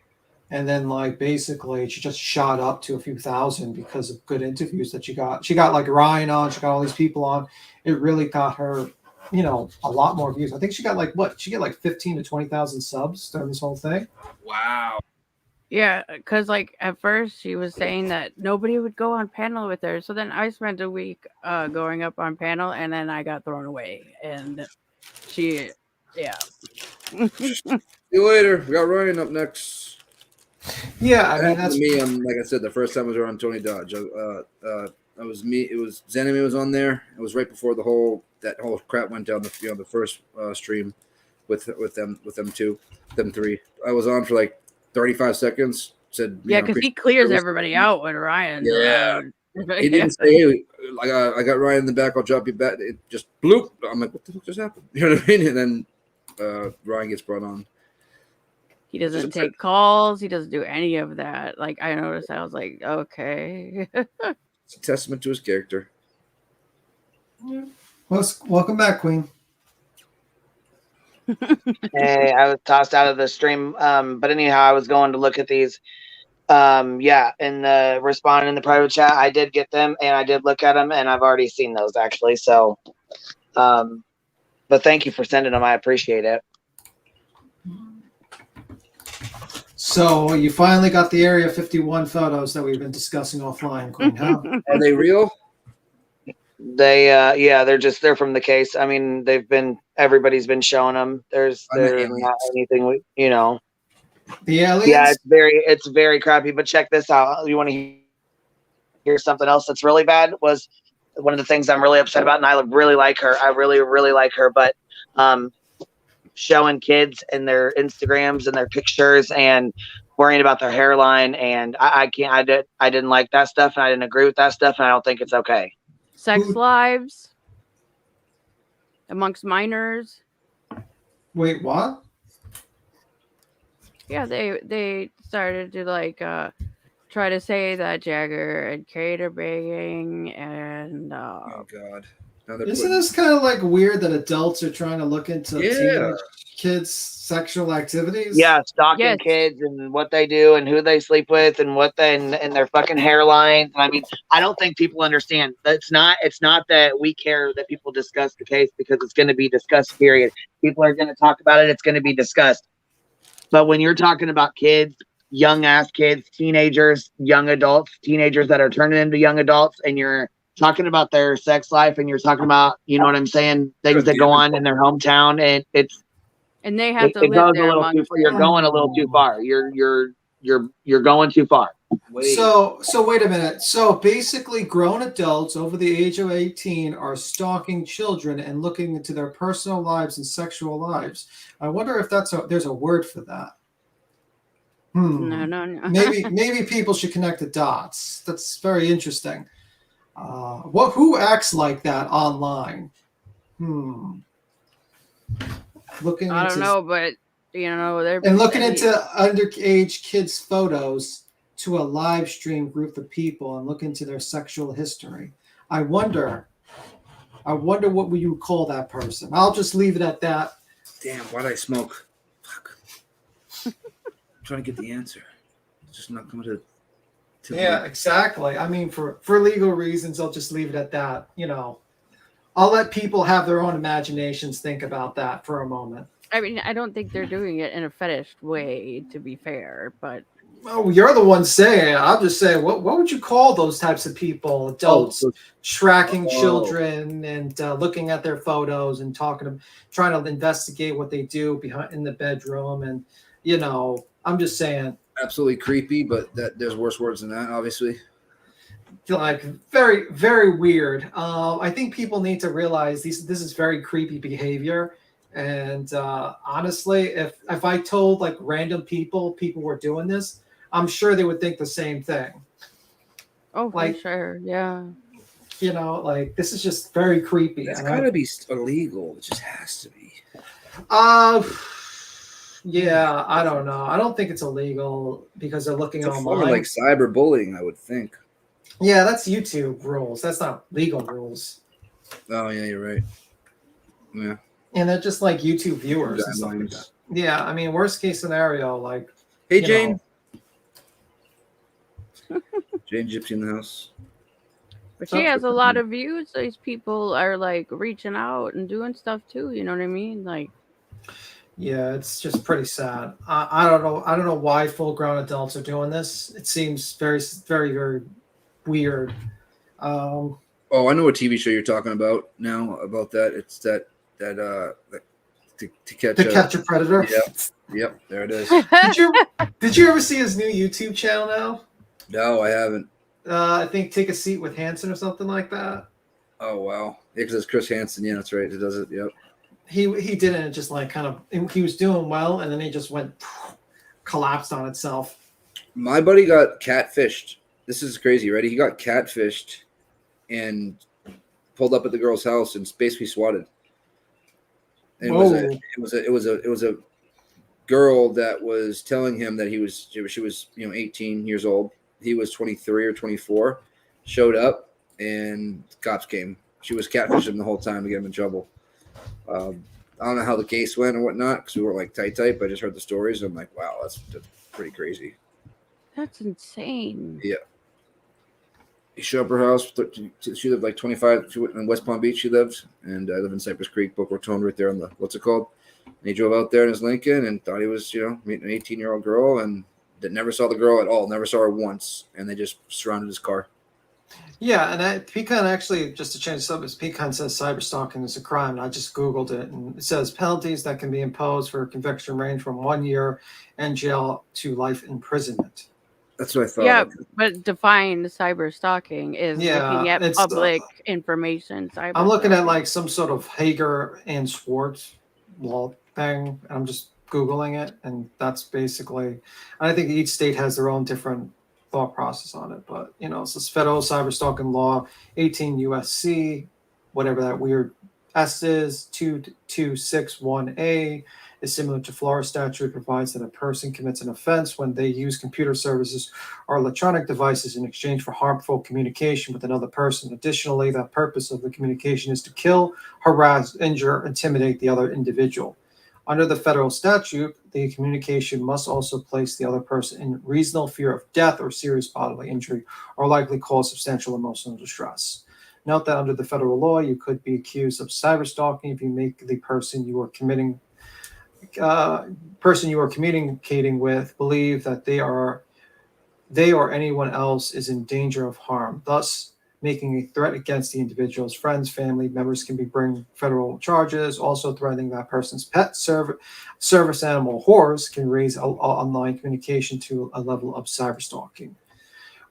And then like basically she just shot up to a few thousand because of good interviews that she got. She got like Ryan on, she got all these people on. It really got her, a lot more views. I think she got like what? She got like 15 to 20,000 subs during this whole thing. Wow. Yeah, because like at first she was saying that nobody would go on panel with her. So then I spent a week going up on panel, and then I got thrown away. And she, yeah. See you later. We got Ryan up next. Yeah, I That mean happened to me. Like I said, the first time I was around Tony Dodge. I was me. It was Zenemy was on there. It was right before that whole crap went down. The first stream with them two, them three. I was on for like 35 seconds. Said Yeah, because he clears everybody out with Ryan. Yeah. He didn't say, hey, I got Ryan in the back. I'll drop you back. It just bloop. I'm like, what the fuck just happened? You know what I mean? And then Ryan gets brought on. He doesn't take calls. He doesn't do any of that. Like I noticed, I was like, okay. It's a testament to his character. Welcome back, Queen. Hey, I was tossed out of the stream. But anyhow, I was going to look at these. Yeah, in the responding in the private chat, I did get them and I did look at them, and I've already seen those actually. So, but thank you for sending them. I appreciate it. So you finally got the Area 51 photos that we've been discussing offline, Queen. Huh? Are they real? They, yeah, they're from the case. I mean, everybody's been showing them. There's not anything, The aliens? Yeah, it's very crappy. But check this out. You want to hear something else that's really bad? Was one of the things I'm really upset about, and I really like her. I really, really like her. But showing kids and their Instagrams and their pictures and worrying about their hairline, and I can't. I didn't like that stuff, and I didn't agree with that stuff, and I don't think it's okay. Sex lives amongst minors. Wait, what? Yeah, they started to like try to say that Jagger and Kate are begging, and oh god, isn't this kind of like weird that adults are trying to look into teenage kids' sexual activities? Yeah, stalking kids and what they do and who they sleep with and and their fucking hairlines. I mean, I don't think people understand. It's not that we care that people discuss the case, because it's going to be discussed, period. People are going to talk about it. It's going to be discussed. But when you're talking about kids, young ass kids, teenagers, young adults, teenagers that are turning into young adults, and you're talking about their sex life, and you're talking about, you know what I'm saying, things that go on in their hometown, and and they have to it live goes there a little too far. You're going a little too far. You're going too far. So wait a minute. So basically, grown adults over the age of 18 are stalking children and looking into their personal lives and sexual lives. I wonder if there's a word for that. No. maybe people should connect the dots. That's very interesting. Who acts like that online? Looking I don't know, but they're looking into underage kids' photos to a live stream group of people and look into their sexual history. I wonder what would you call that person? I'll just leave it at that. Damn, why'd I smoke? Fuck. I'm trying to get the answer. It's just not coming to yeah, exactly. I mean, for legal reasons, I'll just leave it at that. I'll let people have their own imaginations think about that for a moment. I mean, I don't think they're doing it in a fetish way, to be fair, but Oh, you're the one saying it. I'm just saying, what would you call those types of people? Adults tracking children and looking at their photos and trying to investigate what they do in the bedroom. And, I'm just saying. Absolutely creepy, but there's worse words than that, obviously. Like very, very weird. I think people need to realize this is very creepy behavior. And honestly, if I told like random people were doing this, I'm sure they would think the same thing. Oh, for sure. Yeah. Like this is just very creepy. It's gotta be illegal. It just has to be. Yeah, I don't know. I don't think it's illegal because they're looking It's a online. form of like cyberbullying, I would think. Yeah, that's YouTube rules. That's not legal rules. Oh yeah, you're right. Yeah. And they're just like YouTube viewers and stuff like that. Yeah, I mean, worst case scenario, like. Hey, Jane. Jane Gypsy in the house. But she has a lot of views. These people are like reaching out and doing stuff too. You know what I mean? Like. Yeah, it's just pretty sad. I don't know. I don't know why full-grown adults are doing this. It seems very, very, very weird. Oh, I know what TV show you're talking about now. About that, it's that to catch a predator. Yep, there it is. Did you ever see his new YouTube channel now? No, I haven't. I think Take a Seat with Hanson or something like that. Oh wow, yeah, because it's Chris Hansen. Yeah, that's right. It does it. Yep. He did it just like kind of. He was doing well, and then he just went collapsed on itself. My buddy got catfished. This is crazy, right? He got catfished and pulled up at the girl's house and basically swatted. And it was a girl that was telling him that she was 18 years old. He was 23 or 24. Showed up and cops came. She was catfishing the whole time to get him in trouble. I don't know how the case went or whatnot because we weren't like tight, but I just heard the stories. And I'm like, wow, that's pretty crazy. That's insane. Yeah. He showed up her house. She lived like 25 in West Palm Beach. She lived, and I live in Cypress Creek, Boca Raton, right there on the what's it called? And he drove out there in his Lincoln and thought he was, meeting an 18-year-old girl, and that never saw the girl at all. Never saw her once, and they just surrounded his car. Yeah, and Pecan actually, just to change the subject, Pecan says cyberstalking is a crime. And I just Googled it, and it says penalties that can be imposed for conviction range from 1 year in jail to life imprisonment. That's what I thought. Yeah, but define cyber stalking is looking at public information. I'm looking at like some sort of Hager and Schwartz law thing. I'm just Googling it, and that's basically. I think each state has their own different thought process on it, but it's this federal cyber stalking law, 18 USC, whatever that weird S is, 2261A. Is similar to Florida statute, provides that a person commits an offense when they use computer services or electronic devices in exchange for harmful communication with another person. Additionally, the purpose of the communication is to kill, harass, injure, intimidate the other individual. Under the federal statute, the communication must also place the other person in reasonable fear of death or serious bodily injury, or likely cause substantial emotional distress. Note that under the federal law, you could be accused of cyber stalking if you make the person you are communicating with believe that they or anyone else is in danger of harm, thus making a threat against the individual's friends, family members can be bring federal charges. Also threatening that person's pet, service animal, horse can raise online communication to a level of cyber stalking.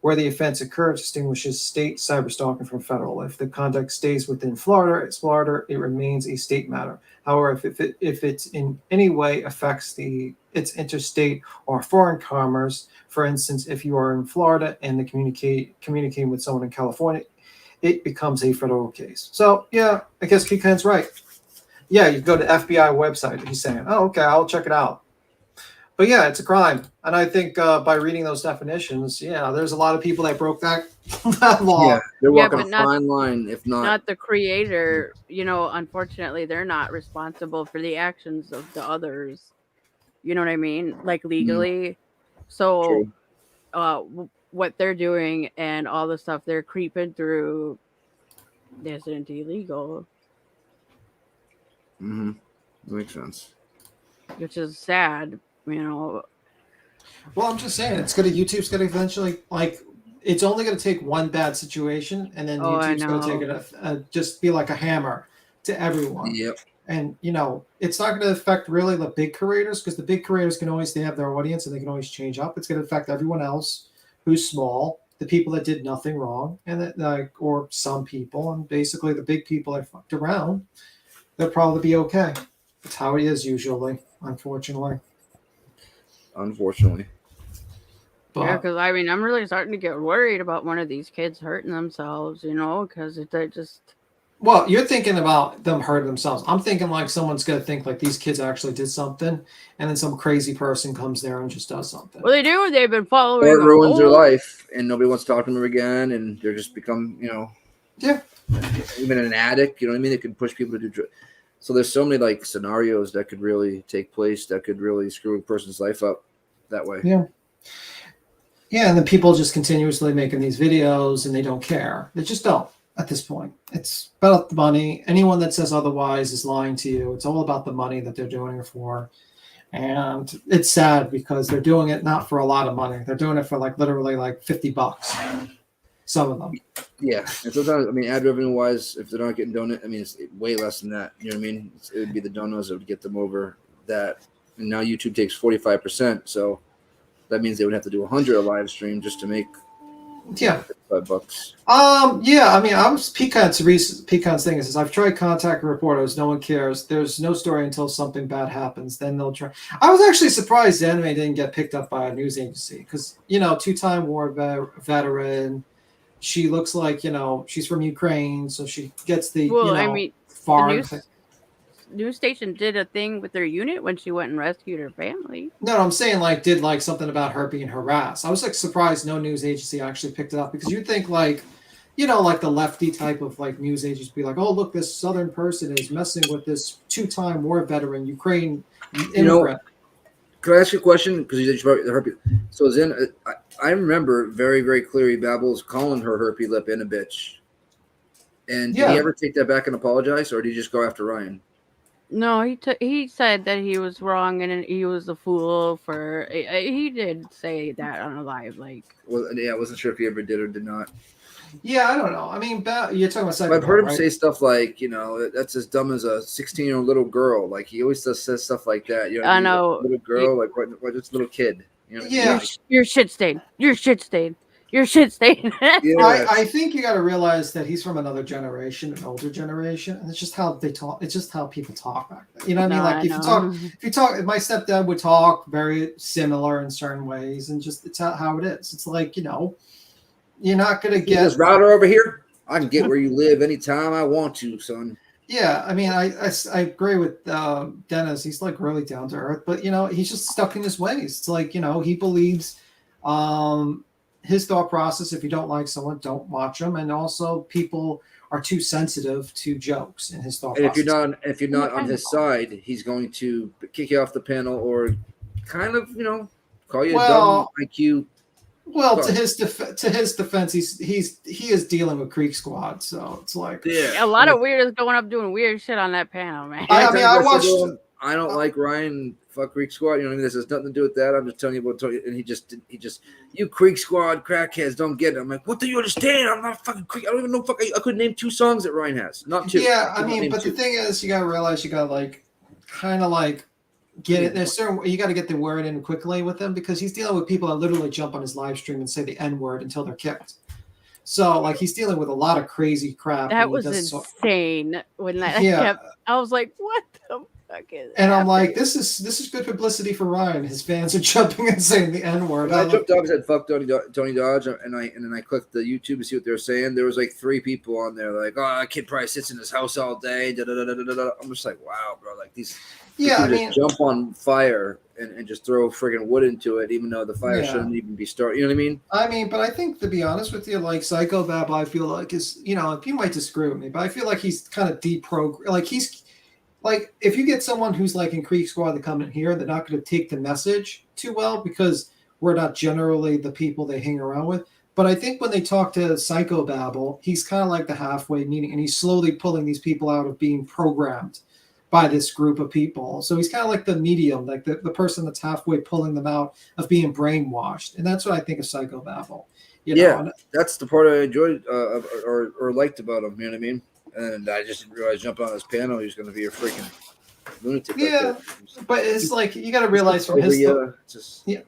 Where the offense occurs distinguishes state cyber stalking from federal. If the conduct stays within Florida, it remains a state matter. However, if it's in any way affects its interstate or foreign commerce, for instance, if you are in Florida and communicating with someone in California, it becomes a federal case. So yeah, I guess Pecan's right. Yeah, you go to FBI website. He's saying, oh, okay, I'll check it out. But yeah, it's a crime. And I think by reading those definitions, there's a lot of people that broke that law. Yeah, they're walking a fine line, if not the creator. Unfortunately, they're not responsible for the actions of the others. You know what I mean? Like legally. So what they're doing and all the stuff they're creeping through isn't illegal. Mm-hmm. Makes sense. Which is sad, Well, I'm just saying, YouTube's gonna eventually, like, it's only gonna take one bad situation, and then Oh, I YouTube's gonna take know. it, just be like a hammer to everyone. Yep. And it's not gonna affect really the big creators, because the big creators can always, they have their audience and they can always change up. It's gonna affect everyone else who's small, the people that did nothing wrong, and that, like, or some people, and basically the big people that fucked around, they'll probably be okay. It's how it is usually, unfortunately. Unfortunately. Yeah, But because I mean, I'm really starting to get worried about one of these kids hurting themselves, because they just. well, you're thinking about them hurting themselves. I'm thinking like someone's gonna think like these kids actually did something, and then some crazy person comes there and just does something. Well, they do. They've been Or following it them ruins their home. life, and nobody wants to talk to them again, and they're just become, yeah, even an addict. You know what I mean? It can push people to do drugs. So there's so many like scenarios that could really take place that could really screw a person's life up that way. Yeah. Yeah, and then people just continuously making these videos and they don't care. They just don't at this point. It's about the money. Anyone that says otherwise is lying to you. It's all about the money that they're doing it for. And it's sad because they're doing it not for a lot of money. They're doing it for like literally like $50. Some of them. Yeah. And sometimes, I mean, ad revenue wise, if they're not getting donut, I mean, it's way less than that. You know what I mean? It would be the donos that would get them over that. And now YouTube takes 45%. So that means they would have to do 100 a live stream just to make $5. Yeah, I mean, Pecan's thing is I've tried contact reporters, no one cares. There's no story until something bad happens, then they'll try. I was actually surprised the anime didn't get picked up by a news agency because, two-time war veteran. She looks like, she's from Ukraine, so she gets the, Well, I mean, foreign the news station did a thing with their unit when she went and rescued her family. No, I'm saying did something about her being harassed. I was surprised no news agency actually picked it up because you'd think like the lefty type of news agencies be like, oh look, this Southern person is messing with this two-time war veteran Ukraine immigrant. Could I ask you a question? Because you brought the herpes. So Zen, I remember very, very clearly Babbles calling her herpy lip and a bitch. And did he ever take that back and apologize, or did he just go after Ryan? No, he said that he was wrong and he was a fool for. He did say that on a live Well, yeah, I wasn't sure if he ever did or did not. Yeah, I don't know. I mean, you're talking about. I've heard him say stuff like, that's as dumb as a 16-year-old little girl. Like he always says stuff like that. I know. Little girl, what? Just a little kid. Yeah, you're shit stained. You're shit stained. You're shit stained. I think you got to realize that he's from another generation, an older generation, and it's just how they talk. It's just how people talk back then. You know what I mean? Like if you talk, my stepdad would talk very similar in certain ways, and just it's how it is. It's like you're not gonna get this router over here. I can get where you live anytime I want to, son. Yeah, I mean, I agree with Dennis. He's really down to earth, but he's just stuck in his ways. It's like he believes. His thought process, if you don't like someone, don't watch them. And also people are too sensitive to jokes in his thought process. If you're not on his side, he's going to kick you off the panel or kind of, call you a dumb IQ. Well, to his defense, he is dealing with Creek Squad, so it's like a lot of weirdos going up doing weird shit on that panel, man. I watched. I don't like Ryan. Fuck Creek Squad. You know what I mean? This has nothing to do with that. I'm just telling you about. And he just, you Creek Squad crackheads don't get it. I'm like, what do you understand? I'm not fucking Creek. I don't even know. I couldn't name 2 songs that Ryan has. Not 2. Yeah, I mean, but 2. The thing is, you gotta realize you gotta kind of get it. There's certain you got to get the word in quickly with him because he's dealing with people that literally jump on his live stream and say the N word until they're kicked. So he's dealing with a lot of crazy crap. That was insane when that I was like, what the fuck is and I'm like, this is good publicity for Ryan. His fans are jumping and saying the N word. I jumped up and said fuck Tony Dodge, and then I clicked the YouTube to see what they were saying. There was 3 people on there like, oh, that kid probably sits in his house all day. I'm just like, wow, bro, these I mean, just jump on fire and just throw friggin' wood into it, even though the fire shouldn't even be started. You know what I mean? I mean, but I think to be honest with you, Psychobab, I feel like is if you might disagree with me, but I feel like he's kind of deprogrammed. He's if you get someone who's in Creek Squad to come in here, they're not going to take the message too well because we're not generally the people they hang around with. But I think when they talk to Psychobabble, he's kind of like the halfway meeting, and he's slowly pulling these people out of being programmed by this group of people. So he's kind of like the medium, like the person that's halfway pulling them out of being brainwashed. And that's what I think of Psychobabble. You know, that's the part I enjoyed or liked about him. You know what I mean? And I just didn't realize jumping on his panel, he was going to be a freaking lunatic. Yeah, but it's like you got to realize from his but you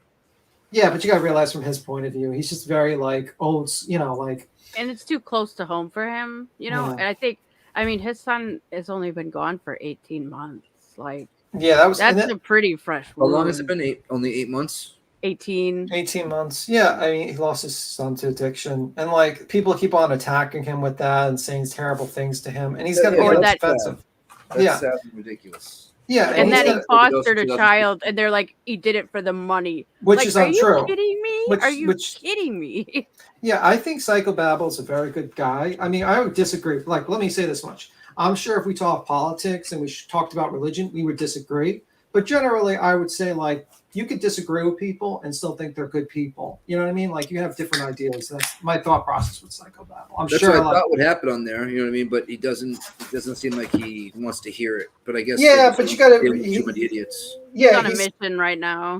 got to realize from his point of view, he's just very like old, like. And it's too close to home for him, Yeah. And I mean, his son has only been gone for 18 months. Like, that's a pretty fresh. How long has it been? Only 8 months. 18 months. Yeah, I mean, he lost his son to addiction, and like people keep on attacking him with that and saying terrible things to him, and he's got to be defensive. That's sad and ridiculous. Yeah, and then he fostered a child, and they're like, he did it for the money, which is untrue. Are you kidding me? Are you kidding me? Yeah, I think Psychobabble is a very good guy. I mean, I would disagree. Like, let me say this much: I'm sure if we talk politics and we talked about religion, we would disagree. But generally, I would say like you could disagree with people and still think they're good people. You know what I mean? Like you have different ideas. That's my thought process with Psychobabble. That's sure what I thought would happen on there. You know what I mean? But it doesn't seem like he wants to hear it. But I guess but you got to too many idiots. Yeah, he's on a mission right now.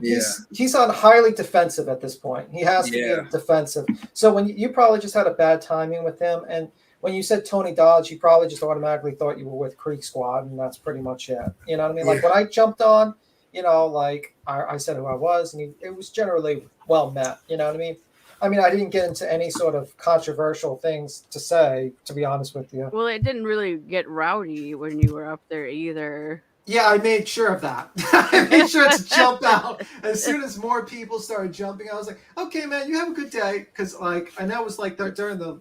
He's on highly defensive at this point. He has to be defensive. So when you probably just had a bad timing with him, and when you said Tony Dodge, you probably just automatically thought you were with Creek Squad, and that's pretty much it. You know what I mean? Like when I jumped on, like I said who I was, and it was generally well met. You know what I mean? I mean, I didn't get into any sort of controversial things to say, to be honest with you. Well, it didn't really get rowdy when you were up there either. Yeah, I made sure of that. I made sure to jump out as soon as more people started jumping. I was like, "Okay, man, you have a good day," because like, and that was like during the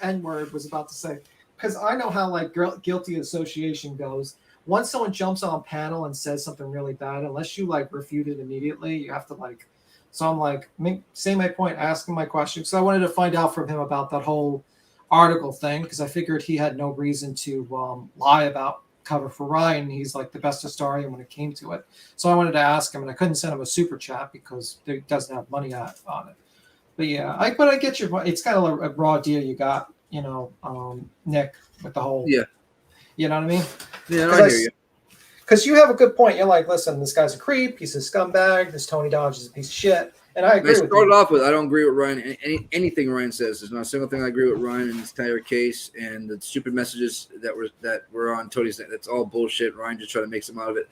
N word was about to say, because I know how like guilty association goes. Once someone jumps on a panel and says something really bad, unless you like refute it immediately, you have to like. So I'm like, say my point, asking my question. So I wanted to find out from him about that whole article thing because I figured he had no reason to lie about cover for Ryan. He's like the best historian when it came to it. So I wanted to ask him, and I couldn't send him a super chat because he doesn't have money on it. But yeah, I get your. It's kind of a raw deal you got, Nick, with the whole. Yeah. You know what I mean? Yeah, I hear you. Because you have a good point. You're like, listen, this guy's a creep. He's a scumbag. This Tony Dodge is a piece of shit. And I agree with you. I started off with, I don't agree with Ryan. Anything Ryan says. There's not a single thing I agree with Ryan in this entire case. And the stupid messages that were on Tony's, that's all bullshit. Ryan just tried to make some out of it.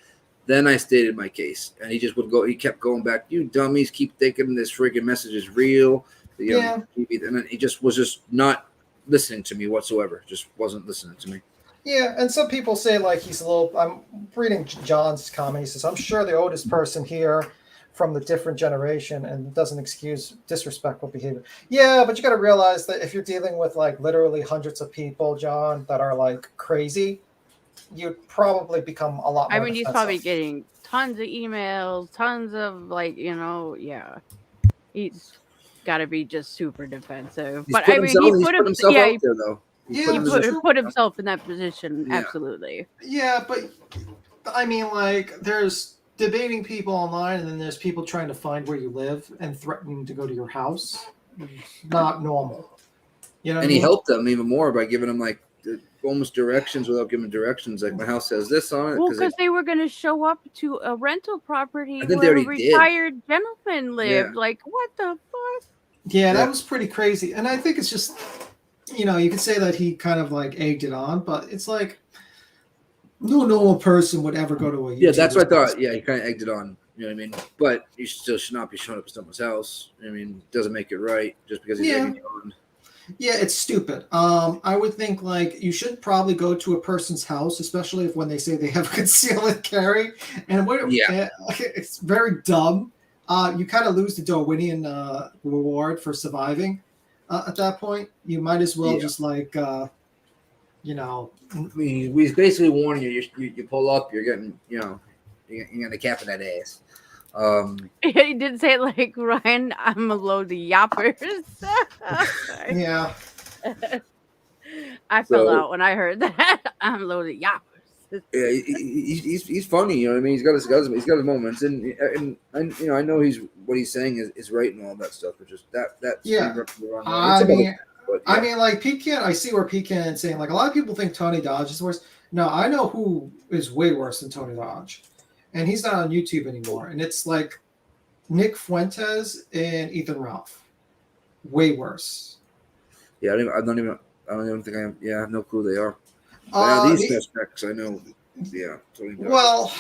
Then I stated my case. And he just would go, he kept going back, you dummies keep thinking this freaking message is real. And then he just was not listening to me whatsoever. Just wasn't listening to me. Yeah, and some people say like he's a little. I'm reading John's comment. He says, "I'm sure the oldest person here from the different generation, and doesn't excuse disrespectful behavior." Yeah, but you got to realize that if you're dealing with like literally hundreds of people, John, that are like crazy, you'd probably become a lot more. I mean, he's probably getting tons of emails, tons of like, he's got to be just super defensive. But I mean, he put himself out there though. He put himself in that position, absolutely. Yeah, but I mean, like, there's debating people online, and then there's people trying to find where you live and threatening to go to your house. Not normal. You know, and he helped them even more by giving them like almost directions without giving directions. Like, my house has this on it. Well, because they were going to show up to a rental property I think where they a retired gentleman lived. Yeah. Like, what the fuck? Yeah, that was pretty crazy. And I think it's just. You could say that he kind of like egged it on, but it's like no normal person would ever go to a Yeah, that's what I thought. Yeah, he kind of egged it on. You know what I mean? But you still should not be showing up at someone's house. I mean, it doesn't make it right just because he's egging it on. Yeah, it's stupid. I would think like you should probably go to a person's house, especially if when they say they have conceal and carry. And it's very dumb. You kind of lose the Darwinian reward for surviving. At that point, you might as well just like, I mean, we basically warning you. You pull up, you're getting, you're gonna cap in that ass. He did say like, Ryan, I'm a load of yappers. Yeah. I fell out when I heard that. I'm a load of yappers. Yeah, he's funny, you know what I mean. He's got his moments, and I know what he's saying is right and all that stuff, but just that I mean, like Pecan, I see where Pecan is saying like a lot of people think Tony Dodge is worse. No, I know who is way worse than Tony Dodge, and he's not on YouTube anymore. And it's like Nick Fuentes and Ethan Ralph. Way worse. Yeah, I don't even think I am. Yeah, I have no clue who they are. These suspects, I know. Yeah, Tony Dodge. Well,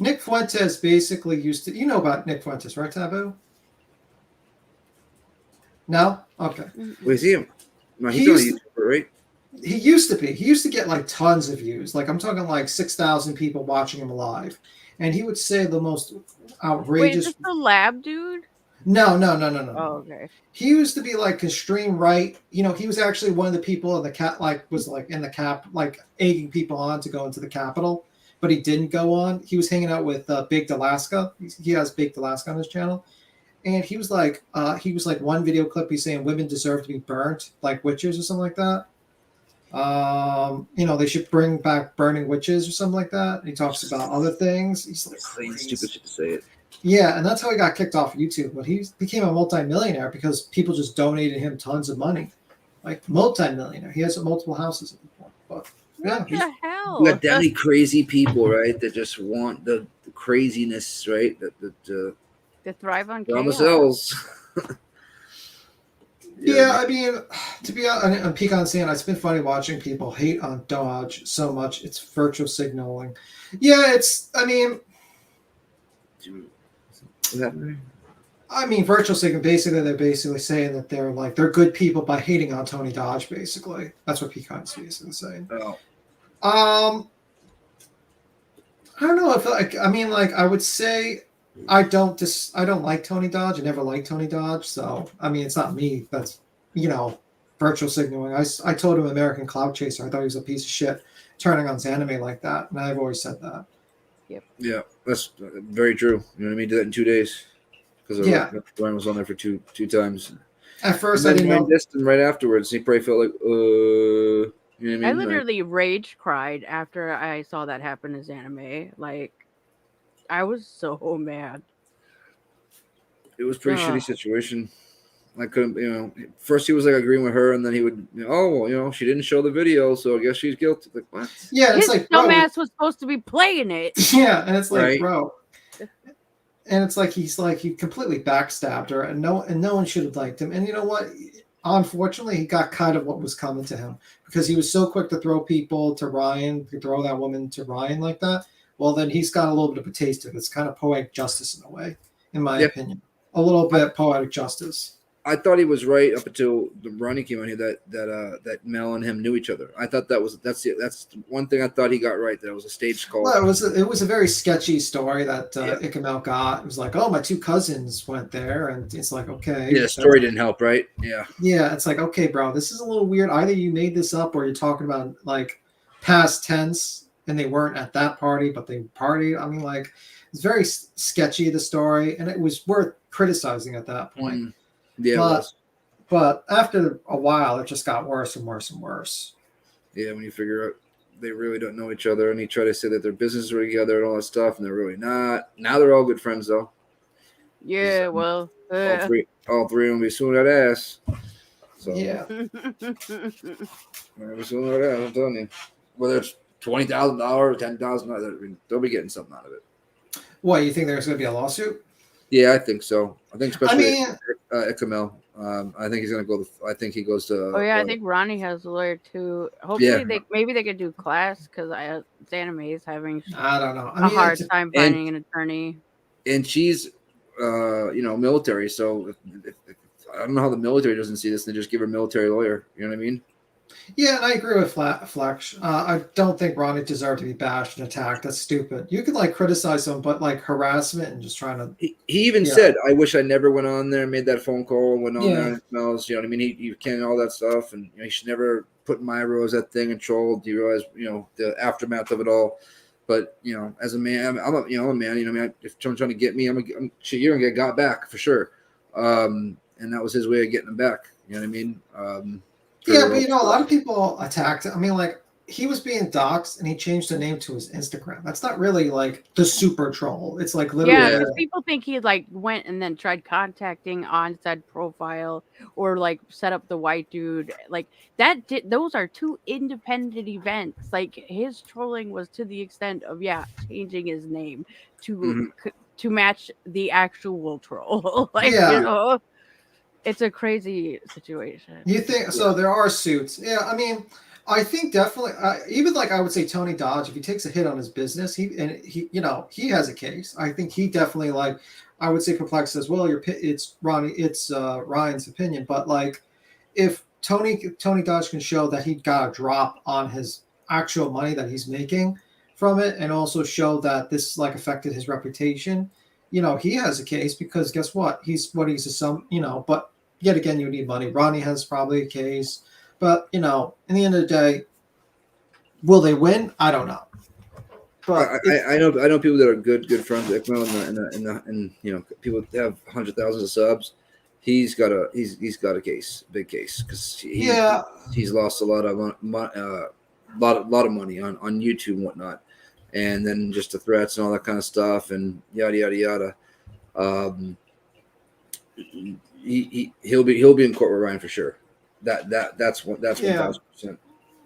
Nick Fuentes basically used to. You know about Nick Fuentes, right, Taboo? No? Okay. We see him. No, he's on YouTube, right? He used to be. He used to get like tons of views. Like I'm talking like 6,000 people watching him live. And he would say the most outrageous. Wait, is this the lab dude? No. Oh, okay. He used to be like extreme right. You know, he was actually one of the people in the was like in the cap, like egging people on to go into the Capitol, but he didn't go on. He was hanging out with Big Alaska. He has Big Alaska on his channel. And he was like one video clip, he's saying women deserve to be burnt like witches or something like that. You know, they should bring back burning witches or something like that. And he talks about other things. He's like crazy, stupid shit to say it. Yeah, and that's how he got kicked off YouTube. But he became a multimillionaire because people just donated him tons of money. Like multimillionaire. He has multiple houses at the point. But yeah, what the hell? You got that many crazy people, right? That just want the craziness, right? To thrive on chaos. themselves. Yeah, I mean, to be honest, on Pecan saying it's been funny watching people hate on Dodge so much. It's virtual signaling. Yeah, I mean, virtual signal. Basically, they're basically saying that they're good people by hating on Tony Dodge. Basically, that's what Pecan's basically saying. Oh. I don't know if I would say. I don't like Tony Dodge. I never liked Tony Dodge. So, I mean, it's not me. That's, virtual signaling. I told him American Cloud Chaser. I thought he was a piece of shit turning on his anime like that. And I've always said that. Yep. Yeah, that's very true. You know what I mean? Did that in 2 days. Because Ryan was on there for two times. At first, I didn't know. And right afterwards, he probably felt like, you know what I mean? I literally rage cried after I saw that happen as anime. Like, I was so mad. It was a pretty shitty situation. I couldn't, first he was like agreeing with her, and then he would, she didn't show the video, so I guess she's guilty. Like, what? Yeah, it's his like, dumbass was supposed to be playing it. Yeah, and it's like, right? bro. And it's like he completely backstabbed her, and no one should have liked him. And you know what? Unfortunately, he got kind of what was coming to him because he was so quick to throw people to Ryan, to throw that woman to Ryan like that. Well, then he's got a little bit of a taste of it. It's kind of poetic justice in a way, in my opinion. A little bit poetic justice. I thought he was right up until Ronnie came on here that Mel and him knew each other. I thought that's one thing I thought he got right. That it was a stage call. Well, it was a very sketchy story that Ikamel got. It was like, oh, my two cousins went there, and it's like, okay. Yeah, the story didn't help, right? Yeah. Yeah, it's like, okay, bro, this is a little weird. Either you made this up, or you're talking about like past tense, and they weren't at that party, but they partied. I mean, like, it's very sketchy, the story, and it was worth criticizing at that point. Yeah, it was. But after a while, it just got worse and worse and worse. Yeah, when you figure out they really don't know each other, and he tried to say that their businesses were together and all that stuff, and they're really not. Now they're all good friends, though. Yeah, well, all three of them be suing that ass. So yeah, they're suing that ass. I'm telling you, whether it's $20,000, $10,000, they'll be getting something out of it. What, you think there's going to be a lawsuit? Yeah, I think so. I think especially Ikamel. I think he's going to go. I think he goes to. I think Ronnie has a lawyer too. Hopefully, they could do class because anime is having. I don't know. A hard time finding an attorney. And she's, military. So if I don't know how the military doesn't see this. They just give her a military lawyer. You know what I mean? Yeah, and I agree with Flex. I don't think Ronnie deserved to be bashed and attacked. That's stupid. You could criticize him, but harassment and just trying to. He even said, "I wish I never went on there, and made that phone call, and went on there and it smells." You know what I mean? He can't all that stuff, and he should never put Myra as that thing and trolled. He realized, the aftermath of it all. But as a man, I'm a man. If someone's trying to get me, you're gonna get got back for sure. And that was his way of getting him back. You know what I mean? Yeah, but a lot of people attacked. I mean, he was being doxxed and he changed the name to his Instagram. That's not really like the super troll. It's like literally. Yeah, because people think he like went and then tried contacting on said profile or like set up the white dude. Like that did those are two independent events. Like his trolling was to the extent of changing his name to to match the actual troll. Like, you know, it's a crazy situation. You think so? There are suits. Yeah, I mean, I think definitely. Even like I would say Tony Dodge, if he takes a hit on his business, he has a case. I think he definitely like. I would say Perplex as well. It's Ryan's opinion, but like, if Tony Dodge can show that he got a drop on his actual money that he's making from it, and also show that this like affected his reputation, he has a case because guess what? He's but. Yet again, you need money. Ronnie has probably a case, but in the end of the day, will they win? I don't know. But I know people that are good friends with Ikmo and people that have 100,000 of subs. He's got a case, big case, because he's lost a lot of money on YouTube and whatnot, and then just the threats and all that kind of stuff and yada yada yada. He'll be in court with Ryan for sure. That's 1,000%.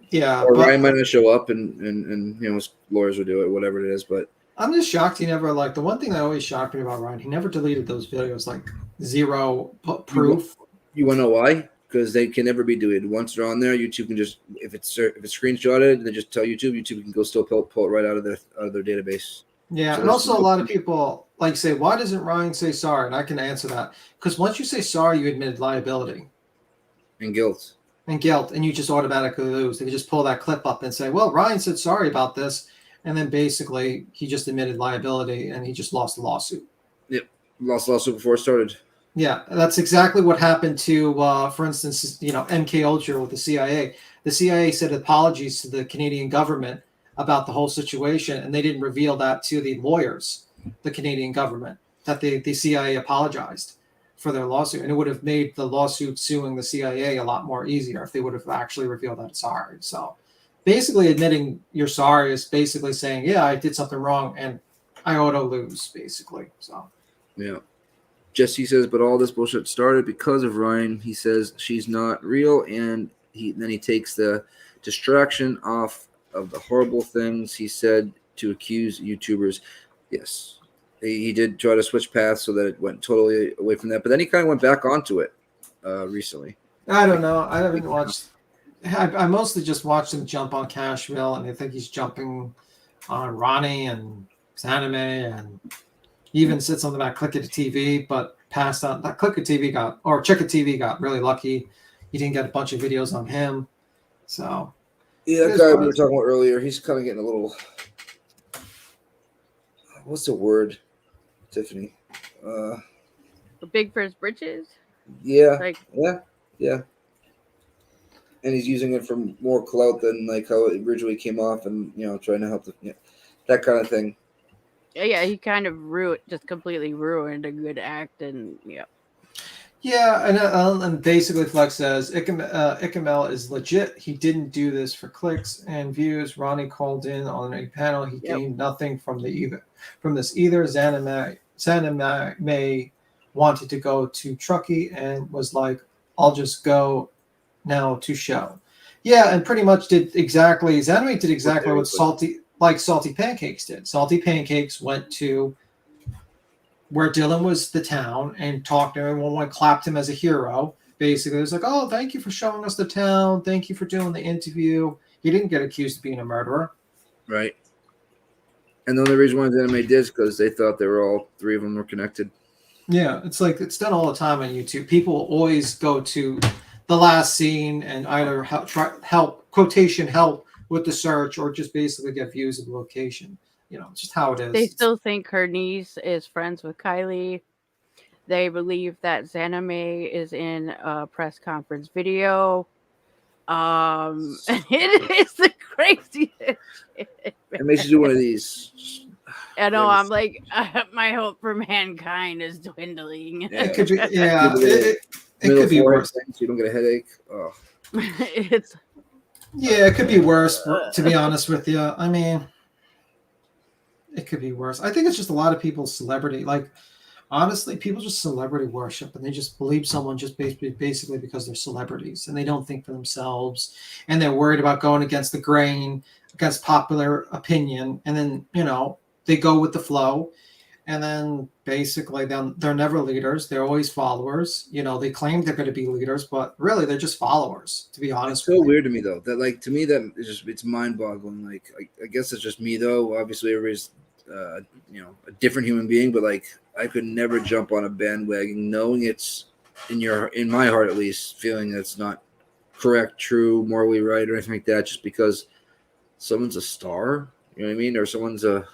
Yeah, or Ryan might not show up, and his lawyers will do it, whatever it is. But I'm just shocked he never the one thing that always shocked me about Ryan, he never deleted those videos, like zero proof. You want to know why? Because they can never be deleted. Once they're on there, YouTube can just if it's screenshotted, they just tell YouTube can go still pull it right out of their database. Yeah, so and also a lot of people say, why doesn't Ryan say sorry? And I can answer that. Because once you say sorry, you admitted liability. And guilt. And you just automatically lose. They can just pull that clip up and say, well, Ryan said sorry about this. And then basically he just admitted liability and he just lost the lawsuit. Yep. Lost the lawsuit before it started. Yeah, that's exactly what happened to, for instance, MK Ultra with the CIA. The CIA said apologies to the Canadian government about the whole situation, and they didn't reveal that to the lawyers, the Canadian government, that the CIA apologized for their lawsuit, and it would have made the lawsuit suing the CIA a lot more easier if they would have actually revealed that sorry. So basically admitting you're sorry is basically saying, yeah, I did something wrong and I ought to lose, basically. So yeah. Jesse says, but all this bullshit started because of Ryan. He says she's not real, and then he takes the distraction off of the horrible things he said to accuse YouTubers. Yes, he did try to switch paths so that it went totally away from that, but then he kind of went back onto it recently. I don't know. I haven't watched. I mostly just watched him jump on Cashville, and I think he's jumping on Ronnie and Zanime, and he even said something about Click It TV, but passed on. That Click It TV Check It TV got really lucky. He didn't get a bunch of videos on him, so. Yeah, that guy we were talking about earlier, he's kind of getting a little. What's the word, Tiffany? Big for his britches? Yeah. Yeah. And he's using it for more clout than how it originally came off, and trying to help that kind of thing. Yeah, he kind of completely ruined a good act, and Yeah, and basically Flex says Icamel is legit. He didn't do this for clicks and views. Ronnie called in on a panel. He gained nothing from this either. Zanime wanted to go to Truckee and was like, I'll just go now to show. Yeah, and pretty much Zanime did exactly what Salty Pancakes did. Salty Pancakes went to where Dylan was the town and talked to everyone, clapped him as a hero. Basically, it was like, oh, thank you for showing us the town. Thank you for doing the interview. He didn't get accused of being a murderer. Right. And the only reason why Anime did is because they thought they were all three of them were connected. Yeah, it's done all the time on YouTube. People always go to the last scene and either help with the search or just basically get views of the location. Just how it is. They still think her niece is friends with Kylie. They believe that Zanime is in a press conference video. It is the craziest shit. It makes you do one of these. I know. I'm like, my hope for mankind is dwindling. It could be. Yeah, it could be worse. So you don't get a headache. Oh. It's Yeah, it could be worse, to be honest with you. I mean, it could be worse. I think it's just a lot of people's celebrity. Like, honestly, people just celebrity worship, and they just believe someone just basically because they're celebrities, and they don't think for themselves, and they're worried about going against the grain, against popular opinion, and then, you know, they go with the flow. And then basically they're never leaders. They're always followers. You know, they claim they're going to be leaders, but really they're just followers, to be honest. It's so weird to me though. That like to me that is just it's mind boggling. Like I guess it's just me though. Obviously everybody's you know, a different human being, but like I could never jump on a bandwagon knowing it's in my heart at least, feeling that it's not correct, true, morally right, or anything like that, just because someone's a star, you know what I mean? Or someone's a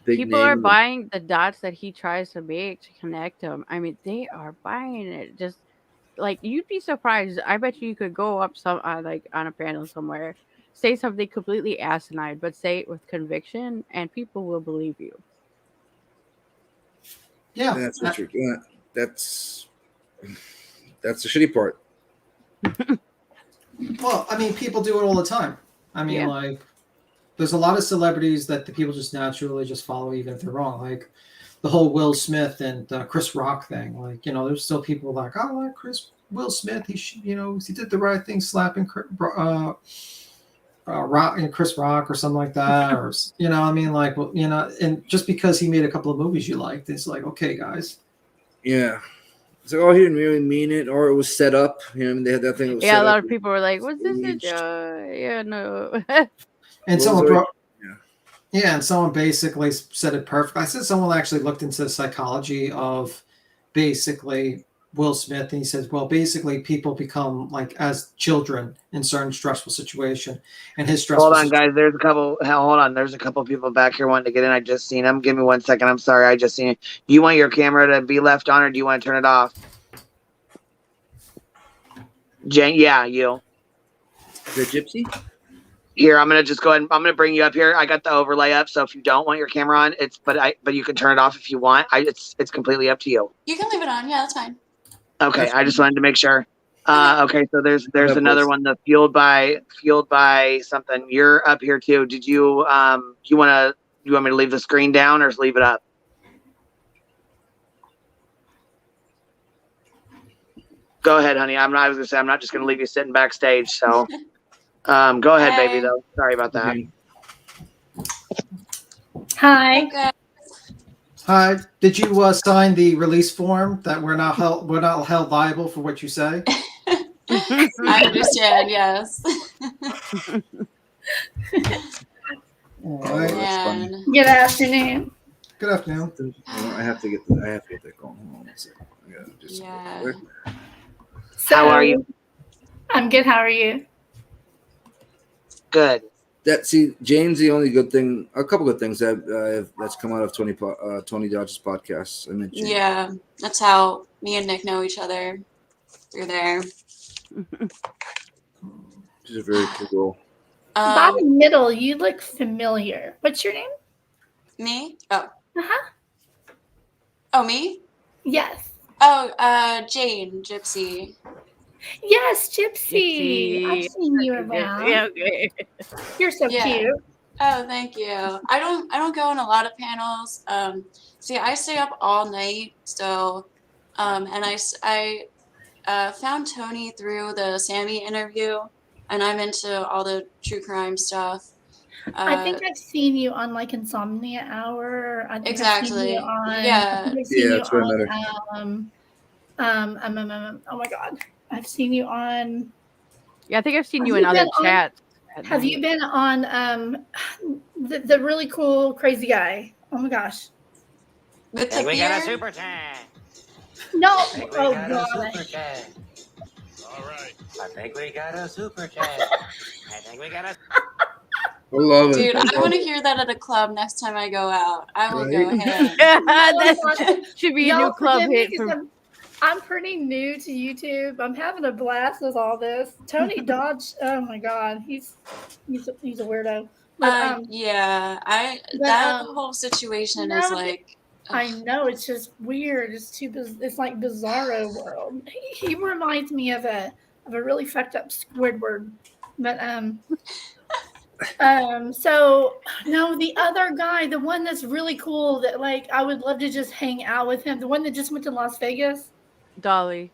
big People name. are buying the dots that he tries to make to connect them. I mean, they are buying it. Just like you'd be surprised. I bet you could go up some like on a panel somewhere, say something completely asinine, but say it with conviction, and people will believe you. Yeah, that's what you're. That's the shitty part. Well, I mean, people do it all the time. I mean, like, there's a lot of celebrities that the people just naturally just follow, even if they're wrong. Like the whole Will Smith and Chris Rock thing. Like, you know, there's still people like, oh, like Will Smith, you know, he did the right thing, slapping Rock and Chris Rock or something like that, or you know, I mean, like, well, you know, and just because he made a couple of movies you liked, it's like, okay, guys. Yeah. It's like, oh, he didn't really mean it, or it was set up. You know, they had that thing. That was Yeah, set a lot up. of people were like, "Was this a joke?" Yeah, no. And someone and someone basically said it perfect. I said someone actually looked into the psychology of basically Will Smith, and he says, well, basically people become like as children in certain stressful situation, and his stressful. Hold on, guys. There's a couple. Hold on. There's a couple people back here wanting to get in. I just seen them. Give me 1 second. I'm sorry. I just seen it. Do you want your camera to be left on, or do you want to turn it off? Jane, yeah, you. The gypsy. Here, I'm gonna just go ahead. I'm gonna bring you up here. I got the overlay up, so if you don't want your camera on, but you can turn it off if you want. It's completely up to you. You can leave it on. Yeah, that's fine. Okay, I just wanted to make sure. Okay, so there's another one. The fueled by something. You're up here too. Did you you want me to leave the screen down or leave it up? Go ahead, honey. I was gonna say I'm not just gonna leave you sitting backstage. So, go ahead, baby. Though, sorry about that. Hi. Okay. Hi. Did you sign the release form that we're not held liable for what you say? I understand. Yes. All right. Good afternoon. Good afternoon. I have to get that going. Hold on 1 second. Yeah. So, how are you? I'm good. How are you? Good. Jane's the only good thing. A couple good things that's come out of Tony Dodge's podcast. I mentioned. Yeah, that's how me and Nick know each other through there. She's a very cool girl. Bottom middle, you look familiar. What's your name? Me? Oh. Uh-huh. Oh, me? Yes. Oh, Jane, Gypsy. Yes, Gypsy. I've seen you around. Yeah, okay. You're so cute. Oh, thank you. I don't go on a lot of panels. See, I stay up all night, so and I found Tony through the Sammy interview, and I'm into all the true crime stuff. I think I've seen you on like Insomnia Hour. I think Exactly. I've seen you that's what I on, oh my God. I've seen you on. Yeah, I think I've seen you in other chats. Have you been on the really cool crazy guy? Oh my gosh. With we got a super chat. No. Oh God. Super chat. All right. I think we got a super chat. I think we got a. I love it. Dude, I want to hear that at a club next time I go out. I will go ham. That should be a new club hit. I'm pretty new to YouTube. I'm having a blast with all this. Tony Dodge, oh my God, he's a weirdo. But, that whole situation is like. I know, it's just weird. It's like Bizarro world. He reminds me of a really fucked up Squidward But so no, the other guy, the one that's really cool that like I would love to just hang out with him, the one that just went to Las Vegas. Dolly.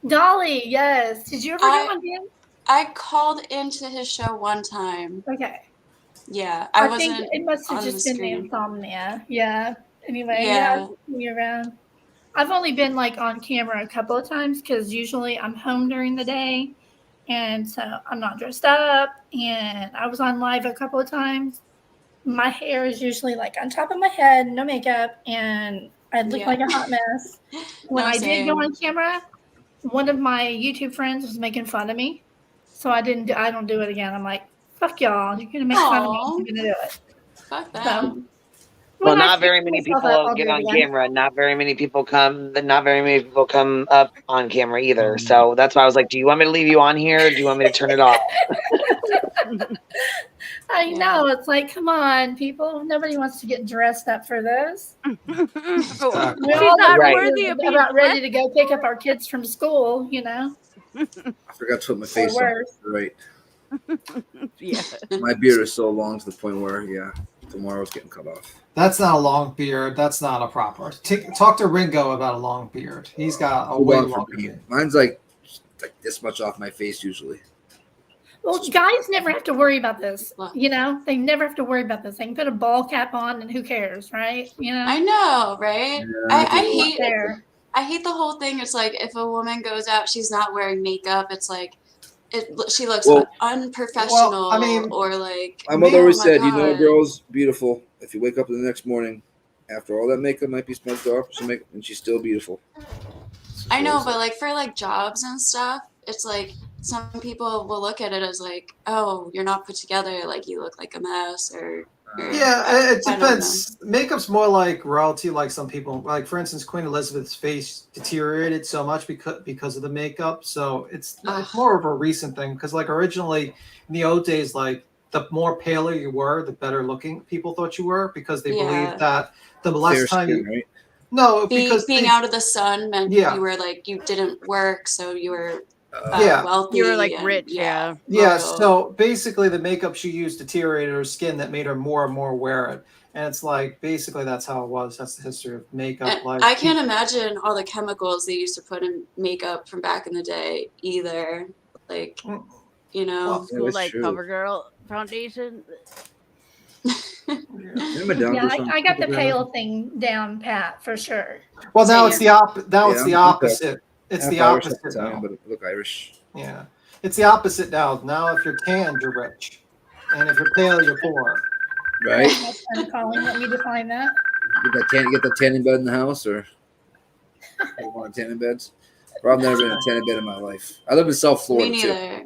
Dolly, yes. Did you ever go on him? I called into his show one time. Okay. Yeah, I wasn't think it must have on the just been the screen. insomnia. Yeah. Anyway, Yeah. yeah, around. I've only been like on camera a couple of times because usually I'm home during the day, and so I'm not dressed up. And I was on live a couple of times. My hair is usually like on top of my head, no makeup, and I look Yeah. like a hot mess. When No, I did go same. on camera, one of my YouTube friends was making fun of me, so I don't do it again. I'm like, fuck y'all, you're gonna make fun of me. Aw. I'm gonna do it. Fuck So them. Well, when I not pick very many myself up, people I'll get do it on again. camera. Not very many people come up on camera either. So that's why I was like, do you want me to leave you on here? Or do you want me to turn it off? I know. It's like, come on, people. Nobody wants to get dressed up for this. We She's all not look worthy of being about ready to go pick up our kids from school, you know. I forgot to put my face on. worse. Right. Yeah. My beard is so long to the point where, tomorrow's getting cut off. That's not a long beard. That's not a proper. Talk to Ringo about a long beard. He's got a Too way long for longer me. beard. Mine's like this much off my face usually. Well, guys never have to worry about this. You know, they never have to worry about this. They can put a ball cap on, and who cares, right? You know. I know, right? Yeah, I hate the whole thing. It's like if a woman goes out, she's not wearing makeup. It's like she looks unprofessional. I mean, or like My mother always oh said, my you know, a God. girl's beautiful if you wake up the next morning after all that makeup might be smoked off, and she's still beautiful. I know, but like for like jobs and stuff, it's like some people will look at it as like, oh, you're not put together, like you look like a mess, or Yeah, it I don't depends. Makeup's more like royalty. Like some people, like for instance, Queen Elizabeth's face deteriorated so much because of the makeup. So it's more of a recent thing. Because like originally in the old days, like the more paler you were, the better looking people thought you were because they believed that the less Fair time skin, you right? no because being out of the sun meant Yeah. you were like you didn't work, so you were Yeah. wealthy. You were like and, rich, yeah. Yeah, royal. so basically the makeup she used deteriorated her skin that made her more and more wear it. And it's like basically that's how it was. That's the history of makeup. And Like I can't imagine all the chemicals they used to put in makeup from back in the day either. Like, you know, School like CoverGirl foundation. Yeah, I got the pale thing down pat for sure. Well, now it's the it's the I'm opposite. It's half the Irish, half opposite Italian, now. but I look Irish. Yeah, it's the opposite now. Now, if you're tanned, you're rich, and if you're pale, you're poor. Right? I'm calling. Let me define that. Get that tanning bed in the house, or you want tanning beds? Bro, I've never been in a tanning bed in my life. I live in South Florida Me too. neither.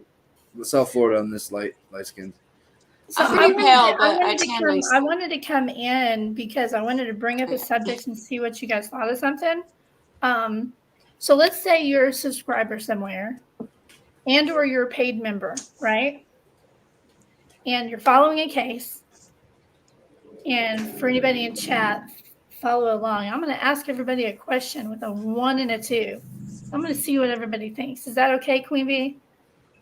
South Florida on this light skin. So I'm pretty pale, but I wanted to tan come. nicely. I wanted to come in because I wanted to bring up a subject and see what you guys thought of something. So let's say you're a subscriber somewhere, and or you're a paid member, right? And you're following a case. And for anybody in chat, follow along. I'm going to ask everybody a question with a 1 and a 2. I'm going to see what everybody thinks. Is that okay, Queen Bee?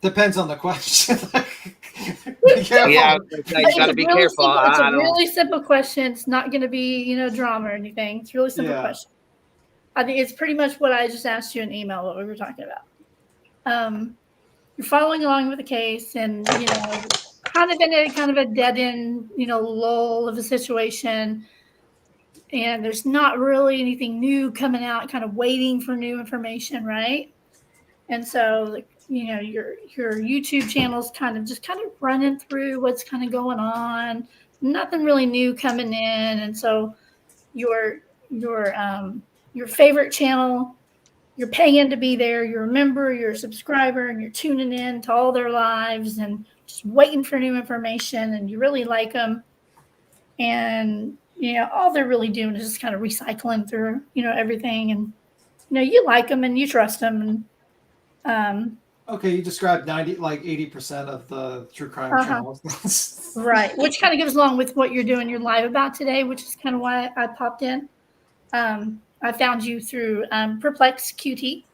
Depends on the question. Be careful. Yeah, you got to be careful. It's a really simple question. It's not going to be, drama or anything. It's a really simple question. I think it's pretty much what I just asked you in email, what we were talking about. You're following along with the case and, kind of a dead end, lull of a situation. And there's not really anything new coming out, kind of waiting for new information, right? And so, your YouTube channel's kind of running through what's kind of going on. Nothing really new coming in. And so your favorite channel, you're paying to be there, you're a member, you're a subscriber, and you're tuning in to all their lives and just waiting for new information, and you really like them. And, all they're really doing is just kind of recycling through, everything. And, you like them and you trust them. And, Okay, you described 80% of the true crime channels. right. Which kind of goes along with what you're doing your live about today, which is kind of why I popped in. I found you through Perplex QT.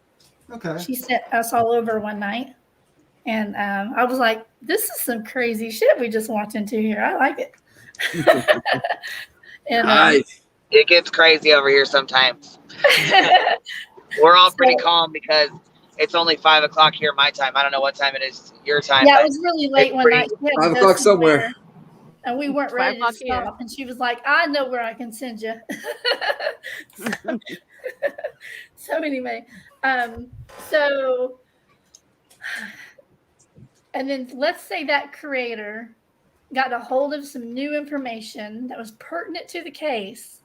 Okay. She sent us all over one night. And I was like, this is some crazy shit we just walked into here. I like it. And it gets crazy over here sometimes. We're all pretty calm because it's only 5 o'clock here my time. I don't know what time it is your time. Yeah, but it was really late one night. She had to 5 go o'clock somewhere. and we weren't ready to 5 o'clock stop. here. And she was like, I know where I can send you. So anyway, so, and then let's say that creator got a hold of some new information that was pertinent to the case.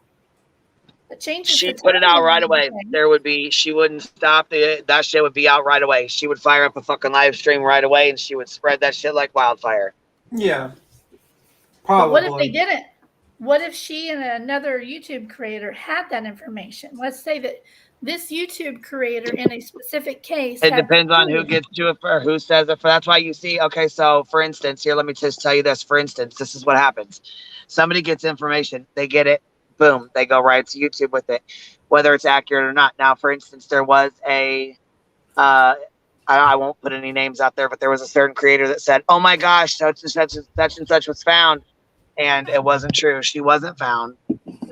That changes she the put it out right timeline of the away. case. She wouldn't stop that shit would be out right away. She would fire up a fucking live stream right away and she would spread that shit like wildfire. Yeah. But what if Probably. they didn't? What if she and another YouTube creator had that information? Let's say that this YouTube creator in a specific case. It depends on who gets to it or who says it. That's why you see, okay, so for instance, here, let me just tell you this. For instance, this is what happens. Somebody gets information, they get it, boom, they go right to YouTube with it, whether it's accurate or not. Now, for instance, there was I won't put any names out there, but there was a certain creator that said, oh my gosh, such and such was found. And it wasn't true. She wasn't found.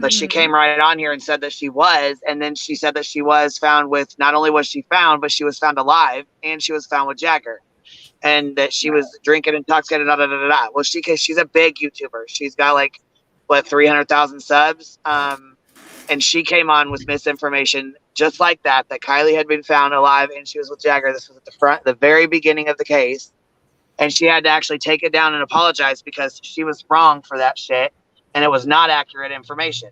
But she came right on here and said that she was. And then she said that she was found with, not only was she found, but she was found alive and she was found with Jagger. And that she was drinking intoxicated, da da da da da. Well, she's a big YouTuber. She's got like, what, 300,000 subs? And she came on with misinformation just like that Kylie had been found alive and she was with Jagger. This was at the very beginning of the case. And she had to actually take it down and apologize because she was wrong for that shit. And it was not accurate information.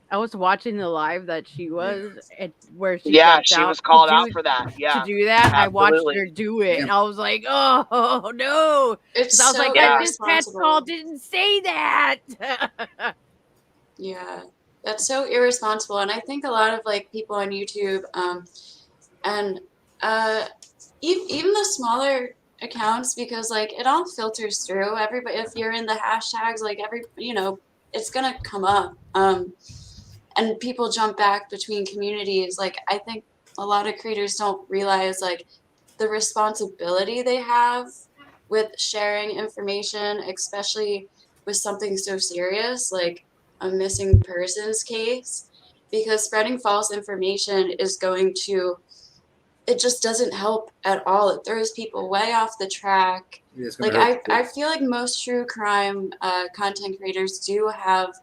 I was watching the live that she was where she was called out for that. Yeah, to do that. absolutely. I watched her do it. And I was like, oh no. It's I was so like, this pet call didn't say that. Yeah, that's so irresponsible. And I think a lot of like people on YouTube and even the smaller accounts, because like it all filters through everybody. If you're in the hashtags, like it's gonna come up. And people jump back between communities. Like I think a lot of creators don't realize like the responsibility they have with sharing information, especially with something so serious like a missing persons case, because spreading false information is it just doesn't help at all. It throws people way off the track. Like I feel like most true crime content creators do have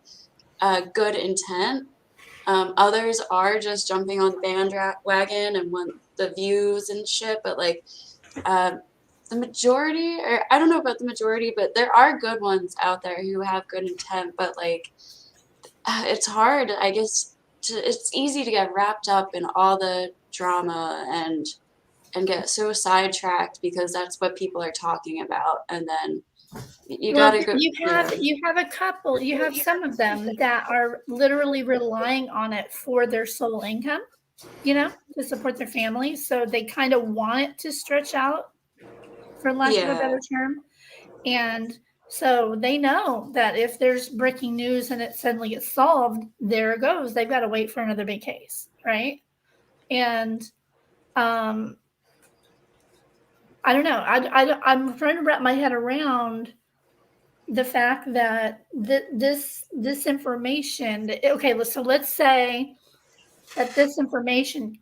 good intent. Others are just jumping on the bandwagon and want the views and shit, but like the majority, or I don't know about the majority, but there are good ones out there who have good intent, but like it's hard, I guess. It's easy to get wrapped up in all the drama and get so sidetracked because that's what people are talking about, and then you gotta go. You have a couple. You have some of them that are literally relying on it for their sole income, to support their families. So they kind of want it to stretch out, for lack of a better term. And so they know that if there's breaking news and it suddenly gets solved, there it goes. They've got to wait for another big case, right? And I don't know. I'm trying to wrap my head around the fact that this information. Okay, so let's say that this information,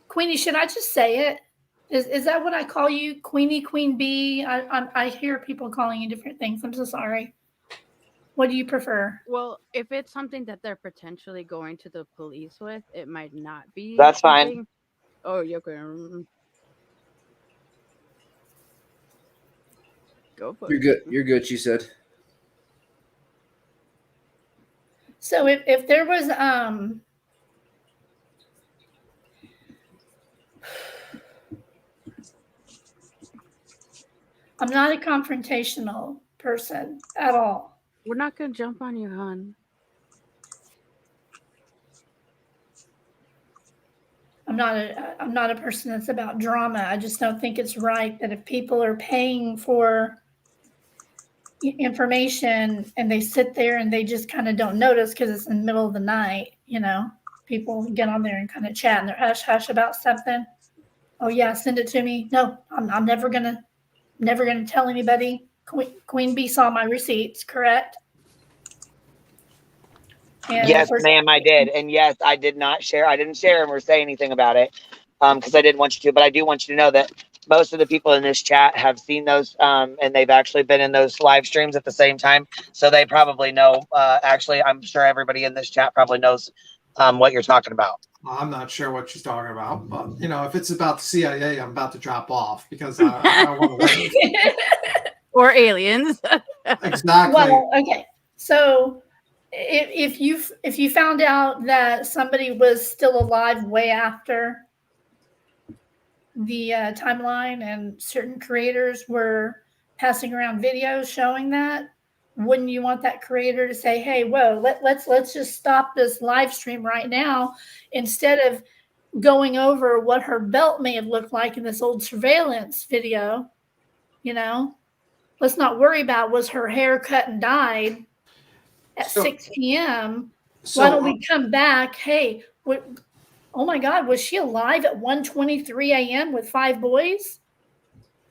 Queenie. Should I just say it? Is that what I call you, Queenie, Queen Bee? I hear people calling you different things. I'm so sorry. What do you prefer? Well, if it's something that they're potentially going to the police with, it might not be. That's something. fine. Oh, you're okay. Go for You're it. good. You're good, she said. So if there was I'm not a confrontational person at all. We're not gonna jump on you, hon. I'm not a person that's about drama. I just don't think it's right that if people are paying for information and they sit there and they just kind of don't notice because it's in the middle of the night, people get on there and kind of chat and they're hush hush about something. Oh yeah, send it to me. No, I'm never gonna tell anybody. Queen Bee saw my receipts, correct? And Yes, ma'am, I did. And yes, I did not share. I didn't share them or say anything about it because I didn't want you to. But I do want you to know that most of the people in this chat have seen those and they've actually been in those live streams at the same time. So they probably know. Actually, I'm sure everybody in this chat probably knows what you're talking about. I'm not sure what she's talking about, but if it's about the CIA, I'm about to drop off because I want to leave. Or aliens. Exactly. Well, okay. So if you found out that somebody was still alive way after the timeline and certain creators were passing around videos showing that, wouldn't you want that creator to say, hey, whoa, let's just stop this live stream right now, instead of going over what her belt may have looked like in this old surveillance video? Let's not worry about was her hair cut and dyed at 6 p.m. Why don't we come back? Hey, oh my God, was she alive at 1:23 a.m. with 5 boys?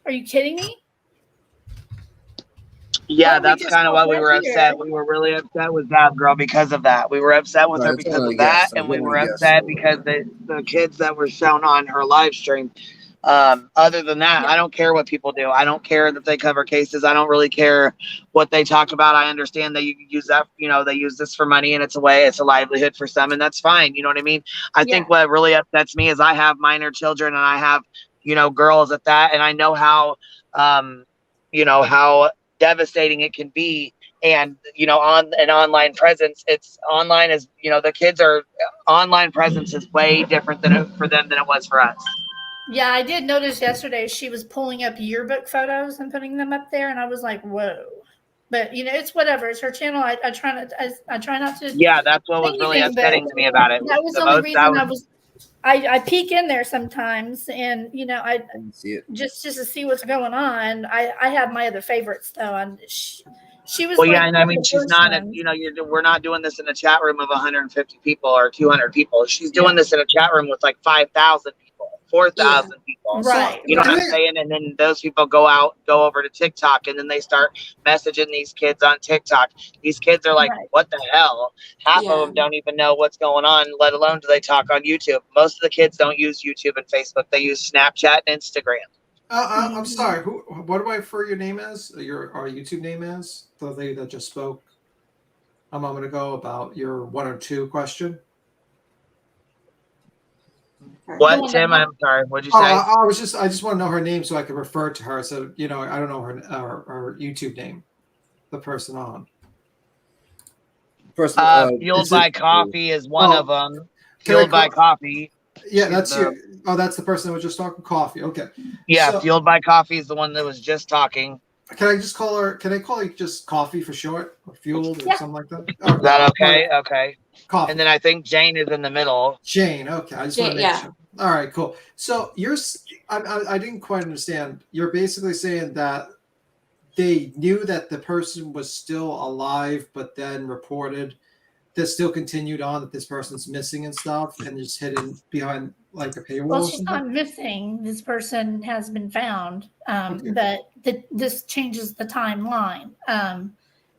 Are you kidding me? Yeah, that's kind of why we were upset. We were really upset with that girl because of that. We were upset with her because of that, and we were upset because the kids that were shown on her live stream. Other than that, I don't care what people do. I don't care that they cover cases. I don't really care what they talk about. I understand that you use that, they use this for money and it's a livelihood for some, and that's fine. You know what I mean? I think what really upsets me is I have minor children and I have, girls at that. And I know how, how devastating it can be. And, on an online presence, it's online is, the kids are online presence is way different for them than it was for us. Yeah, I did notice yesterday she was pulling up yearbook photos and putting them up there, and I was like, "Whoa!" But it's whatever. It's her channel. I try not to. Yeah, that's what was really upsetting to me about it. That was the only reason I peek in there sometimes, and I see it just to see what's going on. I have my other favorites though, and she was. Well, yeah, and I mean, she's not. We're not doing this in a chat room of 150 people or 200 people. She's doing this in a chat room with like 5,000 people, 4,000 people. Right. You know what I'm saying? And then those people go over to TikTok, and then they start messaging these kids on TikTok. These kids are like, "What the hell?" Half of them don't even know what's going on, let alone do they talk on YouTube. Most of the kids don't use YouTube and Facebook. They use Snapchat and Instagram. I'm sorry. What do I refer your name as? Our YouTube name as? The lady that just spoke a moment ago about your 1 or 2 question. What, Tim? I'm sorry. What'd you say? I just want to know her name so I can refer to her. So I don't know her YouTube name. The person on. Fueled by Coffee is one of them. Fueled by Coffee. Yeah, that's you. Oh, that's the person that was just talking. Coffee. Okay. Yeah, Fueled by Coffee is the one that was just talking. Can I just call her? Can I call it just Coffee for short, or Fueled, or something like that? Is that okay? Okay. Coffee. And then I think Jane is in the middle. Jane. Okay, I just want to make sure. All right, cool. So I didn't quite understand. You're basically saying that they knew that the person was still alive, but then reported that still continued on that this person's missing and stuff, and just hidden behind like a paywall. Well, she's not missing. This person has been found, but this changes the timeline.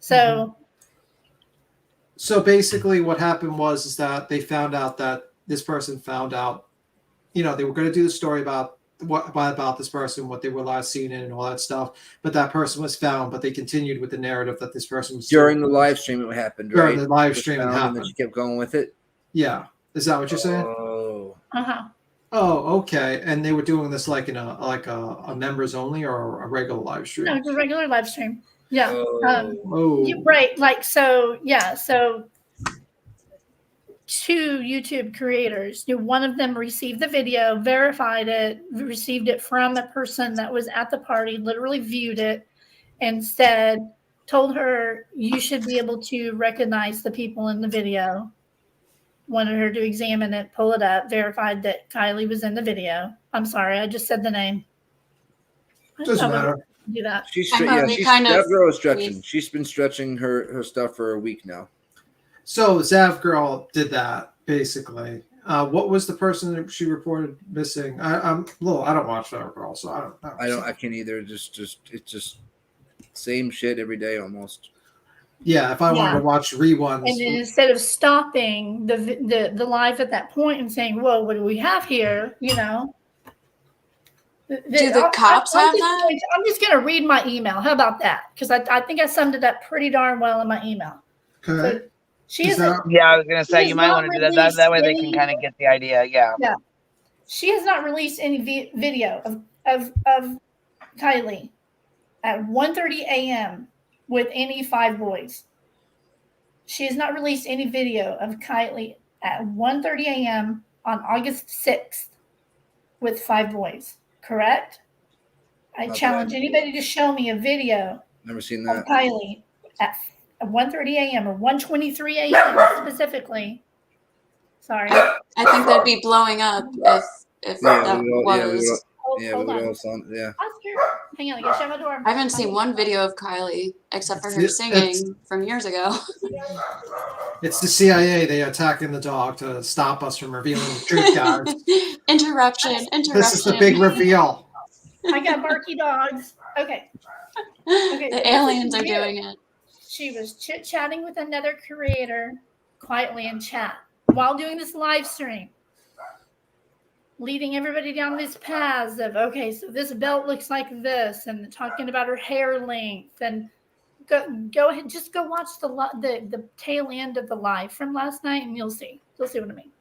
So basically, what happened is that they found out that this person found out. They were going to do the story about this person, what they were last seen in, and all that stuff. But that person was found. But they continued with the narrative that this person was during the live stream. It happened, right? During the live stream, it happened. And then she kept going with it. Yeah, is that what you're saying? Oh. Oh, okay. And they were doing this like in a members only or a regular live stream? No, it's a regular live stream. Yeah. Oh. Right. Like so. Yeah. So. 2 YouTube creators. One of them received the video, verified it, received it from a person that was at the party, literally viewed it, and told her, you should be able to recognize the people in the video. Wanted her to examine it, pull it up, verified that Kylie was in the video. I'm sorry, I just said the name. Doesn't matter. Do that. That girl is stretching. She's been stretching her stuff for a week now. So Zav Girl did that basically. What was the person that she reported missing? I don't watch Better Call, so I don't know. I can't either. It's just same shit every day almost. Yeah, if I wanted to watch reruns. And then instead of stopping the live at that point and saying, "Whoa, what do we have here?" You know. Do the cops have that? I'm just going to read my email. How about that? Because I think I summed it up pretty darn well in my email. Okay. So she is. Yeah, I was going to say you might want to do that. That way they can kind of get the idea. Yeah. Yeah. She has not released any video of Kylie at 1:30 a.m. with any 5 boys. She has not released any video of Kylie at 1:30 a.m. on August 6th with 5 boys. Correct? I challenge anybody to show me a video Never seen of that. Kylie at 1:30 a.m. or 1:23 a.m. specifically. Sorry. I think that'd be blowing up if that was. Hold on. Yeah. Oscar, hang on, I gotta shut my door. I haven't seen one video of Kylie except for her singing from years ago. It's the CIA. They attacking the dog to stop us from revealing the truth, guys. Interruption. This is the big reveal. I got barky dogs. Okay. The aliens are doing it. She was chit-chatting with another creator quietly in chat while doing this live stream, leading everybody down these paths of, okay, so this belt looks like this, and talking about her hair length, and go ahead, just go watch the tail end of the live from last night, and you'll see what I mean.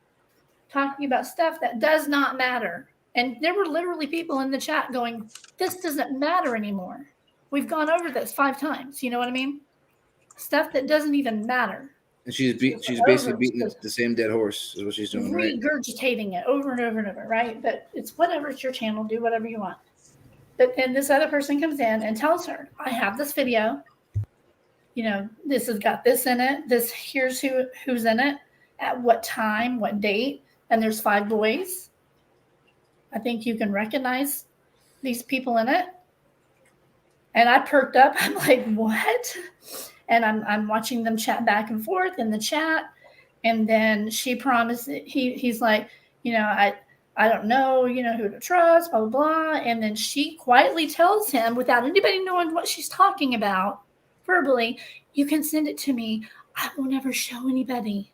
Talking about stuff that does not matter, and there were literally people in the chat going, "This doesn't matter anymore. We've gone over this 5 times." You know what I mean? Stuff that doesn't even matter. And she's basically beating the same dead horse is what she's doing, right? Regurgitating it over and over and over, right? But it's whatever, it's your channel, do whatever you want. But then this other person comes in and tells her, I have this video, this has got this in it, here's who's in it, at what time, what date, and there's 5 boys. I think you can recognize these people in it. And I perked up. I'm like, what? And I'm watching them chat back and forth in the chat. And then she promised he's like, I don't know, who to trust, blah, blah, blah. And then she quietly tells him, without anybody knowing what she's talking about, verbally, you can send it to me. I won't ever show anybody.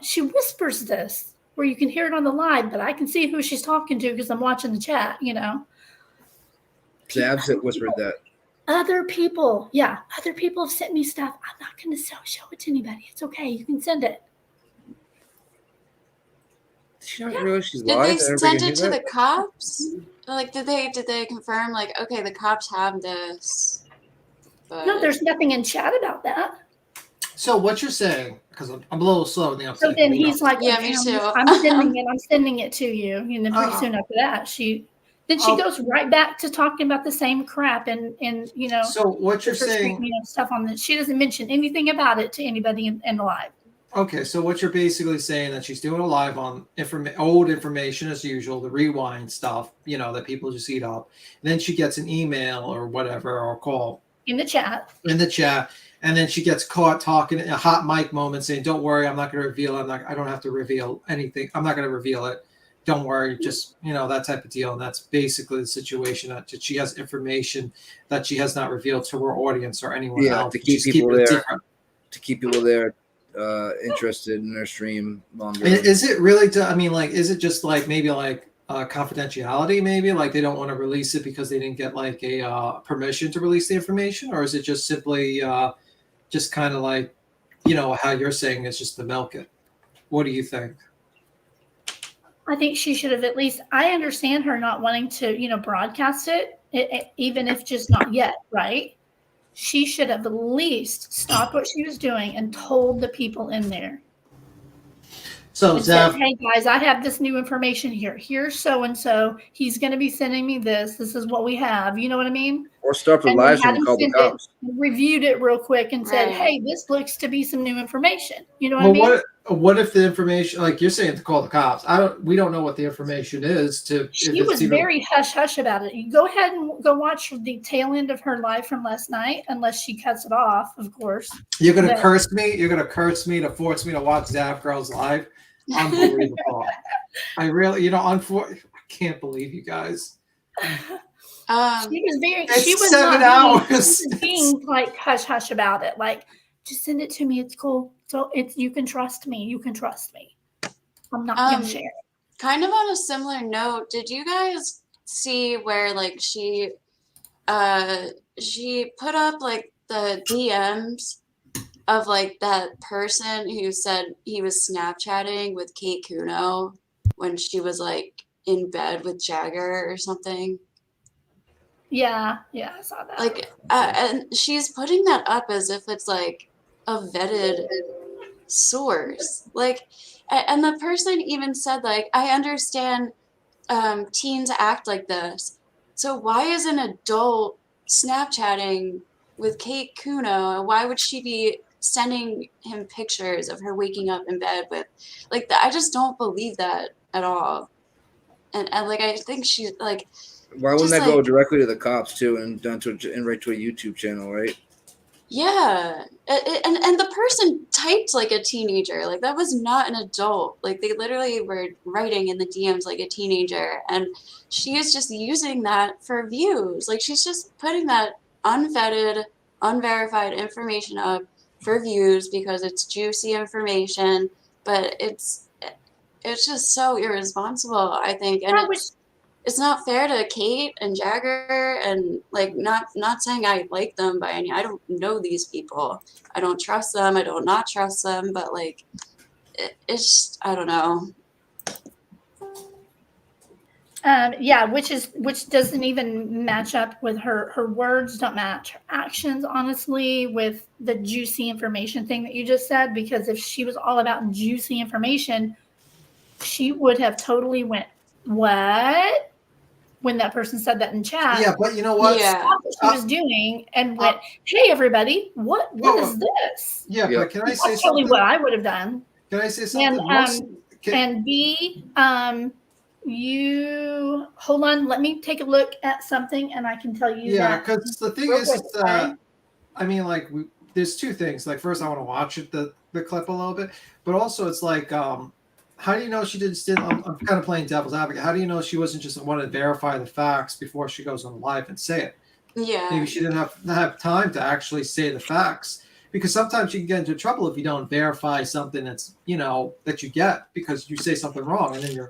She whispers this where you can hear it on the live, but I can see who she's talking to because I'm watching the chat, Zabs that whispered that. Other people have sent me stuff. I'm not going to show it to anybody. It's okay. You can send it. Did she not realize she's Did live? they send it to the cops? Like, did they confirm, like, okay, the cops have this? But... No, there's nothing in chat about that. So what you're saying, because I'm a little slow in the uptake. So then he's like, yeah, me too. I'm sending it to you. And then pretty soon after that, she goes right back to talking about the same crap and So what you're saying, stuff on this. She doesn't mention anything about it to anybody in the live. Okay, so what you're basically saying that she's doing a live on old information as usual, the rewind stuff, that people just eat up. And then she gets an email or whatever or call in the chat. And then she gets caught talking in a hot mic moment saying, "Don't worry, I'm not going to reveal. I don't have to reveal anything. I'm not going to reveal it. Don't worry." Just that type of deal. And that's basically the situation, that she has information that she has not revealed to her audience or anyone else. To keep people there, interested in their stream longer. Is it really? Is it just like maybe like confidentiality? Maybe like they don't want to release it because they didn't get like a permission to release the information, or is it just simply just kind of like how you're saying it's just to milk it? What do you think? I think she should have at least. I understand her not wanting to broadcast it, even if just not yet, right? She should have at least stopped what she was doing and told the people in there. So said, hey guys, I have this new information here. Here's so and so. He's going to be sending me this. This is what we have. You know what I mean? Or stop the and live then stream had and him call the send it, cops. reviewed it real quick, and said, Right. "Hey, this looks to be some new information." You know what Well, I mean? what if the information, like you're saying, to call the cops? We don't know what the information is. She was very hush hush about it. You go ahead and go watch the tail end of her live from last night, unless she cuts it off, of course. You're gonna But- curse me. You're gonna curse me to force me to watch Zap Girls live. Unbelievable. I really, I can't believe you guys. She was very. It's She was 7 not hours. being like hush hush about it. Like, just send it to me. It's cool. So you can trust me. You can trust me. I'm not gonna share it. Kind of on a similar note, did you guys see where like she put up like the DMs of like that person who said he was Snapchatting with Kate Kuno when she was like in bed with Jagger or something? Yeah, I saw that. Like, and she's putting that up as if it's like a vetted source. Like, and the person even said, like, I understand teens act like this. So why is an adult Snapchatting with Kate Kuno? And why would she be sending him pictures of her waking up in bed with, like, I just don't believe that at all. And like, I think she's like, Why wouldn't just, that go like- directly to the cops too, and right to a YouTube channel, right? yeah, and the person typed like a teenager. Like that was not an adult. Like they literally were writing in the DMs like a teenager, and she is just using that for views. Like she's just putting that unvetted, unverified information up for views because it's juicy information. But it's just so irresponsible, I think, and it's not fair to Kate and Jagger, and like not saying I like them by any. I don't know these people. I don't trust them. I don't not trust them. But like, it's I don't know. Yeah, which doesn't even match up with her words. Don't match her actions, honestly, with the juicy information thing that you just said. Because if she was all about juicy information, she would have totally went what when that person said that in chat. Yeah, but you know what? Stopped what she was doing and went, "Hey, everybody, what is this?" Yeah, but can I That's say totally something? what I would have done. Can I say something? And B, you hold on. Let me take a look at something, and I can tell you. Yeah, that because the thing real is, quick, okay? I mean, like, there's two things. Like, first, I want to watch the clip a little bit, but also it's like, how do you know she didn't still? I'm kind of playing devil's advocate. How do you know she wasn't just want to verify the facts before she goes on live and say it? Yeah. Maybe she didn't have time to actually say the facts, because sometimes you can get into trouble if you don't verify something that's that you get because you say something wrong, and then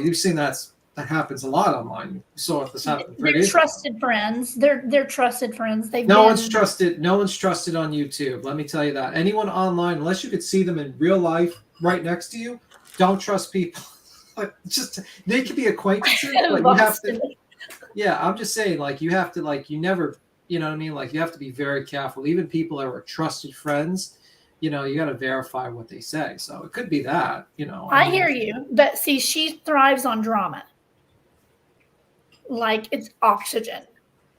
you've seen that happens a lot online. You saw this happen. They're trusted friends. They're trusted friends. No one's trusted. No one's trusted on YouTube. Let me tell you that. Anyone online, unless you could see them in real life right next to you, don't trust people. Like, just they could be acquaintances, but you have to. Yeah, I'm just saying, like, you have to, like, you never, you know what I mean? Like, you have to be very careful. Even people that are trusted friends, you got to verify what they say. So it could be that, I hear you, but see, she thrives on drama. Like it's oxygen.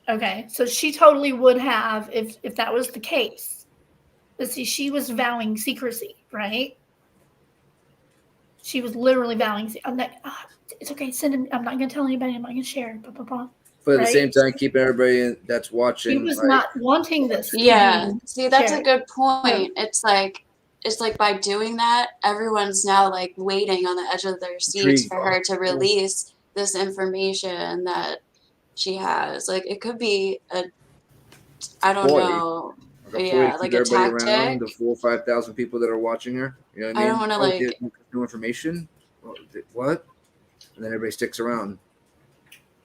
Okay, so she totally would have if that was the case. But see, she was vowing secrecy, right? She was literally vowing. I'm like, it's okay. Send him. I'm not going to tell anybody. I'm not going to share it. Blah, blah, blah. But at the same time, keep everybody that's watching. He was not wanting this. Yeah. See, that's a good point. Yeah. It's like by doing that, everyone's now like waiting on the edge of their seats for her to release this information that she has. Like it could be I don't know. Yeah, like a tactic. Around the 4,000 or 5,000 people that are watching her. You know what I mean? I don't want to like new information. What? And then everybody sticks around.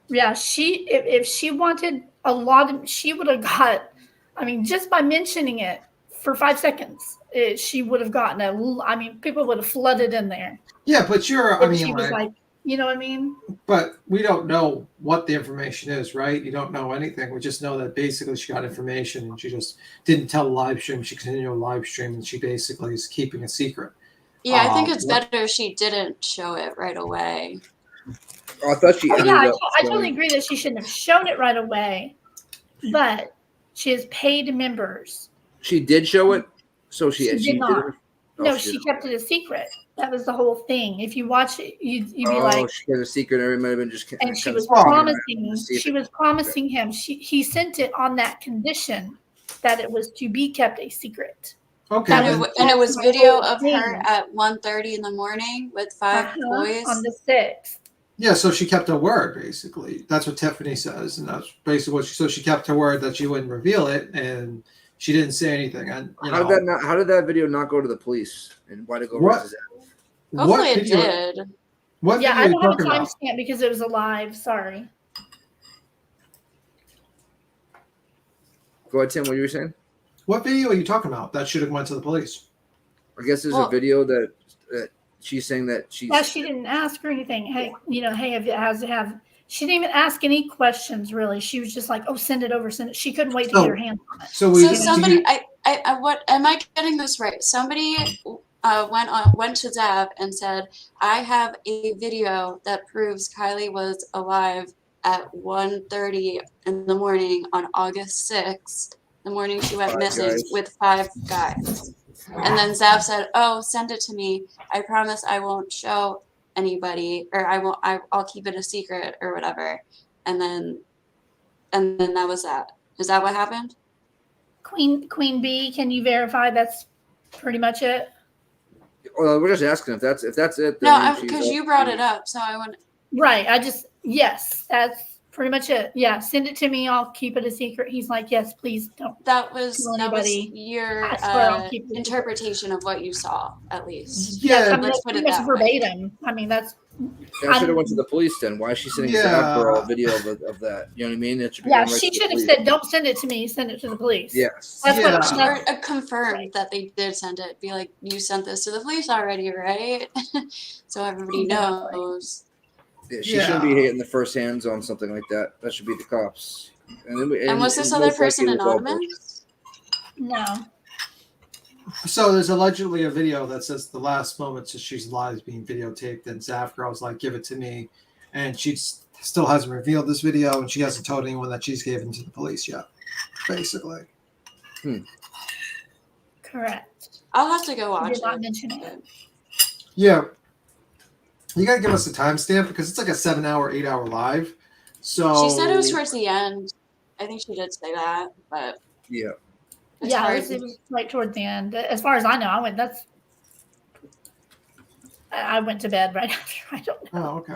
Yeah, if she wanted a lot, she would have got. I mean, just by mentioning it for 5 seconds, she would have gotten I mean, people would have flooded in there. Yeah, but she was like, you know what I mean? But we don't know what the information is, right? You don't know anything. We just know that basically she got information and she just didn't tell the live stream. She continued a live stream and she basically is keeping a secret. Yeah, I think it's better she didn't show it right away. Oh, I thought she ended up I totally agree that she shouldn't have shown it right away. but she has paid members. She did show it, so She did did not. it? No, she she didn't. kept it a secret. That was the whole thing. If you watch it, you'd be Oh, like, she had a secret. And it might have been just. and she kind was of promising. see if She it- was promising him. He sent it on that condition that it was to be kept a secret. Okay. And it was video of her at 1:30 in the morning with 5 boys. On the 6th. Yeah, so she kept her word, basically. That's what Tiffany says, and that's basically what she. So she kept her word that she wouldn't reveal it, and she didn't say anything. And How did that video not go to the police? And why did it go What? to Zach? Hopefully it video- did. What Yeah, video I are you don't have a talking about? timestamp because it was a live. Sorry. Go ahead, Tim. What you were saying? What video are you talking about that should have went to the police? I guess there's Well- a video that she's saying that she's. Yeah, she didn't ask her anything. Hey, she didn't even ask any questions really. She was just like, "Oh, send it over, send it." She couldn't wait to get her hands on it. So somebody, what am I getting this right? Somebody went to Deb and said, "I have a video that proves Kylie was alive at 1:30 in the morning on August 6th, the morning she went 5 missing, guys. with 5 guys." And then Zab said, "Oh, send it to me. I promise I won't show anybody, or I'll keep it a secret or whatever." And then that was that. Is that what happened? Queen B, can you verify that's pretty much it? Well, we're just asking if that's it. Then No, she's because up. you brought it up, so I want. Right. Yes, that's pretty much it. Yeah, send it to me. I'll keep it a secret. He's like, yes, please don't. That was tell anybody. your I swear I'll keep it a secret. interpretation of what you saw, at least. Yes, I mean, let's that's put it pretty much that way. verbatim. I mean, that's. That should have went to the police then. Why is she sending Zab for a video of that? You know what I mean? It should be Yeah, going right she to the should have police. said, "Don't send it to me. Send it to the police." Yes. That's what. Or confirmed that they did send it. Be like, "You sent this to the police already, right?" So everybody Exactly. knows. Yeah, she shouldn't be hitting the first hands on something like that. That should be the cops. And was this other most person likely it's all anonymous? No. So there's allegedly a video that says the last moments that she's alive is being videotaped, and Zaf girl's like, "Give it to me," and she still hasn't revealed this video, and she hasn't told anyone that she's given to the police yet. Basically. Correct. I'll have to go She watch did not it. mention it. Yeah. You gotta give us a timestamp because it's like a 7-hour, 8-hour live. So She said it was towards the end. I think she did say that, but yeah. it's Yeah, hard. it was right toward the end. As far as I know, I went to bed right after. I don't know. Oh,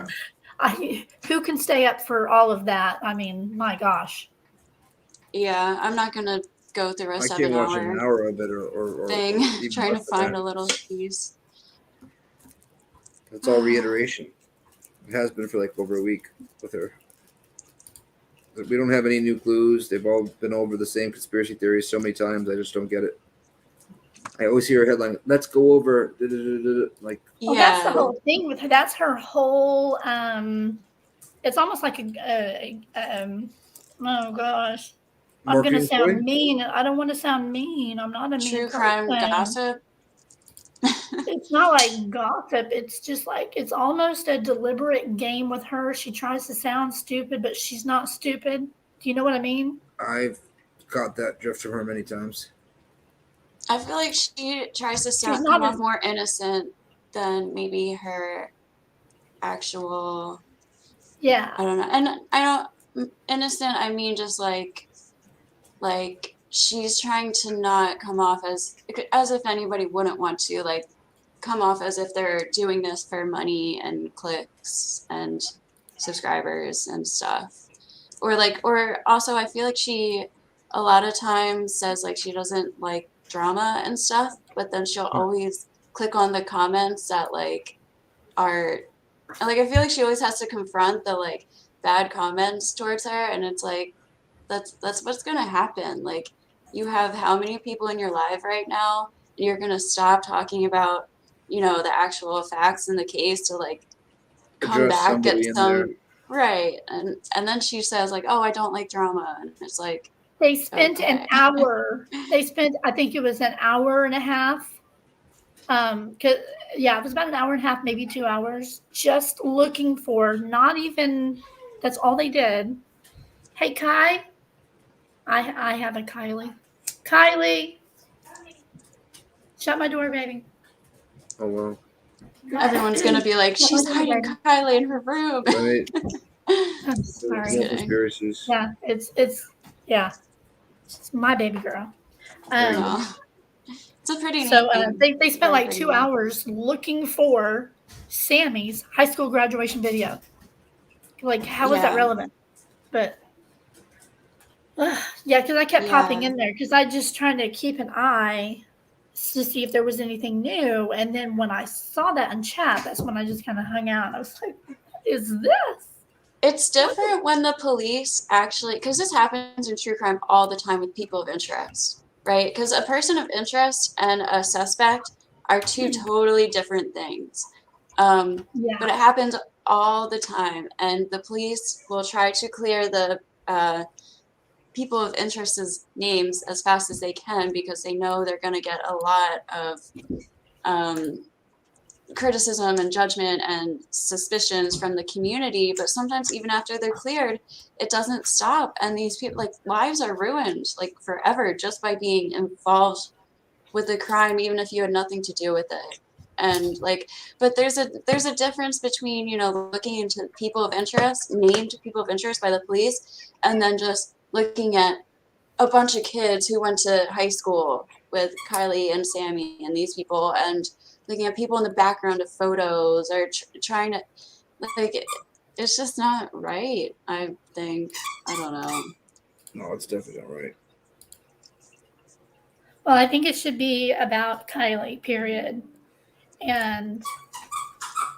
okay. Who can stay up for all of that? I mean, my gosh. Yeah, I'm not gonna go through a I can't watch an 7-hour hour of it or thing even trying to less than find that. a little piece. It's all reiteration. It has been for like over a week with her. But we don't have any new clues. They've all been over the same conspiracy theories so many times. I just don't get it. I always hear a headline, "Let's go over," like. Well, that's the whole thing with her. That's her whole. It's almost like oh gosh, I'm gonna Marketing sound ploy? mean. I don't want to sound mean. I'm not a mean True crime person. gossip. It's not like gossip. It's just like it's almost a deliberate game with her. She tries to sound stupid, but she's not stupid. Do you know what I mean? I've got that drift from her many times. I feel like she tries to not come a- off more innocent than maybe her actual. Yeah. I don't know, and I don't innocent. I mean, just like she's trying to not come off as if anybody wouldn't want to come off as if they're doing this for money and clicks and subscribers and stuff, or also I feel like she a lot of times says she doesn't like drama and stuff, but then she'll always click on the comments that are I feel like she always has to confront the bad comments towards her, and it's that's what's gonna happen. You have how many people in your life right now, and you're gonna stop talking about the actual facts in the case to come Address back somebody at in some there. right, and then she says oh, I don't like drama, and it's They spent an okay. hour. They spent, I think it was an hour and a half. It was about an hour and a half, maybe 2 hours, just looking for. Not even. That's all they did. Hey Kai, I have a Kylie. Kylie, shut my door, baby. Oh wow. Everyone's gonna be like, she's hiding Kylie in her room. Right. I'm sorry. Just kidding. Conspiracies. Yeah, it's my baby girl. It's a pretty So neat they spent very like pretty 2 name. hours looking for Sammy's high school graduation video. Like, how is that Yeah. relevant? But yeah, because I kept popping in there because I just trying to keep an eye to see if there was anything new. And then when I saw that in chat, that's when I just kind of hung out. And I was like, what is this? It's different when the police actually, because this happens in true crime all the time with people of interest, right? Because a person of interest and a suspect are two totally different things. But it happens all the time, and the police will try to clear the people of interest's names as fast as they can because they know they're going to get a lot of criticism and judgment and suspicions from the community. But sometimes even after they're cleared, it doesn't stop, and these people, like, lives are ruined like forever just by being involved with the crime, even if you had nothing to do with it. And like, but there's a difference between, you know, looking into people of interest, named people of interest by the police, and then just looking at a bunch of kids who went to high school with Kylie and Sammy and these people, and looking at people in the background of photos, or trying to, like, it's just not right, I think. I don't know. No, it's definitely not right. Well, I think it should be about Kylie, period. And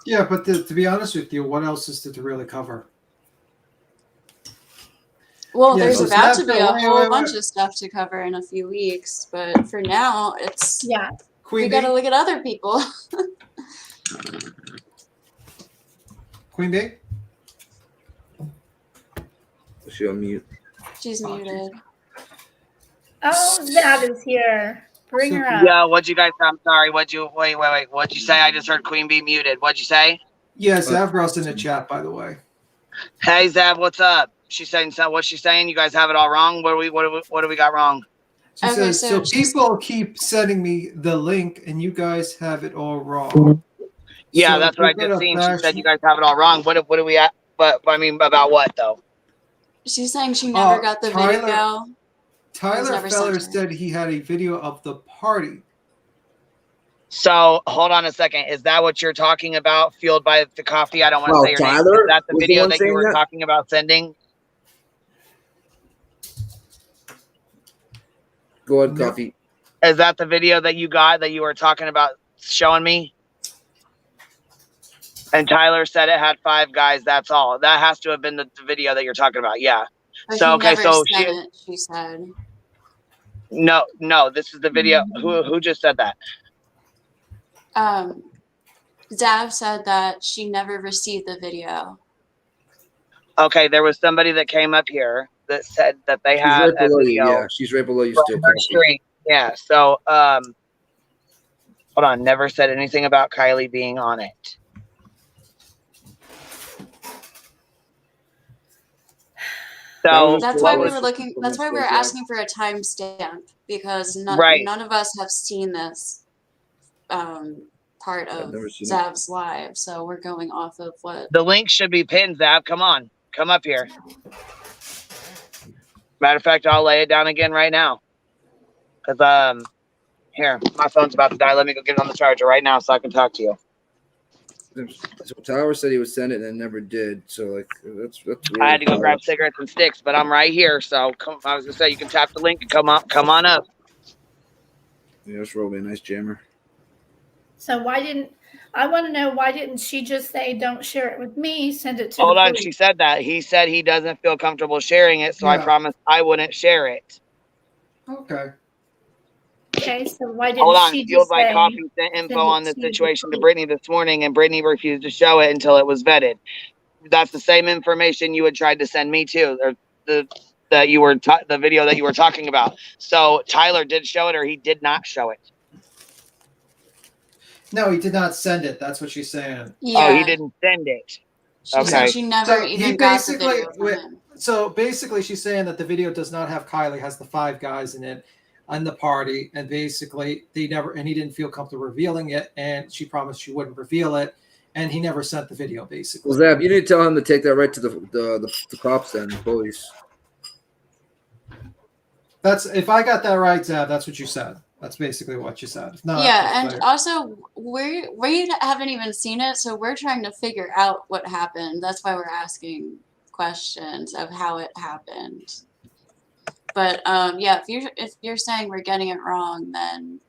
yeah, but to be honest with you, what else is to really cover? Well, Yeah, there's so about to be a wait, whole bunch of stuff to cover in a few weeks, but for now, it's we got to look at other people. Queen Bee? Is she on mute? She's muted. oh, Zab is here. Bring her up. Yeah, what'd you guys? I'm sorry. Wait. What'd you say? I just heard Queen Bee muted. What'd you say? Yeah, Zavgirl's in the chat, by the way. Hey Zab, what's up? She's saying so. What's she saying? You guys have it all wrong. What do we got wrong? She says, so people keep sending me the link, and you guys have it all wrong. Yeah, So that's what I we're just gonna seen. bash- She said you guys have it all wrong. What do we at? But I mean, about what though? She's saying she never got the video. Tyler Feller said he had a video of the party. So hold on a second. Is that what you're talking about? Fueled by the coffee. I don't want to Wow, say your name. Tyler Is that the was the video one that you saying were that? talking about sending? Go ahead, coffee. Is that the video that you got that you were talking about showing me? And Tyler said it had 5 guys. That's all. That has to have been the video that you're talking about. Yeah. But So he okay. never So sent it, she said. no. This is the video. Who just said that? Zav said that she never received the video. Okay, there was somebody that came up here that said that they She's had right a below video. you. Yeah, she's right below you from still, her coffee. screen. Yeah. So hold on. Never said anything about Kylie being on it. So that's why we were looking. That's why we were asking for a timestamp, because none of us have seen this part of Zav's live. So we're going off of what the link should be pinned. Zav, come on, come up here. Matter of fact, I'll lay it down again right now. Cause here, my phone's about to die. Let me go get it on the charger right now so I can talk to you. So Tyler said he would send it and then never did. So like that's really I had to go grab cigarettes and sticks, but I'm right here. So I was gonna say you can tap the link and come on up. Yeah, that's really a nice jammer. So I want to know why didn't she just say don't share it with me, send it to Hold the on, police? she said that. He said he doesn't feel comfortable sharing it, so I promised I wouldn't share it. Okay. Okay, so why Hold didn't on, she Fueled just by say Coffee sent send info it on the to situation to police? Brittany this morning, and Brittany refused to show it until it was vetted. That's the same information you had tried to send me too, or the video that you were talking about. So Tyler did show it, or he did not show it. No, he did not send it. That's what she's saying. Yeah. Oh, he didn't send it. She said she never even got the video from him. So basically, she's saying that the video does not have Kylie, has the 5 guys in it on the party, and basically he didn't feel comfortable revealing it, and she promised she wouldn't reveal it, and he never sent the video. Basically, Well, Zab, you need to tell him to take that right to the cops and police. That's if I got that right, Zab. That's what you said. That's basically what you said. If not, Yeah, and also we haven't even seen it, so we're trying to figure out what happened. That's why we're asking questions of how it happened. But yeah, if you're saying we're getting it wrong, then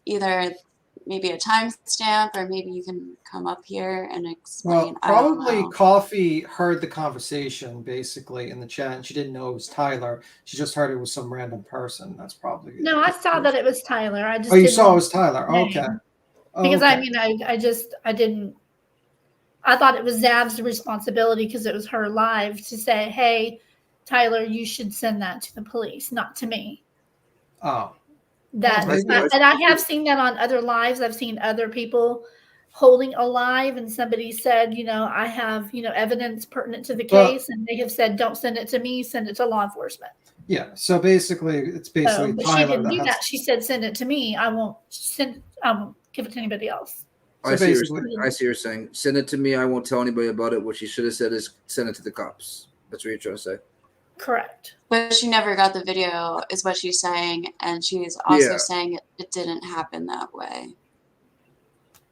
either maybe a timestamp or maybe you can come up here and explain. Well, probably Coffee heard the conversation basically in the chat, and she didn't know it was Tyler. She just heard it was some random person. That's probably No, I saw that it was Tyler. I just you didn't saw it know was Tyler. his Okay. name. Because I mean, I didn't. I thought it was Zab's responsibility because it was her live to say, "Hey, Tyler, you should send that to the police, not to me." Oh. That and I have seen that on other lives. I've seen other people holding a live, and somebody said, I have, evidence pertinent to the case, and they have said, don't send it to me, send it to law enforcement. Yeah. So basically, it's basically but Tyler she didn't do has- that. She said, send it to me. I won't give it to anybody else. I see what you're saying. Send it to me. I won't tell anybody about it. What she should have said is send it to the cops. That's what you're trying to say. Correct. But she never got the video, is what she's saying, and she's also saying it didn't happen that way.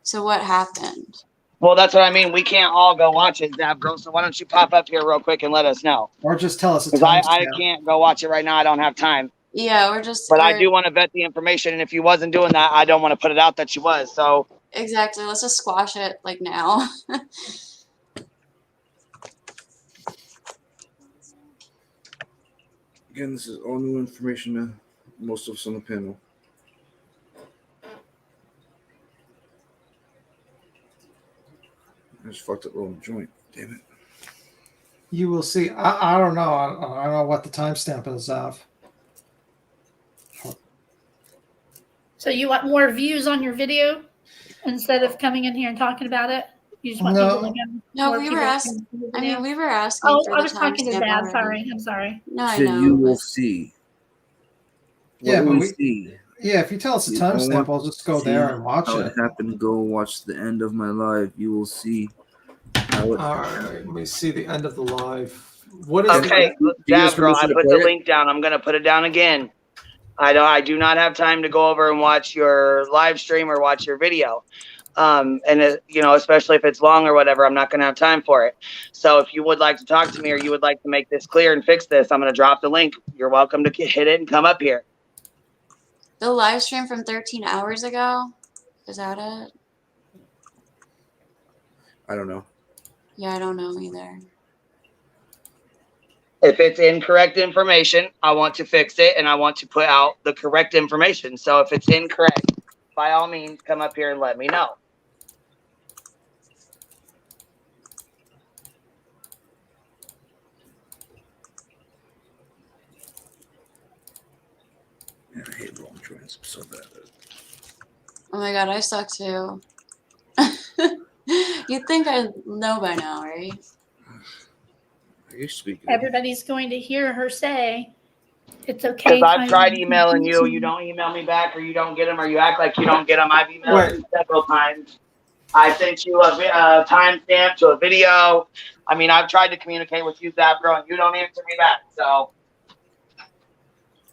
So what happened? Well, that's what I mean. We can't all go watch it, Zab Girl. So why don't you pop up here real quick and let us know? Or just tell us. Because I can't go watch it right now. I don't have time. Yeah, we're just. But I do want to vet the information, and if you wasn't doing that, I don't want to put it out that you was. So exactly. Let's just squash it like now. Again, this is all new information to most of us on the panel. I just fucked up little joint. Damn it. You will see. I don't know. I don't know what the timestamp is of. So you want more views on your video instead of coming in here and talking about it? You just want people to come? No, we were asking. I mean, we were asking. Oh, for I was talking to timestamp Dad. already. Sorry, I'm sorry. No, I So know. you will see. Yeah, What but we see. Yeah, if you tell us the You timestamp, want I'll just go to there see and watch how it. happened. Go watch the end of my live. You will see how it. All right, let me see the end of the live. What is okay, Zab Girl, I put the link down. I'm gonna put it down again. I do not have time to go over and watch your live stream or watch your video. And especially if it's long or whatever, I'm not going to have time for it. So if you would like to talk to me or you would like to make this clear and fix this, I'm going to drop the link. You're welcome to hit it and come up here. The live stream from 13 hours ago, is that it? I don't know. Yeah, I don't know either. If it's incorrect information, I want to fix it and I want to put out the correct information. So if it's incorrect, by all means, come up here and let me know. Yeah, I hate long joints. I'm so bad at it. Oh my god, I suck too. You'd think I'd know by now, right? Are you speaking? Everybody's going to hear her say, it's okay. Because I've tried emailing you, you don't email me back, or you don't get them, or you act like you don't get them. I've emailed you several times. I sent you a timestamp to a video. I mean, I've tried to communicate with you, Zab Girl, and you don't answer me back. So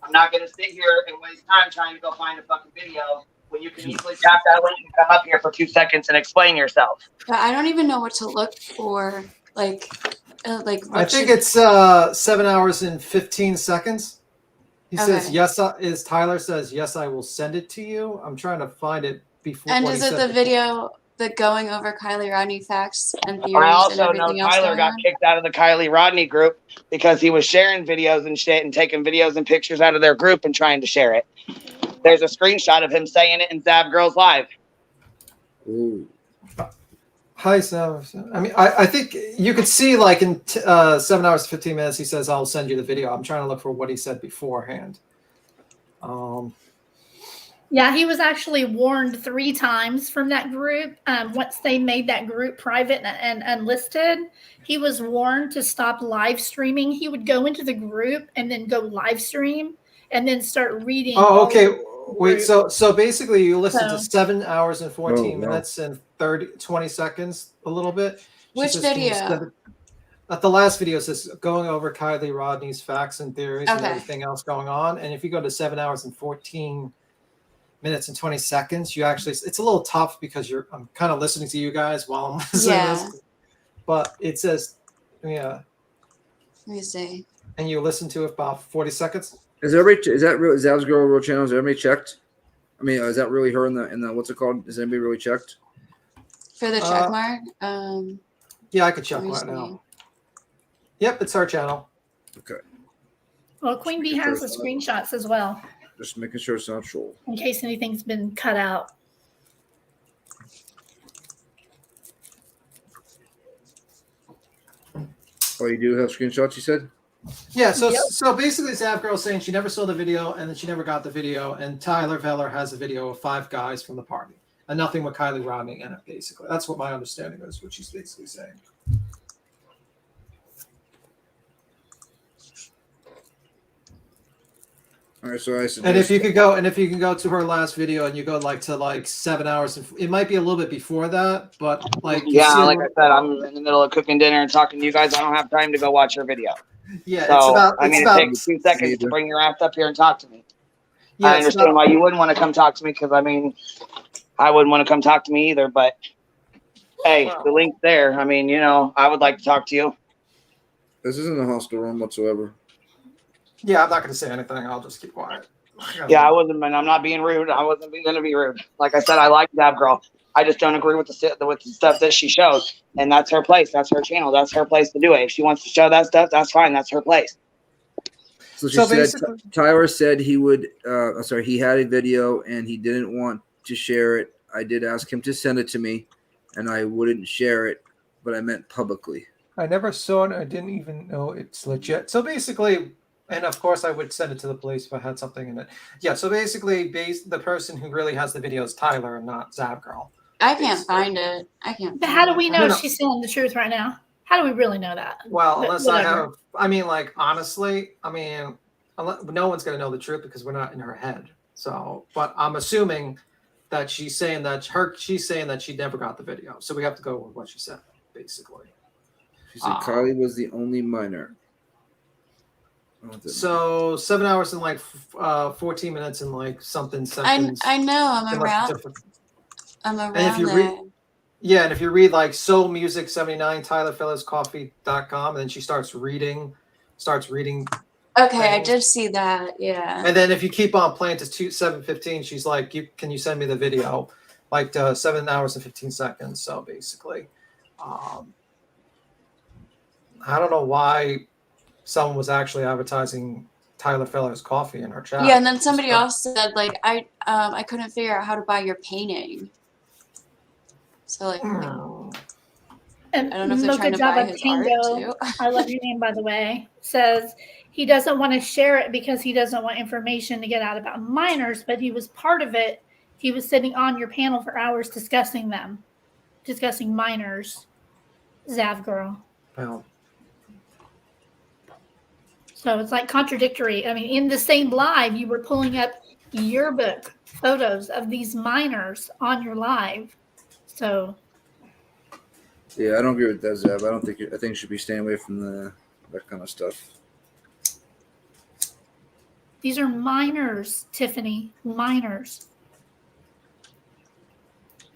I'm not going to sit here and waste time trying to go find a fucking video when you can easily tap that link and come up here for 2 seconds and explain yourself. But I don't even know what to look for. Like I think it's 7 hours and 15 seconds. He says Okay. yes. Tyler says yes, I will send it to you. I'm trying to find it before. And what is he it said the video, the going over Kylie Rodney facts and theories I and also know everything else Tyler going got on? kicked out of the Kylie Rodney group because he was sharing videos and shit and taking videos and pictures out of their group and trying to share it. There's a screenshot of him saying it in Zab Girl's live. Ooh. Hi, Sam. I mean, I think you could see like in 7 hours 15 minutes, he says, "I'll send you the video." I'm trying to look for what he said beforehand. Yeah, he was actually warned 3 times from that group. Once they made that group private and unlisted, he was warned to stop live streaming. He would go into the group and then go live stream and then start reading. Oh, all okay. of the Wait, group. so basically you listen to So- 7 hours and 14 Oh, wow. minutes and 20 seconds a little bit. She Which says, "Can you video?" send it-" At the last video says going over Kylie Rodney's facts and theories and Okay. everything else going on. And if you go to 7 hours and 14 minutes and 20 seconds, you actually, it's a little tough because I'm kind of listening to you guys while I'm listening to this. But it says, yeah. Let me see. And you listen to it about 40 seconds. Is that real? Is Zav's girl real channel? Is everybody checked? I mean, is that really her in the what's it called? Is anybody really checked? For the check mark? Yeah, I could check let me right see. now. Yep, it's our channel. Okay. Well, Queen Bee has the screenshots as well, Just making sure it's not troll. in case anything's been cut out. Oh, you do have screenshots, you said? Yeah, so Yep. so basically, Zav girl saying she never saw the video and then she never got the video, and Tyler Veller has a video of 5 guys from the party and nothing with Kylie Rodney in it. Basically, that's what my understanding is. What she's basically saying. All right, so I suggest. And if you can go to her last video and you go to 7 hours, and it might be a little bit before that, but like you Yeah, see a like I little- said, I'm in the middle of cooking dinner and talking to you guys. I don't have time to go watch your video. Yeah, so, it's about. I mean, it's about, it takes 2 seconds to bring your ass up here and talk to me. Yeah, I it's understand about- why you wouldn't want to come talk to me because, I mean, I wouldn't want to come talk to me either. But hey, the link's there. I mean, I would like to talk to you. This isn't a hostile room whatsoever. Yeah, I'm not going to say anything. I'll just keep quiet. Yeah, I wasn't, and I'm not being rude. I wasn't going to be rude. Like I said, I like that girl. I just don't agree with the stuff that she shows, and that's her place. That's her channel. That's her place to do it. If she wants to show that stuff, that's fine. That's her place. So she So said basically- Tyler said he would. He had a video and he didn't want to share it. I did ask him to send it to me, and I wouldn't share it, but I meant publicly. I never saw it. I didn't even know it's legit. So basically, and of course, I would send it to the police if I had something in it. Yeah. So basically, the person who really has the video is Tyler and not Zav Girl. I can't find it. I can't. But how do we know No. she's telling the truth right now? How do we really know that? Well, But unless I whatever. have, I mean, like honestly, I mean, no one's going to know the truth because we're not in her head. So, but I'm assuming that she's saying that she never got the video. So we have to go with what she said, basically. She said Kylie was the only minor. So 7 hours and 14 minutes and something seconds. I know. I'm It must be around. different. I'm around And if you there. read, yeah, and if you read Soul Music 79, TylerFellersCoffee.com, and then she starts reading. Okay, I did see that. Yeah. And then if you keep on playing to 7:15, she's like, "Can you send me the video?" 7 hours and 15 seconds. So basically, I don't know why someone was actually advertising Tyler Feller's coffee in her chat. Yeah, and then somebody else said I couldn't figure out how to buy your painting. So And I don't know if they're Mocha trying to buy Java his art Tango, too. I love your name by the way, says he doesn't want to share it because he doesn't want information to get out about minors, but he was part of it. He was sitting on your panel for hours discussing minors. Zav girl. Well, so it's contradictory. I mean, in the same live, you were pulling up yearbook photos of these minors on your live. So Yeah, I don't agree with that, Zev. I think you should be staying away from that kind of stuff. these are minors, Tiffany, minors.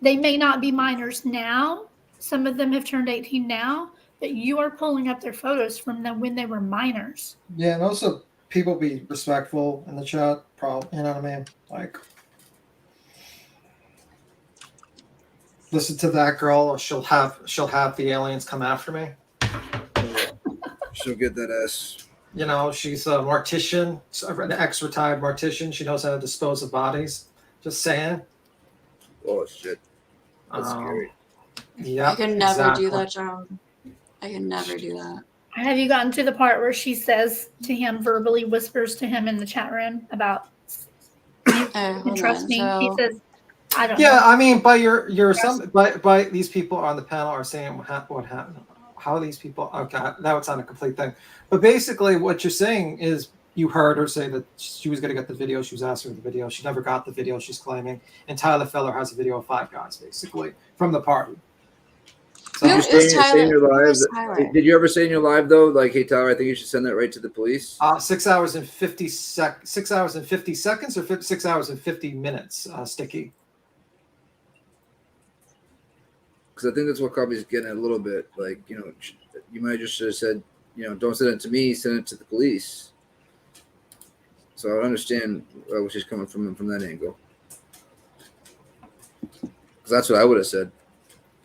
They may not be minors now. Some of them have turned 18 now, but you are pulling up their photos from them when they were minors. yeah, and also people be respectful in the chat. Probably, you know what I mean? Listen to that girl, or she'll have the aliens come after me. She'll get that ass. You know, she's a mortician, an ex-retired mortician. She knows how to dispose of bodies. Just saying. Oh shit, that's scary. Yeah, I could never do that job. I could never do that. Have you gotten to the part where she says to him, verbally whispers to him in the chat room about You can trust me. He says, I don't Yeah, know. I mean, by these people on the panel are saying what happened, how these people. Okay, now it's on a complete thing. But basically, what you're saying is you heard her say that she was going to get the video. She was asking for the video. She never got the video. She's claiming, and Tyler Feller has a video of 5 guys basically from the party. So, Did you say in your live? Did you ever say in your live though, like, "Hey Tyler, I think you should send that right to the police"? 6 hours and 50 6 hours and 50 seconds, or 6 hours and 50 minutes. Sticky. Because I think that's what Copy's getting at a little bit. Like, you might just have said, don't send it to me, send it to the police. So I understand where she's coming from that angle. Because that's what I would have said.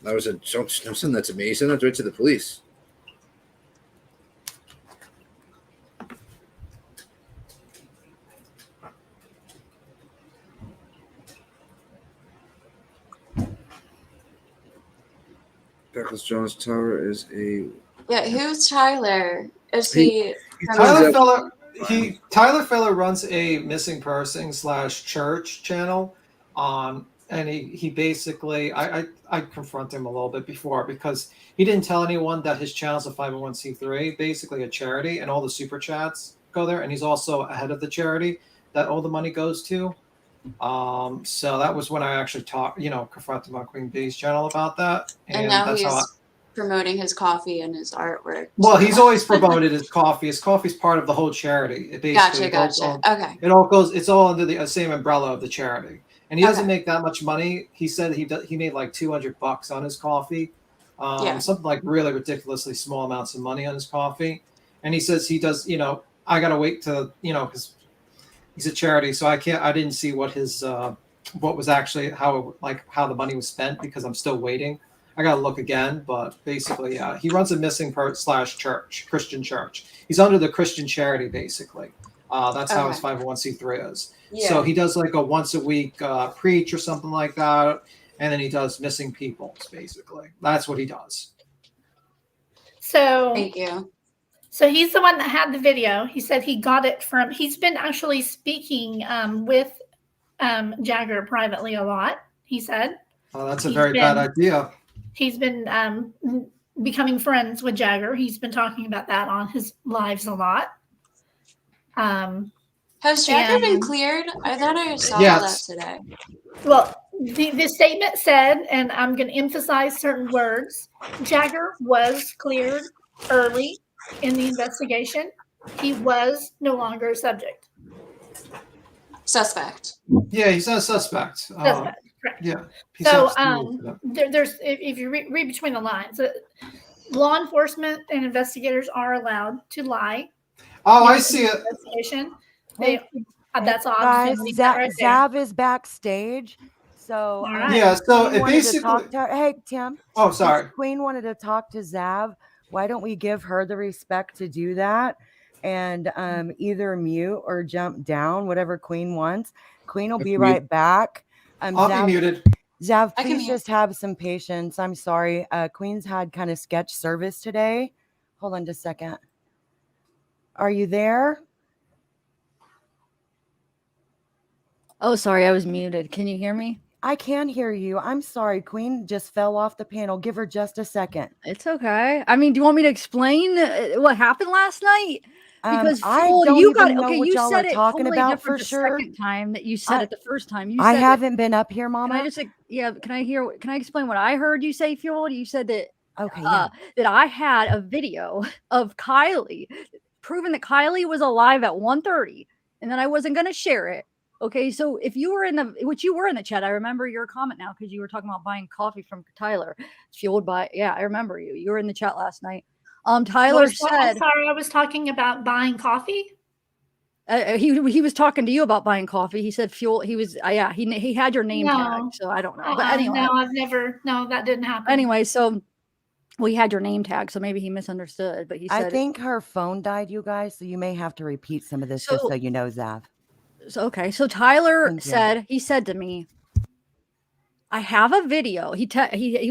I would have said, don't send that to me, send that right to the police. Douglas Jones Tower is a... Yeah, who's Tyler? Is he Tyler Feller runs a missing person / church channel, and he basically I confronted him a little bit before because he didn't tell anyone that his channel's a 501c3, basically a charity, and all the super chats go there, and he's also ahead of the charity that all the money goes to. So that was when I actually confronted him on Queen Bee's channel about that, and now he's promoting his coffee and his artwork. Well, he's always promoted his coffee. His coffee's part of the whole charity. It basically Gotcha. Okay. It's all under the same umbrella of the charity, and he doesn't make that much money. He said he made like $200 on his coffee, something like really ridiculously small amounts of money on his coffee, and he says he does. I gotta wait to because he's a charity, so I didn't see what his what was actually how the money was spent because I'm still waiting. I gotta look again, but basically, he runs a missing / church, Christian church. He's under the Christian charity, basically. That's how his 501c3 is. Yeah. So he does like a once a week preach or something like that, and then he does missing people. Basically, that's what he does. So thank you. So he's the one that had the video. He said he got it from. He's been actually speaking with Jagger privately a lot. He said. Oh, that's a very bad idea. He's been becoming friends with Jagger. He's been talking about that on his lives a lot. Has Jagger been cleared? I thought I saw that today. Well, the statement said, and I'm going to emphasize certain words, Jagger was cleared early in the investigation. He was no longer a subject. Suspect. Yeah, he's not a suspect. Suspect. Correct. Yeah. So there's if you read between the lines, law enforcement and investigators are allowed to lie. Oh, I see it. Investigation. That's odd. Guys, Zav is backstage. So so it basically. Hey, Tim. Oh, sorry. Queen wanted to talk to Zav. Why don't we give her the respect to do that? And either mute or jump down, whatever Queen wants. Queen will be right back. I'll be muted. Zav, please just have some patience. I'm sorry. Queen's had kind of sketch service today. Hold on just a second. Are you there? Oh, sorry. I was muted. Can you hear me? I can hear you. I'm sorry. Queen just fell off the panel. Give her just a second. It's okay. I mean, do you want me to explain what happened last night? Because I don't you even got know okay. what You y'all said are it talking totally about different for the sure. second time that you said it the first time. You I said haven't been up here, Mama. Can I just Can I hear? Can I explain what I heard you say, Fuel? You said that that I had a video of Kylie proving that Kylie was alive at 1:30, and then I wasn't going to share it. Okay, so if you were in the chat, I remember your comment now because you were talking about buying coffee from Tyler, fueled by I remember you. You were in the chat last night. Tyler said, I'm sorry, I was talking about buying coffee. He was talking to you about buying coffee. He said fuel. He was he had your name tag, so I don't know. But anyway, no, that didn't happen. Anyway, so we had your name tag, so maybe he misunderstood. But he said I think her phone died, you guys. So you may have to repeat some of this just so you know, Zav. So Tyler said he said to me, I have a video. He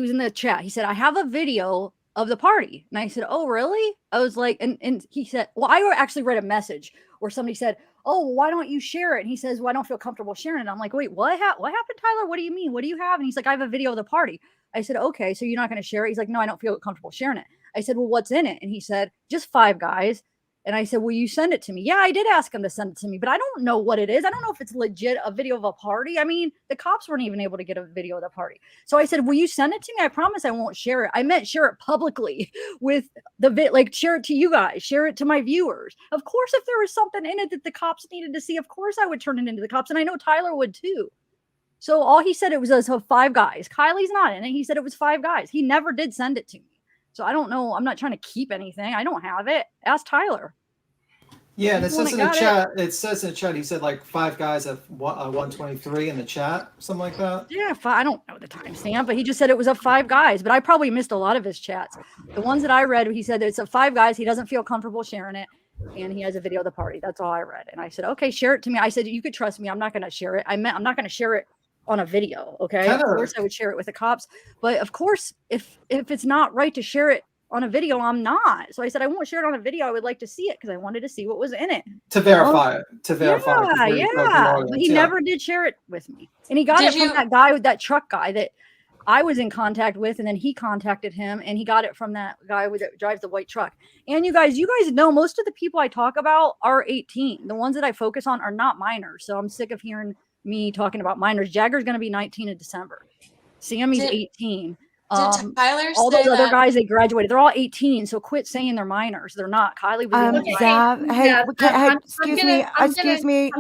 was in the chat. He said, I have a video of the party. And I said, oh, really? I was like, and he said, well, I actually read a message where somebody said, oh, why don't you share it? And he says, well, I don't feel comfortable sharing it. I'm like, wait, what happened, Tyler? What do you mean? What do you have? And he's like, I have a video of the party. I said, okay, so you're not going to share it? He's like, no, I don't feel comfortable sharing it. I said, well, what's in it? And he said, just 5 guys. And I said, will you send it to me? Yeah, I did ask him to send it to me, but I don't know what it is. I don't know if it's legit a video of a party. I mean, the cops weren't even able to get a video of the party. So I said, will you send it to me? I promise I won't share it. I meant share it publicly with like share it to you guys, share it to my viewers. Of course, if there was something in it that the cops needed to see, of course I would turn it into the cops. And I know Tyler would too. So all he said it was 5 guys. Kylie's not in it. He said it was 5 guys. He never did send it to me. So I don't know. I'm not trying to keep anything. I don't have it. Ask Tyler. Yeah, and it says in the chat. It says in the chat. He said like 5 guys at 123 in the chat, something like that. Yeah, I don't know the timestamp, but he just said it was of 5 guys. But I probably missed a lot of his chats. The ones that I read, he said it's of 5 guys. He doesn't feel comfortable sharing it, and he has a video of the party. That's all I read. And I said, okay, share it to me. I said, you could trust me. I'm not going to share it. I meant I'm not going to share it on a video. Okay, of course I would share it with the cops, but of course, if it's not right to share it on a video, I'm not. So I said I won't share it on a video. I would like to see it because I wanted to see what was in it to verify it. To verify. Yeah. But he never did share it with me, and he got it from that guy with that truck guy that I was in contact with, and then he contacted him, and he got it from that guy that drives the white truck. And you guys know most of the people I talk about are 18. The ones that I focus on are not minors. So I'm sick of hearing me talking about minors. Jagger's going to be 19 in December. Sammy's 18. Did Tyler all say those other that- guys, they graduated. They're all 18. So quit saying they're minors. They're not. Kylie was Zav, hey, excuse me.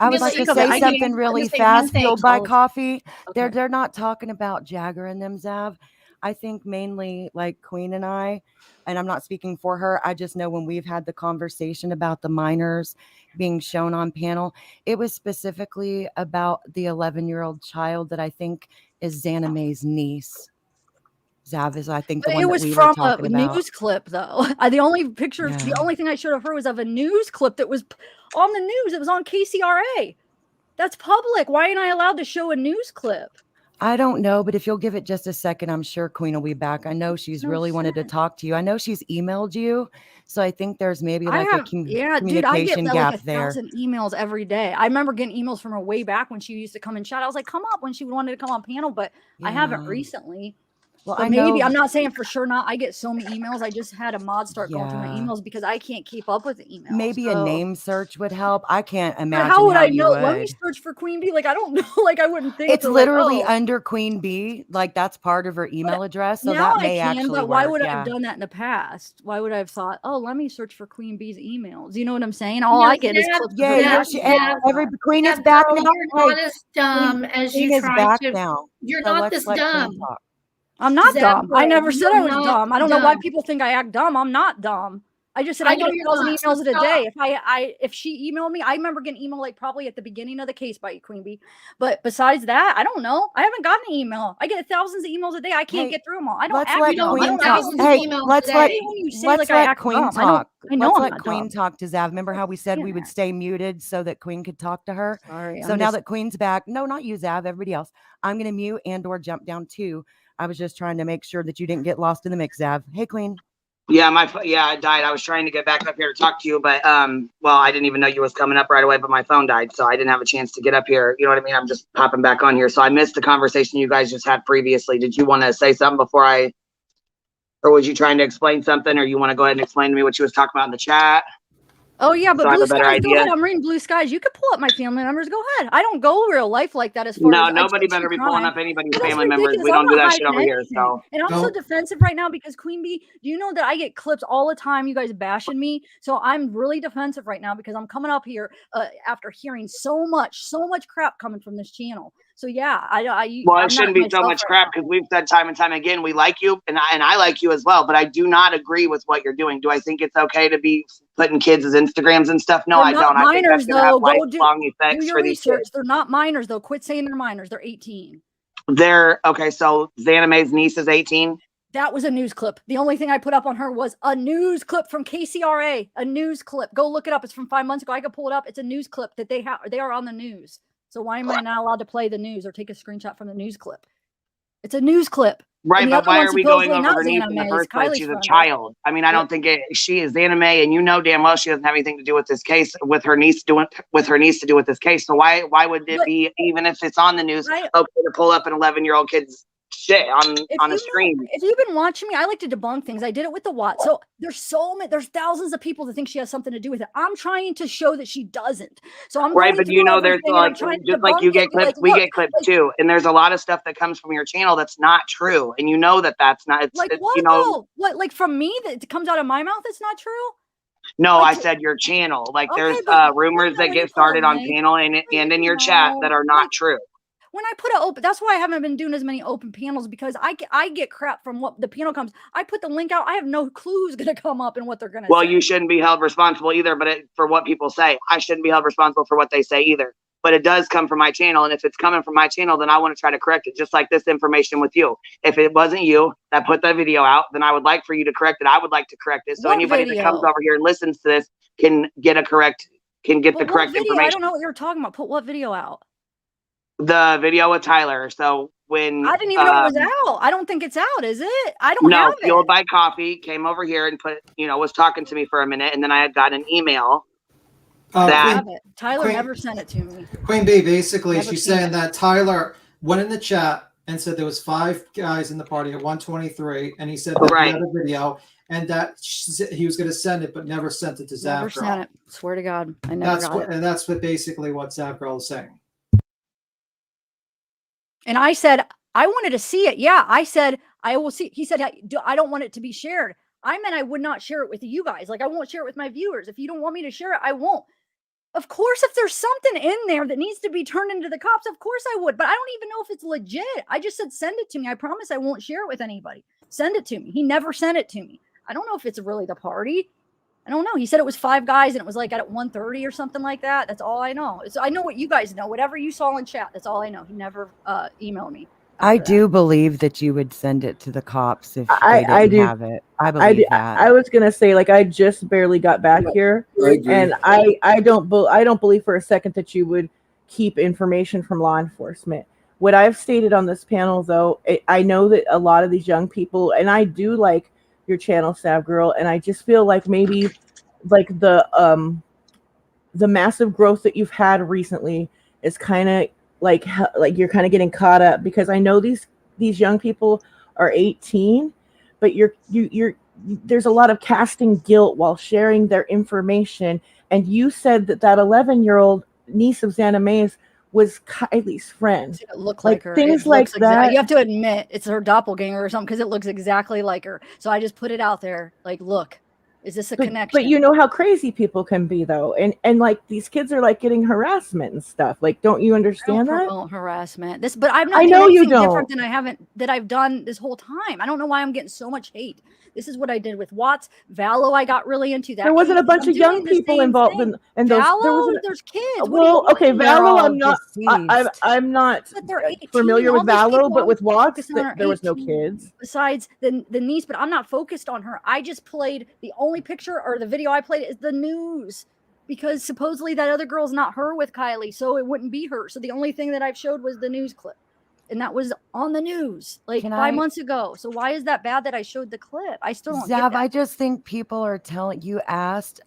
I would like to say something really fast. Fueled by coffee. Okay. They're not talking about Jagger and them, Zav. I think mainly like Queen and I'm not speaking for her. I just know when we've had the conversation about the minors being shown on panel, it was specifically about the 11-year-old child that I think is Xana May's niece. Zav is, I think, the one that we were talking about. News clip, though. The only picture, the only thing I showed of her was of a news clip that was on the news. It was on KCRA. That's public. Why ain't I allowed to show a news clip? I don't know, but if you'll give it just a second, I'm sure Queen will be back. I know she's really wanted to talk to you. I know she's emailed you, so I think there's maybe like a communication gap like there. 1,000 emails every day. I remember getting emails from her way back when she used to come and chat. I was like, come up when she wanted to come on panel, but I haven't recently. Well, but maybe I'm not saying for sure not. I get so many emails. I just had a mod start going through my emails because I can't keep up with the emails. Maybe a name search would help. I can't imagine. How would I know? Let Let me search for Queen Bee. Like I don't know. Like I wouldn't think it's literally under Queen Bee. Like that's part of her email address. So now that may I can, actually but why work. would I have done that in the past? Why would I have thought, oh, let me search for Queen Bee's emails? You know what I'm saying? All I get is clips. Every Queen is back now. You're not as dumb as you try to. Now. You're So not let's this let Queen dumb. talk. I'm not dumb. I never said I was You're dumb. I don't not know why dumb. people think I act dumb. I'm not dumb. I just said I I know get you're 1,000 not. emails in a Stop. day. If she emailed me, I remember getting email like probably at the beginning of the case by Queen Bee. But besides that, I don't know. I haven't gotten an email. I get thousands of emails a day. I can't get through them all. I don't Let's act let dumb. I Queen don't talk. act Hey, let's let like I act Queen dumb. talk. I know Let's I'm let not Queen dumb. talk to Zav. Remember how we said we would stay muted so that Queen could talk to her? Sorry. So now that Queen's back, no, not you, Zav, everybody else. I'm going to mute or jump down too. I was just trying to make sure that you didn't get lost in the mix, Zav. Hey, Queen. Yeah, I died. I was trying to get back up here to talk to you, but well, I didn't even know you was coming up right away, but my phone died, so I didn't have a chance to get up here. You know what I mean? I'm just popping back on here. So I missed the conversation you guys just had previously. Did you want to say something before or was you trying to explain something, or you want to go ahead and explain to me what you was talking about in the chat? Oh yeah, but So I have Blue a better Skies, go idea. ahead. I'm reading Blue Skies. You could pull up my family members. Go ahead. I don't go real life like that as far No, as nobody it's better be crime. pulling up anybody's But that's family members. ridiculous. We I'm don't do not that shit hiding over here. anything. So And I'm so defensive right now because Queen Bee, do you know that I get clips all the time? You guys bashing me, so I'm really defensive right now because I'm coming up here after hearing so much crap coming from this channel. So yeah, well, I'm it shouldn't not be so myself much right crap because we've said time and time again we like you, and I like you as well. But I do not agree with what you're doing. Do I think it's okay to be putting kids' Instagrams and stuff? No, They're I not don't. I think minors that's gonna have though. Go lifelong do effects your for these research. kids. They're not minors though. Quit saying they're minors. They're 18. They're okay. So Xana May's niece is 18. That was a news clip. The only thing I put up on her was a news clip from KCRA. A news clip. Go look it up. It's from 5 months ago. I could pull it up. It's a news clip that they are on the news. So why am I not allowed to play the news or take a screenshot from the news clip? It's a news clip. Right, And the but other why one are we going supposedly over not her niece in the Xana May, it's first place? Kylie's She's a friend. child. I mean, I don't think she is Xana May, and you know damn well she doesn't have anything to do with this case. With her niece to do with this case. So why would it be, even if it's on the news, okay to pull up an 11-year-old kid's shit on a stream? If you've been watching me, I like to debunk things. I did it with the Watt. So there's thousands of people that think she has something to do with it. I'm trying to show that she doesn't. So I'm Right, going but through you know, there's everything and I'm like, trying to just like debunk you it get and be clips, like, we look, get clips too, and there's a lot of stuff that comes from your channel that's not true, and you know that's not. like what you know. though? What, like from me that comes out of my mouth? It's not true. No, Like, I said your channel. Like okay, there's but rumors that when you get put a started on link, panel and in your chat that are not true. when I put an open, that's why I haven't been doing as many open panels, because I get crap from what the panel comes. I put the link out. I have no clue who's going to come up and what they're going to Well, say. you shouldn't be held responsible either, but for what people say. I shouldn't be held responsible for what they say either. But it does come from my channel, and if it's coming from my channel, then I want to try to correct it, just like this information with you. If it wasn't you that put that video out, then I would like for you to correct it. I would like to correct it. So What anybody video? that comes over here and listens to this can get the correct What information. video? I don't know what you're talking about. Put what video out? The video with Tyler. So when I didn't even know it was out. I don't think it's out, is it? I don't have it. Fueled by Coffee came over here and was talking to me for a minute, and then I had got an email. Tyler never sent it to me. Queen Bee, basically, Never she's seen saying it. that Tyler went in the chat and said there was 5 guys in the party at 123, and he said that he had a video and that he was going to send it, but never sent it to Zap Never Girl. sent it. Swear to God, I never got it. And that's basically what Zap Girl is saying. And I said, I wanted to see it. Yeah, I said, I will see. He said, I don't want it to be shared. I meant I would not share it with you guys. Like, I won't share it with my viewers. If you don't want me to share it, I won't. Of course, if there's something in there that needs to be turned into the cops, of course I would. But I don't even know if it's legit. I just said, send it to me. I promise I won't share it with anybody. Send it to me. He never sent it to me. I don't know if it's really the party. I don't know. He said it was 5 guys and it was like at 1:30 or something like that. That's all I know. I know what you guys know. Whatever you saw in chat, that's all I know. He never emailed me. I do believe that you would send it to the cops if they didn't have it. I believe that. I was gonna say, like, I just barely got back here, and I don't believe for a second that you would keep information from law enforcement. What I've stated on this panel, though, I know that a lot of these young people, and I do like your channel, Sav Girl, and I just feel like maybe like the massive growth that you've had recently is kind of like you're kind of getting caught up, because I know these young people are 18, but you're there's a lot of casting guilt while sharing their information. And you said that 11-year-old niece of Xana May's was Kylie's friend. It looked like her. Things like that. You have to admit it's her doppelganger or something, because it looks exactly like her. So I just put it out there. Like, look, is this a connection? But you know how crazy people can be, though, and like these kids are like getting harassment and stuff. Like, don't you understand that? Harassment. But I'm not. I know you don't. Different than I've done this whole time. I don't know why I'm getting so much hate. This is what I did with Watts. Valo, I got really into that. There wasn't a bunch of young people involved in those. Valo, there's kids. Well, okay, Valo, I'm not familiar with Valo, but with Watts, there was no kids. Besides the niece, but I'm not focused on her. I just played the only picture or the video I played is the news, because supposedly that other girl's not her with Kylie, so it wouldn't be her. So the only thing that I've showed was the news clip. And that was on the news like 5 months ago. So why is that bad that I showed the clip? I still don't get that. I just think people are telling you asked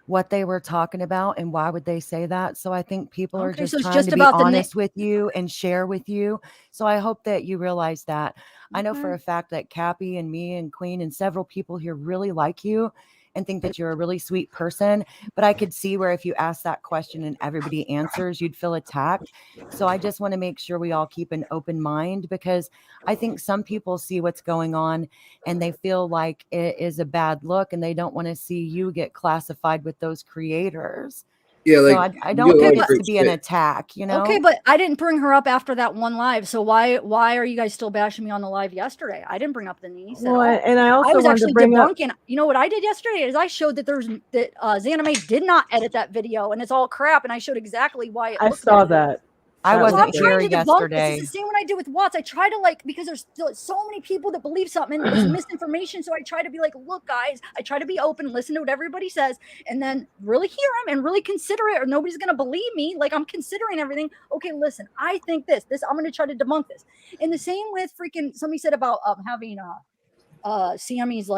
what they were talking about and why would they say that. So I think people are just trying to be honest with you and share with you. So I hope that you realize that. I know for a fact that Cappy and me and Queen and several people here really like you and think that you're a really sweet person, but I could see where if you ask that question and everybody answers, you'd feel attacked. So I just want to make sure we all keep an open mind, because I think some people see what's going on and they feel like it is a bad look and they don't want to see you get classified with those creators. Yeah, like, so I don't think it's to be an attack, you know? Okay, but I didn't bring her up after that one live. So why are you guys still bashing me on the live yesterday? I didn't bring up the niece at all. And I also was wanted actually to bring debunking. You know what I did yesterday is I showed that Xana May did not edit that video and it's all crap, and I showed exactly why it I saw that. I That was wasn't I'm great. trying here to debunk this. yesterday. It's the same when I do with Watts. I try to because there's so many people that believe something is misinformation. So I try to be like, look, guys, I try to be open, listen to what everybody says, and then really hear them and really consider it, or nobody's gonna believe me. Like I'm considering everything. Okay, listen, I think this. I'm gonna try to debunk this. And the same with freaking somebody said about having Sammy's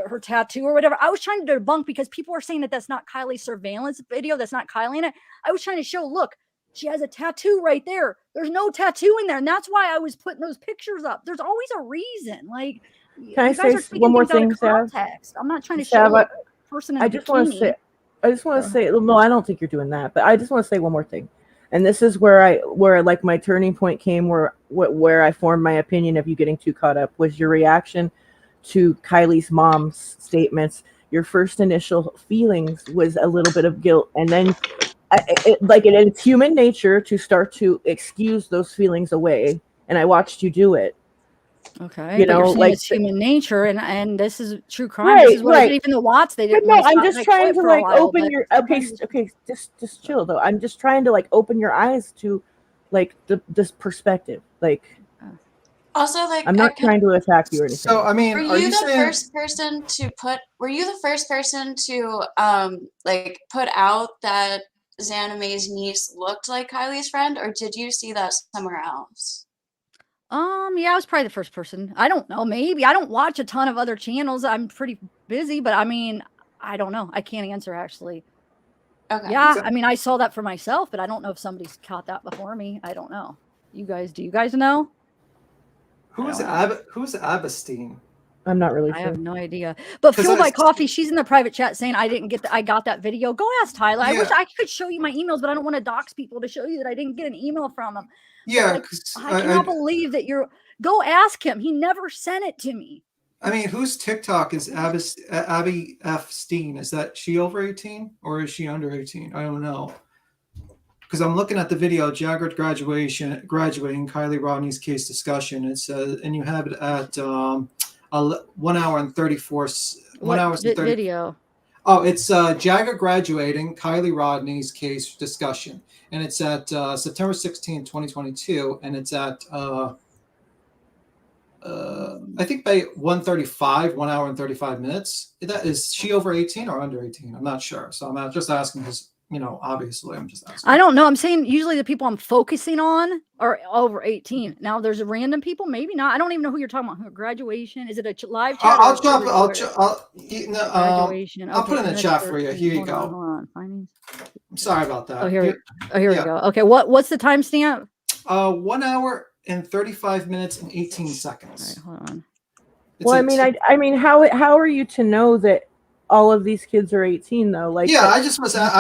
her tattoo or whatever. I was trying to debunk because people are saying that that's not Kylie's surveillance video. That's not Kylie in it. I was trying to show, look, she has a tattoo right there. There's no tattoo in there. And that's why I was putting those pictures up. There's always a reason. Like, Can I you guys say are taking one more things out thing, of Sav? context. I'm not trying to show Sav, a person in a I just want to bikini. say, no, I don't think you're doing that, but I just want to say one more thing. And this is where like my turning point came, where I formed my opinion of you getting too caught up, was your reaction to Kylie's mom's statements. Your first initial feelings was a little bit of guilt, and then it's human nature to start to excuse those feelings away. And I watched you do it. Okay, but you're saying it's human nature, and this is true crime. Right, This is what I right. did. Even the Watts, they But didn't no, want to I'm stop just my trying clip to for a while. open But your just chill though. I'm just trying to open your eyes to this perspective. Also, I'm not trying to attack you or anything. So I mean, were are you you the saying? first person to put out that Xana May's niece looked like Kylie's friend, or did you see that somewhere else? Yeah, I was probably the first person. I don't know. Maybe I don't watch a ton of other channels. I'm pretty busy, but I mean, I don't know. I can't answer actually. Okay. Yeah, I mean, I saw that for myself, but I don't know if somebody's caught that before me. I don't know. Do you guys know? Who's Abestein? I'm not really I sure. have no idea. But 'Cause Fuel I- by Coffee, she's in the private chat saying I got that video. Go ask Tyler. I wish Yeah. I could show you my emails, but I don't want to dox people to show you that I didn't get an email from him. Yeah, But, 'cause I cannot believe that go ask him. He never sent it to me. I mean, whose TikTok is Abby F. Steen? Is that she over 18 or is she under 18? I don't know. Because I'm looking at the video, Jagger graduating Kylie Rodney's case discussion. It says, and you have it at 1 hour and 34. 1 hour and 30 video. Oh, it's Jagger graduating Kylie Rodney's case discussion, and it's at September 16, 2022, and it's at I think by 1:35, 1 hour and 35 minutes. Is she over 18 or under 18? I'm not sure. So I'm just asking because, obviously I'm just asking. I don't know. I'm saying usually the people I'm focusing on are over 18. Now there's random people, maybe not. I don't even know who you're talking about. Graduation? Is it a live chat? I'll graduation. I'll put in the chat for you. Here you Hold go. on. Findings. I'm sorry about that. Oh, here we go. Okay, what's the timestamp? 1 hour and 35 minutes and 18 seconds. All right, hold on. Well, I mean, how are you to know that all of these kids are 18 though? I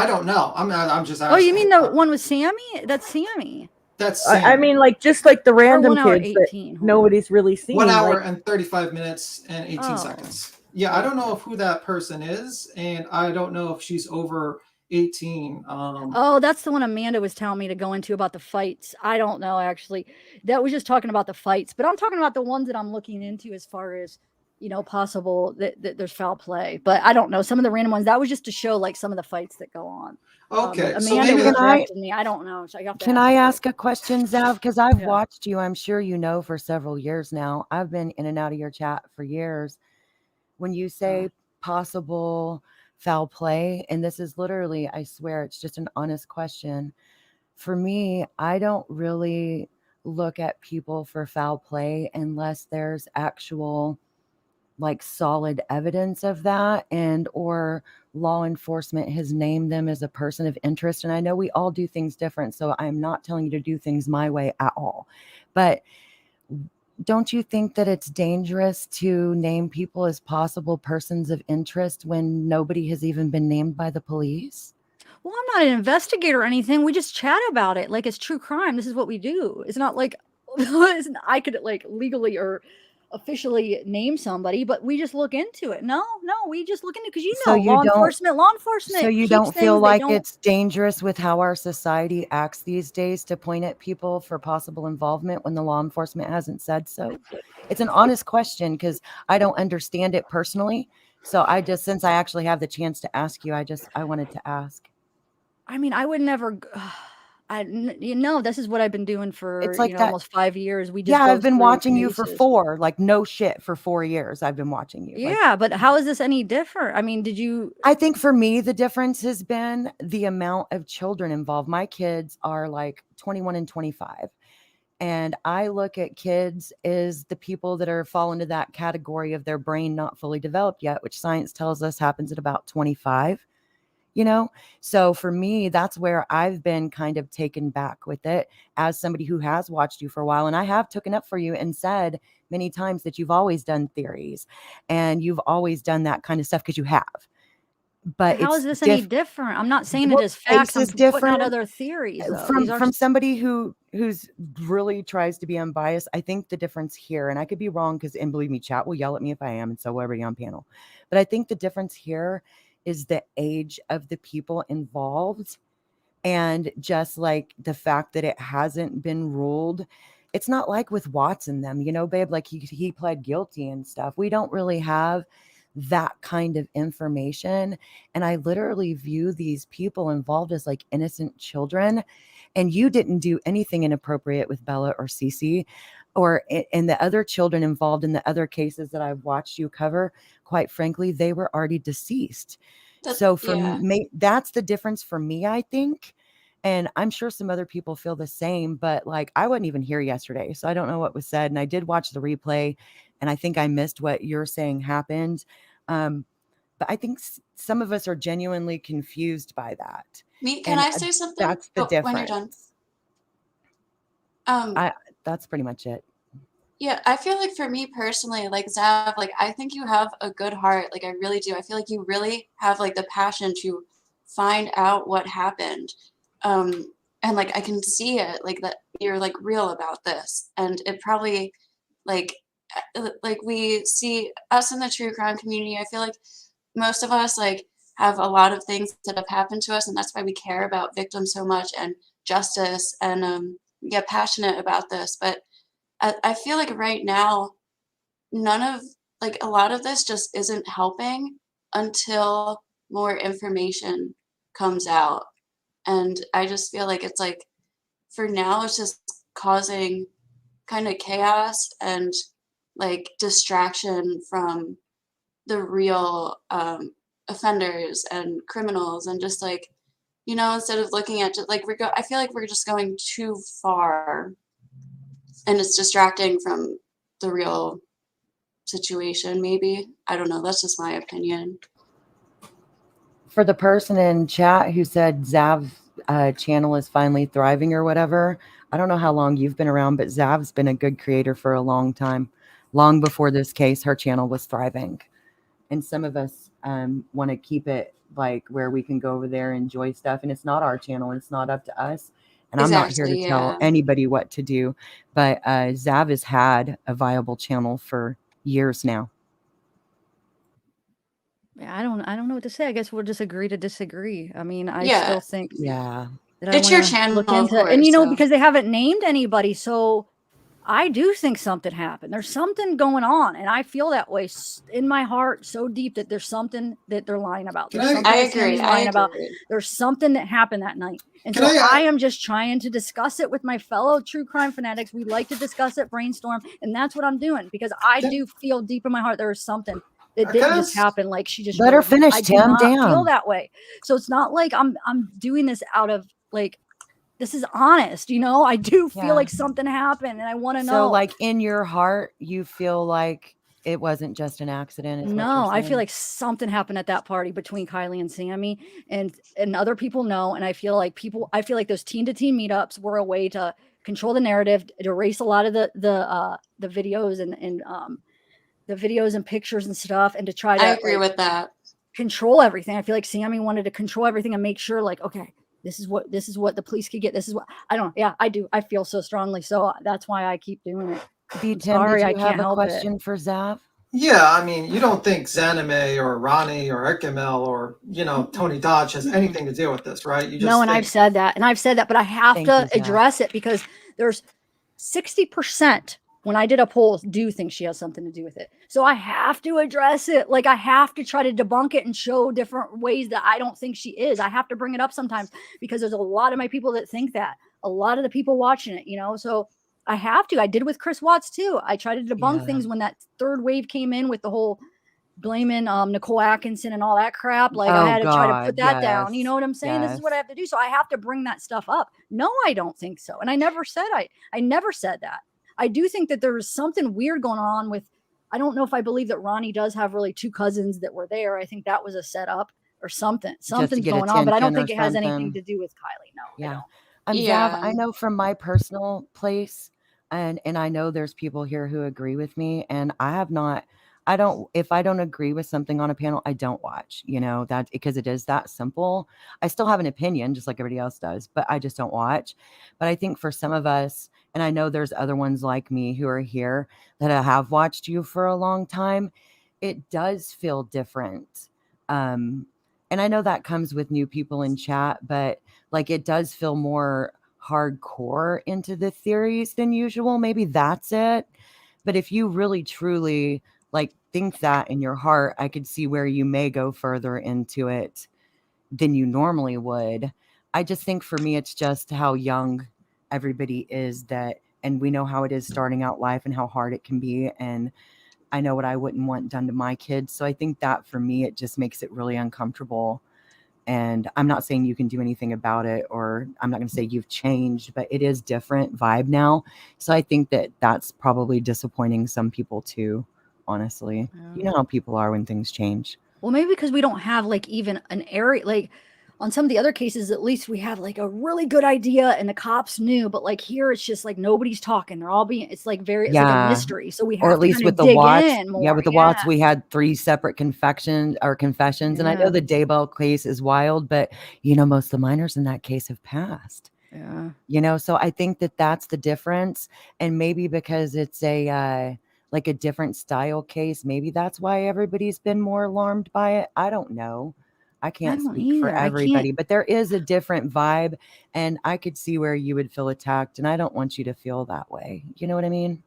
don't know. I'm just asking. Oh, you mean the one with Sammy? That's Sammy. That's Sammy. I mean, just like the random 1 hour kids 18. that nobody's really seen. 1 hour and 35 minutes and 18 seconds. Yeah, I don't know who that person is, and I don't know if she's over 18. Oh, that's the one Amanda was telling me to go into about the fights. I don't know, actually. That was just talking about the fights, but I'm talking about the ones that I'm looking into as far as, possible that there's foul play. But I don't know. Some of the random ones, that was just to show some of the fights that go on. Okay. Amanda was correcting me. I don't know. Can I ask a question, Zav? Because I've watched you, I'm sure you know, for several years now. I've been in and out of your chat for years. When you say possible foul play, and this is literally, I swear, it's just an honest question. For me, I don't really look at people for foul play unless there's actual solid evidence of that, and or law enforcement has named them as a person of interest. And I know we all do things different, so I'm not telling you to do things my way at all. But don't you think that it's dangerous to name people as possible persons of interest when nobody has even been named by the police? Well, I'm not an investigator or anything. We just chat about it like it's true crime. This is what we do. It's not like I could legally or officially name somebody, but we just look into it. No, we just look into it because law enforcement. So you don't feel like it's dangerous with how our society acts these days to point at people for possible involvement when the law enforcement hasn't said so? It's an honest question because I don't understand it personally. So since I actually have the chance to ask you, I wanted to ask. I mean, I would never. you know, this is what I've been doing for, It's like that. almost 5 years. We just Yeah, go I've been through watching you for cases. 4, like no shit, for 4 years. I've been watching you. Like, Yeah, but how is this any different? I mean, did you? I think for me, the difference has been the amount of children involved. My kids are like 21 and 25. And I look at kids as the people that are fall into that category of their brain not fully developed yet, which science tells us happens at about 25. So for me, that's where I've been kind of taken back with it as somebody who has watched you for a while. And I have taken up for you and said many times that you've always done theories and you've always done that kind of stuff, because you have. But How it's is this any different? I'm not saying it what is facts. I'm makes is putting out different other theories, though. These are from somebody who's really tries to be unbiased. I think the difference here, and I could be wrong, and believe me, chat will yell at me if I am, and so will everybody on panel. But I think the difference here is the age of the people involved, and just like the fact that it hasn't been ruled. It's not like with Watson them, babe, like he pled guilty and stuff. We don't really have that kind of information. And I literally view these people involved as like innocent children. And you didn't do anything inappropriate with Bella or Cece and the other children involved in the other cases that I've watched you cover. Quite frankly, they were already deceased. So for me, that's the difference for me, I think. And I'm sure some other people feel the same, but like I wasn't even here yesterday, so I don't know what was said. And I did watch the replay, and I think I missed what you're saying happened. But I think some of us are genuinely confused by that. Can I say something? That's the difference. When you're done. That's pretty much it. Yeah, I feel like for me personally, like Zav, like I think you have a good heart. Like I really do. I feel like you really have like the passion to find out what happened. And like I can see it, like that you're like real about this. And it probably like we see us in the true crime community. I feel like most of us like have a lot of things that have happened to us, and that's why we care about victims so much and justice, and we get passionate about this. But I feel like right now, a lot of this just isn't helping until more information comes out. And I just feel like it's like, for now, it's just causing kind of chaos and like distraction from the real offenders and criminals, and just like, instead of looking at just like I feel like we're just going too far. And it's distracting from the real situation, maybe. I don't know. That's just my opinion. For the person in chat who said Zav's channel is finally thriving or whatever, I don't know how long you've been around, but Zav's been a good creator for a long time. Long before this case, her channel was thriving. And some of us want to keep it like where we can go over there and enjoy stuff. And it's not our channel. It's not up to us. And I'm not here to tell anybody what to do, but Zav has had a viable channel for years now. Yeah, I don't know what to say. I guess we'll just agree to disagree. I mean, I Yeah. still think that it's your channel, look into, of course, and so. because they haven't named anybody, so I do think something happened. There's something going on, and I feel that way in my heart so deep that there's something that they're lying about. There's something I that Sammy's agree. lying about. There's something that happened that night. And Can so I I am just trying to discuss it with my fellow true crime fanatics. We like to discuss it, brainstorm, and that's what I'm doing, because I do feel deep in my heart there was something that didn't just happen like she just let her wrote. finish, I do Tim. not Damn. feel that way. So it's not like I'm doing this out of like, this is honest, I do feel like something happened, and I want to know. So like in your heart, you feel like it wasn't just an accident. No, I feel like something happened at that party between Kylie and Sammy, and other people know. And I feel like those teen to teen meetups were a way to control the narrative, to erase a lot of the videos and the videos and pictures and stuff, and to try to I agree with that. Control everything. I feel like Sammy wanted to control everything and make sure, like, okay, this is what the police could get. This is what I don't. Yeah, I do. I feel so strongly. So that's why I keep doing it. Tim, sorry, did I you can't have a help question it. for Zav? Yeah, I mean, you don't think Zanime or Ronnie or Ekimel or, Tony Dodge has anything to do with this, right? You just no, and I've said that, but I have to address it, because there's 60% when I did a poll, do think she has something to do with it. So I have to address it. Like I have to try to debunk it and show different ways that I don't think she is. I have to bring it up sometimes because there's a lot of my people that think that. A lot of the people watching it, you know. So I have to. I did with Chris Watts too. I tried to debunk things when that third wave came in with the whole blaming Nicole Atkinson and all that crap. Like I had to try to put that down. You know what I'm saying? This is what I have to do. So I have to bring that stuff up. No, I don't think so. And I never said I never said that. I do think that there's something weird going on with, I don't know if I believe that Ronnie does have really two cousins that were there. I think that was a setup or something. Something's going on, but I don't think it has anything to do with Kylie. No, I don't. Zav, I know from my personal place, and I know there's people here who agree with me, and if I don't agree with something on a panel, I don't watch, you know, that because it is that simple. I still have an opinion just like everybody else does, but I just don't watch. But I think for some of us, and I know there's other ones like me who are here that have watched you for a long time, it does feel different. And I know that comes with new people in chat, but like it does feel more hardcore into the theories than usual. Maybe that's it. But if you really truly like think that in your heart, I could see where you may go further into it than you normally would. I just think for me, it's just how young everybody is and we know how it is starting out life and how hard it can be. And I know what I wouldn't want done to my kids. So I think that for me, it just makes it really uncomfortable. And I'm not saying you can do anything about it, or I'm not going to say you've changed, but it is different vibe now. So I think that that's probably disappointing some people too, honestly. You know how people are when things change. Well, maybe because we don't have like even an area, like on some of the other cases, at least we have like a really good idea and the cops knew, but like here it's just like nobody's talking. They're all being, it's like it's like a mystery. So we have or at least to with the dig Watts. in more. Yeah, with the Watts, we had 3 separate confessions. And I know the Daybell case is wild, but you know, most of the minors in that case have passed. Yeah. You know, so I think that that's the difference. And maybe because it's like a different style case, maybe that's why everybody's been more alarmed by it. I don't know. I can't speak for everybody, but there is a different vibe, and I could see where you would feel attacked, and I don't want you to feel that way. You know what I mean?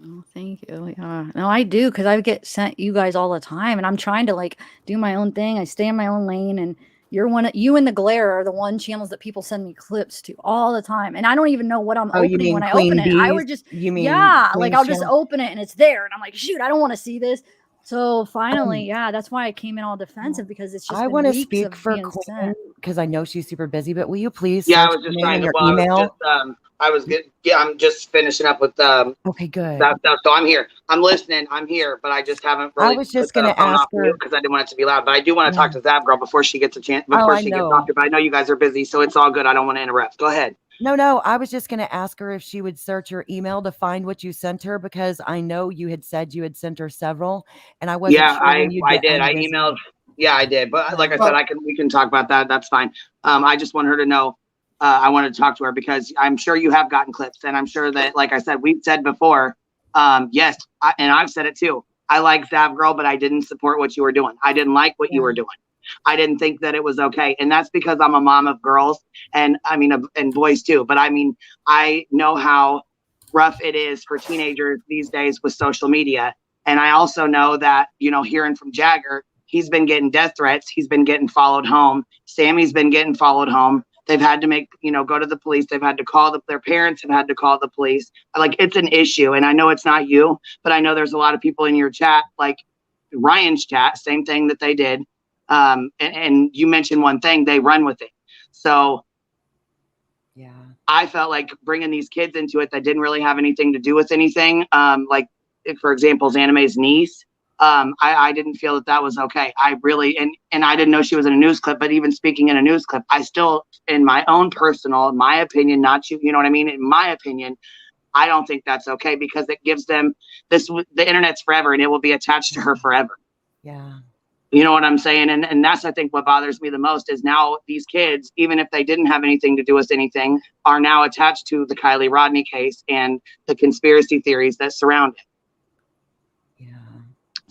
Oh, thank you. Yeah. No, I do, because I get sent you guys all the time, and I'm trying to like do my own thing. I stay in my own lane, and you and the Glare are the one channels that people send me clips to all the time, and I don't even know what I'm opening when I open it. I would just like I'll just open it and it's there, and I'm like, shoot, I don't want to see this. So finally, that's why I came in all defensive, because it's just I want to speak for Queen because I know she's super busy, but will you please Yeah, I search was just your trying name to. and your email? I was good. Yeah, I'm just finishing up with okay, good. that stuff. So I'm here. I'm listening. I'm here, but I just haven't really. I was just going to ask her because I didn't want it to be loud. But I do want to talk to Zab Girl before she gets a chance. Before she gets off. But I know you guys are busy, so it's all good. I don't want to interrupt. Go ahead. No. I was just going to ask her if she would search your email to find what you sent her, because I know you had said you had sent her several, and I wasn't sure when you'd I get did. I busy. emailed. Yeah, I did. But like I said, we can talk about that. That's fine. I just want her to know. I wanted to talk to her because I'm sure you have gotten clips, and I'm sure that, like I said, we've said before. Yes, and I've said it too. I like Zav Girl, but I didn't support what you were doing. I didn't like what you were doing. I didn't think that it was okay. And that's because I'm a mom of girls, and I mean, and boys too. But I mean, I know how rough it is for teenagers these days with social media. And I also know that, you know, hearing from Jagger, he's been getting death threats. He's been getting followed home. Sammy's been getting followed home. They've had to go to the police. They've had to call their parents have had to call the police. Like, it's an issue. And I know it's not you, but I know there's a lot of people in your chat, like Ryan's chat, same thing that they did. And you mentioned one thing, they run with it. So yeah, I felt like bringing these kids into it that didn't really have anything to do with anything. Like, for example, Anime's niece. I didn't feel that was okay. I really, and I didn't know she was in a news clip, but even speaking in a news clip, I still, in my own personal, my opinion, not you know what I mean? In my opinion, I don't think that's okay, because it gives them the internet's forever, and it will be attached to her forever. Yeah. You know what I'm saying? And that's, I think, what bothers me the most is now these kids, even if they didn't have anything to do with anything, are now attached to the Kylie Rodney case and the conspiracy theories that surround it.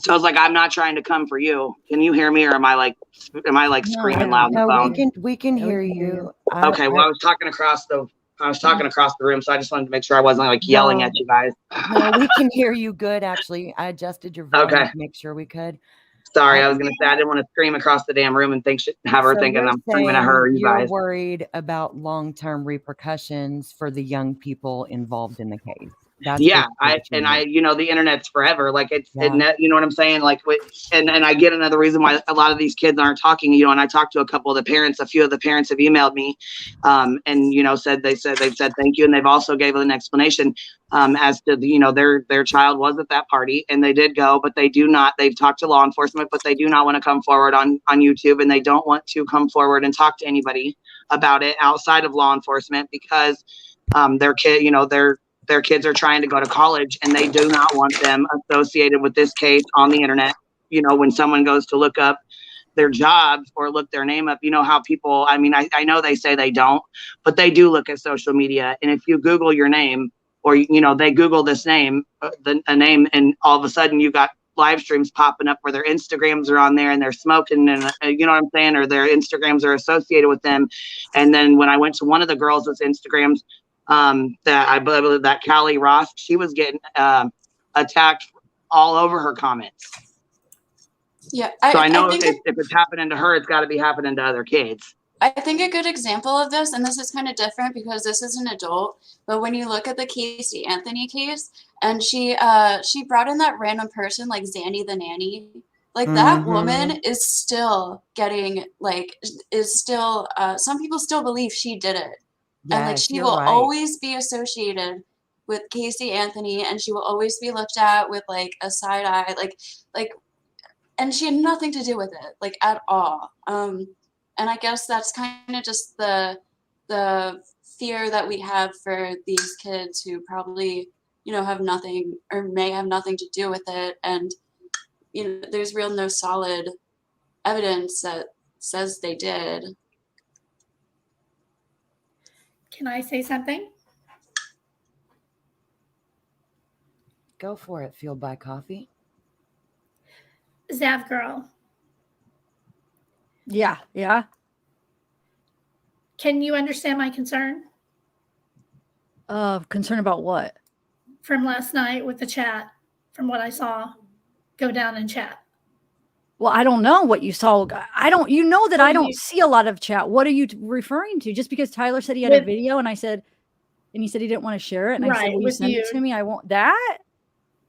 So I was like, I'm not trying to come for you. Can you hear me, or am I like screaming loud on the phone? We can hear you. Okay, well, I was talking across the I was talking across the room, so I just wanted to make sure I wasn't like yelling at you guys. No, we can hear you good. Actually, I adjusted your volume Okay. to make sure we could. Sorry, I was gonna say I didn't want to scream across the damn room and have her So thinking you're I'm screaming at saying her or you you're guys. worried about long-term repercussions for the young people involved in the case. That's Yeah, basically what you mean. the internet's forever. Like it's, Yeah. you know what I'm saying? Like, and I get another reason why a lot of these kids aren't talking. And I talked to a couple of the parents. A few of the parents have emailed me, and they've said thank you, and they've also gave an explanation as to their child was at that party and they did go, but they've talked to law enforcement, but they do not want to come forward on YouTube, and they don't want to come forward and talk to anybody about it outside of law enforcement because their kids are trying to go to college and they do not want them associated with this case on the internet. When someone goes to look up their jobs or look their name up, how people, I know they say they don't, but they do look at social media. And if you Google your name or, they Google this name, a name, and all of a sudden you got live streams popping up where their Instagrams are on there and they're smoking and you know what I'm saying? Or their Instagrams are associated with them. And then when I went to one of the girls' Instagrams, that I believe that Callie Ross, she was getting attacked all over her comments. Yeah, So I know think if it's happening to her, it's got to be happening to other kids. I think a good example of this, and this is kind of different because this is an adult, but when you look at the Casey Anthony case, and she brought in that random person like Zanny the nanny, like that woman is still getting some people still believe she did it, and like Yes, she you're will right. always be associated with Casey Anthony, and she will always be looked at with like a side eye, like, and she had nothing to do with it, like at all. And I guess that's kind of just the fear that we have for these kids who probably, have nothing or may have nothing to do with it. And, there's no solid evidence that says they did. Can I say something? Go for it, Fueled by Coffee. Zav girl. Yeah. Can you understand my concern? Concern about what? From last night with the chat, from what I saw go down in chat. Well, I don't know what you saw. I don't see a lot of chat. What are you referring to? Just because Tyler said he had a video and he said he didn't want to share it. And I said, will you send it to me? I want that.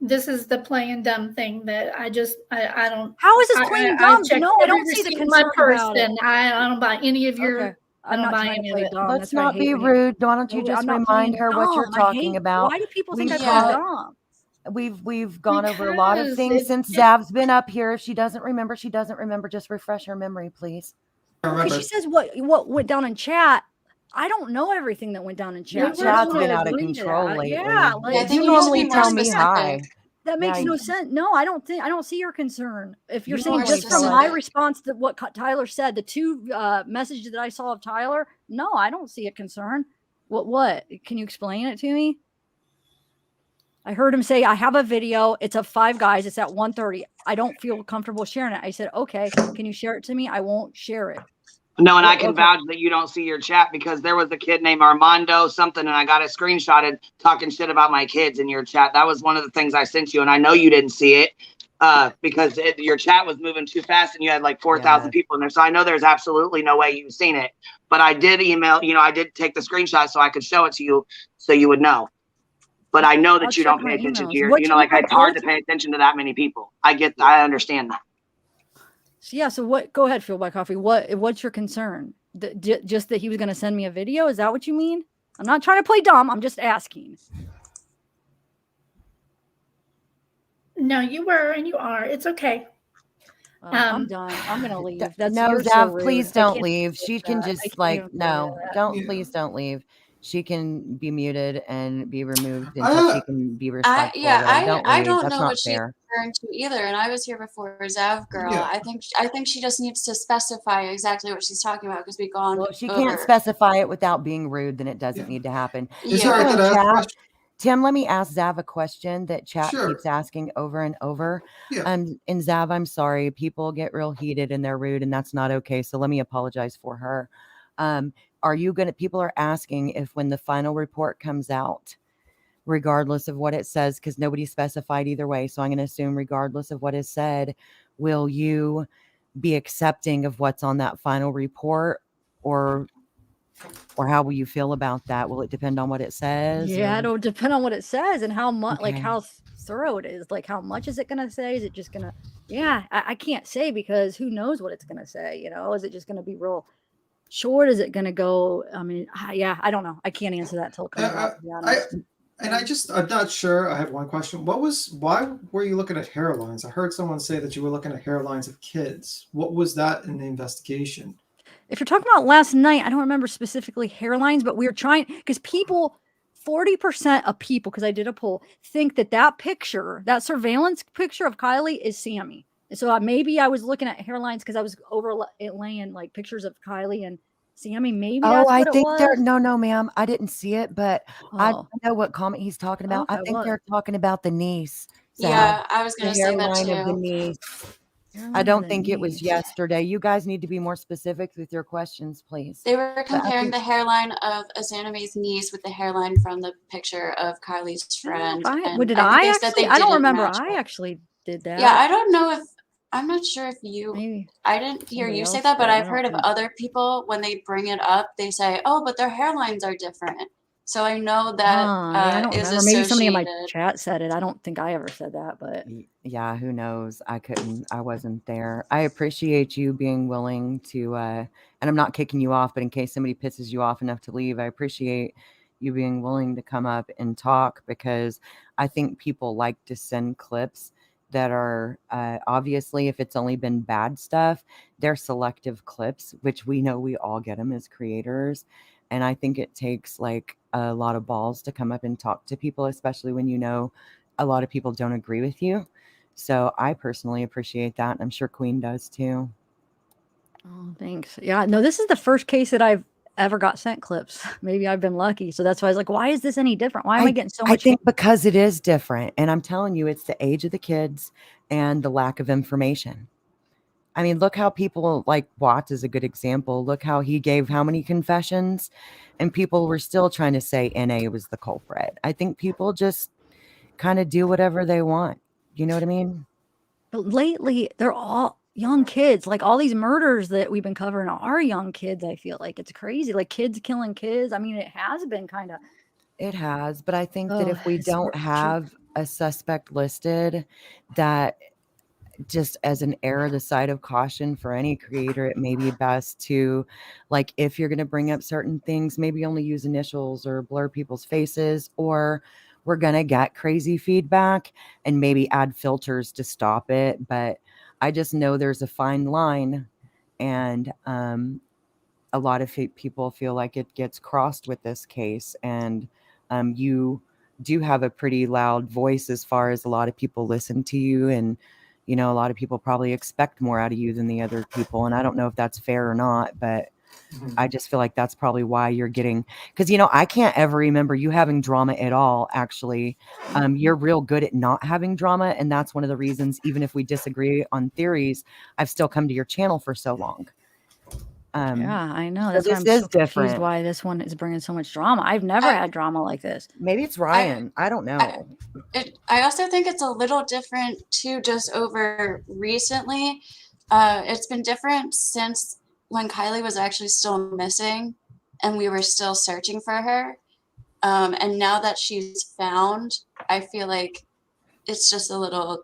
This is the playing dumb thing that I don't. How is this playing dumb? No, I don't see the concern about it. I don't buy any of your. Okay. I'm not trying to play dumb. Let's not be rude. Why don't you just remind her what you're talking about? Why do people think I play dumb? We've gone over a lot of things since Zav's been up here. If she doesn't remember, she doesn't remember. Just refresh her memory, please. Because she says what went down in chat. I don't know everything that went down in chat. Chat's been out of control lately. Yeah, you normally tell me hi. That makes no sense. No, I don't see your concern. If you're saying just from my response to what Tyler said, the two messages that I saw of Tyler, no, I don't see a concern. What? Can you explain it to me? I heard him say, I have a video. It's of 5 guys. It's at 1:30. I don't feel comfortable sharing it. I said, okay, can you share it to me? I won't share it. No, and I can vouch that you don't see your chat because there was a kid named Armando something, and I got it screenshotted talking shit about my kids in your chat. That was one of the things I sent you, and I know you didn't see it because your chat was moving too fast, and you had like 4,000 people in there. So I know there's absolutely no way you've seen it. But I did email, I did take the screenshot so I could show it to you so you would know. But I know that you don't pay attention to your, it's hard to pay attention to that many people. I understand that. Yeah. So what? Go ahead, Fueled by Coffee. What's your concern? Just that he was going to send me a video? Is that what you mean? I'm not trying to play dumb. I'm just asking. No, you were and you are. It's okay. I'm done. I'm going to leave. No, Zav, please don't leave. She can just please don't leave. She can be muted and be removed until she can be respectful. I don't know what she's referring to either. And I was here before Zav girl. Yeah. I think she just needs to specify exactly what she's talking about because we've gone. Well, if she can't specify it without being rude, then it doesn't need to happen. Tim, let me ask Zav a question that chat keeps asking over and over. And Zav, I'm sorry, people get real heated and they're rude, and that's not okay. So let me apologize for her. are you going to, people are asking if when the final report comes out, regardless of what it says, because nobody specified either way. So I'm going to assume regardless of what is said, will you be accepting of what's on that final report, or how will you feel about that? Will it depend on what it says? Yeah, it'll depend on what it says and how much, like Okay. how thorough it is. Like how much is it going to say? Is it just going to, yeah, I can't say because who knows what it's going to say, you know? Is it just going to be real short? Is it going to go, I mean, yeah, I don't know. I can't answer that till it comes out, to be honest. I'm not sure. I have one question. Why were you looking at hairlines? I heard someone say that you were looking at hairlines of kids. What was that in the investigation? If you're talking about last night, I don't remember specifically hairlines, but we were trying, because people, 40% of people, because I did a poll, think that picture, that surveillance picture of Kylie is Sammy. And so maybe I was looking at hairlines because I was overlaying like pictures of Kylie and Sammy. Maybe Oh, that's I what it think was. no, ma'am. I didn't see it, but I Oh. know what comment he's talking about. I Okay, think what? they're talking about the niece. Yeah, I was The gonna say that hairline of the too. niece. I Hairline of don't the think it was niece. yesterday. You guys need to be more specific with your questions, please. They were But I comparing think the hairline of Asanime's niece with the hairline from the picture of Kylie's friend, and Did I think I they said actually? they I don't didn't remember. match I up. actually did that. Yeah, I don't know if I'm not sure if you. Maybe I didn't hear somebody you say else that, but did. I I've don't heard of think. other people when they bring it up, they say, "Oh, but their hairlines are different." So I know that Yeah, I don't is remember. Maybe somebody in my associated. chat said it. I don't think I ever said that, but yeah, who knows? I wasn't there. I appreciate you being willing to, and I'm not kicking you off, but in case somebody pisses you off enough to leave, I appreciate you being willing to come up and talk, because I think people like to send clips that are obviously, if it's only been bad stuff, they're selective clips, which we know we all get them as creators. And I think it takes like a lot of balls to come up and talk to people, especially when you know a lot of people don't agree with you. So I personally appreciate that. And I'm sure Queen does too. oh, thanks. Yeah, no, this is the first case that I've ever got sent clips. Maybe I've been lucky. So that's why I was like, why is this any different? Why am I getting so I much? think because it is different. And I'm telling you, it's the age of the kids and the lack of information. I mean, look how people like Watts is a good example. Look how he gave how many confessions, and people were still trying to say NA was the culprit. I think people just kind of do whatever they want. You know what I mean? But lately, they're all young kids. Like all these murders that we've been covering are young kids. I feel like it's crazy. Like kids killing kids. I mean, it has been kind of. It has, but I think that Oh, if we it's don't have a suspect listed, that just as an error, the side of caution for any creator, it may be best to, like, if you're going to bring up certain things, maybe only use initials or blur people's faces, or we're going to get crazy feedback, and maybe add filters to stop it. But I just know there's a fine line, and a lot of people feel like it gets crossed with this case. And you do have a pretty loud voice as far as a lot of people listen to you, and you know, a lot of people probably expect more out of you than the other people. And I don't know if that's fair or not, but I just feel like that's probably why you're getting, because, you know, I can't ever remember you having drama at all. Actually, you're real good at not having drama. And that's one of the reasons, even if we disagree on theories, I've still come to your channel for so long. Yeah, I know. So That's why this I'm is so confused different. why this one is bringing so much drama. I've never had drama like this. Maybe it's Ryan. I don't know. I also think it's a little different too, just over recently. It's been different since when Kylie was actually still missing and we were still searching for her. And now that she's found, I feel like it's just a little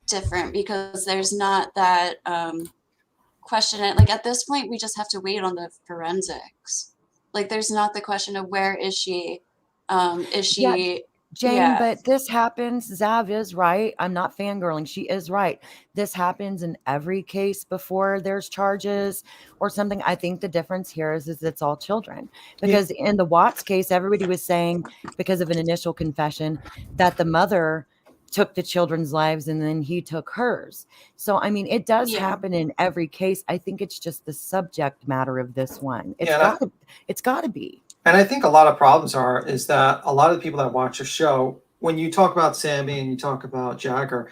different because there's not that question. Like at this point, we just have to wait on the forensics. Like there's not the question of where is she? Is she? Jane, Yeah. but this happens. Zav is right. I'm not fangirling. She is right. This happens in every case before there's charges or something. I think the difference here is it's all children. Because in the Watts case, everybody was saying, because of an initial confession, that the mother took the children's lives and then he took hers. So, I mean, it does happen in every case. I think it's just the subject matter of this one. It's got to be. And I think a lot of problems is that a lot of the people that watch your show when you talk about Sammy and you talk about Jagger,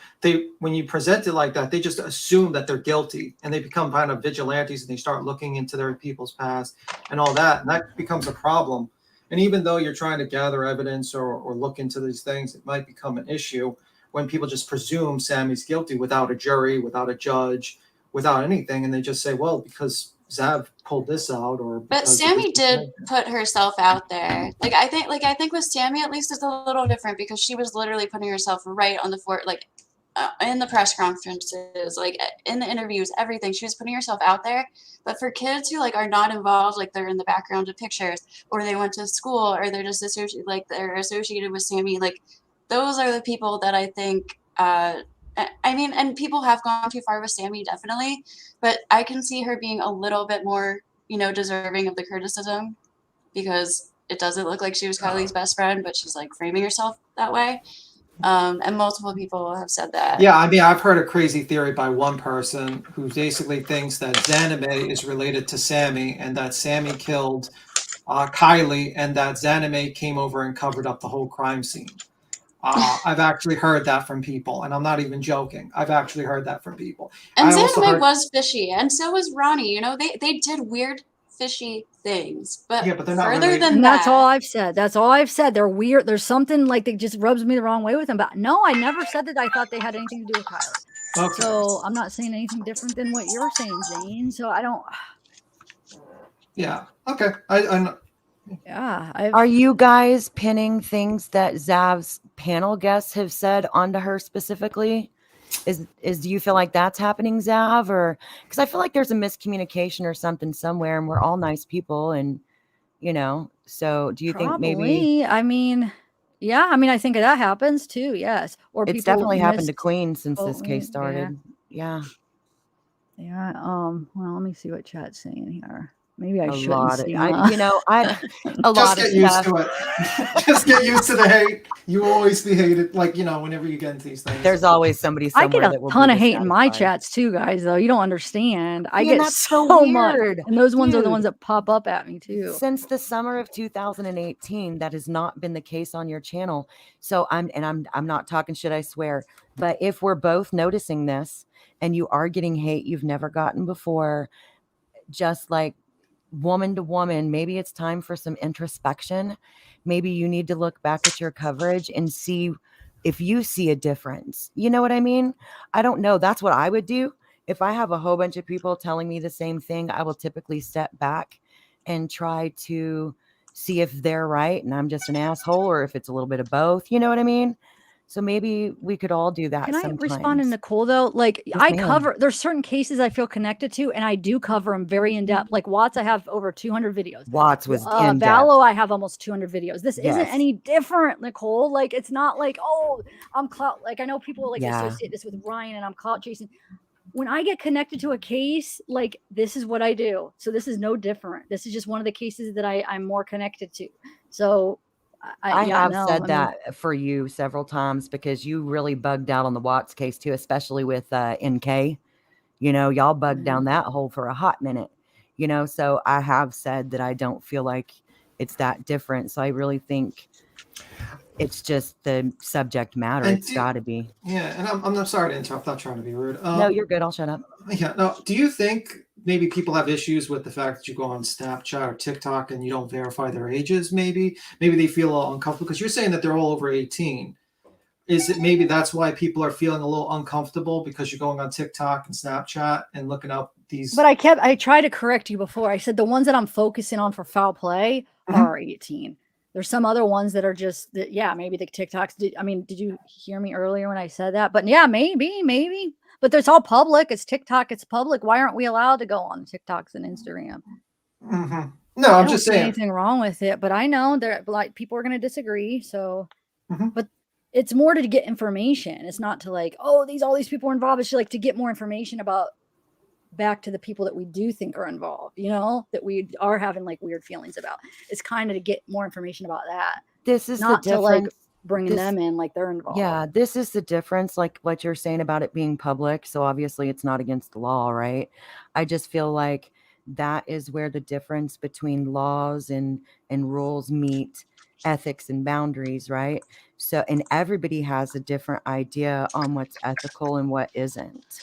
when you present it like that, they just assume that they're guilty and they become kind of vigilantes and they start looking into their people's past and all that. And that becomes a problem. And even though you're trying to gather evidence or look into these things, it might become an issue when people just presume Sammy's guilty without a jury, without a judge, without anything. And they just say, well, because Zav pulled this out, or But Sammy did put herself out there. Like I think with Sammy at least it's a little different because she was literally putting herself right on the fort, like in the press conferences, like in the interviews, everything. She was putting herself out there. But for kids who like are not involved, like they're in the background of pictures, or they went to school, or they're just they're associated with Sammy, like those are the people that I think. I mean, and people have gone too far with Sammy, definitely, but I can see her being a little bit more, deserving of the criticism because it doesn't look like she was Kylie's best friend, but she's like framing herself that way. And multiple people have said that. Yeah, I mean, I've heard a crazy theory by one person who basically thinks that Zanime is related to Sammy and that Sammy killed Kylie and that Zanime came over and covered up the whole crime scene. I've actually heard that from people, and I'm not even joking. I've actually heard that from people. And Zanime was fishy, and so was Ronnie. They did weird, fishy things. But, yeah, but they're not further than And that, that's all I've said. That's all I've said. They're weird. There's something like that just rubs me the wrong way with them. But no, I never said that I thought they had anything to do with Kylie. Okay. So I'm not saying anything different than what you're saying, Zane. So I don't. Yeah. Okay. I Yeah. Are you guys pinning things that Zav's panel guests have said onto her specifically? Do you feel like that's happening, Zav? Or because I feel like there's a miscommunication or something somewhere, and we're all nice people, and so do you think maybe? I mean, yeah. I mean, I think that happens too. Yes. Or It's people definitely happened to Queen since this case started. Yeah. Yeah. Well, let me see what chat's saying here. Maybe I A shouldn't lot see. of, a lot just of get used stuff. to it. Just get used to the hate. You will always be hated. Like, whenever you get into these things. There's always somebody I somewhere get a that will ton be of hate in my dissatisfied. chats too, guys. Though you don't understand, I Man, get that's so so much, weird. and those ones are the Dude. ones that pop up at me too. Since the summer of 2018, that has not been the case on your channel. So I'm not talking shit, I swear. But if we're both noticing this and you are getting hate you've never gotten before, just like woman to woman, maybe it's time for some introspection. Maybe you need to look back at your coverage and see if you see a difference. You know what I mean? I don't know. That's what I would do. If I have a whole bunch of people telling me the same thing, I will typically step back and try to see if they're right and I'm just an asshole, or if it's a little bit of both. You know what I mean? So maybe we could all do that. Can I sometimes. respond to Nicole though? Like Yes, I ma'am. cover, there's certain cases I feel connected to, and I do cover them very in depth. Like Watts, I have over 200 videos. Watts was in depth. Vallow, I have almost 200 videos. This isn't Yes. any different, Nicole. Like it's not like, oh, I'm clout. Like I know people like Yeah. associate this with Ryan, and I'm clout chasing. When I get connected to a case, like this is what I do. So this is no different. This is just one of the cases that I'm more connected to. So I have said that for you several times because you really bugged out on the Watts case too, especially with NK. Y'all bugged down that hole for a hot minute. So I have said that I don't feel like it's that different. So I really think it's just the subject matter. And It's got to be. Yeah, and I'm sorry to interrupt. I'm not trying to be rude. No, you're good. I'll shut up. Yeah. No. Do you think maybe people have issues with the fact that you go on Snapchat or TikTok and you don't verify their ages? Maybe they feel a little uncomfortable because you're saying that they're all over 18. Is it maybe that's why people are feeling a little uncomfortable because you're going on TikTok and Snapchat and looking up these? But I tried to correct you before. I said the ones that I'm focusing on for foul play are 18. There's some other ones that are just that. Yeah, maybe the TikToks. Did you hear me earlier when I said that? But yeah, maybe. But it's all public. It's TikTok. It's public. Why aren't we allowed to go on TikToks and Instagram? No, I'm just see saying. anything wrong with it, but I know there like people are going to disagree. So, but it's more to get information. It's not to like, oh, all these people are involved. It's like to get more information about back to the people that we do think are involved, that we are having like weird feelings about. It's kind of to get more information about that. This is not the to like difference. bringing them in like they're involved. Yeah, this is the difference, like what you're saying about it being public. So obviously it's not against the law, right? I just feel like that is where the difference between laws and rules meet. ethics and boundaries, right? So, and everybody has a different idea on what's ethical and what isn't.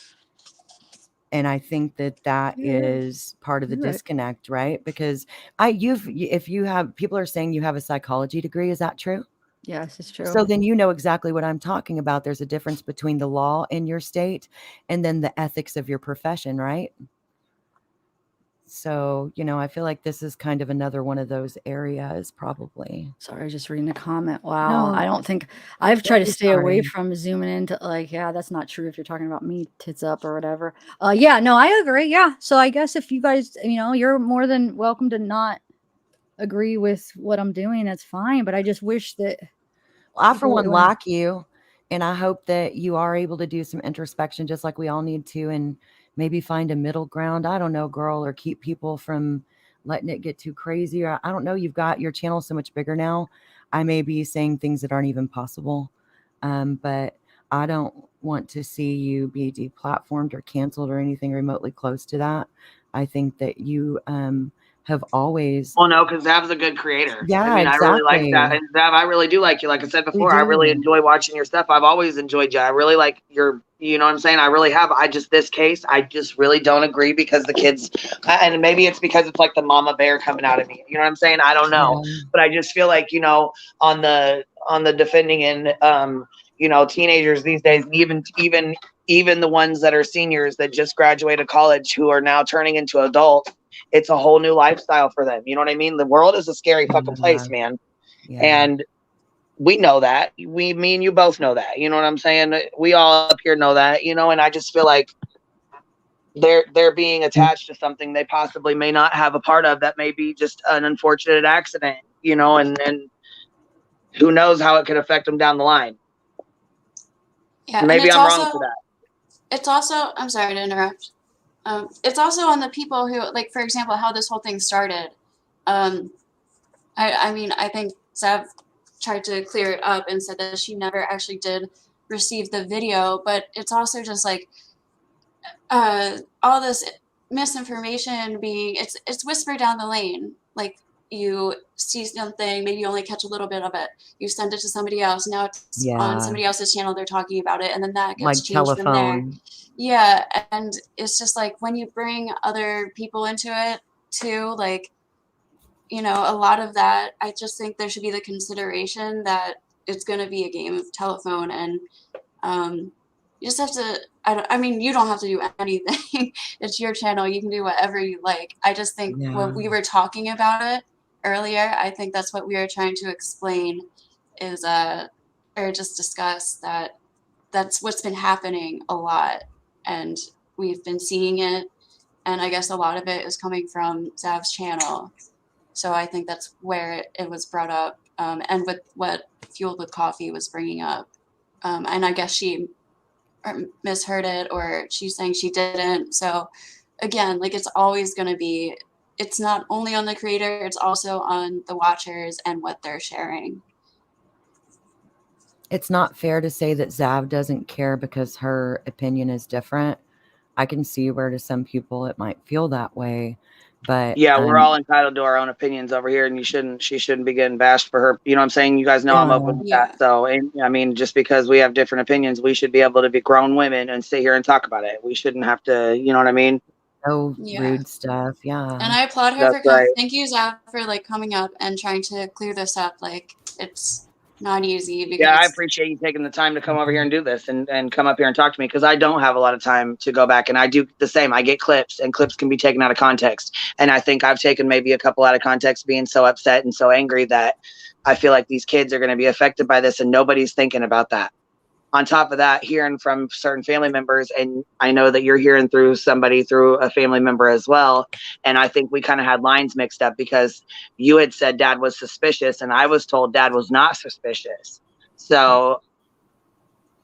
And I think that that Yeah, is part of the you're right. disconnect, right? Because if you have, people are saying you have a psychology degree, is that true? Yes, it's true. So then you know exactly what I'm talking about. There's a difference between the law in your state and then the ethics of your profession, right? So, you know, I feel like this is kind of another one of those areas, probably. Sorry, I was just reading a comment. Wow. I No, don't think I've tried don't to be stay away sorry. from zooming into like, yeah, that's not true if you're talking about me tits up or whatever. Yeah, no, I agree. Yeah. So I guess if you guys, you know, you're more than welcome to not agree with what I'm doing. That's fine. But I just wish that I, for people would one, learn. like you, and I hope that you are able to do some introspection just like we all need to, and maybe find a middle ground. I don't know, girl, or keep people from letting it get too crazy. Or I don't know, you've got your channel so much bigger now. I may be saying things that aren't even possible, but I don't want to see you be deplatformed or canceled or anything remotely close to that. I think that you have always. Well, no, because Zav's a good creator. Yeah, I mean, I really like that. exactly. And Zav, I really do like you. Like I said We before, I really do. enjoy watching your stuff. I've always enjoyed you. I really like your, you know what I'm saying? I really have. This case, I just really don't agree because the kids, and maybe it's because it's like the mama bear coming out of me. You know what I'm saying? I don't know. Yeah. But I just feel like, you know, on the defending and, you know, teenagers these days, even the ones that are seniors that just graduated college who are now turning into adults, it's a whole new lifestyle for them. You know what I mean? The world is a scary fucking place, man. Yeah. And we know that. Me and you both know that. You know what I'm saying? We all up here know that, you know, and I just feel like they're being attached to something they possibly may not have a part of, that may be just an unfortunate accident, you know, and who knows how it could affect them down the line. Yeah, and Maybe it's I'm also, wrong for that. it's also, I'm sorry to interrupt. It's also on the people who, like, for example, how this whole thing started. I mean, I think Zev tried to clear it up and said that she never actually did receive the video, but it's also just like all this misinformation being, it's whispered down the lane. Like, you see something, maybe you only catch a little bit of it, you send it to somebody else, now it's on Yeah. somebody else's channel, they're talking about it, and then that gets Like changed from there. telephone. Yeah, and it's just like when you bring other people into it too, like, you know, a lot of that, I just think there should be the consideration that it's going to be a game of telephone, and you just have to, I mean, you don't have to do anything. It's your channel. You can do whatever you like. I just think Yeah. when we were talking about it earlier, I think that's what we were trying to explain is, or just discuss that that's what's been happening a lot. And we've been seeing it. And I guess a lot of it is coming from Zav's channel. So I think that's where it was brought up, and with what Fueled with Coffee was bringing up. And I guess she misheard it, or she's saying she didn't. So again, like, it's always going to be, it's not only on the creator, it's also on the watchers and what they're sharing. It's not fair to say that Zav doesn't care because her opinion is different. I can see where to some people it might feel that way, but Yeah, we're all entitled to our own opinions over here, and she shouldn't be getting bashed for her. You know what I'm saying? You guys know I'm open with that. So, and I mean, just because we have different opinions, we should be able to be grown women and sit here and talk about it. We shouldn't have to, you know what I mean? No Yeah. rude stuff. Yeah. And I applaud her That's for right. thank you, Zav, for like coming up and trying to clear this up. Like, it's not easy because Yeah, I appreciate you taking the time to come over here and do this and come up here and talk to me, because I don't have a lot of time to go back, and I do the same. I get clips, and clips can be taken out of context. And I think I've taken maybe a couple out of context, being so upset and so angry that I feel like these kids are going to be affected by this, and nobody's thinking about that. On top of that, hearing from certain family members, and I know that you're hearing through a family member as well. And I think we kind of had lines mixed up, because you had said Dad was suspicious, and I was told Dad was not suspicious. So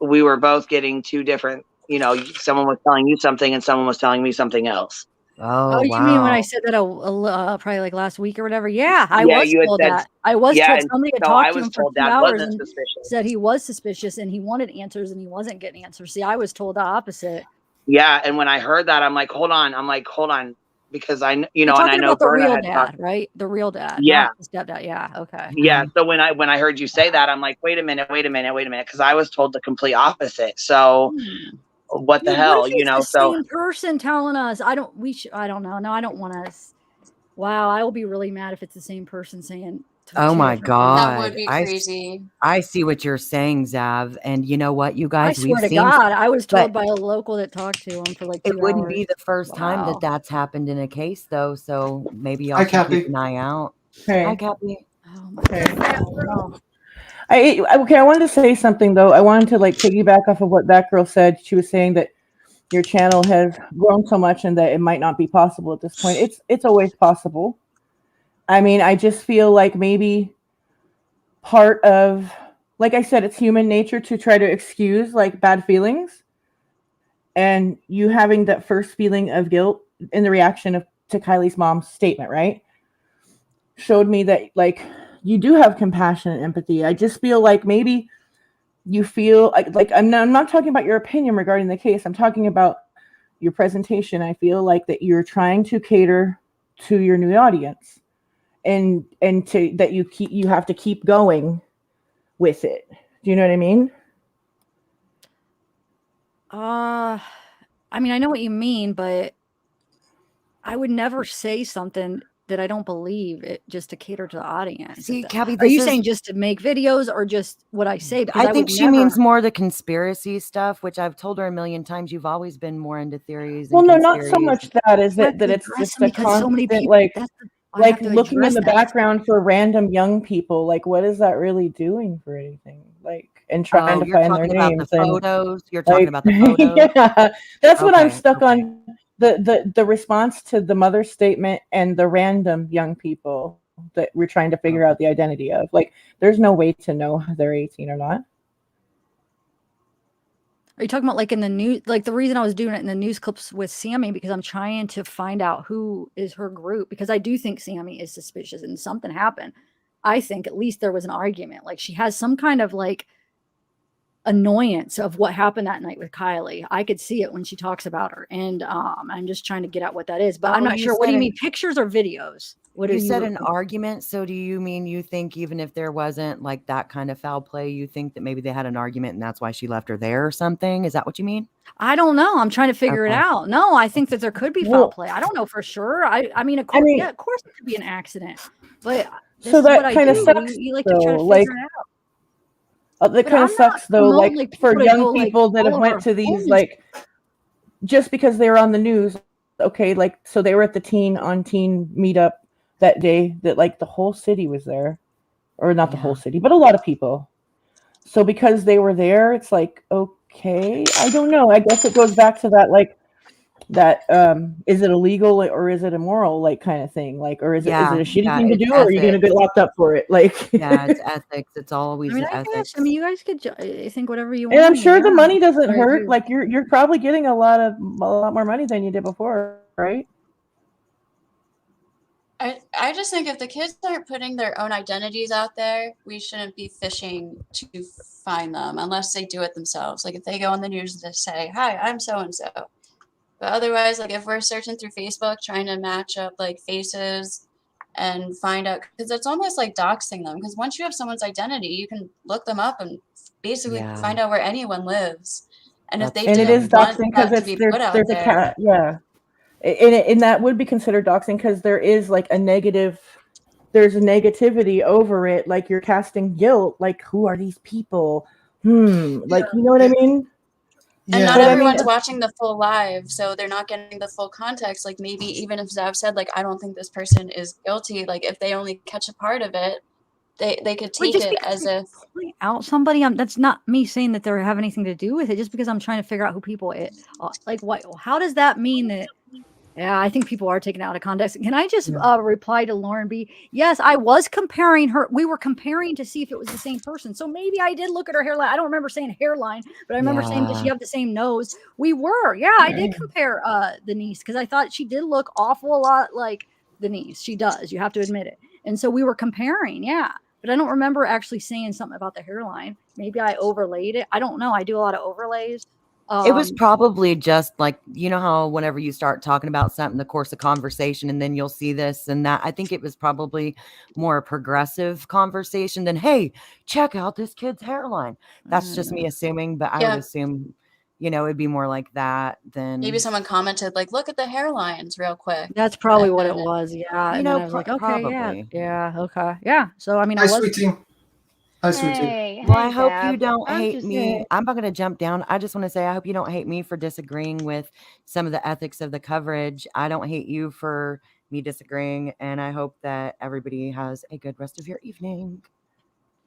we were both getting two different, you know, someone was telling you something and someone was telling me something else. Oh, you mean when I said that probably like last week or whatever? Yeah, I Yeah, was you had told said, that. I was yeah, told and somebody had so talked I to was him for told 2 Dad hours wasn't and suspicious. said he was suspicious and he wanted answers and he wasn't getting answers. See, I was told the opposite. Yeah, and when I heard that, I'm like, hold on. because I You're and I talking know about the Berta real had talked. dad, right? The real dad, Yeah. not the stepdad. Yeah. Okay. Yeah. So when I heard you say that, I'm like, wait a minute, because I was told the complete opposite. So what the Dude, what if hell, it's the So same person telling us? I don't know. No, I don't want us. Wow, I will be really mad if it's the same person saying Oh two my different things. That would God. be crazy. I see what you're saying, Zav. And you know what, you I guys, swear we've to seen, God, I was told but by a local that talked to him for like 2 it wouldn't hours. be the first time that Wow. that's happened in a case, though. So maybe y'all Hi, should keep Cappy. an eye out. Hey. Hi, Cappy. Oh my Hey. God. No. Okay, I wanted to say something though. I wanted to like piggyback off of what that girl said. She was saying that your channel has grown so much and that it might not be possible at this point. It's always possible. I mean, I just feel like maybe part of, like I said, it's human nature to try to excuse like bad feelings, and you having that first feeling of guilt in the reaction to Kylie's mom's statement, right? Showed me that like you do have compassion and empathy. I just feel like maybe you feel like I'm not talking about your opinion regarding the case. I'm talking about your presentation. I feel like that you're trying to cater to your new audience, and to that you have to keep going with it. Do you know what I mean? I mean, I know what you mean, but I would never say something that I don't believe it just to cater to the audience. See, Cappy, Are you this is- saying just to make videos or just what I say? Because I I think would she never. means more the conspiracy stuff, which I've told her a million times. You've always been more into theories and Well, no, not so conspiracies. much that is I have that to it's address just them a because so many constant people. like I have to looking in address the that. background for random young people. Like, what is that really doing for anything? Like, and trying Oh, to you're find their talking about the names and photos? You're talking like, about the photos? yeah, that's what I'm Okay, stuck okay. on. The response to the mother's statement and the random young people that we're trying to figure out the identity of. Like, there's no way to know if they're 18 or not. Are you talking about like in the news? Like the reason I was doing it in the news clips with Sammy, because I'm trying to find out who is her group, because I do think Sammy is suspicious and something happened. I think at least there was an argument. Like she has some kind of like annoyance of what happened that night with Kylie. I could see it when she talks about her. And I'm just trying to get at what that is. But I'm Oh, not you sure. What do said you an- mean? Pictures or videos? What are You said you an argument. So do you mean you think even if there wasn't like that kind of foul play, you think that maybe they had an argument and that's why she left her there or something? Is that what you mean? I don't know. I'm trying to figure it Okay. out. No, I think that there could be foul play. I don't know for sure. I mean, of course, yeah, of course it could be an accident. But this So is what that I kind of do. sucks. You like to try to though. figure Like, it out. that But kind of I'm not sucks though. promoting Like like for people to young go like people that all have over went to these homes. like just because they were on the news. Okay, like so they were at the teen on teen meetup that day. That like the whole city was there, or not the whole city, but a lot of people. So because they were there, it's like okay. I don't know. I guess it goes back to that like that is it illegal or is it immoral like kind of thing like or is it a shitty Yeah, thing to it's do or are you going to ethics. get locked up for it like Yeah, it's ethics. It's I always mean, the I ethics. guess. I mean, you guys could think whatever you and want. I'm sure the money doesn't I hurt agree. like you're probably getting a lot more money than you did before, right? I just think if the kids aren't putting their own identities out there, we shouldn't be fishing to find them unless they do it themselves. Like if they go on the news and just say, "Hi, I'm so and so," but otherwise, like if we're searching through Facebook trying to match up like faces and find out, because it's almost like doxing them. Because once you have someone's identity, you can look them up and basically find out where anyone lives. And if they And it is didn't want doxing because that to it's be put out there's a there, cat, yeah. And that would be considered doxing because there is like there's a negativity over it, like you're casting guilt, like who are these people? Like you know what I mean? and not But I everyone's mean, watching the full live, so they're not getting the full context. Like maybe even if Zav said, like, I don't think this person is guilty, like if they only catch a part of it, they could Or take just it because as they if point out somebody, that's not me saying that they have anything to do with it. Just because I'm trying to figure out who people like, what? How does that mean that? Yeah, I think people are taken out of context. Can I just reply to Lauren B? Yes, I was comparing her. We were comparing to see if it was the same person. So maybe I did look at her hairline. I don't remember saying hairline, but I remember saying, does she have the same nose? We were. Yeah, I did compare the niece because I thought she did look awful a lot like the niece. She does. You have to admit it. And so we were comparing. Yeah. But I don't remember actually saying something about the hairline. Maybe I overlaid it. I don't know. I do a lot of overlays. It was probably just like, you know how whenever you start talking about something in the course of conversation and then you'll see this and that, I think it was probably more a progressive conversation than, hey, check out this kid's hairline. That's just me assuming, but I would Yeah. assume, you know, it'd be more like that than, Maybe someone commented like, "Look at the hairlines real quick." That's probably And what then it was. Yeah. you And know, then I was like, okay, probably. yeah, okay. Yeah. So I mean Hi, I was sweet tea. Hi, sweet tea. Hey, Well, I hey, hope you Zab. don't I'm hate just me. I'm not going to jump down. I just want to say, I hope you don't hate me for disagreeing with some of the ethics of the coverage. I don't hate you for me disagreeing. And I hope that everybody has a good rest of your evening.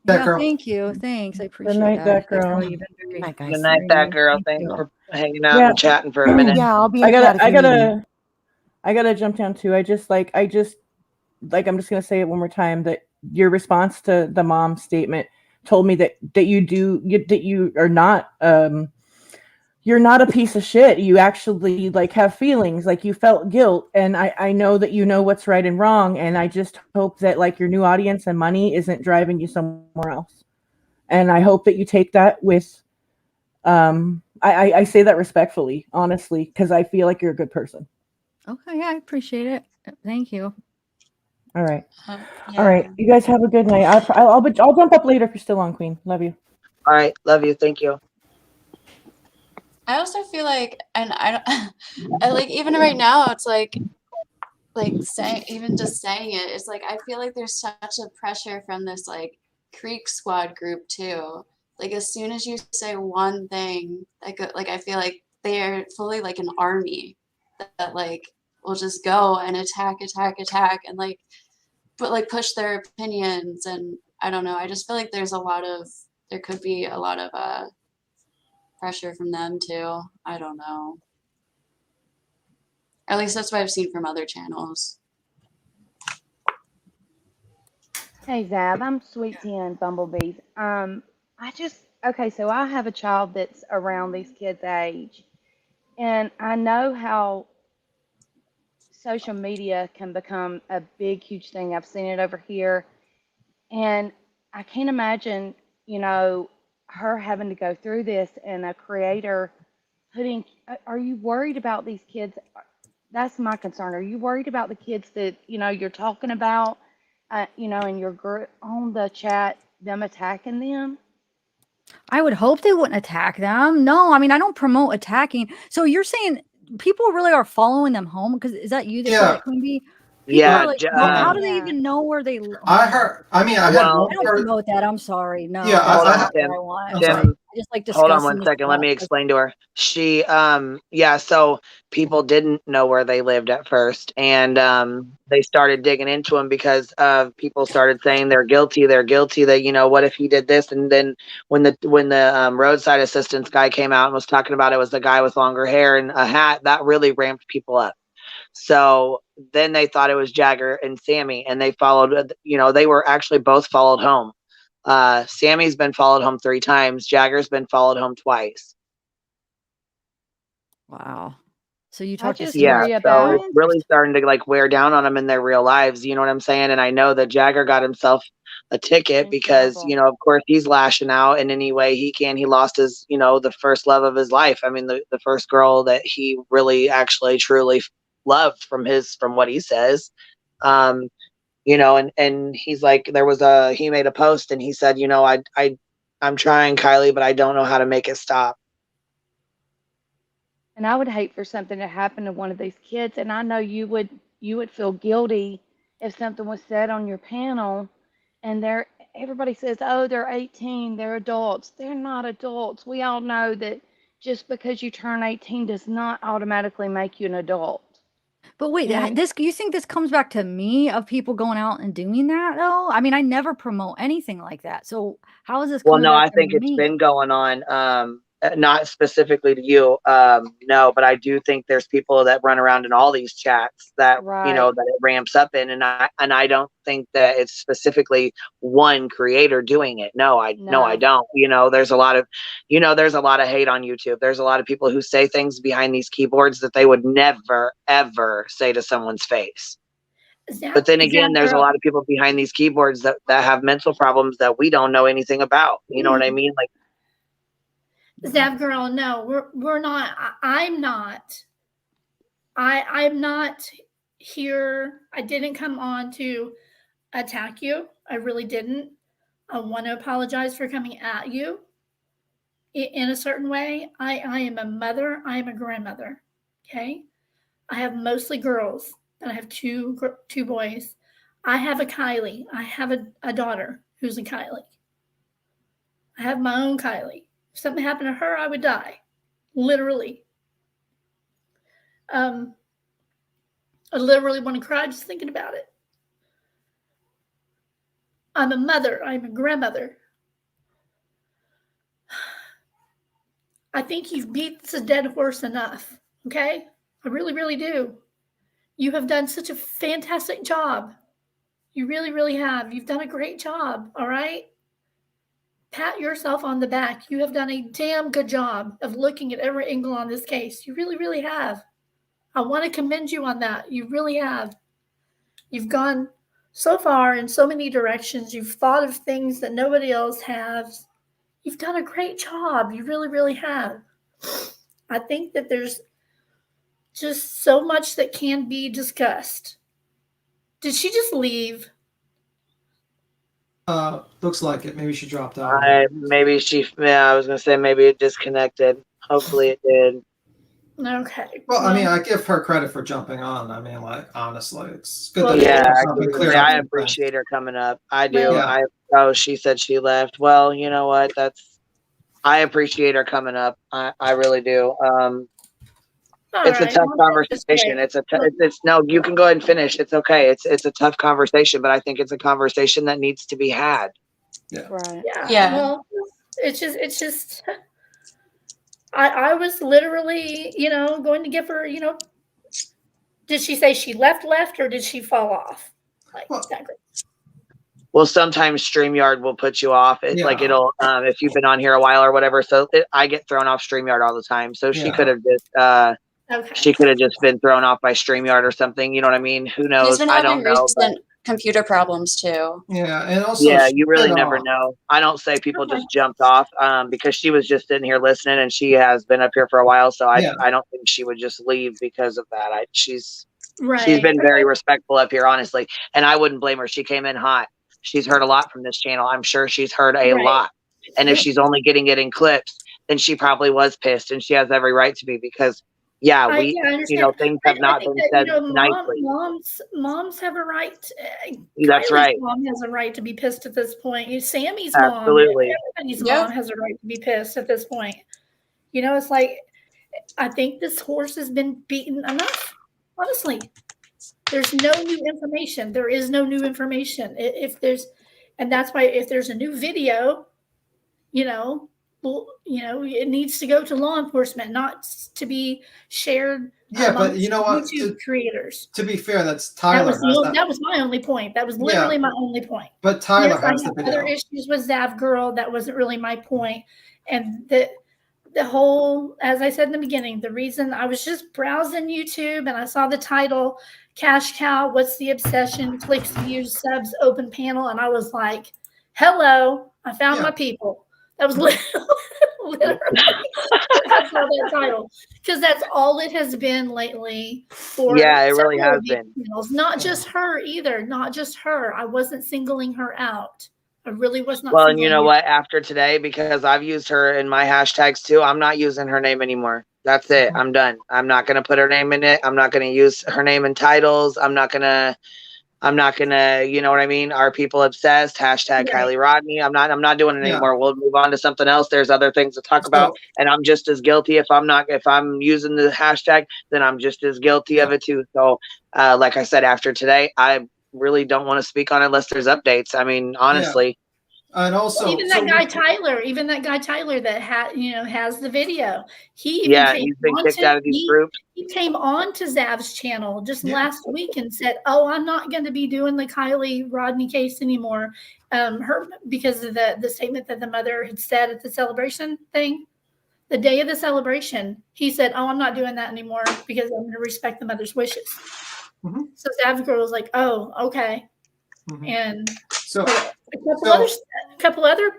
That Yeah, girl. thank you. Thanks. I appreciate night, that. that girl. You've been very Night, guys. Good night, that girl. Thank Thanks you. for hanging out Yeah. and chatting for a minute. Yeah, I'll be in I chat if you need me. gotta jump down too. I'm just gonna say it one more time that your response to the mom's statement told me that you are not you're not a piece of shit. You actually like have feelings, like you felt guilt, and I know that you know what's right and wrong, and I just hope that like your new audience and money isn't driving you somewhere else. And I hope that you take that with I say that respectfully, honestly, because I feel like you're a good person. Okay, yeah, I appreciate it. Thank you. All right. Yeah. All right. You guys have a good night. I'll jump up later if you're still on, Queen. Love you. All right. Love you. Thank you. I also feel like, and I don't, I like even right now, it's like saying, even just saying it, it's like I feel like there's such a pressure from this like Creek Squad group too. Like as soon as you say one thing, like I feel like they're fully like an army that like will just go and attack, and like push their opinions. And I don't know. I just feel like there could be a lot of pressure from them too. I don't know. At least that's what I've seen from other channels. Hey Zab, I'm Sweet Tea and Bumblebees. Okay, so I have a child that's around these kids' age, and I know how social media can become a big, huge thing. I've seen it over here, and I can't imagine, you know, her having to go through this and a creator putting. Are you worried about these kids? That's my concern. Are you worried about the kids that you're talking about, in your group on the chat, them attacking them? I would hope they wouldn't attack them. No, I mean I don't promote attacking. So you're saying people really are following them home? Because is that you that said that, Queen Bee? People Yeah. are like, how do they even know where they? I heard. I mean, I had I one don't promote that. I'm sorry. No, Yeah, that's Hold not on, what Tim. I want. I'm I sorry. just like Hold on discussing one this second. Let me stuff. explain to her. She, yeah, so people didn't know where they lived at first, and they started digging into them because people started saying they're guilty. They're guilty. That what if he did this? And then when the roadside assistance guy came out and was talking about it was the guy with longer hair and a hat, that really ramped people up. So then they thought it was Jagger and Sammy, and they followed. They were actually both followed home. Sammy's been followed home 3 times. Jagger's been followed home twice. Wow. So you I talked to just Sammy. Yeah, worry so about. it's really starting to like wear down on them in their real lives. You know what I'm saying? And I know that Jagger got himself a ticket because, of course, he's lashing out in any way he can. He lost his, the first love of his life. I mean, the first girl that he really actually truly loved from what he says. And he's like, he made a post and he said, I'm trying, Kylie, but I don't know how to make it stop. And I would hate for something to happen to one of these kids. And I know you would feel guilty if something was said on your panel, and everybody says, "Oh, they're 18, they're adults." They're not adults. We all know that just because you turn 18 does not automatically make you an adult. But wait, And you think this comes back to me of people going out and doing that though? I mean, I never promote anything like that. So how is this Well, coming no, back I to think it's me? been going on, not specifically to you, no, but I do think there's people that run around in all these chats that right. that it ramps up in, and I don't think that it's specifically one creator doing it. No, I don't. There's a lot of, there's a lot of hate on YouTube. There's a lot of people who say things behind these keyboards that they would never ever say to someone's face. But then again, there's a lot of people behind these keyboards that have mental problems that we don't know anything about. You know what I mean? Like, Zav girl, no, we're not. I'm not. I'm not here. I didn't come on to attack you. I really didn't. I want to apologize for coming at you in a certain way. I am a mother. I am a grandmother. Okay. I have mostly girls, and I have two boys. I have a Kylie. I have a daughter who's a Kylie. I have my own Kylie. If something happened to her, I would die. Literally. I literally want to cry just thinking about it. I'm a mother. I'm a grandmother. I think you've beat this dead horse enough, okay? I really, really do. You have done such a fantastic job. You really, really have. You've done a great job, all right? Pat yourself on the back. You have done a damn good job of looking at every angle on this case. You really, really have. I want to commend you on that. You really have. You've gone so far in so many directions. You've thought of things that nobody else has. You've done a great job. You really, really have. I think that there's just so much that can be discussed. Did she just leave? Looks like it. Maybe she dropped out. I was gonna say maybe it disconnected. Hopefully it did. Okay. Well, I mean, I give her credit for jumping on. I mean, like, honestly, it's good Well, that yeah, something clear up I some things. appreciate her coming up. I do. Yeah. She said she left. Well, you know what? I appreciate her coming up. I really do. It's a tough conversation. It's no, you can go ahead and finish. It's okay. It's a tough conversation, but I think it's a conversation that needs to be had. Yeah. Right. Yeah. Well, it's just I was literally, going to give her, did she say she left, or did she fall off? Like that great. Well, sometimes StreamYard will put you off. It's like it'll, if you've been on here a while or whatever. So I get thrown off StreamYard all the time. So she could have just, she could have just been thrown off by StreamYard or something. You know what I mean? Who knows? He's been I having don't know. recent computer problems too. Yeah, and also You really never know. I don't say people just jumped off because she was just sitting here listening, and she has been up here for a while. So I don't think she would just leave because of that. She's been very respectful up here, honestly, and I wouldn't blame her. She came in hot. She's heard a lot from this channel. I'm sure she's heard a lot. And if she's only getting it in clips, then she probably was pissed, and she has every right to be because things have not been said nicely. Moms have a right. That's right. Mom has a right to be pissed at this point. Sammy's Absolutely. mom, everybody's mom has a right to be pissed at this point. It's like, I think this horse has been beaten enough. Honestly, there's no new information. There is no new information. And that's why if there's a new video, it needs to go to law enforcement, not to be shared. Yeah, but you know what? YouTube creators. To be fair, that's Tyler. That was my only point. That was literally my only point. But Tyler has the video. Other issues with Zav Girl. That wasn't really my point. And the whole, as I said in the beginning, the reason I was just browsing YouTube and I saw the title, Cash Cow, What's the Obsession? Clicks, views, subs, open panel. And I was like, hello, I found my people. That was literally that's that title, because that's all it has been lately. For it really has been. Channels. Not just her either. Not just her. I wasn't singling her out. I really was not. Well, and you know what? After today, because I've used her in my hashtags too, I'm not using her name anymore. That's it. I'm done. I'm not going to put her name in it. I'm not going to use her name in titles. I'm not going to, you know what I mean? Are people obsessed? Hashtag Kylie Rodney. I'm not doing it anymore. We'll move on to something else. There's other things to talk about. And I'm just as guilty if I'm using the hashtag, then I'm just as guilty of it too. So, like I said, after today, I really don't want to speak on it unless there's updates. I mean, honestly. And also, even that guy Tyler that has the video. He's been kicked out of these groups. He came on to Zav's channel just last week and said, "Oh, I'm not going to be doing the Kylie Rodney case anymore." Because of the statement that the mother had said at the celebration thing, the day of the celebration, he said, "Oh, I'm not doing that anymore because I'm going to respect the mother's wishes." Mm-hmm. So Zav's girl was like, "Oh, okay," and so a couple other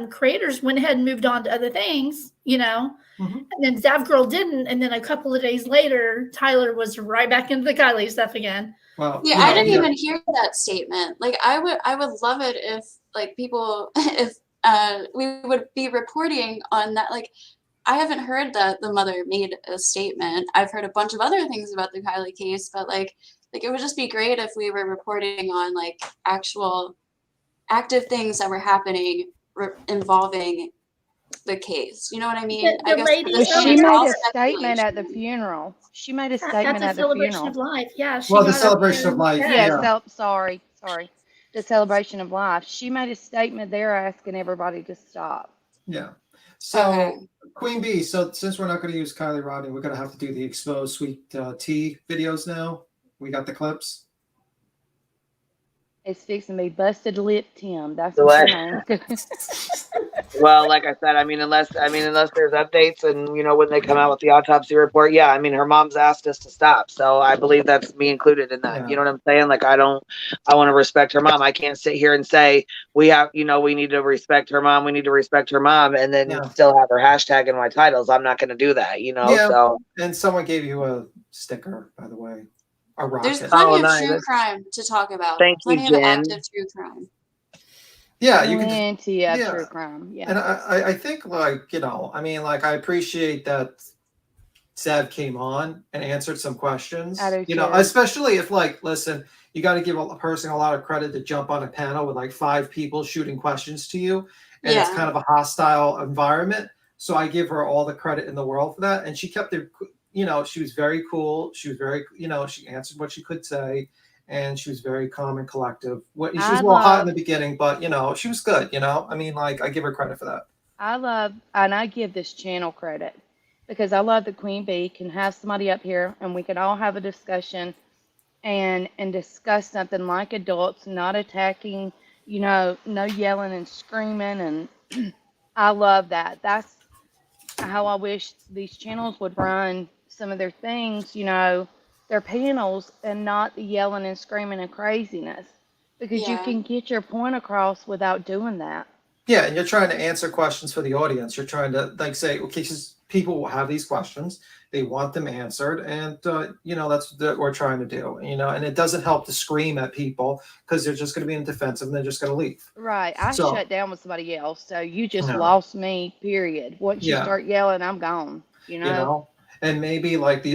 creators went ahead and moved on to other things, Mm-hmm. and then Zav Girl didn't. And then a couple of days later, Tyler was right back into the Kylie stuff again. Well, Yeah, I didn't even hear that statement. Like, I would love it if, like, people, if we would be reporting on that. Like, I haven't heard that the mother made a statement. I've heard a bunch of other things about the Kylie case, but like it would just be great if we were reporting on like actual active things that were happening involving the case. You know what I mean? The I guess lady- this Well, she is made all a statement at the speculation. funeral. She made a At statement the at the celebration funeral. of life. Yeah. She Well, the got up celebration there of life, and Yeah, yeah. sorry. The celebration of life. She made a statement there asking everybody to stop. Yeah. So, Okay. Queen Bee, so since we're not going to use Kylie Rodney, we're going to have to do the exposed sweet tea videos now. We got the clips. It's fixing to be Busted Lip Tim. That's So what what? her name. Well, like I said, unless there's updates and when they come out with the autopsy report, yeah, her mom's asked us to stop, so I believe that's me included in that. Yeah. You know what I'm saying? Like I want to respect her mom. I can't sit here and say we need to respect her mom. We need to respect her mom, and then still have her hashtag in my titles. I'm not going to do that. Yeah. So. And someone gave you a sticker, by the way. A rocket. There's plenty of true crime to talk about. Thank you, Plenty of Jen. active true crime. Yeah, you can. Plenty of true crime. Yeah. And I think, like, I appreciate that Zev came on and answered some questions. I do too. Especially if, like, listen, you got to give a person a lot of credit to jump on a panel with like 5 people shooting questions to you, and it's kind of a hostile environment. So I give her all the credit in the world for that, and she kept it. She was very cool. She was very, she answered what she could say, and she was very calm and collective. She was a little hot in the beginning, but she was good. I give her credit for that. I give this channel credit because I love that Queen Bee can have somebody up here and we can all have a discussion and discuss something like adults, not attacking, no yelling and screaming, and I love that. That's how I wish these channels would run some of their things, their panels, and not the yelling and screaming and craziness, because you can get your point across without doing that. Yeah, and you're trying to answer questions for the audience. You're trying to say, okay, because people will have these questions, they want them answered, and that's what we're trying to do. And it doesn't help to scream at people because they're just going to be in defensive and they're just going to leave. Right. I shut down with somebody else, so you just lost me. Period. Once you start yelling, I'm gone. And maybe like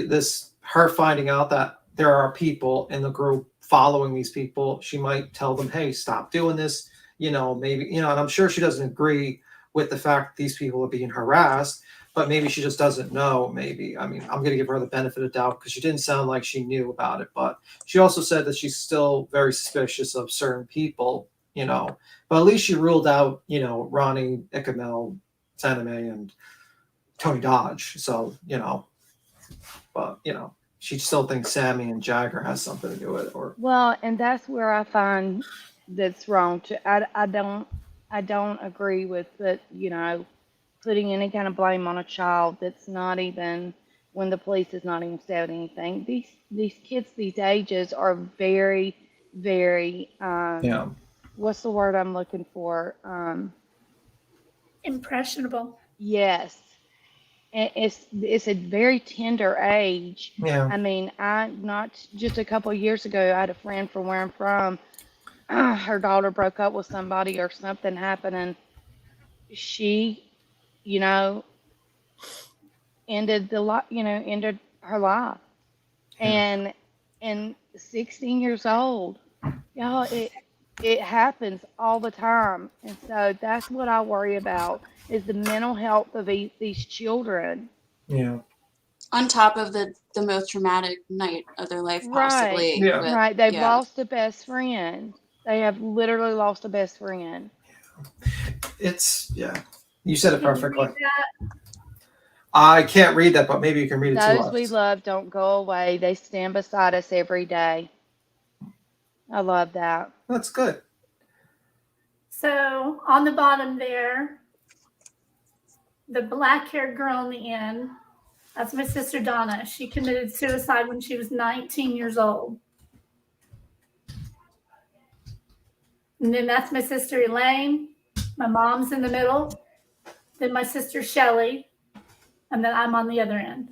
her finding out that there are people in the group following these people, she might tell them, hey, stop doing this. Maybe, and I'm sure she doesn't agree with the fact that these people are being harassed, but maybe she just doesn't know. Maybe, I'm going to give her the benefit of doubt because she didn't sound like she knew about it, but she also said that she's still very suspicious of certain people, but at least she ruled out, Ronnie, Ichamel, Taname, and Tony Dodge. So, but, she still thinks Sammy and Jagger has something to do with it. Well, and that's where I find that's wrong too. I don't agree with that, putting any kind of blame on a child that's not even, when the police has not even said anything. These kids, these ages are very, very what's the word I'm looking for? Impressionable. Yes. It's a very tender age. Yeah. I mean, not just a couple of years ago, I had a friend from where I'm from. Her daughter broke up with somebody or something happened, and she, ended ended her life. And 16 years old, y'all, it happens all the time. And so that's what I worry about, is the mental health of these children. Yeah. On top of the most traumatic night of their life, possibly. Right. Yeah. Right. They've lost a best friend. They have literally lost a best friend. It's, you said it perfectly. I can't read that, but maybe you can read it to us. Those we love don't go away. They stand beside us every day. I love that. That's good. So on the bottom there, the black-haired girl in the end, that's my sister Donna. She committed suicide when she was 19 years old. And then that's my sister Elaine. My mom's in the middle, then my sister Shelly, and then I'm on the other end.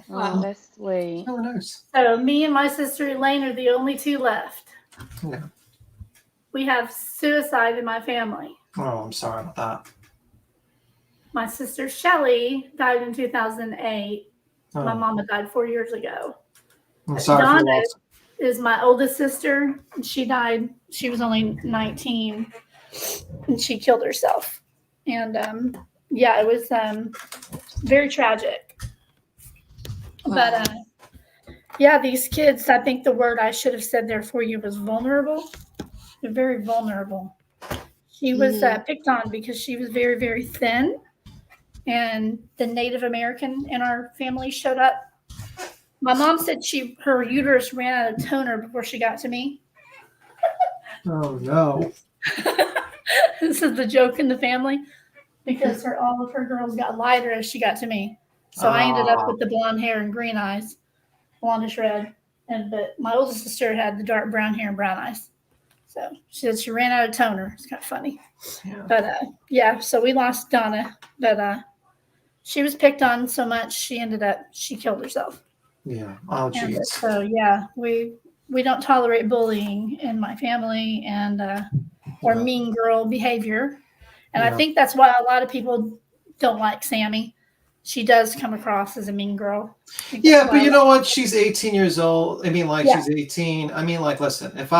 Oh, that's sweet. Oh, nice. So me and my sister Elaine are the only two left. Yeah. We have suicide in my family. Oh, I'm sorry about that. My sister Shelly died in 2008. Oh. My mama died 4 years ago. I'm sorry for Donna your loss. is my oldest sister. She died. She was only 19, and she killed herself. And yeah, it was very tragic. But yeah, these kids. I think the word I should have said there for you was vulnerable. They're very vulnerable. She was picked on because she was very, very thin, and the Native American in our family showed up. My mom said her uterus ran out of toner before she got to me. Oh no. This is the joke in the family because all of her girls got lighter as she got to me. So I ended up with the blonde hair and green eyes, blondish red, but my oldest sister had the dark brown hair and brown eyes. So she said she ran out of toner. It's kind of funny. Yeah. But yeah, so we lost Donna, but she was picked on so much she killed herself. Yeah. Oh, jeez. So yeah, we don't tolerate bullying in my family and or mean girl behavior. And I think that's why a lot of people don't like Sammy. She does come across as a mean girl. Yeah, but you know what? She's 18 years old. I mean, like she's 18. I mean, like, listen, if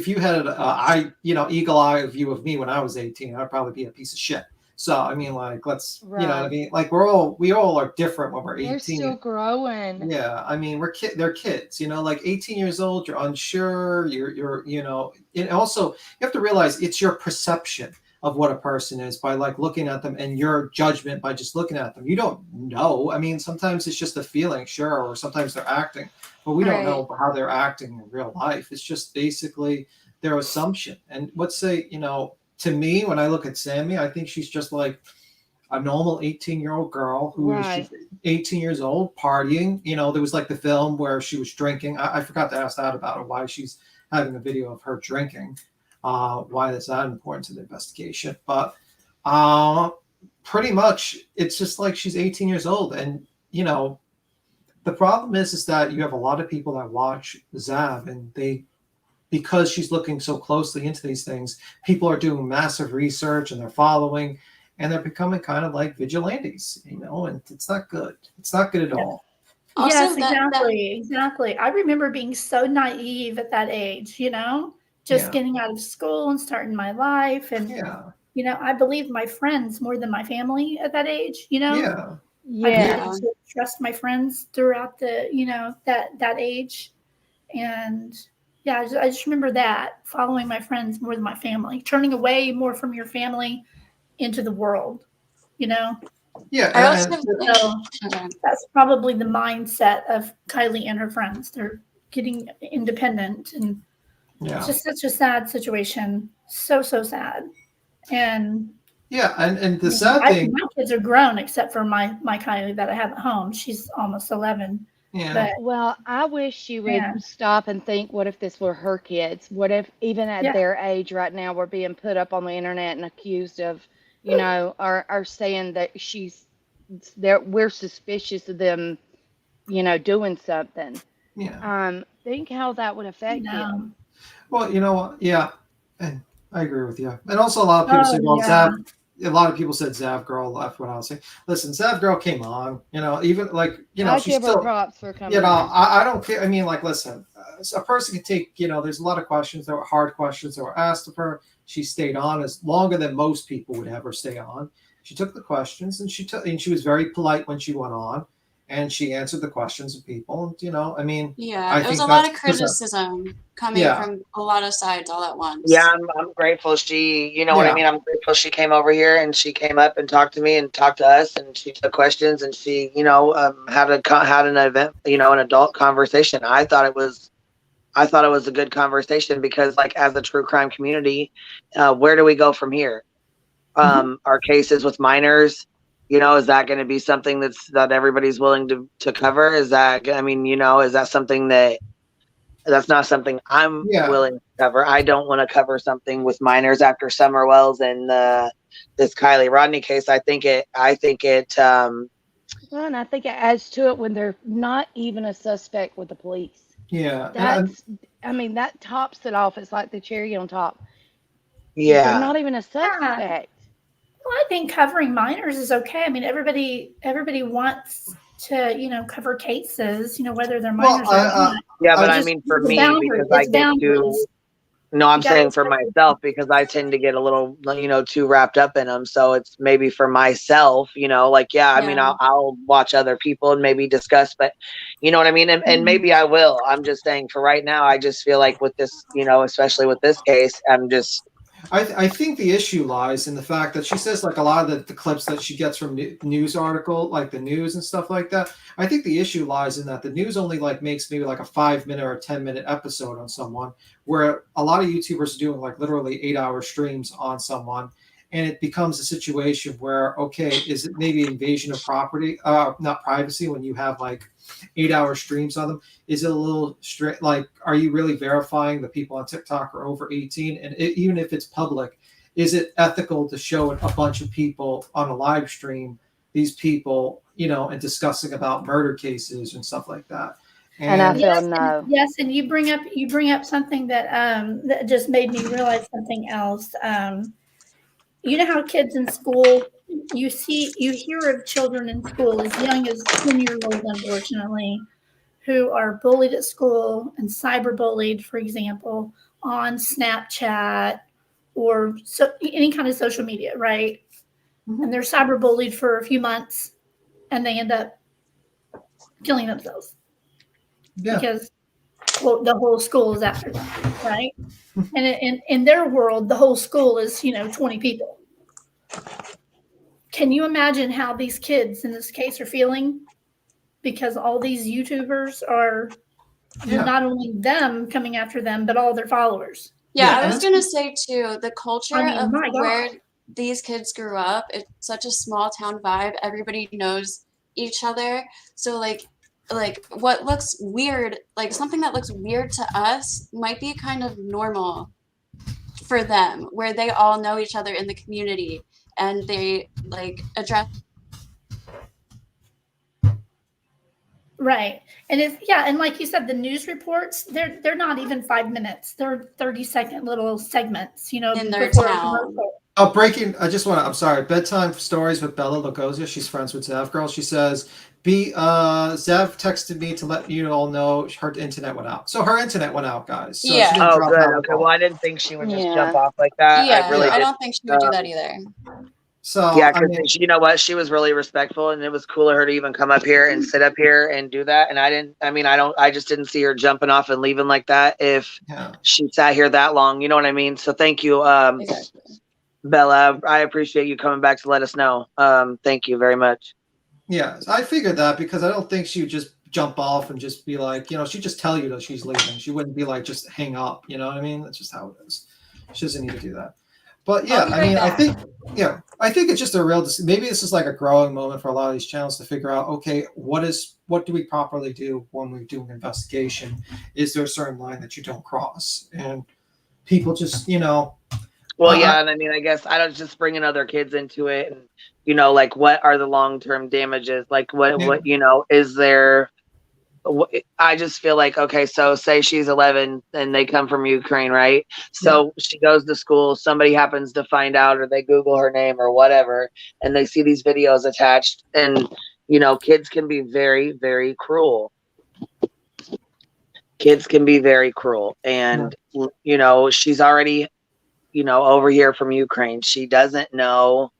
you had eagle eye view of me when I was 18, I'd probably be a piece of shit. So I mean, like, let's you know what I mean? Like we all are different when we're 18. They're still growing. Yeah, I mean, they're kids, like 18 years old, you're unsure, you're and also you have to realize it's your perception of what a person is by like looking at them and your judgment by just looking at them. You don't know. I mean, sometimes it's just a feeling, sure, or sometimes they're acting, but we don't know how they're acting in real life. It's just basically their assumption. And let's say, to me, when I look at Sammy, I think she's just like a normal 18-year-old girl who is just 18 years old, partying. There was like the film where she was drinking. I forgot to ask that about her, why she's having a video of her drinking. Why that's not important to the investigation. But pretty much it's just like she's 18 years old. And, the problem is that you have a lot of people that watch Zav and because she's looking so closely into these things, people are doing massive research and they're following and they're becoming kind of like vigilantes, and it's not good. It's not good at all. Also, yes, exactly. I remember being so naive at that age, just getting out of school and starting my life. And, I believed my friends more than my family at that age, I didn't trust my friends throughout the, that age. And I just remember that, following my friends more than my family, turning away more from your family into the world, Yeah. So that's probably the mindset of Kylie and her friends. They're getting independent, and it's just such a sad situation. So sad. And and the sad thing, my kids are grown except for my Kylie that I have at home. She's almost 11. Yeah. Well, I wish she would stop and think, what if this were her kids? What if even at their age right now we're being put up on the internet and accused of, are saying that we're suspicious of them, doing something. Yeah. Think how that would affect them. Well, you know what? Yeah. And I agree with you. And also a lot of people say, well, Zav, a lot of people said Zav Girl left when I was saying, listen, Zav Girl came on, even like, I she's give her still, props for coming I don't care. I mean, like, listen, a person can take, there's a lot of questions that were hard questions that were asked of her. She stayed on as longer than most people would ever stay on. She took the questions and she was very polite when she went on. And she answered the questions of people. And, I mean, it was a lot of criticism coming from a lot of sides all at once. Yeah, I'm grateful she, what I mean? I'm grateful she came over here and she came up and talked to me and talked to us and she took questions and she, had an event, an adult conversation. I thought it was a good conversation because, like, as a true crime community, where do we go from here? Our cases with minors. Is that going to be something that everybody's willing to cover? Is that, is that something that, That's not something I'm Yeah. willing to cover. I don't want to cover something with minors after Summer Wells and this Kylie Rodney case. I think it Well, and I think it adds to it when they're not even a suspect with the police. Yeah. I mean, that tops it off. It's like the cherry on top. They're yeah. not even a suspect. Well, I think covering minors is okay. I mean, everybody wants to, cover cases, whether they're minors or not. Yeah, but I Just mean for the me, boundary, because I it's get boundaries. to no, I'm You gotta saying for respect myself because I tend to get a little, too wrapped up in them. So it's maybe for myself, like, I mean, Yeah. I'll watch other people and maybe discuss, but you know what I mean? And maybe I will. I'm just saying for right now, I just feel like with this, especially with this case, I'm just. I think the issue lies in the fact that she says like a lot of the clips that she gets from news article, like the news and stuff like that. I think the issue lies in that the news only like makes maybe like a 5-minute or a 10-minute episode on someone, where a lot of YouTubers are doing like literally 8-hour streams on someone. And it becomes a situation where, okay, is it maybe invasion of property, not privacy, when you have like 8-hour streams on them? Is it a little strict? Like, are you really verifying the people on TikTok are over 18? And even if it's public, is it ethical to show a bunch of people on a live stream, these people, and discussing about murder cases and stuff like that? And I feel no. Yes, and you bring up something that that just made me realize something else. You know how kids in school, you hear of children in school as young as 10 years old, unfortunately, who are bullied at school and cyberbullied, for example, on Snapchat or any kind of social media, right? And they're cyberbullied for a few months and they end up killing themselves because the whole school is after them, right? And in their world, the whole school is 20 people. Can you imagine how these kids in this case are feeling? Because all these YouTubers are not only them coming after them, but all their followers. Yeah, I was gonna say too, the culture of my where God. these kids grew up, it's such a small town vibe. Everybody knows each other. So like what looks weird, like something that looks weird to us might be kind of normal for them, where they all know each other in the community and they like address. Right. And and like you said, the news reports, they're not even 5 minutes. They're 30-second little segments, in their before a town. commercial. I'm sorry, bedtime stories with Bella Lugosia. She's friends with Zev Girl. She says, Zev texted me to let you all know her internet went out. So her internet went out, guys. So she didn't Oh, drop good. out. Okay. Well, I didn't think she would just jump off like that. Yeah, I really I didn't. don't think she would do that either. So yeah, because you know what, she was really respectful, and it was cool of her to even come up here and sit up here and do that. And I just didn't see her jumping off and leaving like that if she sat here that long. You know what I mean? So thank you, Bella. I appreciate you coming back to let us know. Thank you very much. Yeah, I figured that because I don't think she would just jump off and just be like, she'd just tell you that she's leaving. She wouldn't be like, just hang up. You know what I mean? That's just how it is. She doesn't need to do that. But yeah, I mean, I think it's just a real, maybe this is like a growing moment for a lot of these channels to figure out, okay, what do we properly do when we do an investigation? Is there a certain line that you don't cross? And people just, Well, yeah, and I mean, I guess I don't just bringing other kids into it, and like what are the long-term damages? Like what is there? I just feel like, okay, so say she's 11 and they come from Ukraine, right? So she goes to school, somebody happens to find out, or they Google her name or whatever, and they see these videos attached, and kids can be very, very cruel. Kids can be very cruel, and she's already over here from Ukraine. She doesn't know,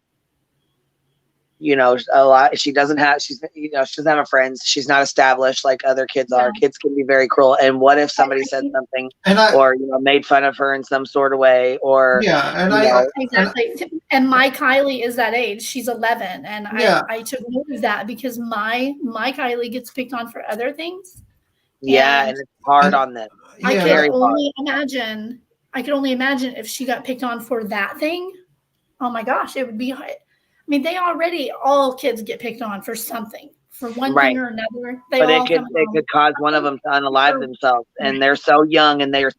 a lot. She doesn't have a friends. She's not established like other kids are. Kids can be very cruel. And what if somebody said something or made fun of her in some sort of way, or exactly. And my Kylie is that age. She's 11, and I took note of that because my Kylie gets picked on for other things. And it's hard on them. I could only imagine if she got picked on for that thing. Oh my gosh, it would be hard. I mean, all kids get picked on for something, for one Right. thing or another. They But all it come could cause one of them to unalive themselves, and they're so young, and they're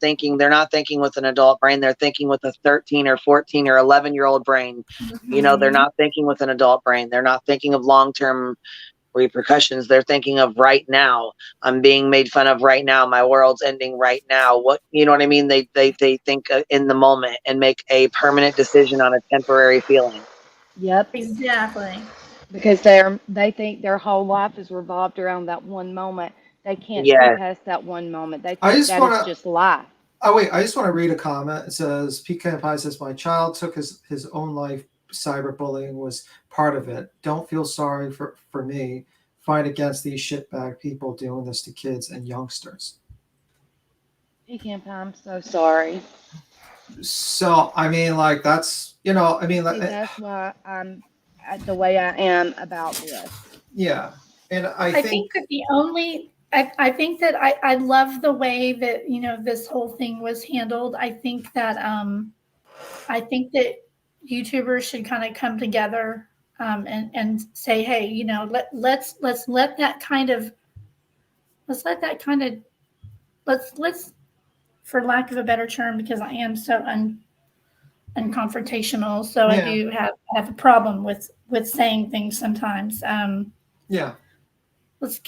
not thinking with an adult brain. They're thinking with a 13 or 14 or 11-year-old brain. You know, they're not thinking with an adult brain. They're not thinking of long-term repercussions. They're thinking of right now. I'm being made fun of right now. My world's ending right now. What, you know what I mean? They think in the moment and make a permanent decision on a temporary feeling. Yep. Exactly. Because they think their whole life is revolved around that one moment. They can't see Yes. past that one moment. They I think just that wanna- is just life. Oh wait, I just want to read a comment. It says Pecan Pie says my child took his own life. Cyberbullying was part of it. Don't feel sorry for me. Fight against these shitbag people doing this to kids and youngsters. Pecan Pie, I'm so sorry. So I mean, like that's See, that's why I'm the way I am about this. yeah, and I think that I think that I love the way that, you know, this whole thing was handled. I think that YouTubers should kind of come together and say, hey, you know, let's let that kind of let's for lack of a better term, because I am so unconfrontational, so I do have a problem with saying things sometimes. Yeah. Let's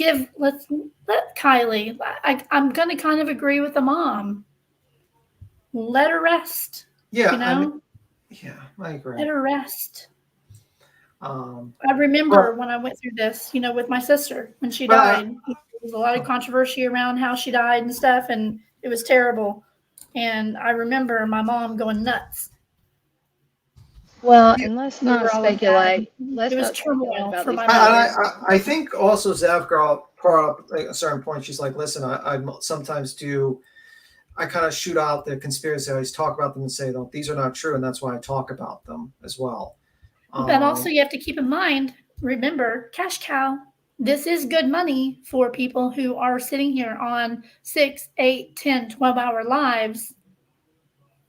let Kylie. I'm going to kind of agree with the mom. Let her rest. Yeah, you know. I agree. Let her rest. I remember when I went through this, you know, with my sister when she died. There was a lot of controversy around how she died and stuff, and it was terrible. And I remember my mom going nuts. Well, and let's We not were all in speculate. bed. Let's It was not speculate turmoil about for these my people. I think also Zav girl brought up like, a certain point. She's like, listen, I sometimes I kind of shoot out the conspiracy. I always talk about them and say, no, these are not true, and that's why I talk about them as well. But also you have to keep in mind, remember, cash cow. This is good money for people who are sitting here on 6, 8, 10, 12-hour lives.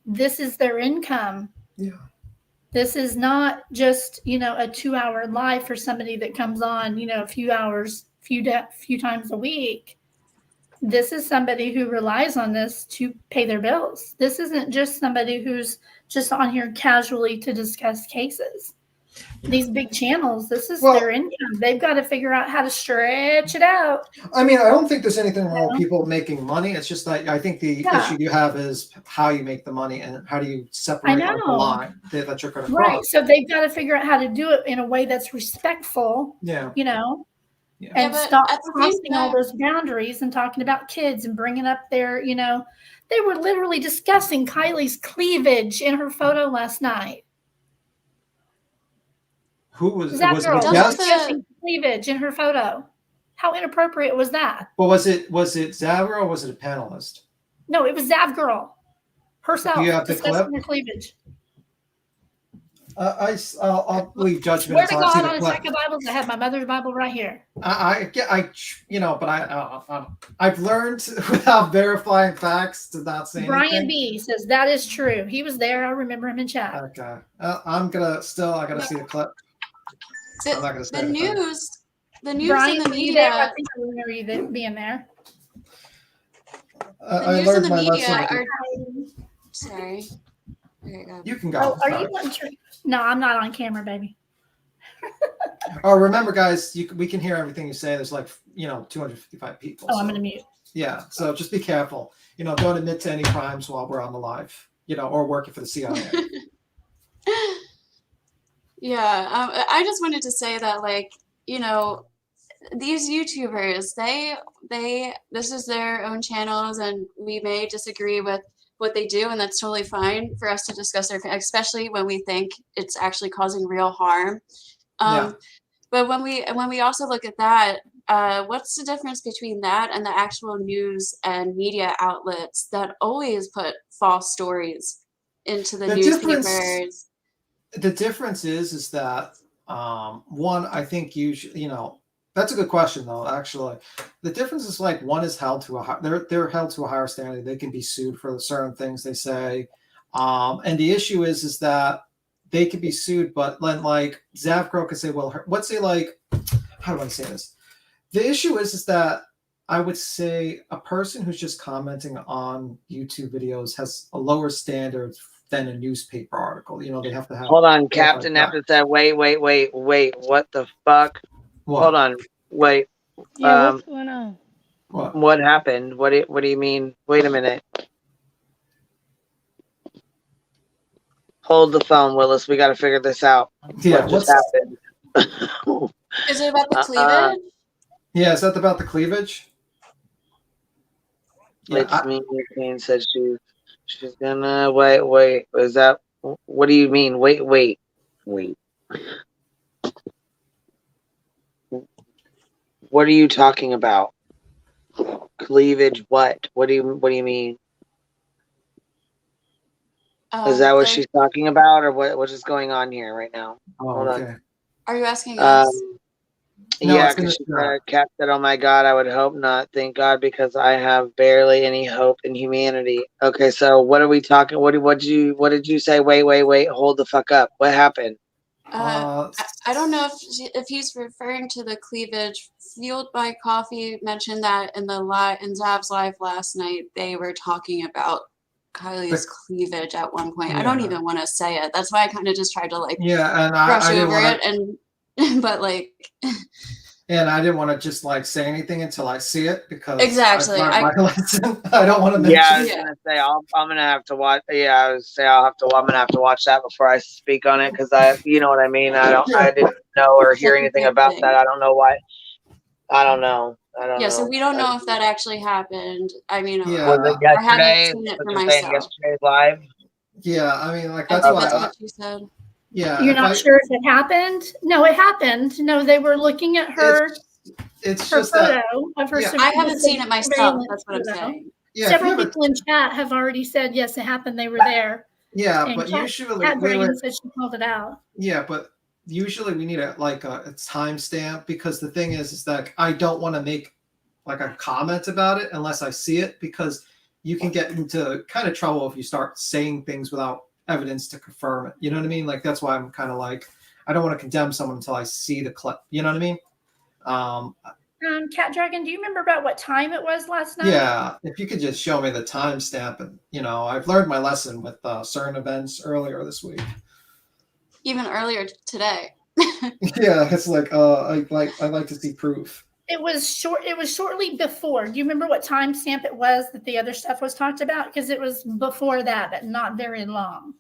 This is their income. Yeah. This is not just, you know, a 2-hour live for somebody that comes on, you know, a few hours, few times a week. This is somebody who relies on this to pay their bills. This isn't just somebody who's just on here casually to discuss cases. These big channels, this is their income. They've got to figure out how to stretch it out. I mean, I don't think there's anything wrong with people making money. It's just that I think the issue you have is how you make the money and how do you separate out the line that you're going to cross. Right. So they've got to figure out how to do it in a way that's respectful. Yeah. You know, yeah. and but stop at the same crossing all those boundaries and talking about kids and bringing up their, you know, they were literally discussing Kylie's cleavage in her photo last night. Who was That was girl it? was Yes? discussing cleavage in her photo. How inappropriate was that? Well, was it Zavra or was it a panelist? No, it was Zav girl herself Do you have the discussing clip? her cleavage. I'll leave judgment Swear to until I see God the on a clip. stack of Bibles, I have my mother's Bible right here. You know, but I've learned without verifying facts to not say Brian anything. B says that is true. He was there. I remember him in chat. Okay, I gotta see the clip. I'm not gonna say The anything. news Brian, and the were you there? I media. think I remember you being there. I news and learned the my media lesson. are. Sorry. Okay, go. You can go. Oh, are Sorry. you on? No, I'm not on camera, baby. Oh, remember, guys, we can hear everything you say. There's like 255 people. Oh, I'm gonna mute. Yeah, so just be careful. Don't admit to any crimes while we're on the live. Or working for the CIA. Yeah, I just wanted to say that, like, these YouTubers, this is their own channels, and we may disagree with what they do, and that's totally fine for us to discuss their, especially when we think it's actually causing real harm. Yeah. But when we also look at that, what's the difference between that and the actual news and media outlets that always put false stories into the newspapers? The difference is that one, I think that's a good question though. Actually, the difference is like one is held to they're held to a higher standard. They can be sued for certain things they say, and the issue is that they can be sued, but then like Zavcro could say, well, let's say like, how do I say this? The issue is that I would say a person who's just commenting on YouTube videos has a lower standard than a newspaper article. You know, they have to have. Hold on, Captain Napton said, wait. What the fuck? What? Hold on, wait. Yeah, what's going on? What happened? What do you mean? Wait a minute. Hold the phone, Willis. We got to figure this out. Yeah, what just happened? Is it about the cleavage? Yeah, is that about the cleavage? Yeah, It's me. Kane said she's gonna wait. Is that what do you mean? Wait. What are you talking about? Cleavage? What? What do you mean? Is that what she's talking about, or what is going on here right now? Hold on. Are you asking us? Yeah, because she said, Cap said, "Oh my God, I would hope not. Thank God, because I have barely any hope in humanity." Okay, so what are we talking? What did you say? Wait. Hold the fuck up. What happened? I don't know if he's referring to the cleavage. Fueled by Coffee mentioned that in Zav's live last night, they were talking about Kylie's cleavage at one point. I don't even want to say it. That's why I kind of just tried to brush over it but like. And I didn't want to just say anything until I see it because exactly. I don't want to mention. Yeah, I was gonna say I'm gonna have to watch. Yeah, I'm gonna have to watch that before I speak on it because you know what I mean. I didn't know or hear anything about that. I don't know why. I don't know. Yeah, so we don't know if that actually happened. I mean, was it yesterday? I haven't seen it for myself. Yesterday's live. Yeah, I mean, that's why. What you said. Yeah, you're not sure if it happened? No, it happened. No, they were looking at her. It's her just photo of her. I haven't seen it myself. That's what I'm saying. Yeah, several people in chat have already said yes, it happened. They were there. Yeah, and but usually Cat Dragon said she called it out. Yeah, but usually we need a timestamp because the thing is that I don't want to make a comment about it unless I see it because you can get into kind of trouble if you start saying things without evidence to confirm it. You know what I mean? That's why I'm kind of I don't want to condemn someone until I see the clip. You know what I mean? Cat Dragon, do you remember about what time it was last night? Yeah, if you could just show me the timestamp, and I've learned my lesson with certain events earlier this week. Even earlier today. Yeah, it's I like to see proof. It was shortly before. Do you remember what timestamp it was that the other stuff was talked about? Because it was before that, but not very long.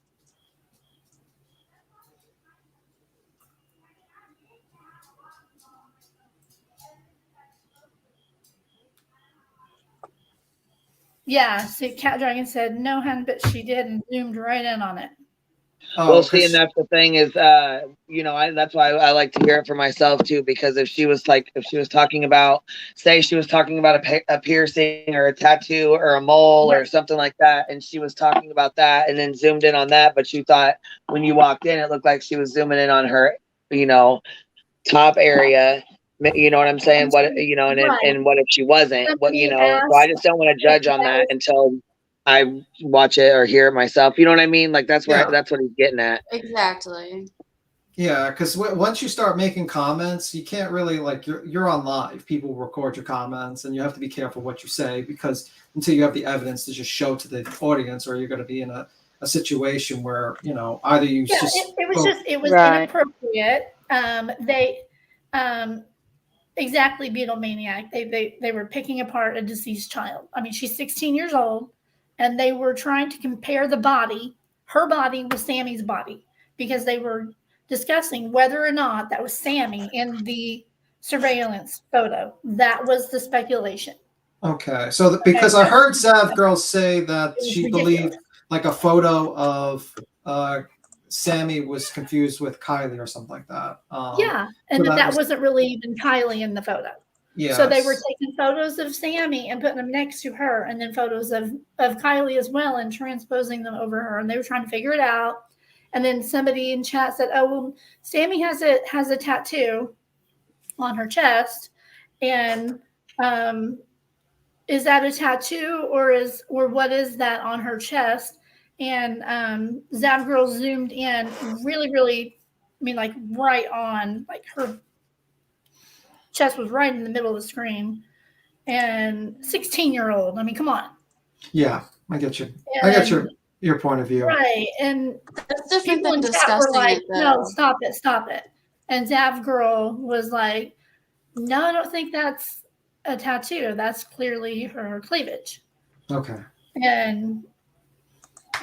Yeah, see, Cat Dragon said no, hun, but she did and zoomed right in on it. Well, see, and that's the thing is, that's why I like to hear it for myself too. Because if she was talking about, say, she was talking about a piercing or a tattoo or a mole or something like that, and she was talking about that, and then zoomed in on that, but you thought when you walked in, it looked like she was zooming in on her, top area. You know what I'm saying? What and what if she wasn't? So I just don't want to judge on that until I watch it or hear it myself. You know what I mean? That's what he's getting at. Exactly. Yeah, because once you start making comments, you can't really you're on live. People record your comments, and you have to be careful what you say because until you have the evidence to just show to the audience, or you're going to be in a situation where either you it was inappropriate. They exactly, Beatlemaniac. They were picking apart a deceased child. I mean, she's 16 years old. And they were trying to compare her body with Sammy's body, because they were discussing whether or not that was Sammy in the surveillance photo. That was the speculation. Okay, so because I heard Zav girls say that she believed a photo of Sammy was confused with Kylie or something like that. Yeah, and so that wasn't really even Kylie in the photo. Yes. So they were taking photos of Sammy and putting them next to her, and then photos of Kylie as well, and transposing them over her. And they were trying to figure it out. And then somebody in chat said, "Oh, well, Sammy has a tattoo on her chest, and is that a tattoo or what is that on her chest?" And Zav Girl zoomed in really, really, right on her chest was right in the middle of the screen. And 16-year-old. I mean, come on. Yeah, I get you. I get your point of view. Right. And That's different people than in chat were discussing like, it, no, though. stop it. And Zav Girl was like, no, I don't think that's a tattoo. That's clearly her cleavage. Okay. And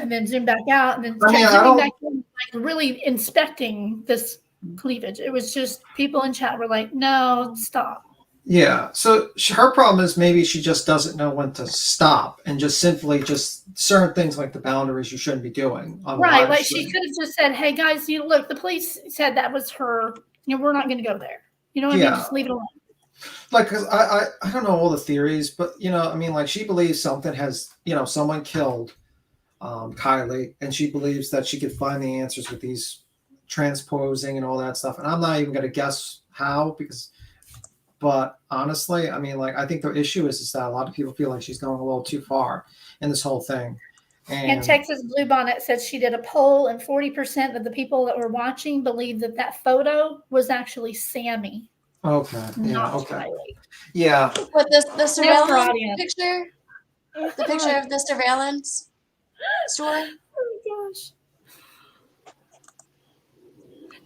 then zoom back out, and then I mean, kept I zooming don't- back in, like really inspecting this cleavage. It was just people in chat were like, no, stop. Yeah. So her problem is maybe she just doesn't know when to stop and just simply just certain things like the boundaries you shouldn't be doing. On the Right. live Like stream. she could have just said, hey guys, look, the police said that was her. We're not going to go there. You know what I mean? Yeah. Just leave it alone. Like, cause I don't know all the theories, but I mean, like she believes something has, someone killed Kylie, and she believes that she could find the answers with these transposing and all that stuff. And I'm not even going to guess how, but honestly, I mean, like, I think the issue is that a lot of people feel like she's going a little too far in this whole thing. And Texas Bluebonnet said she did a poll, and 40% of the people that were watching believed that photo was actually Sammy. Okay. Yeah. Not Okay. Kylie. Yeah. But the surveillance audience. picture, the picture of the surveillance store. Oh my gosh.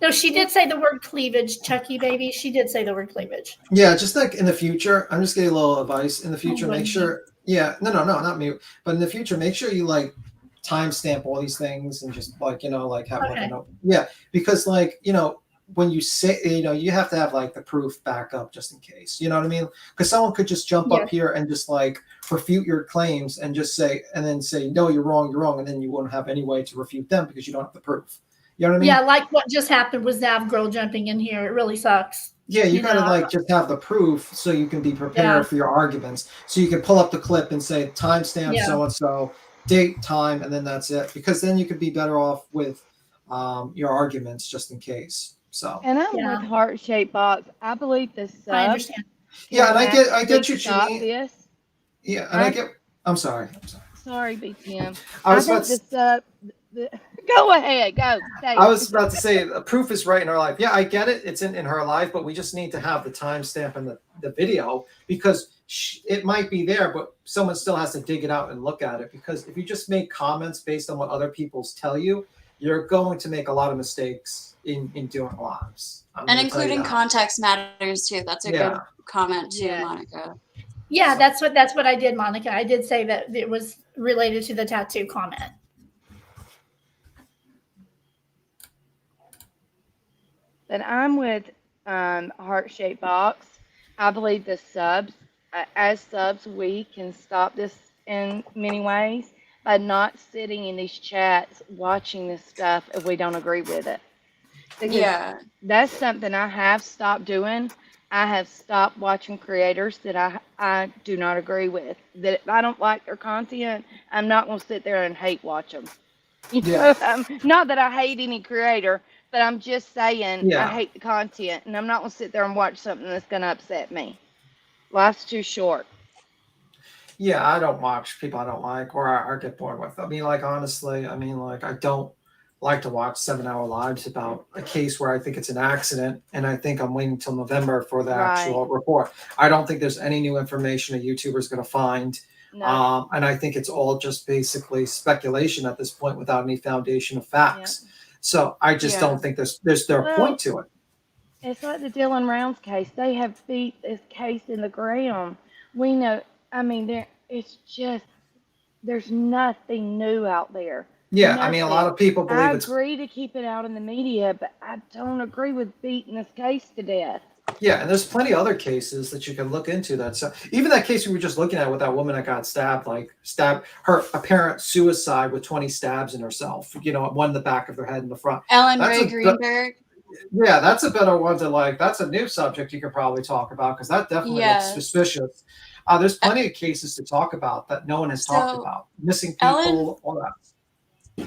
No, she did say the word cleavage, Chucky baby. She did say the word cleavage. Yeah, just like in the future, I'm just getting a little advice. In the future, what make do you sure. Yeah, no, not me. But in the future, make sure you like timestamp all these things and just like like have like a Okay. note. Yeah, because like when you say you have to have like the proof back up just in case. You know what I mean? Because someone could just jump up Yes. here and just like refute your claims and just say no, you're wrong, and then you won't have any way to refute them because you don't have the proof. You know what I mean? Yeah, like what just happened with Zav Girl jumping in here. It really sucks. Yeah, you gotta know? like just have the proof so you can be prepared Yeah. for your arguments. So you can pull up the clip and say timestamp Yeah. so and so, date, time, and then that's it. Because then you could be better off with your arguments just in case. So And I'm with heart shaped box. I believe the sub. I understand. yeah, and I get you, stop Janine. this. Yeah, and I get. I'm sorry. Sorry, BTM. I was think about to the sub. Go ahead. Go. Say I it. was about to say the proof is right in her life. Yeah, I get it. It's in her life, but we just need to have the timestamp and the video because it might be there, but someone still has to dig it out and look at it. Because if you just make comments based on what other people tell you, you're going to make a lot of mistakes in doing lives. And including context matters too. That's a Yeah. good comment too, Monica. Yeah, that's what I did, Monica. I did say that it was related to the tattoo comment. But I'm with heart shaped box. I believe the subs, as subs, we can stop this in many ways by not sitting in these chats watching this stuff if we don't agree with it. Because Yeah. that's something I have stopped doing. I have stopped watching creators that I do not agree with. That if I don't like their content, I'm not going to sit there and hate watch them. Not that I hate any creator, but I'm just saying I hate the content, and I'm not going to sit there and watch something that's going to upset me. Life's too short. Yeah, I don't watch people I don't like or I get bored with. I mean, like, honestly, I mean, like, I don't like to watch 7-hour lives about a case where I think it's an accident, and I think I'm waiting till November for the actual report. I don't think there's any new information a YouTuber is going to find. No. And I think it's all just basically speculation at this point without any foundation of facts. So I just don't think there's a point to it. It's like the Dylan Rounds case. They have beat this case in the ground. We know. I mean, there's nothing new out there. Yeah, I mean, a lot of people believe I it's. agree to keep it out in the media, but I don't agree with beating this case to death. Yeah, and there's plenty of other cases that you can look into. That even that case we were just looking at with that woman that got stabbed her apparent suicide with 20 stabs in herself. One in the back of her head and the front. Ellen Ray Greenberg. Yeah, that's a better one to like. That's a new subject you could probably talk about because that definitely looks suspicious. There's plenty of cases to talk about that no one has talked about. Missing people, all that.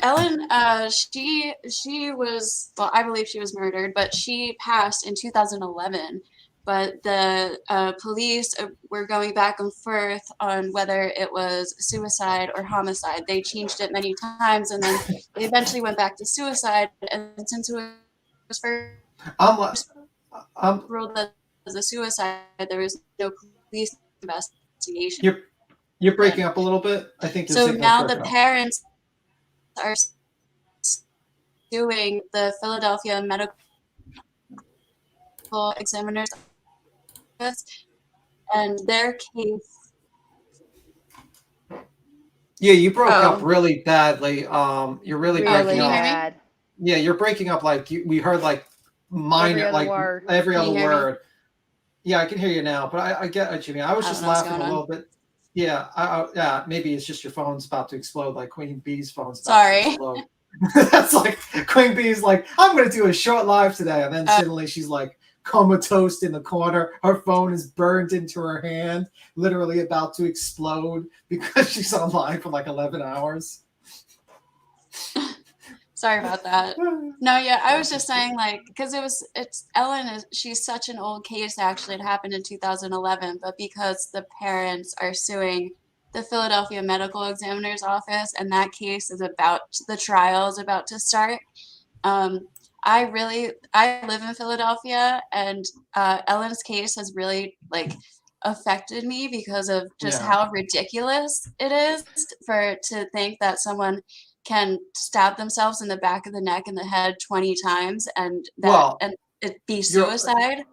Ellen, she was, well, I believe she was murdered, but she passed in 2011. But the police were going back and forth on whether it was suicide or homicide. They changed it many times, and then they eventually went back to suicide. And since it was first ruled that a suicide. There was no police investigation. You're breaking up a little bit. I think your So signal's now the broken up. parents are suing the Philadelphia Medical Examiner's Office, and their case. Yeah, you broke up really badly. You're really breaking up. bad. Yeah, you're breaking up like we heard like minor, other like word. every Can other you hear me? word. Yeah, I can hear you now, but I get what you mean. I was I just don't know what's laughing a going little on. bit. Yeah, yeah, maybe it's just your phone's about to explode, like Queen Bee's phone's about Sorry. to explode. That's like Queen Bee's like, I'm going to do a short live today, and then suddenly she's like comatose in the corner. Her phone is burned into her hand, literally about to explode because she's on live for like 11 hours. Sorry about that. No, yeah, I was just saying, like, because she's such an old case, actually. It happened in 2011, but because the parents are suing the Philadelphia Medical Examiner's Office, and that case is the trial is about to start. I live in Philadelphia, and Ellen's case has really, like, affected me because of just how ridiculous it is to think that someone can stab themselves in the back of the neck and the head 20 times and it be suicide.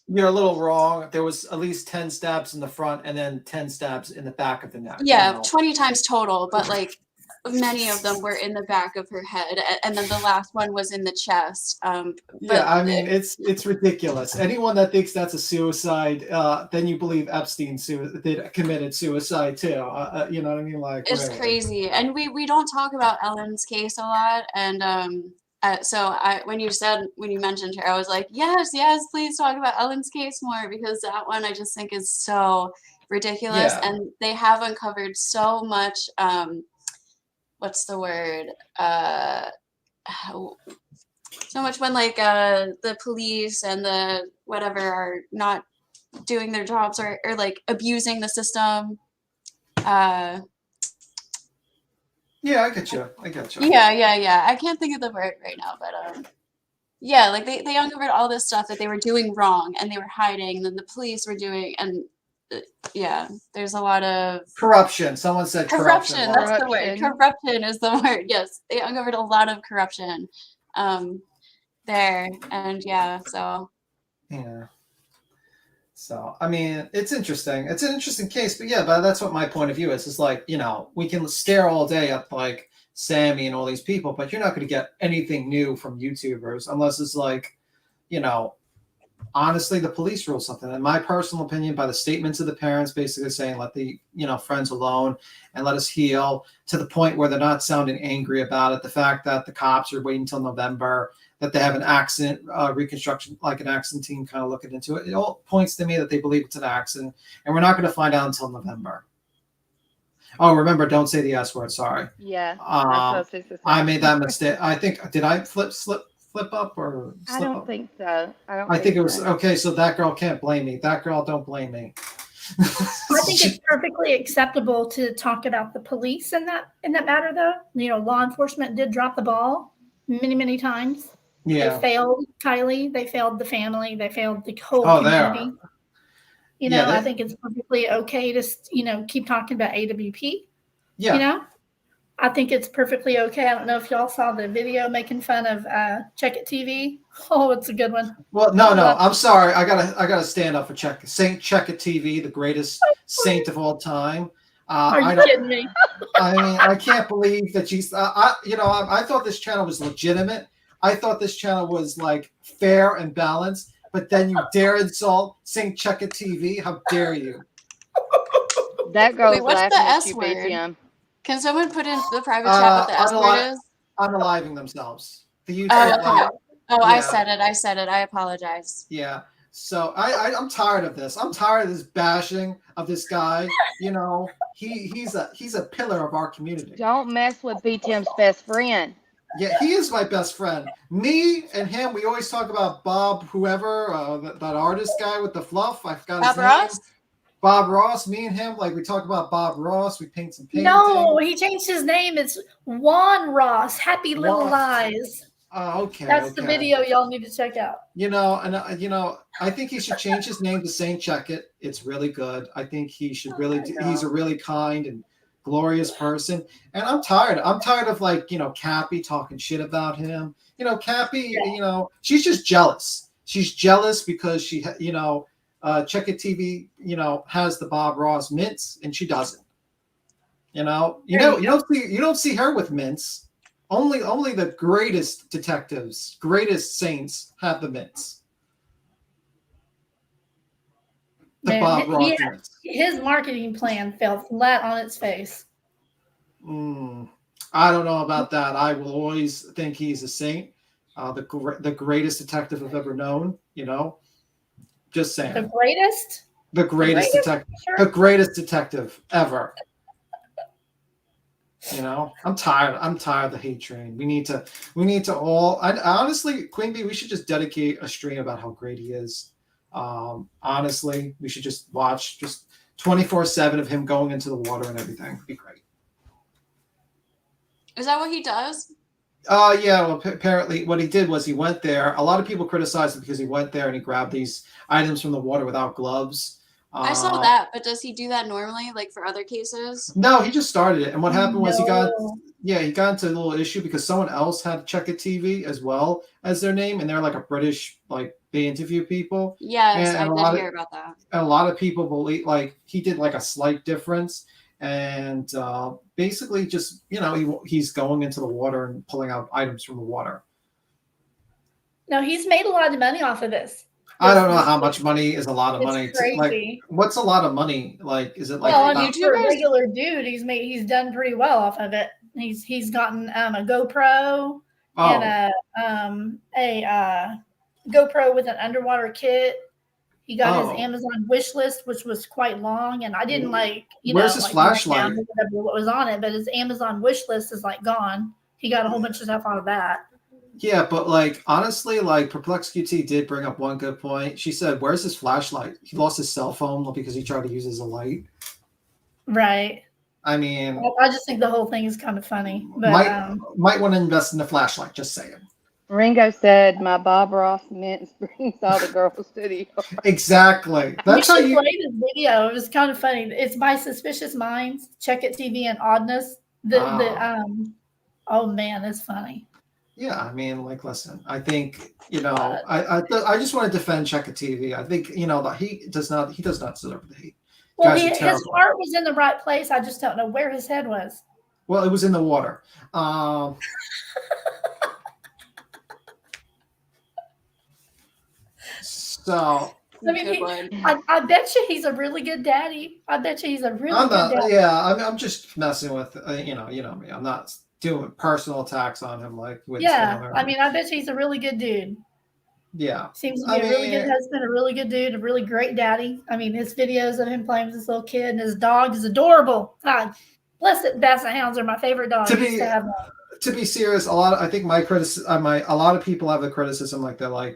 You're a little wrong. There was at least 10 stabs in the front and then 10 stabs in the back of the neck. Yeah, 20 times total, but like many of them were in the back of her head, and then the last one was in the chest. Yeah, I mean, it's ridiculous. Anyone that thinks that's a suicide, then you believe Epstein committed suicide too. You know what I mean? Like, it's crazy, and we don't talk about Ellen's case a lot, and when you mentioned her, I was like, yes, please talk about Ellen's case more, because that one I just think is so ridiculous, and they have uncovered so much. What's the word? So much when like the police and the whatever are not doing their jobs or like abusing the system. Yeah, I get you. Yeah. I can't think of the word right now, but yeah, like they uncovered all this stuff that they were doing wrong and they were hiding, and then the police were doing, and yeah, there's a lot of corruption. Someone said corruption. That's the word. Corruption is the word. Yes, they uncovered a lot of corruption there, and yeah. So I mean, it's interesting. It's an interesting case, but that's what my point of view is. It's like, we can stare all day at like Sammy and all these people, but you're not going to get anything new from YouTubers unless it's like, honestly, the police rule something. In my personal opinion, by the statements of the parents basically saying, let the friends alone and let us heal, to the point where they're not sounding angry about it. The fact that the cops are waiting until November, that they have an accident reconstruction, like an accident team kind of looking into it. It all points to me that they believe it's an accident, and we're not going to find out until November. Oh, remember, don't say the S word. Sorry. Yeah. I made that mistake. I think, did I flip up or slip I don't up? think so. I think it was okay. So that girl can't blame me. That girl don't blame me. I think it's perfectly acceptable to talk about the police in that matter, though. Law enforcement did drop the ball many times. Yeah. They failed Kylie. They failed the family. They failed the whole community. I think it's perfectly okay to keep talking about AWP. Yeah. I think it's perfectly okay. I don't know if y'all saw the video making fun of Check It TV. Oh, it's a good one. Well, no, I'm sorry. I gotta stand up for Saint Check It TV, the greatest saint of all time. Are you kidding me? I mean, I can't believe that she's. I thought this channel was legitimate. I thought this channel was like fair and balanced. But then you dare insult Saint Check It TV? How dare you? That girl's what's laughing the at S you, word? BTM. Can someone put in the private chat what the S word is? Unaliving themselves. The YouTube. Oh, okay. Yeah. I said it. I apologize. Yeah. So I'm tired of this. I'm tired of this bashing of this guy. He's a pillar of our community. Don't mess with BTM's best friend. Yeah, he is my best friend. Me and him, we always talk about Bob, whoever, that artist guy with the fluff. I forgot his name. Ross? Bob Ross. Me and him, like, we talk about Bob Ross. We paint some paintings. No, he changed his name. It's Juan Ross. Happy Little Lies. Okay. That's the video y'all need to check out. You know, and I think he should change his name to Saint Check It. It's really good. I think he should really. He's a really kind and glorious person. And I'm tired. I'm tired of Cappy talking shit about him. Cappy. She's just jealous. She's jealous because she, Check It TV, has the Bob Ross mints and she doesn't. You don't see her with mints. Only the greatest detectives, greatest saints have the mints. Man, his marketing plan fell flat on its face. I don't know about that. I will always think he's a saint, the greatest detective I've ever known. Just saying. The greatest. The greatest detective. Sure? The greatest detective ever. I'm tired. I'm tired of the hate train. We need to all. Honestly, Queen Bee, we should just dedicate a stream about how great he is. Honestly, we should just watch 24/7 of him going into the water and everything. It'd be great. Is that what he does? Yeah. Well, apparently, what he did was he went there. A lot of people criticized him because he went there and he grabbed these items from the water without gloves. I saw that, but does he do that normally, like for other cases? No, he just started it. And what happened was he got into a little issue because someone else had Check It TV as well as their name, and they're like a British, they interview people. Yes, I did hear about that. And a lot of people believe he did a slight difference, and basically just he's going into the water and pulling out items from the water. No, he's made a lot of money off of this. I don't know how much money is a lot of money. Crazy. What's a lot of money? Is it well, for a regular dude, he's done pretty well off of it. He's gotten a GoPro and a GoPro with an underwater kit. He got his Amazon wish list, which was quite long, and I didn't Where's his flashlight? What was on it, but his Amazon wish list is gone. He got a whole bunch of stuff out of that. Yeah, but honestly, Perplex QT did bring up one good point. She said, "Where's his flashlight? He lost his cell phone because he tried to use it as a light." Right. I mean, I just think the whole thing is kind of funny. But might want to invest in the flashlight. Just saying. Ringo said, "My Bob Ross mints brings all the girls to the yard." Exactly. That's how you play this video. It was kind of funny. It's by Suspicious Minds, Check It TV, and Oddness. Oh man, it's funny. Yeah, I mean, listen, I think, I just want to defend Check It TV. I think, that he does not deserve the hate. Well, his heart was in the right place. I just don't know where his head was. Well, it was in the water. So. I mean, I bet you he's a really good daddy. I bet you he's a really good daddy. Yeah, I'm just messing with, you know me. I'm not doing personal attacks on him I mean, I bet he's a really good dude. Yeah. Seems to be a really good husband, a really good dude, a really great daddy. I mean, his videos of him playing with this little kid and his dog is adorable. God bless it. Basset Hounds are my favorite dogs. To be serious, a lot of people have the criticism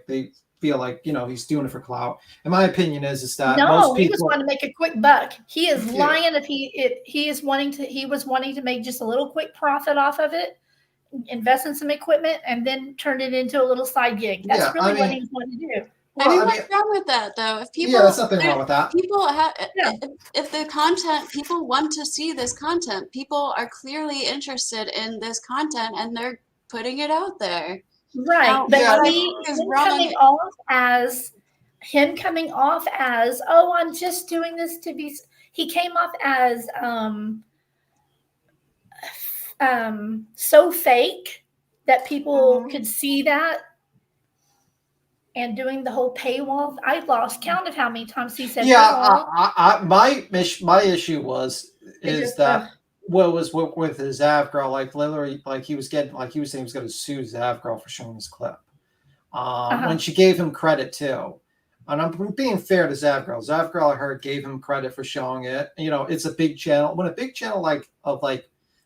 they feel he's doing it for clout. And my opinion is that most people, he was wanting to make a quick buck. He is lying if he was wanting to make just a little quick profit off of it, invest in some equipment, and then turn it into a little side gig. That's what he was wanting to do. What's wrong with that though? If people, there's nothing wrong with that. People if the content, people want to see this content. People are clearly interested in this content, and they're putting it out there. Right, but him coming off as, oh, I'm just doing this to be. He came off as so fake that people could see that, and doing the whole paywall. I lost count of how many times he said. Yeah, my issue is that. What was with his Av girl, literally, he was saying he was going to sue his Av girl for showing his clip. When she gave him credit too, and I'm being fair to Zav girl. Zav girl, I heard, gave him credit for showing it. It's a big channel. When a big channel of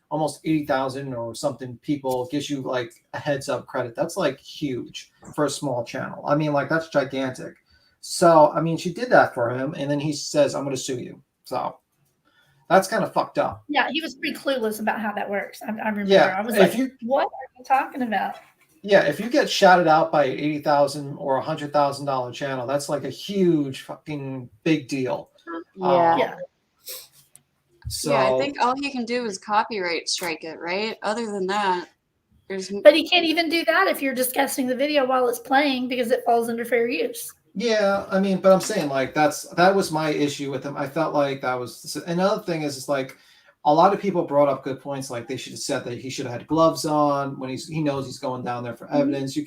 almost 80,000 or something people gives you a heads up credit, that's huge for a small channel. I mean, that's gigantic. So I mean, she did that for him, and then he says, "I'm going to sue you." So. That's kind of fucked up. Yeah, he was pretty clueless about how that works. I remember. I was what are you talking about? Yeah, if you get shouted out by $80,000 or $100,000 channel, that's like a huge fucking big deal. Yeah. Yeah. So Yeah, I think all he can do is copyright strike it, right? Other than that, there's. But he can't even do that if you're discussing the video while it's playing because it falls under fair use. yeah, I mean, but I'm saying like that was my issue with him. I felt like that was another thing is like a lot of people brought up good points, like they should have said that he should have had gloves on when he knows he's going down there for evidence.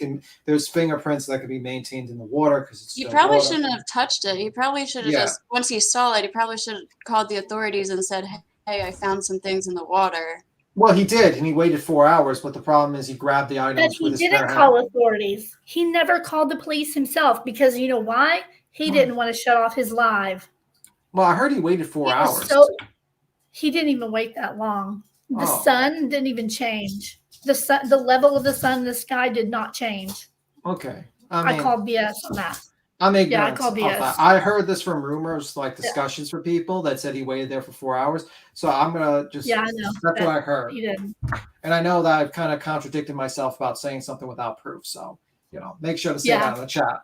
There's fingerprints that could be maintained in the water because it's He still probably water. shouldn't have touched it. He probably should have Yeah. just, once he saw it, he probably should have called the authorities and said, hey, I found some things in the water. Well, he did, and he waited 4 hours. But the problem is, he grabbed the But items he with his didn't bare call hand. authorities. He never called the police himself because you know why? He didn't want to shut off his live. Well, I heard he waited 4 hours. He didn't even wait that long. The Oh. sun didn't even change. The level of the sun in the sky did not change. Okay, I called BS on that. I'm ignorant. Yeah, I called of BS. that. I heard this from rumors, like discussions for people that said he waited there for 4 hours. So I'm gonna just Yeah, I know. That's what I heard. He didn't. And I know that I've kind of contradicted myself about saying something without proof. So make sure to say that in the chat.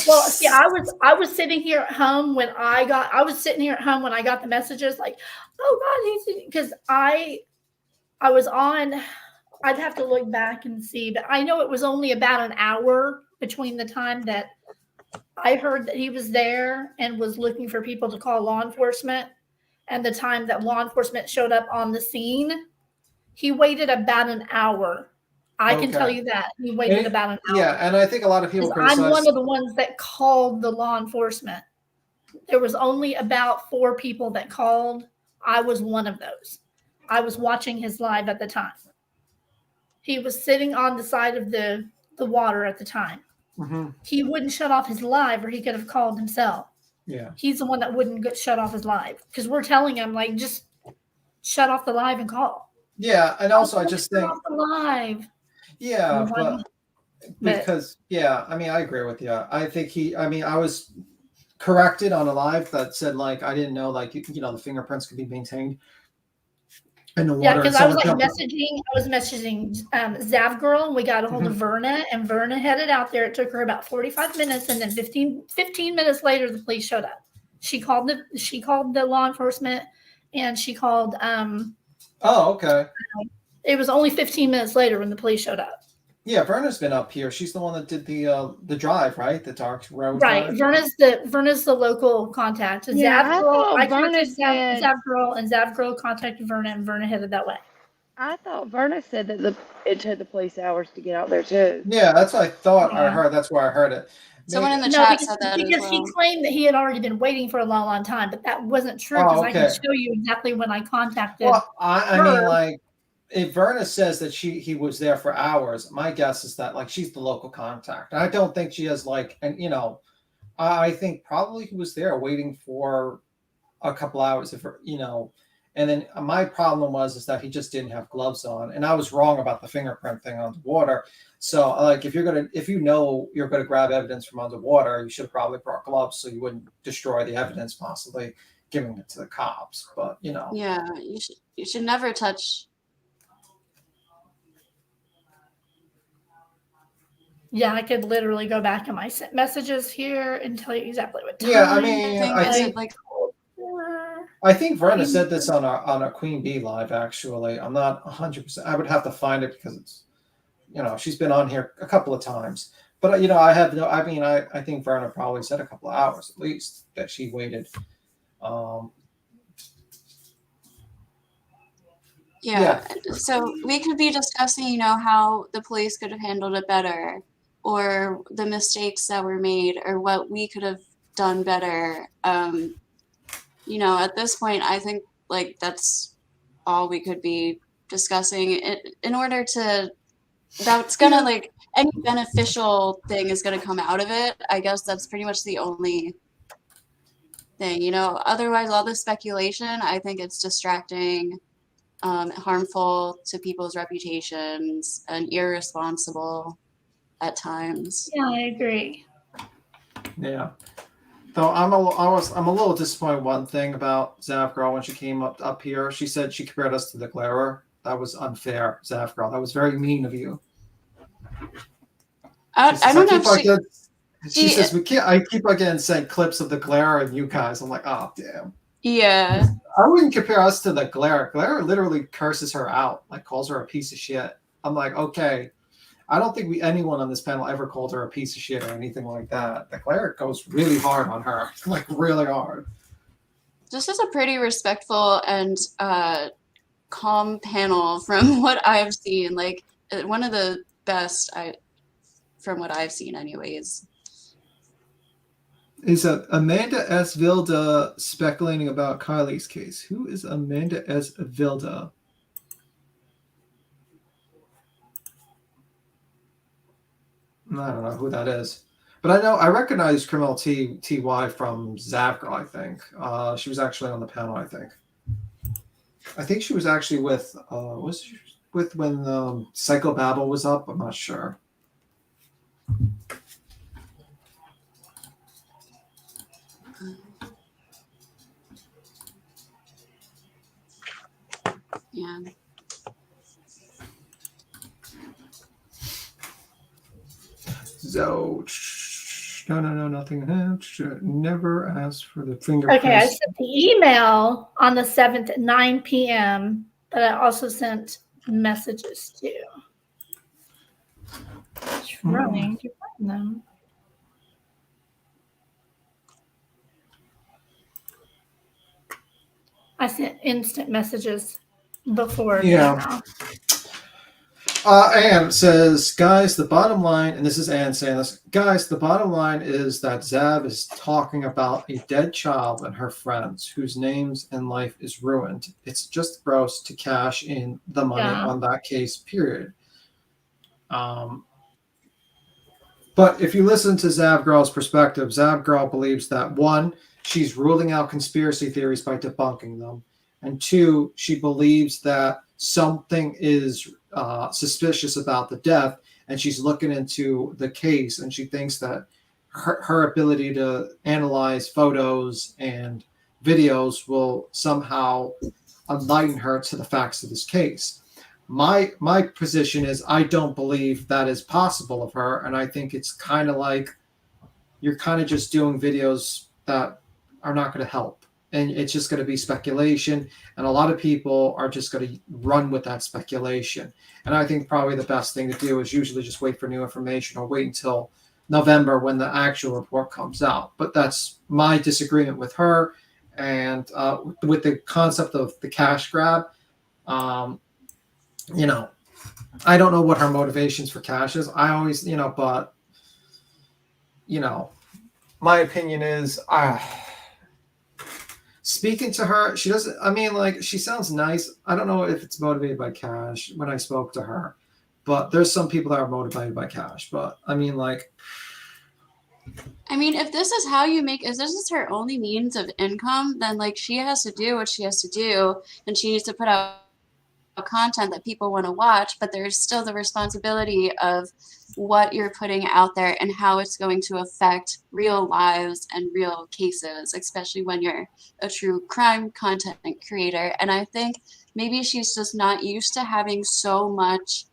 Well, see, I was sitting here at home when I got the messages like, oh God, because I was on. I'd have to look back and see, but I know it was only about an hour between the time that I heard that he was there and was looking for people to call law enforcement and the time that law enforcement showed up on the scene. He waited about an hour. I can tell you that. He waited about an hour. Yeah, and I think a lot of people criticize. I'm one of the ones that called the law enforcement. There was only about 4 people that called. I was one of those. I was watching his live at the time. He was sitting on the side of the water at the time. Mm-hmm. He wouldn't shut off his live, or he could have called himself. Yeah. He's the one that wouldn't shut off his live because we're telling him like just shut off the live and call. Yeah, and also I just think off the live. Yeah, but because I mean I agree with you. I think I was corrected on a live that said like I didn't know like the fingerprints could be maintained in the water. Yeah, because I was messaging Zav Girl, and we got a hold of Mhm. Verna, and Verna headed out there. It took her about 45 minutes, and then 15 minutes later, the police showed up. She called the law enforcement, and she called. Oh, okay. It was only 15 minutes later when the police showed up. Yeah, Verna's been up here. She's the one that did the drive, right? The dark road. Right, drive? Verna's the local contact. Yeah, Zav Girl, I Verna contacted said- Zav Girl, and Zav Girl contacted Verna, and Verna headed that way. I thought Verna said that it took the police hours to get out there too. Yeah, that's what I thought I Yeah. heard. That's where I heard it. Someone in the No, chat because, said that as because well. he claimed that he had already been waiting for a long, long time, but that wasn't true. Oh, Because I can okay. show you exactly when I contacted. Well, I mean, her. like, if Verna says that he was there for hours, my guess is that like she's the local contact. I don't think she has like, and I think probably he was there waiting for a couple hours, and then my problem is that he just didn't have gloves on, and I was wrong about the fingerprint thing on the water. So like, if you're gonna grab evidence from underwater, you should have probably brought gloves so you wouldn't destroy the evidence, possibly giving it to the cops. But Yeah, you should never touch. Yeah, I could literally go back in my messages here and tell you exactly what time. Yeah, I mean, I think Verna I- said this on a Queen Bee live. Actually, I'm not 100%. I would have to find it because it's, she's been on here a couple of times. But I have no. I mean, I think Verna probably said a couple of hours at least that she waited. Yeah. So we could be discussing, how the police could have handled it better, or the mistakes that were made, or what we could have done better. At this point, I think like that's all we could be discussing in order to. That's gonna like any beneficial thing is gonna come out of it. I guess that's pretty much the only thing, Otherwise, all the speculation, I think it's distracting. Harmful to people's reputations and irresponsible at times. Yeah, I agree. Yeah. Though I'm a little disappointed. One thing about Zav Girl when she came up here, she said she compared us to the Glarer. That was unfair, Zav Girl. That was very mean of you. I don't know if she says I keep on getting sent clips of the glare and you guys. I'm like, oh damn. Yeah. I wouldn't compare us to the glare. Glare literally curses her out, like calls her a piece of shit. I'm like, okay. I don't think anyone on this panel ever called her a piece of shit or anything like that. The glare goes really hard on her, like really hard. This is a pretty respectful and calm panel from what I've seen. Like one of the best from what I've seen, anyways. Is Amanda S. Vilda speculating about Kylie's case? Who is Amanda S. Vilda? I don't know who that is. But I recognize Criminal TY from Zavgirl, I think. She was actually on the panel, I think. I think she was actually with was she with when Psychobabble was up? I'm not sure. Yeah. So no, nothing. Never asked for the fingerprints. Okay, I sent the email on the 7th at 9 p.m., but I also sent messages to. Trying to find them. I sent instant messages before the email. Anne says, guys, the bottom line, and this is Anne saying this, guys, the bottom line is that Zav is talking about a dead child and her friends whose names and life is ruined. It's just gross to cash in the money on that case, period. But if you listen to Zav Girl's perspective, Zav Girl believes that, one, she's ruling out conspiracy theories by debunking them. And two, she believes that something is suspicious about the death, and she's looking into the case, and she thinks that her ability to analyze photos and videos will somehow enlighten her to the facts of this case. My position is I don't believe that is possible of her, and I think it's kind of like you're kind of just doing videos that are not going to help. And it's just going to be speculation. And a lot of people are just going to run with that speculation. And I think probably the best thing to do is usually just wait for new information or wait until November when the actual report comes out. But that's my disagreement with her. And with the concept of the cash grab, you know, I don't know what her motivations for cash is. I always, but, my opinion is, speaking to her, she doesn't, she sounds nice. I don't know if it's motivated by cash when I spoke to her, but there's some people that are motivated by cash. But if this is how you make, if this is her only means of income, then she has to do what she has to do, and she needs to put out content that people want to watch, but there's still the responsibility of what you're putting out there and how it's going to affect real lives and real cases, especially when you're a true crime content creator. And I think maybe she's just not used to having so much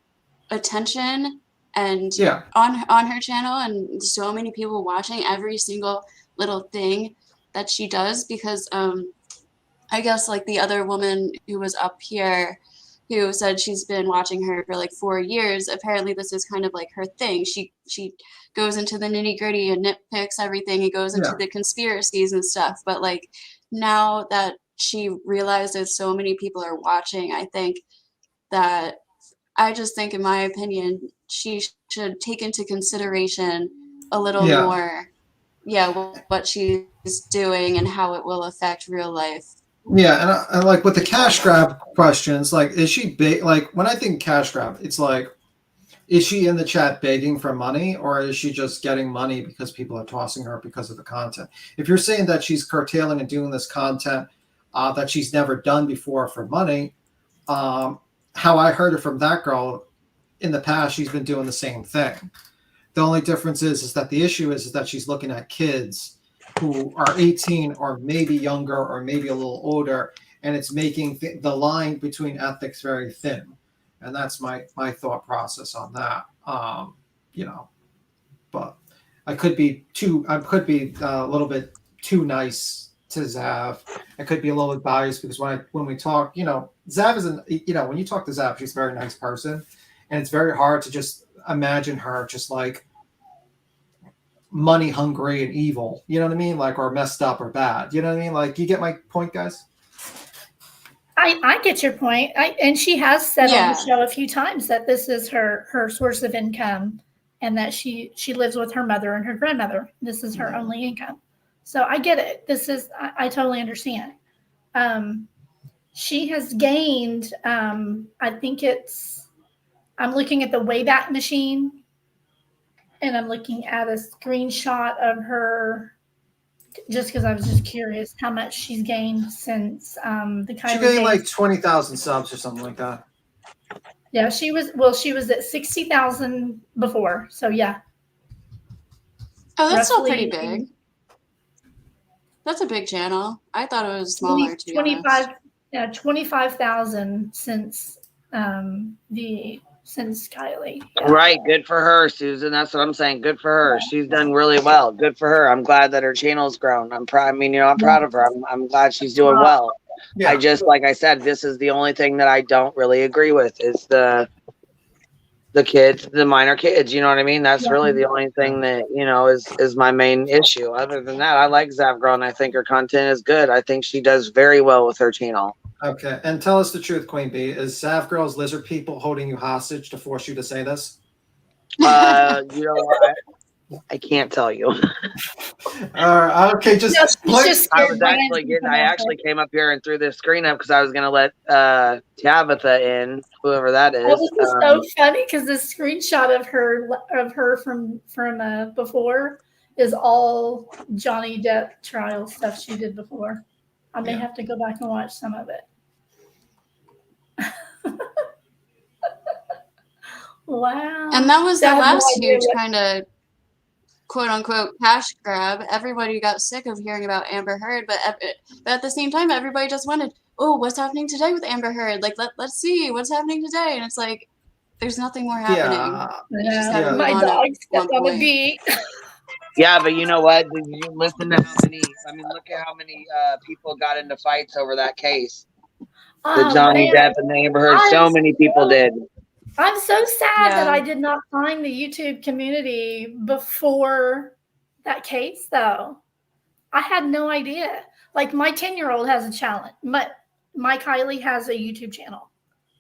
attention and on her channel and so many people watching every single little thing that she does, because I guess the other woman who was up here who said she's been watching her for 4 years. Apparently this is kind of her thing. She goes into the nitty gritty and nitpicks everything. It goes into the conspiracies and stuff. But now that she realizes so many people are watching, I just think in my opinion, she should take into consideration a little more, what she's doing and how it will affect real life. Yeah, and with the cash grab questions, is she when I think cash grab, it's is she in the chat begging for money, or is she just getting money because people are tossing her because of the content? If you're saying that she's curtailing and doing this content that she's never done before for money, how I heard it from that girl in the past, she's been doing the same thing. The only difference is that the issue is that she's looking at kids who are 18 or maybe younger or maybe a little older, and it's making the line between ethics very thin. And that's my thought process on that. but I could be a little bit too nice to Zav. I could be a little bit biased because when we talk, Zav isn't, when you talk to Zav, she's a very nice person, and it's very hard to just imagine her just like money hungry and evil. You know what I mean? Like, or messed up or bad. You know what I mean? Like, you get my point, guys? I get your point. And she has said on the Yeah. show a few times that this is her source of income, and that she lives with her mother and her grandmother. This is her only income. So I get it. I totally understand. She has gained, I think I'm looking at the Wayback Machine, and I'm looking at a screenshot of her, just because I was just curious how much she's gained since the Kylie She gained days. like 20,000 subs or something like that. Yeah, she was at 60,000 before. So yeah. Oh, that's still Roughly pretty big. That's a big channel. I thought it was smaller, to be 25, honest. yeah, 25,000 since Kylie. Yeah. Right, good for her, Susan. That's what I'm saying. Good for her. She's done really well. Good for her. I'm glad that her channel's grown. I'm proud. I mean, I'm proud of her. I'm glad she's doing well. Yeah. I just, like I said, this is the only thing that I don't really agree with is the kids, the minor kids. You know what I mean? That's really the only thing that is my main issue. Other than that, I like Zav Girl, and I think her content is good. I think she does very well with her channel. Okay, and tell us the truth, Queen Bee. Is Zav Girl's lizard people holding you hostage to force you to say this? I can't tell you. Okay, just I actually came up here and threw this screen up because I was gonna let Tabitha in, whoever that is. This is so funny because the screenshot of her from before is all Johnny Depp trial stuff she did before. I may have to go back and watch some of it. Wow. And that was the I have no last idea huge what- kind of quote unquote cash grab. Everybody got sick of hearing about Amber Heard, but at the same time, everybody just wanted, oh, what's happening today with Amber Heard? Like, let's see what's happening today. And it's like, there's nothing more happening. You just gotta move My on dog at stepped one on a point. beat. Yeah, but you know what? Did you listen to how many? I mean, look at how many people got into fights over that case. The Johnny Depp and the Amber Heard. So many people did. I'm so sad that I did not find the YouTube community before that case, though. I had no idea. Like, my 10-year-old has a challenge. My Kylie has a YouTube channel.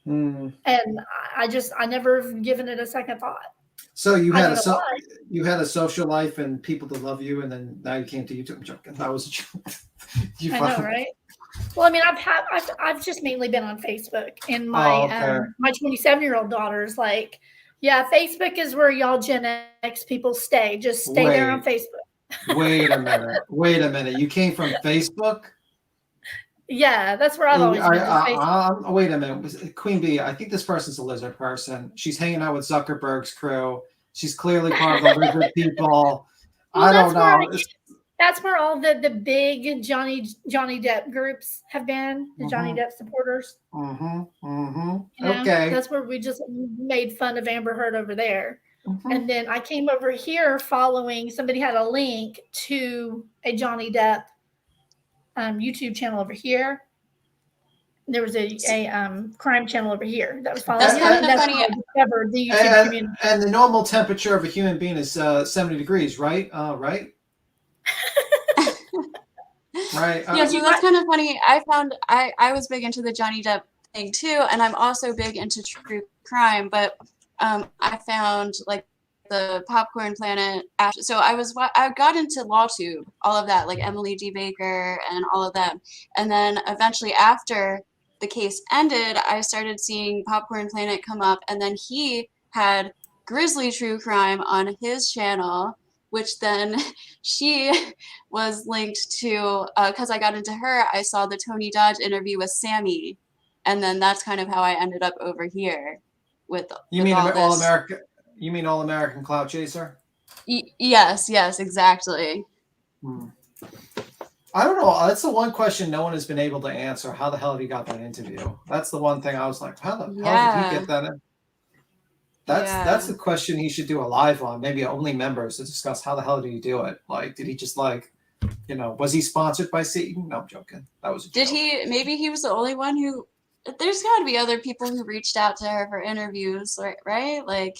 And I never given it a second thought. So you I had don't know why. you had a social life and people to love you, and then now you came to YouTube. I'm joking. That was a joke. I know, right? Well, I mean, I've just mainly been on Facebook, and my my 27-year-old daughter's like, yeah, Facebook is where y'all Gen X people stay. Just stay there on Facebook. Wait a minute. You came from Facebook? Yeah, that's where I've always been. Facebook. Wait a minute, Queen Bee. I think this person's a lizard person. She's hanging out with Zuckerberg's crew. She's clearly part of the lizard people. I don't know. That's where all the big Johnny Depp groups have been, the Johnny Depp supporters. Okay. That's where we just made fun of Amber Heard over there. And then I came over here following, somebody had a link to a Johnny Depp YouTube channel over here. There was a crime channel over here that was following. That's kind of funny. How I discovered the YouTube community. And the normal temperature of a human being is 70 degrees, right? Right? Right. Yeah, so that's kind of funny. I was big into the Johnny Depp thing too, and I'm also big into true crime, but I found like the Popcorn Planet. So I got into LawTube, all of that, like Emily D. Baker and all of that. And then eventually after the case ended, I started seeing Popcorn Planet come up, and then he had Grizzly True Crime on his channel, which then she was linked to, because I got into her, I saw the Tony Dodge interview with Sammy, and then that's kind of how I ended up over here with All American? You mean All American Clout Chaser? Yes, exactly. I don't know. That's the one question no one has been able to answer. How the hell did he got that interview? That's the one thing I was like, how the hell did he get that in? That's the question he should do a live on, maybe only members, to discuss how the hell did he do it? Like, did he just like, was he sponsored by Satan? No, I'm joking. That was a Did joke. maybe he was the only one who, there's got to be other people who reached out to her for interviews, right? Like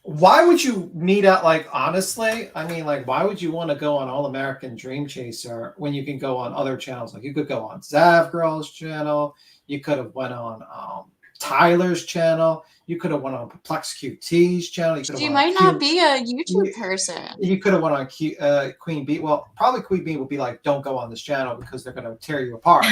Why would you meet out, like, honestly? I mean, like, why would you want to go on All American Dream Chaser when you can go on other channels? Like, you could go on Zav Girl's channel. You could have went on Tyler's channel. You could have went on Perplex QT's channel. She might not be a YouTube person. You could have went on Queen Bee. Well, probably Queen Bee will be like, don't go on this channel because they're going to tear you apart.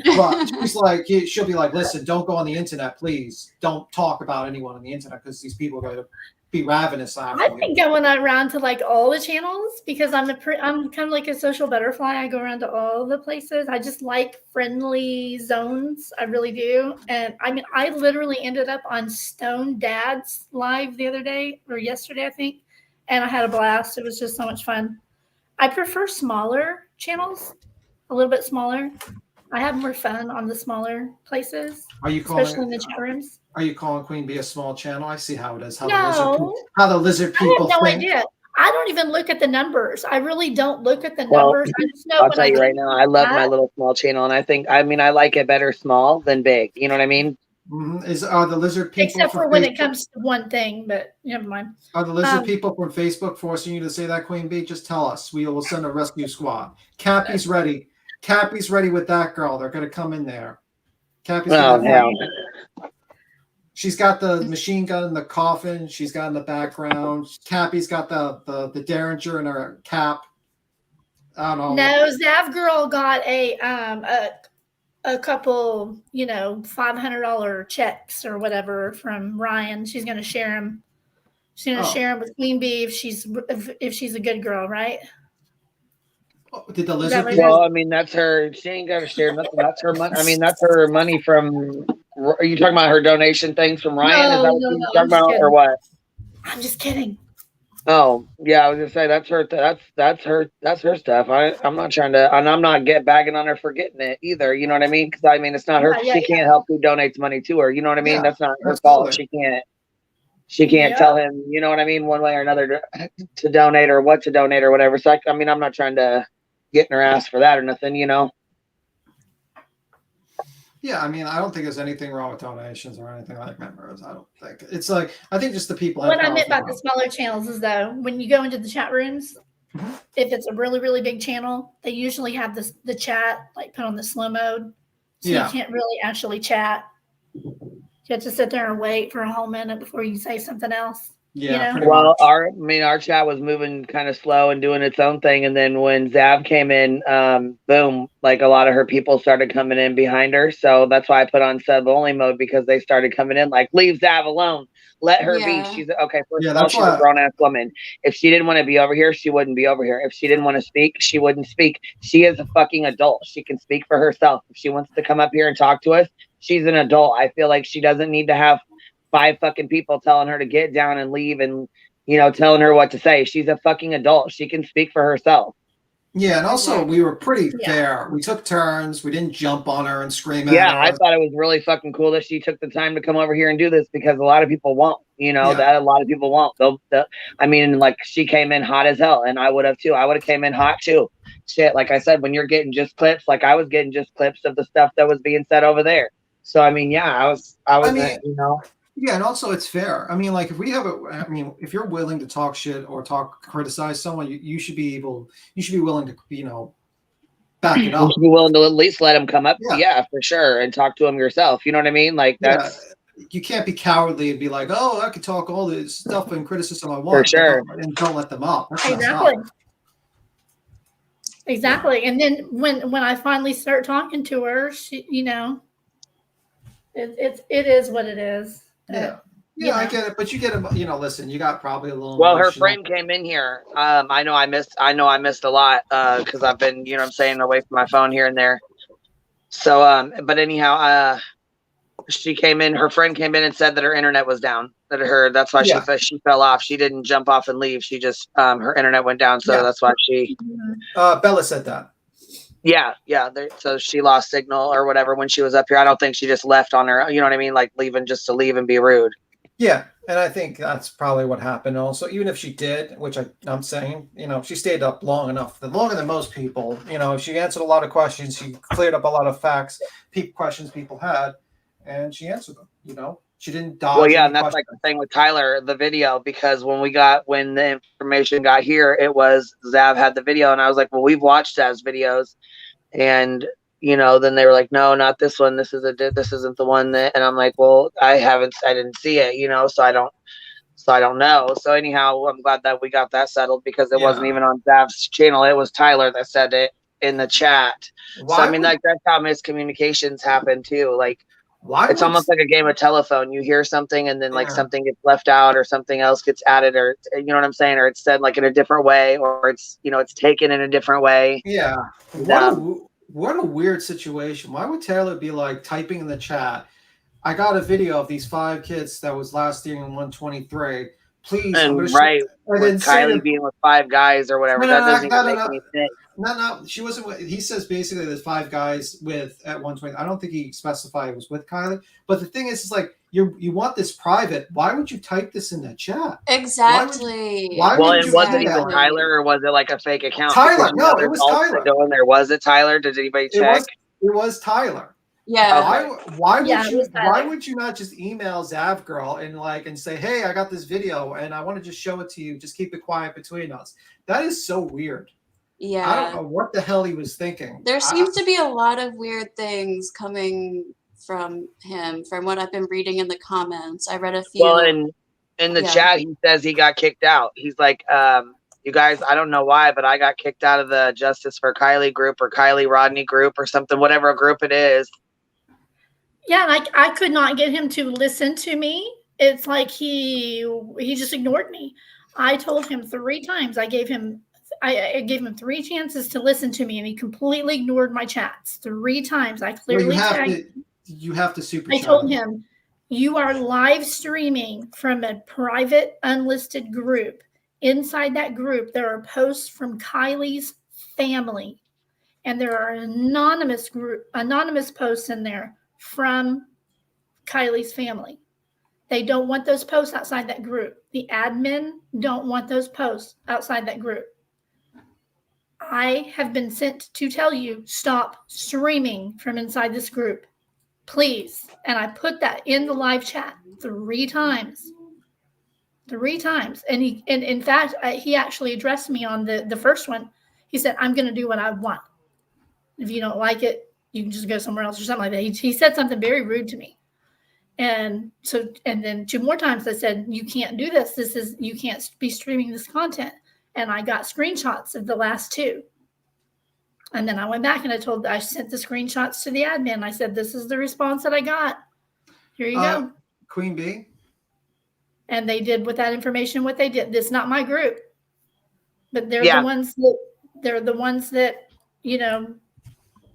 But she's like, she'll be like, listen, don't go on the internet, please. Don't talk about anyone on the internet because these people are going to be ravenous after I've been going around to like all the channels because I'm kind of like a social butterfly. I go around to all the places. I just like friendly zones. I really do. And I mean, I literally ended up on Stone Dad's live the other day or yesterday, I think, and I had a blast. It was just so much fun. I prefer smaller channels, a little bit smaller. I have more fun on the smaller places, especially in the chat rooms. Are you calling Queen Bee a small channel? I see how it is. How No. the lizard people I have no think. idea. I don't even look at the numbers. I really don't look at the numbers. I just know I'll when tell I you get right now, I love my that. little small channel, and I like it better small than big. You know what I mean? Are the lizard people Except for from when Facebook, it comes to one thing, but never mind. Are the lizard people from Facebook forcing you to say that, Queen Bee? Just tell us. We will send a rescue squad. Cappy's ready. Cappy's ready with that girl. They're going to come in there. Cappy's She's got the machine gun in the coffin. She's got in the background. Cappy's got the Derringer in her cap. I don't know. No, Zav Girl got a couple, $500 checks or whatever from Ryan. She's going to share them. She's going to share them with Queen Bee if she's a good girl, right? Did the lizard? Well, I mean, that's her. She ain't got to share nothing. That's her money. I mean, that's her money from. Are you talking about her donation things from Ryan? Is that what you're talking about, or what? I'm just kidding. Oh yeah, I was gonna say that's her. That's her stuff. I'm not trying to, and I'm not bagging on her for getting it either. You know what I mean? Because I mean, it's not her. She can't help who donates money to her. You know what I mean? That's not her fault. She can't. She can't tell him. You know what I mean? One way or another to donate or what to donate or whatever. So I mean, I'm not trying to get in her ass for that or nothing. You know. Yeah, I mean, I don't think there's anything wrong with donations or anything like members. I don't think it's like, I think just the people. What I meant about the smaller channels is though, when you go into the chat rooms, if it's a really, really big channel, they usually have the chat like put on the slow mode. So you can't really actually chat. You have to sit there and wait for a whole minute before you say something else. Yeah. Well, our chat was moving kind of slow and doing its own thing, and then when Zav came in, boom, like a lot of her people started coming in behind her. So that's why I put on sub only mode, because they started coming in like, leave Zav alone, let her be. She's okay. First of all, she's a grown ass woman. If she didn't want to be over here, she wouldn't be over here. If she didn't want to speak, she wouldn't speak. She is a fucking adult. She can speak for herself. If she wants to come up here and talk to us, she's an adult. I feel like she doesn't need to have 5 fucking people telling her to get down and leave and, telling her what to say. She's a fucking adult. She can speak for herself. Yeah, and also we were pretty fair. We took turns. We didn't jump on her and scream at her. Yeah, I thought it was really fucking cool that she took the time to come over here and do this, because a lot of people won't, that a lot of people won't. I mean, like, she came in hot as hell, and I would have too. I would have came in hot too. Shit, like I said, when you're getting just clips, like I was getting just clips of the stuff that was being said over there. So, I mean, yeah, I mean, Yeah, and also it's fair. I mean, like, if if you're willing to talk shit or criticize someone, you should be willing to, back it up. You should be willing to at least let him come up, for sure, and talk to him yourself. You know what I mean? Like, that's you can't be cowardly and be like, oh, I could talk all this stuff and criticism I want, for sure, and don't let them up. That's Exactly. And then when I finally start talking to her, she, it is what it is. Yeah, I get it, but you get a, listen, you got probably a little. Well, her friend came in here. I know I missed a lot because I've been, away from my phone here and there. So, but anyhow, she came in. Her friend came in and said that her internet was down. That's why she fell off. She didn't jump off and leave. She just her internet went down, so that's why she. Bella said that. Yeah. So she lost signal or whatever when she was up here. I don't think she just left on her. You know what I mean? Like leaving just to leave and be rude. Yeah, and I think that's probably what happened. Also, even if she did, which I'm saying, she stayed up long enough, longer than most people. She answered a lot of questions. She cleared up a lot of facts, questions people had, and she answered them. She didn't dodge. Well, yeah, any and that's questions. like the thing with Tyler, the video, because when the information got here, it was Zav had the video, and I was like, well, we've watched Zav's videos, and then they were like, no, not this one. This isn't the one that, and I'm like, well, I didn't see it, so I don't know. So anyhow, I'm glad that we got that settled because it wasn't even on Zav's channel. It was Tyler that said it in the chat. So I mean, like that's how miscommunications happen too. Like it's almost like a game of telephone. You hear something and then like something gets left out or something else gets added, or you know what I'm saying, or it's said like in a different way, or it's it's taken in a different way. Yeah. What a weird situation. Why would Taylor be like typing in the chat, I got a video of these 5 kids that was last year in 123. Please, and right with Kylie being with 5 guys or whatever. That doesn't even make any sense. No, she wasn't. He says basically there's 5 guys at 120. I don't think he specified it was with Kylie. But the thing is like you want this private. Why would you type this in the chat? Exactly. Why well, would and was it even Tyler or was it like a fake account? Tyler, no, it was Tyler. Going there. Was it Tyler? Did anybody check? It was Tyler. Yeah. Why would you not just email Zav Girl and say, hey, I got this video and I want to just show it to you. Just keep it quiet between us. That is so weird. Yeah. I don't know what the hell he was thinking. There seems to be a lot of weird things coming from him, from what I've been reading in the comments. I read a few. Well, in the chat, he says he got kicked out. He's like, you guys, I don't know why, but I got kicked out of the Justice for Kylie group or Kylie Rodney group or something, whatever group it is. Yeah, like I could not get him to listen to me. It's like he just ignored me. I told him 3 times. I gave him 3 chances to listen to me, and he completely ignored my chats 3 times. I clearly you have to super. I told him, you are live streaming from a private unlisted group. Inside that group, there are posts from Kylie's family, and there are anonymous posts in there from Kylie's family. They don't want those posts outside that group. The admin don't want those posts outside that group. I have been sent to tell you, stop streaming from inside this group, please. And I put that in the live chat 3 times. 3 times. And in fact, he actually addressed me on the first one. He said, I'm going to do what I want. If you don't like it, you can just go somewhere else or something like that. He said something very rude to me. And then 2 more times I said, you can't do this. You can't be streaming this content. And I got screenshots of the last 2. And then I went back and I sent the screenshots to the admin. I said, this is the response that I got. Here you go. Queen Bee. And they did with that information what they did. This is not my group. But they're the ones that,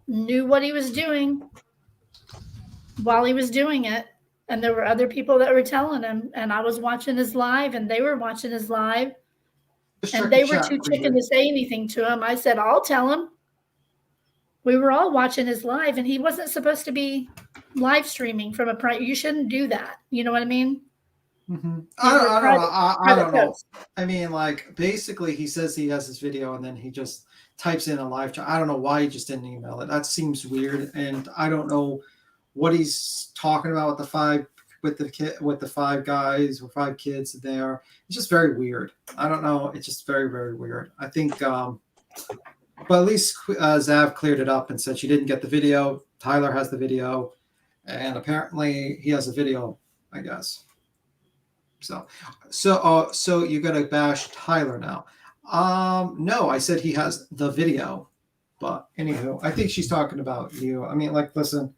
knew what he was doing while he was doing it. And there were other people that were telling him, and I was watching his live and they were watching his live. And they were too chicken to say anything to him. I said, I'll tell him. We were all watching his live, and he wasn't supposed to be live streaming from you shouldn't do that. You know what I mean? Mm-hmm. I don't know. I mean, like, basically he says he has this video and then he just types in a live chat. I don't know why he just didn't email it. That seems weird. And I don't know what he's talking about with the 5 guys or 5 kids there. It's just very weird. I don't know. It's just very, very weird. I think, but at least Zav cleared it up and said she didn't get the video. Tyler has the video, and apparently he has a video, I guess. So you're gonna bash Tyler now? No, I said he has the video, but anywho, I think she's talking about you. I mean, like, listen.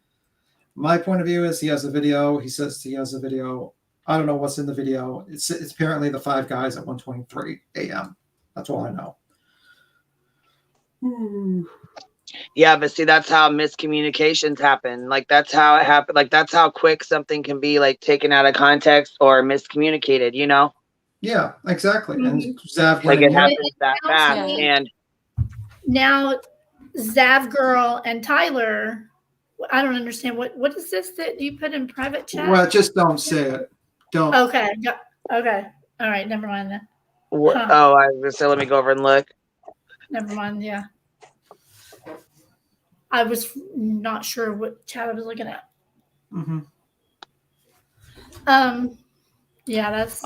My point of view is he has a video. He says he has a video. I don't know what's in the video. It's apparently the 5 guys at 1:23 a.m. That's all I know. Yeah, but see, that's how miscommunications happen. Like, that's how it happened. Like, that's how quick something can be, like, taken out of context or miscommunicated, Yeah, exactly. And Zav, like, it happens that fast. And now Zav Girl and Tyler, I don't understand. What is this that you put in private chat? Well, just don't say it. Don't. Okay. Okay. All right. Never mind then. Huh. Oh, I was gonna say, let me go over and look. Never mind. Yeah. I was not sure what chat I was looking at. Mm-hmm. Yeah, that's.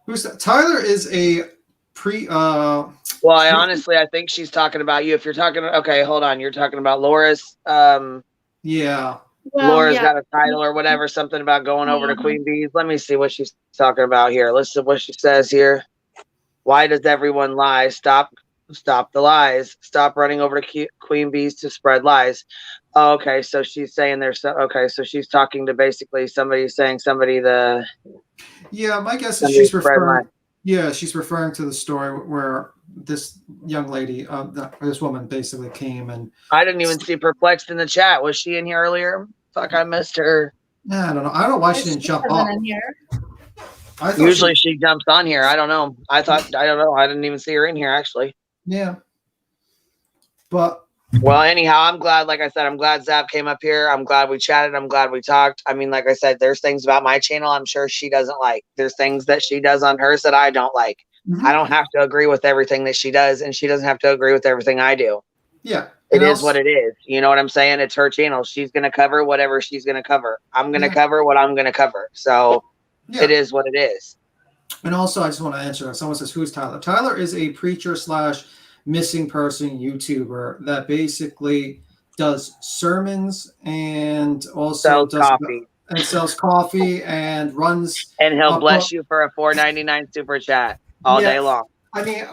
Who's that? Tyler is a pre. Well, I think she's talking about you. If you're talking, okay, hold on. You're talking about Laura's. Yeah. Laura's got a title or whatever, something about going over to Queen Bee's. Let me see what she's talking about here. Listen what she says here. Why does everyone lie? Stop the lies. Stop running over to Queen Bee's to spread lies. Oh, okay, so she's saying okay, so she's talking to basically somebody saying Yeah, my guess is she's referring. Yeah, she's referring to the story where this young lady, this woman, basically came and. I didn't even see Perplexed in the chat. Was she in here earlier? Fuck, I missed her. Yeah, I don't know. I don't know why she didn't jump up. In here. Usually she jumps on here. I don't know. I don't know. I didn't even see her in here actually. Yeah. But. Well, anyhow, I'm glad, like I said, I'm glad Zap came up here. I'm glad we chatted. I'm glad we talked. I mean, like I said, there's things about my channel I'm sure she doesn't like. There's things that she does on hers that I don't like. Mm-hmm. I don't have to agree with everything that she does, and she doesn't have to agree with everything I do. Yeah. It is what it is. You know what I'm saying? It's her channel. She's going to cover whatever she's going to cover. I'm going to cover what I'm going to cover. So it is what it is. And also, I just want to answer. Someone says, who's Tyler? Tyler is a preacher / missing person YouTuber that basically does sermons and also sells coffee and runs. And he'll bless you for a $4.99 super chat all day long. I mean,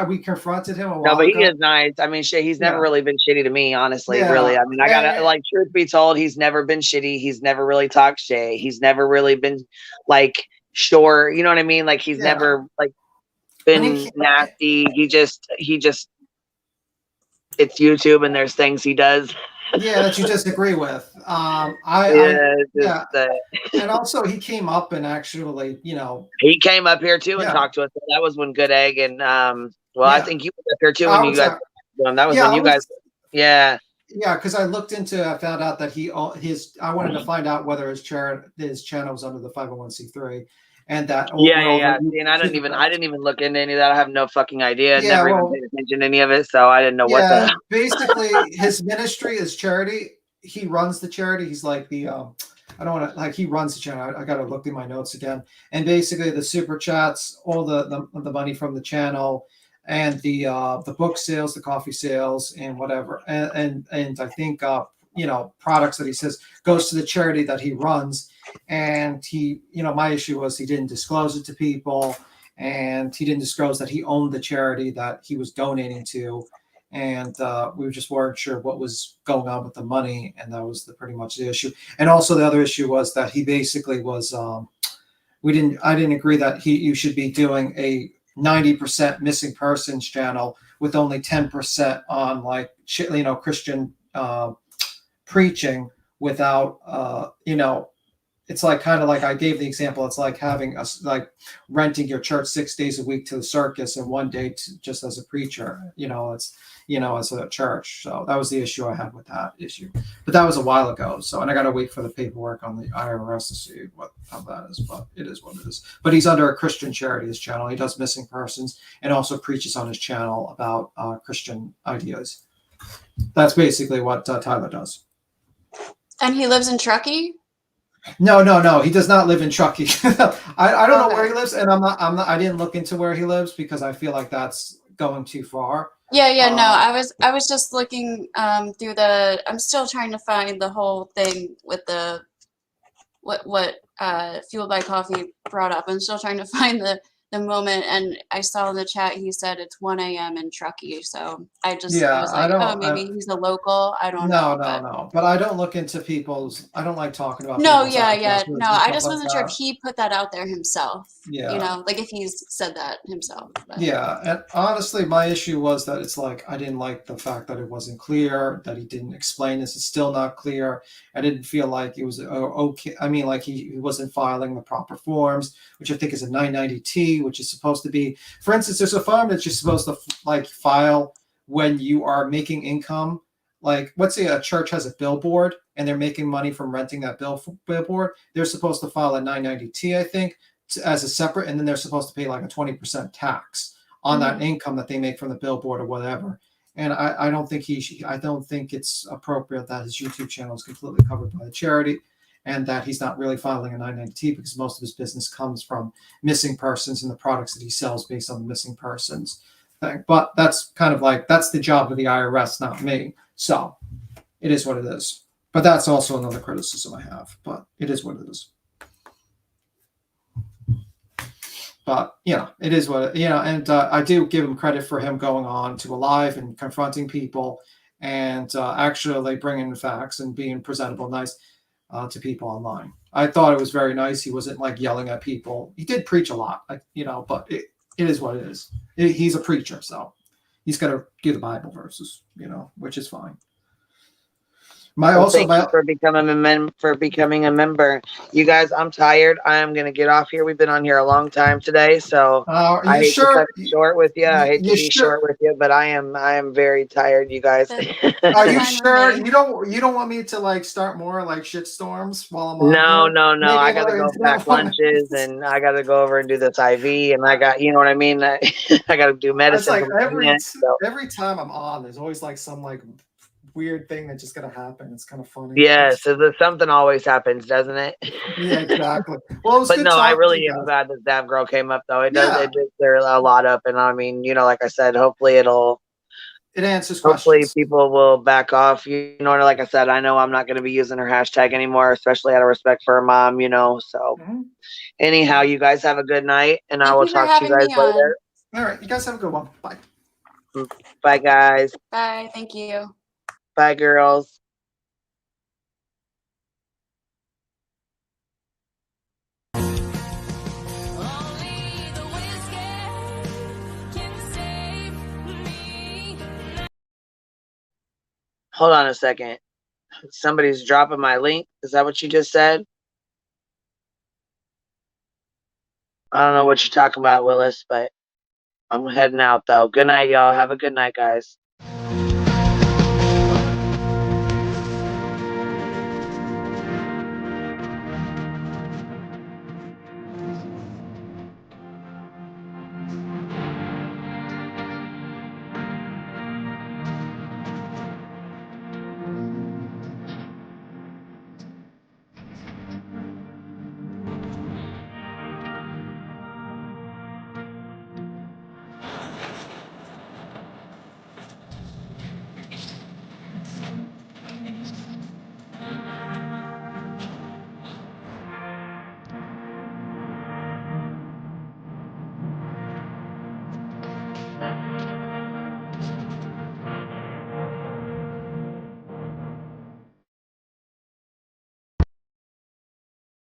we confronted him a while No, but ago. he is nice. I mean, he's never really been shitty to me, honestly, really. I mean, I gotta, like, truth be told, he's never been shitty. He's never really talked shit. He's never really been, like, sure. You know what I mean? Like, he's never, like, been nasty. He just, it's YouTube and there's things he does. Yeah, that you disagree with. And also he came up and actually, he came up here too and talked to us. That was when Good Egg and I think you were up here too when you guys. That was when you guys. Yeah. Yeah, because I looked into. I found out that I wanted to find out whether his channel was under the 501c3. And that yeah. See, and I didn't even look into any of that. I have no fucking idea. Never even paid attention to any of it, so I didn't know what the. Basically, his ministry is charity. He runs the charity. He's like the I don't want to he runs the channel. I got to look through my notes again. And basically, the super chats, all the money from the channel, and the book sales, the coffee sales, and whatever, and I think products that he says goes to the charity that he runs. And he, my issue was he didn't disclose it to people, and he didn't disclose that he owned the charity that he was donating to, and we just weren't sure what was going on with the money, and that was pretty much the issue. And also the other issue was that he basically was, I didn't agree that you should be doing a 90% missing persons channel with only 10% on Christian preaching without it's like kind of like I gave the example. It's like having renting your church 6 days a week to the circus and 1 day just as a preacher. It's as a church. So that was the issue I had with that issue. But that was a while ago. So and I got to wait for the paperwork on the IRS to see how that is. But it is what it is. But he's under a Christian charity. His channel. He does missing persons and also preaches on his channel about Christian ideas. That's basically what Tyler does. And he lives in Truckee? No. He does not live in Truckee. I don't know where he lives, and I didn't look into where he lives because I feel like that's going too far. Yeah. No, I was just looking through I'm still trying to find the whole thing with what Fueled by Coffee brought up. I'm still trying to find the moment, and I saw in the chat he said it's 1 a.m. in Truckee, so I was like, maybe he's a local. I don't know. No. But I don't look into people's. I don't like talking about. No, yeah. No, I just wasn't sure if he put that out there himself. Yeah. Like if he's said that himself. But. Yeah, and honestly, my issue was that it's like I didn't like the fact that it wasn't clear, that he didn't explain this. It's still not clear. I didn't feel like it was okay. I mean, like he wasn't filing the proper forms, which I think is a 990T. Which is supposed to be, for instance, there's a form that you're supposed to file when you are making income like, let's say a church has a billboard and they're making money from renting that billboard, they're supposed to file a 990T, I think, as a separate, and then they're supposed to pay like a 20% tax on that income that they make from the billboard or whatever. And I don't think I don't think it's appropriate that his YouTube channel is completely covered by the charity, and that he's not really filing a 990T because most of his business comes from missing persons and the products that he sells based on the missing persons thing. But that's kind of like, that's the job of the IRS, not me. So it is what it is. But that's also another criticism I have. But it is what it is. But, you know, it is what, you know, and I do give him credit for him going on to a live and confronting people and actually bringing facts and being presentable, nice to people online. I thought it was very nice. He wasn't like yelling at people. He did preach a lot, you know, but it is what it is. He's a preacher, so he's got to do the Bible verses, you know, which is fine. Thank you for becoming a member. You guys, I'm tired. I am going to get off here. We've been on here a long time today, so I hate to cut it short with you. I hate to be short with you, but I am very tired, you guys. Are you sure you don't want me to like start more like shit storms while I'm on? No. I got to go pack lunches and I got to go over and do this IV, and I got, you know what I mean. I got to do medicine. It's like every time I'm on, there's always like some like weird thing that's just gonna happen. It's kind of funny. Yeah, so something always happens, doesn't it? Yeah, exactly. Well, it was but good no, I talking really to you am guys. glad that that girl came up, though. It does clear a lot up, and I mean, you know, like I said, hopefully it answers hopefully questions. people will back off. You know, like I said, I know I'm not going to be using her hashtag anymore, especially out of respect for her mom. You know, so anyhow, you guys have a good night, and I Thank will you for talk to you having guys me later. on. All right, you guys have a good one. Bye. Bye, guys. Bye. Thank you. Bye, girls. Hold on a second. Somebody's dropping my link. Is that what you just said? I don't know what you're talking about, Willis, but I'm heading out, though. Good night, y'all. Have a good night, guys.